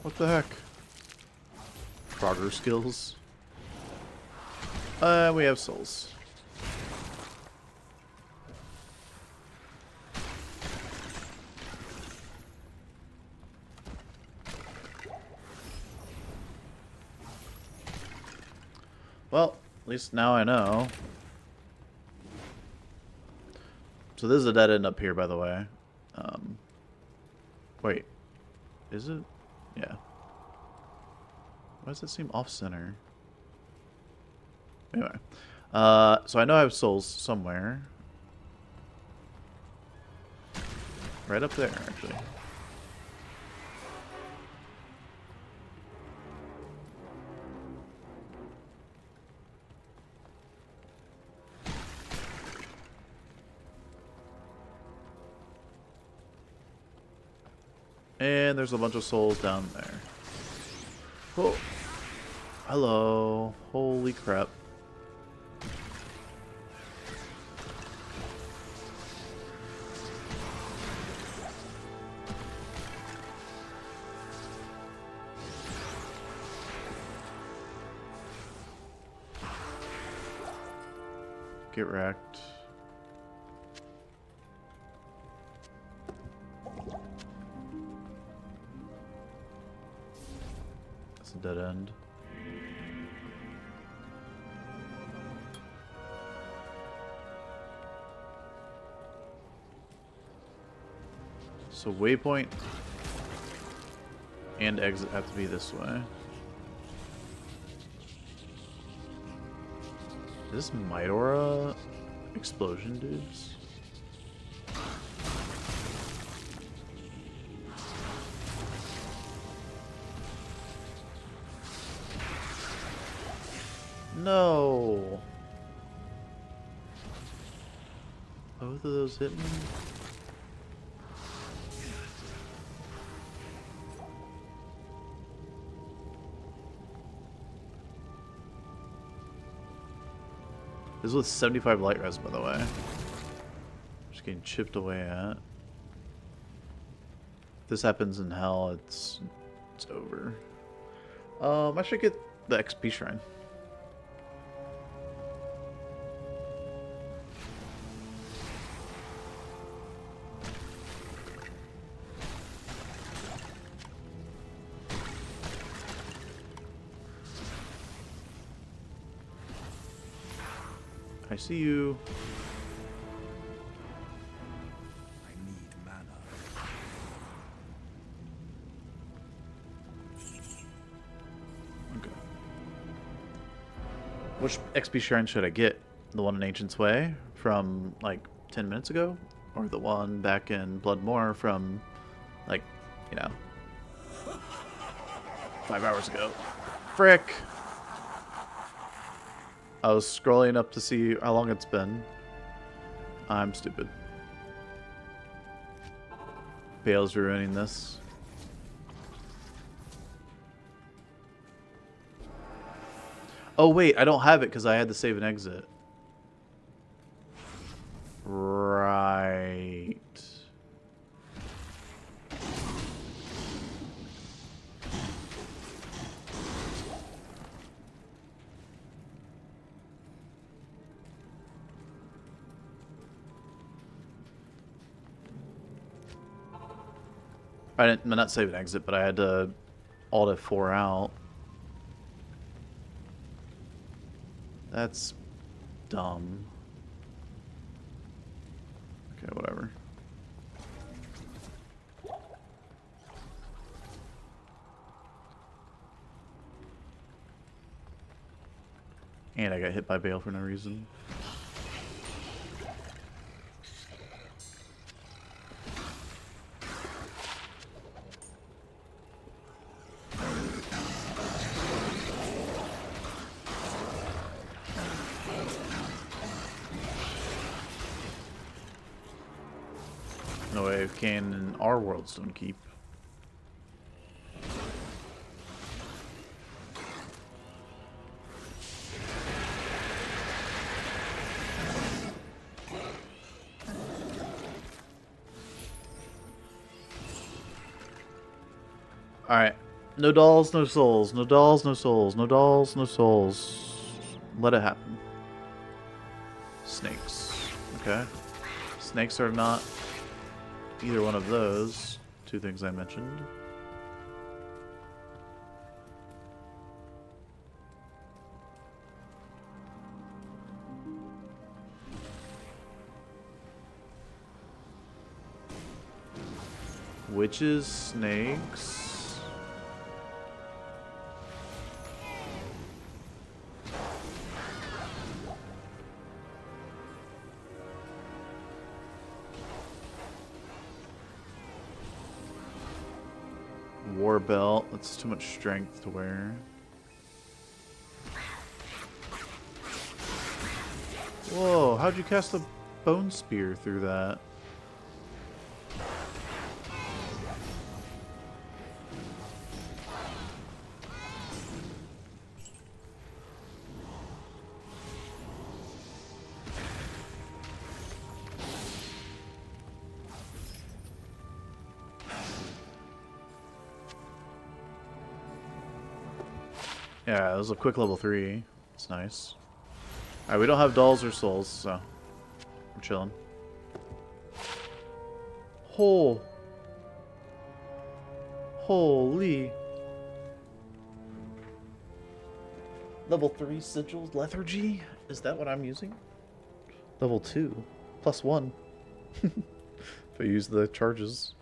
What the heck? Progress skills. We have souls. Well, least now I know. So this is a dead end up here, by the way. Wait. Is it? Yeah. Why does it seem off-center? Anyway. So I know I have souls somewhere. Right up there, actually. And there's a bunch of souls down there. Oh. Hello. Holy crap. Get wrecked. That's a dead end. So waypoint and exit have to be this way. Is this Midora explosion dudes? No. Both of those hit me? This is with 75 light res, by the way. Just getting chipped away at. If this happens in hell, it's over. I should get the XP shrine. I see you. I need mana. Okay. Which XP shrine should I get? The one in Ancient's Way from like 10 minutes ago? Or the one back in Bloodmoor from like, you know, 5 hours ago? Frick! I was scrolling up to see how long it's been. I'm stupid. Baal's ruining this. Oh wait, I don't have it because I had to save and exit. Right. I didn't, not save and exit, but I had to Alt F4 out. That's dumb. Okay, whatever. And I got hit by Baal for no reason. No way can in our worlds don't keep. Alright. No dolls, no souls. No dolls, no souls. No dolls, no souls. Let it happen. Snakes. Okay. Snakes are not either one of those two things I mentioned. witches, snakes. War belt. That's too much strength to wear. Whoa, how'd you cast a bone spear through that? Yeah, it was a quick level 3. It's nice. Alright, we don't have dolls or souls, so we're chilling. Holy. Level 3 sigils lethargy? Is that what I'm using? Level 2. Plus 1. If I use the charges.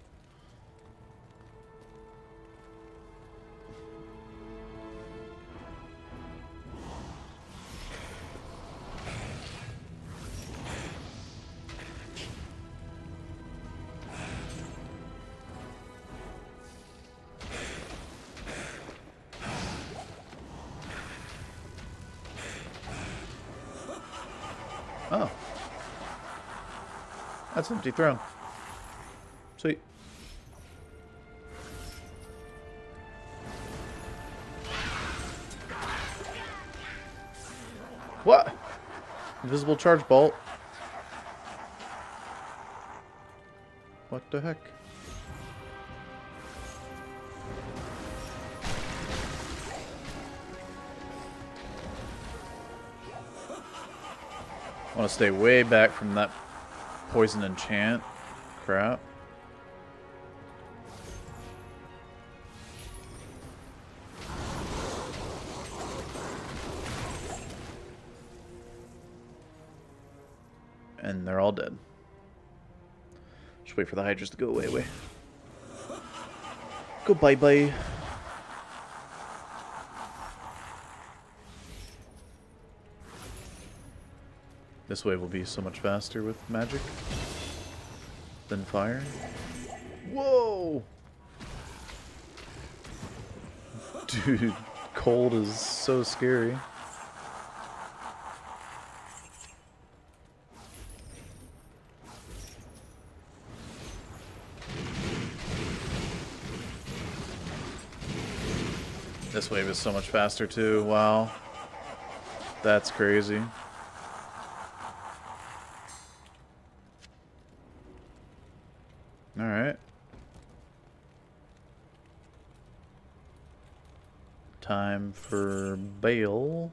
Oh. That's an empty throne. Sweet. What? Invisible charge bolt. What the heck? I want to stay way back from that poison enchant crap. And they're all dead. Just wait for the hydras to go away. Go bye-bye. This wave will be so much faster with magic than fire. Whoa! Dude, cold is so scary. This wave is so much faster too. Wow. That's crazy. Alright. Time for Baal.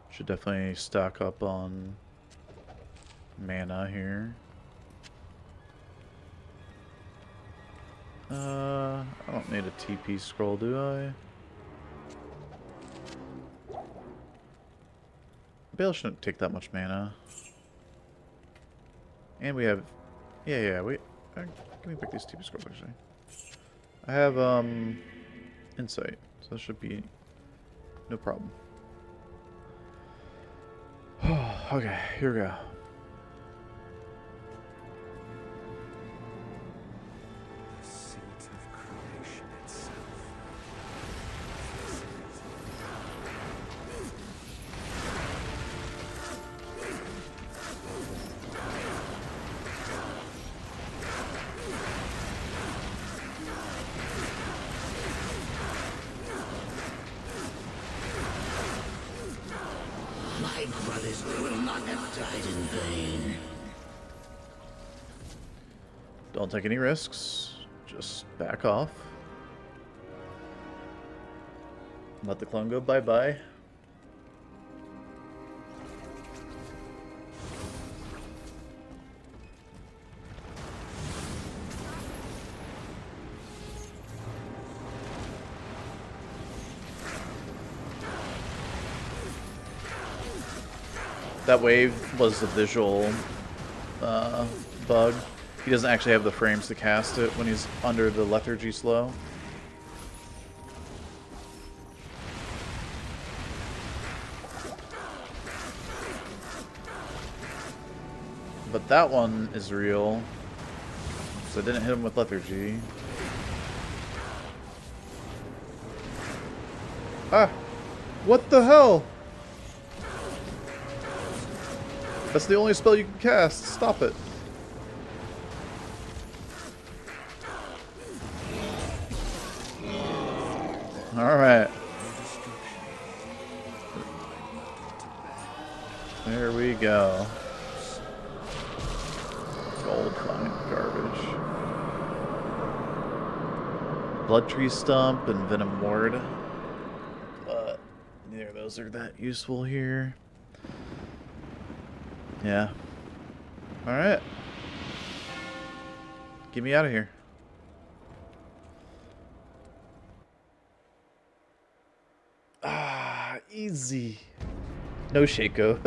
Should definitely stock up on mana here. I don't need a TP scroll, do I? Baal shouldn't take that much mana. And we have... Yeah, wait. Let me pick these TP scrolls, actually. I have, Insight, so that should be no problem. Okay, here we go. The seat of creation itself. My brothers will not have died in vain. Don't take any risks. Just back off. Let the clone go bye-bye. That wave was a visual bug. He doesn't actually have the frames to cast it when he's under the lethargy slow. But that one is real. So I didn't hit him with lethargy. Ah! What the hell? That's the only spell you can cast. Stop it. Alright. There we go. Gold fine garbage. Blood Tree Stump and Venom Ward. But neither of those are that useful here. Yeah. Alright. Get me out of here. Ah, easy. No Shaco.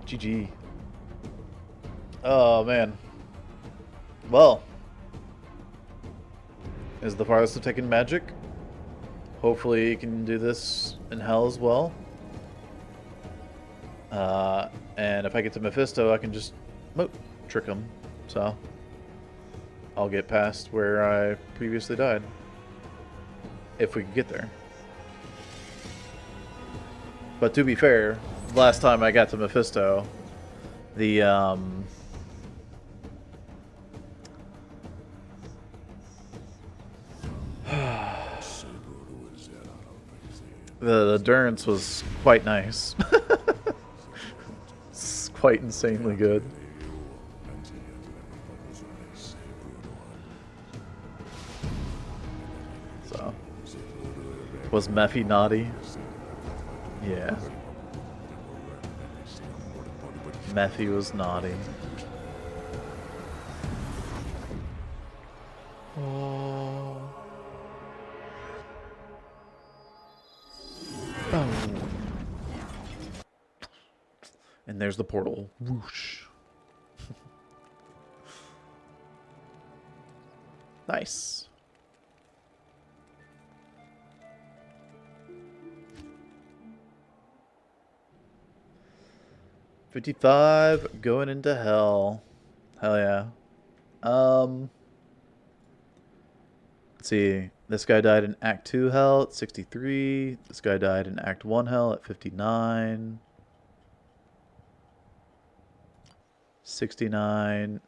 GG. Oh, man. Well. Is the farthest of taking magic. Hopefully you can do this in Hell as well. And if I get to Mephisto, I can just trick him. So I'll get past where I previously died. If we can get there. But to be fair, last time I got to Mephisto, the the endurance was quite nice. It's quite insanely good. So, was Mephi naughty? Yeah. Mephi was naughty. Oh. Oh. And there's the portal. Whoosh. Nice. $55 going into Hell. Hell yeah. Let's see. This guy died in Act 2 Hell at 63. This guy died in Act 1 Hell at 59. 69.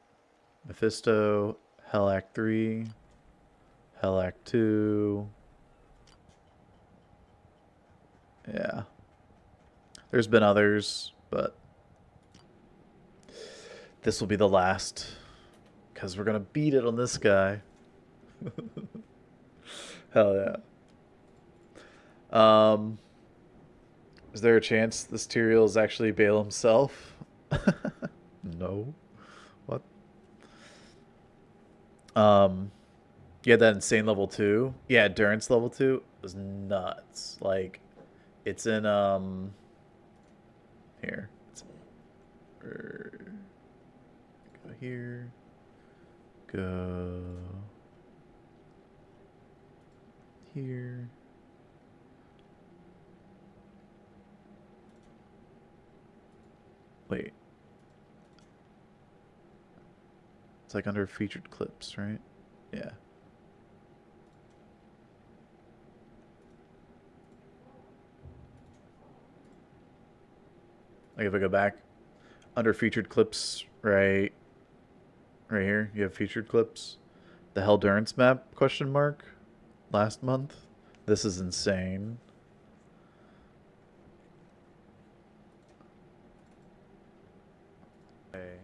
Mephisto. Hell Act 3. Hell Act 2. Yeah. There's been others, but this will be the last. Because we're going to beat it on this guy. Hell yeah. Is there a chance this Tyrael is actually Baal himself? No. What? Yeah, that insane level 2. Yeah, endurance level 2 was nuts. Like, it's in here. Go here. Go here. Wait. It's like under featured clips, right? Yeah. Like if I go back under featured clips, right here, you have featured clips. The Hell Durance map, question mark, last month. This is insane. Okay.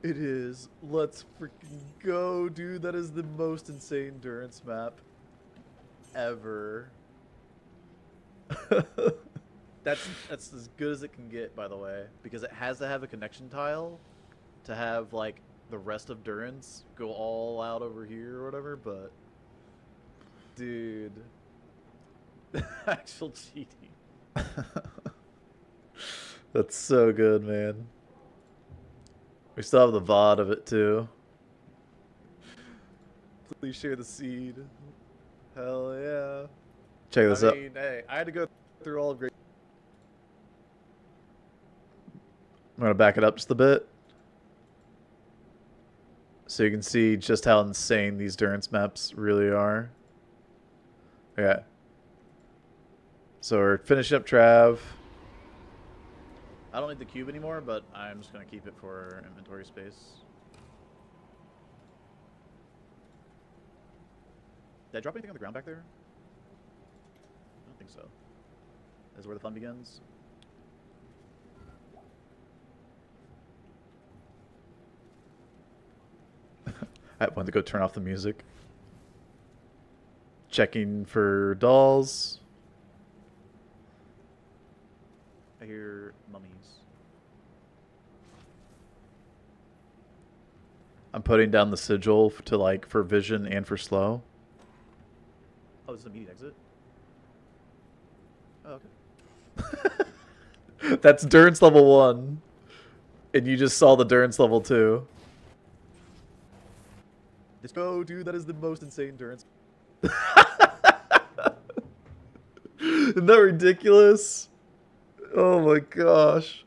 It is. Let's freaking go, dude. That is the most insane Durance map ever. That's as good as it can get, by the way, because it has to have a connection tile to have like the rest of Durance go all out over here or whatever. But dude, actual cheating. That's so good, man. We still have the VOD of it too. Please share the seed. Hell yeah. Check this out. Hey, I had to go through all of Grail. I'm going to back it up just a bit. So you can see just how insane these Durance maps really are. Okay. So we're finishing up Trav. I don't need the cube anymore, but I'm just going to keep it for inventory space. Did I drop anything on the ground back there? I don't think so. This is where the fun begins. I wanted to go turn off the music. Checking for dolls. I hear mummies. I'm putting down the sigil to like for vision and for slow. Oh, this is an immediate exit? Oh, okay. That's Durance level 1. And you just saw the Durance level 2. Let's go, dude. That is the most insane Durance. Isn't that ridiculous? Oh my gosh.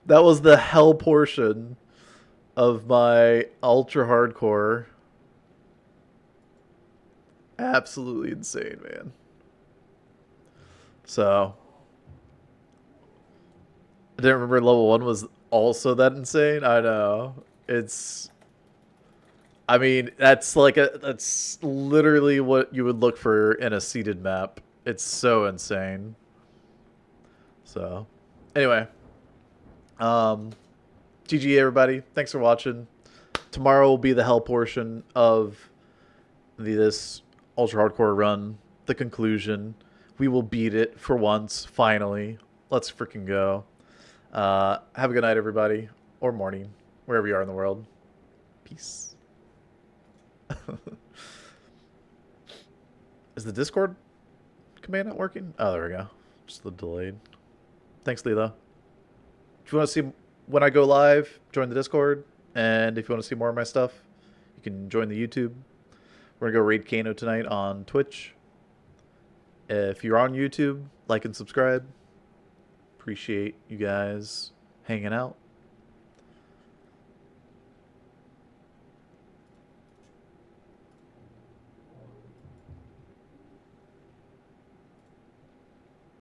That was the hell portion of my Ultra HardCore. Absolutely insane, man. So, I didn't remember level 1 was also that insane. I know. I mean, that's literally what you would look for in a seeded map. It's so insane. So, anyway. GG everybody. Thanks for watching. Tomorrow will be the hell portion of this Ultra HardCore run. The conclusion. We will beat it for once, finally. Let's freaking go. Have a good night, everybody. Or morning. Wherever you are in the world. Peace. Is the Discord command not working? Oh, there we go. Just the delayed. Thanks, Leela. If you want to see when I go live, join the Discord. And if you want to see more of my stuff, you can join the YouTube. We're going to go raid Kano tonight on Twitch. If you're on YouTube, like and subscribe. Appreciate you guys hanging out.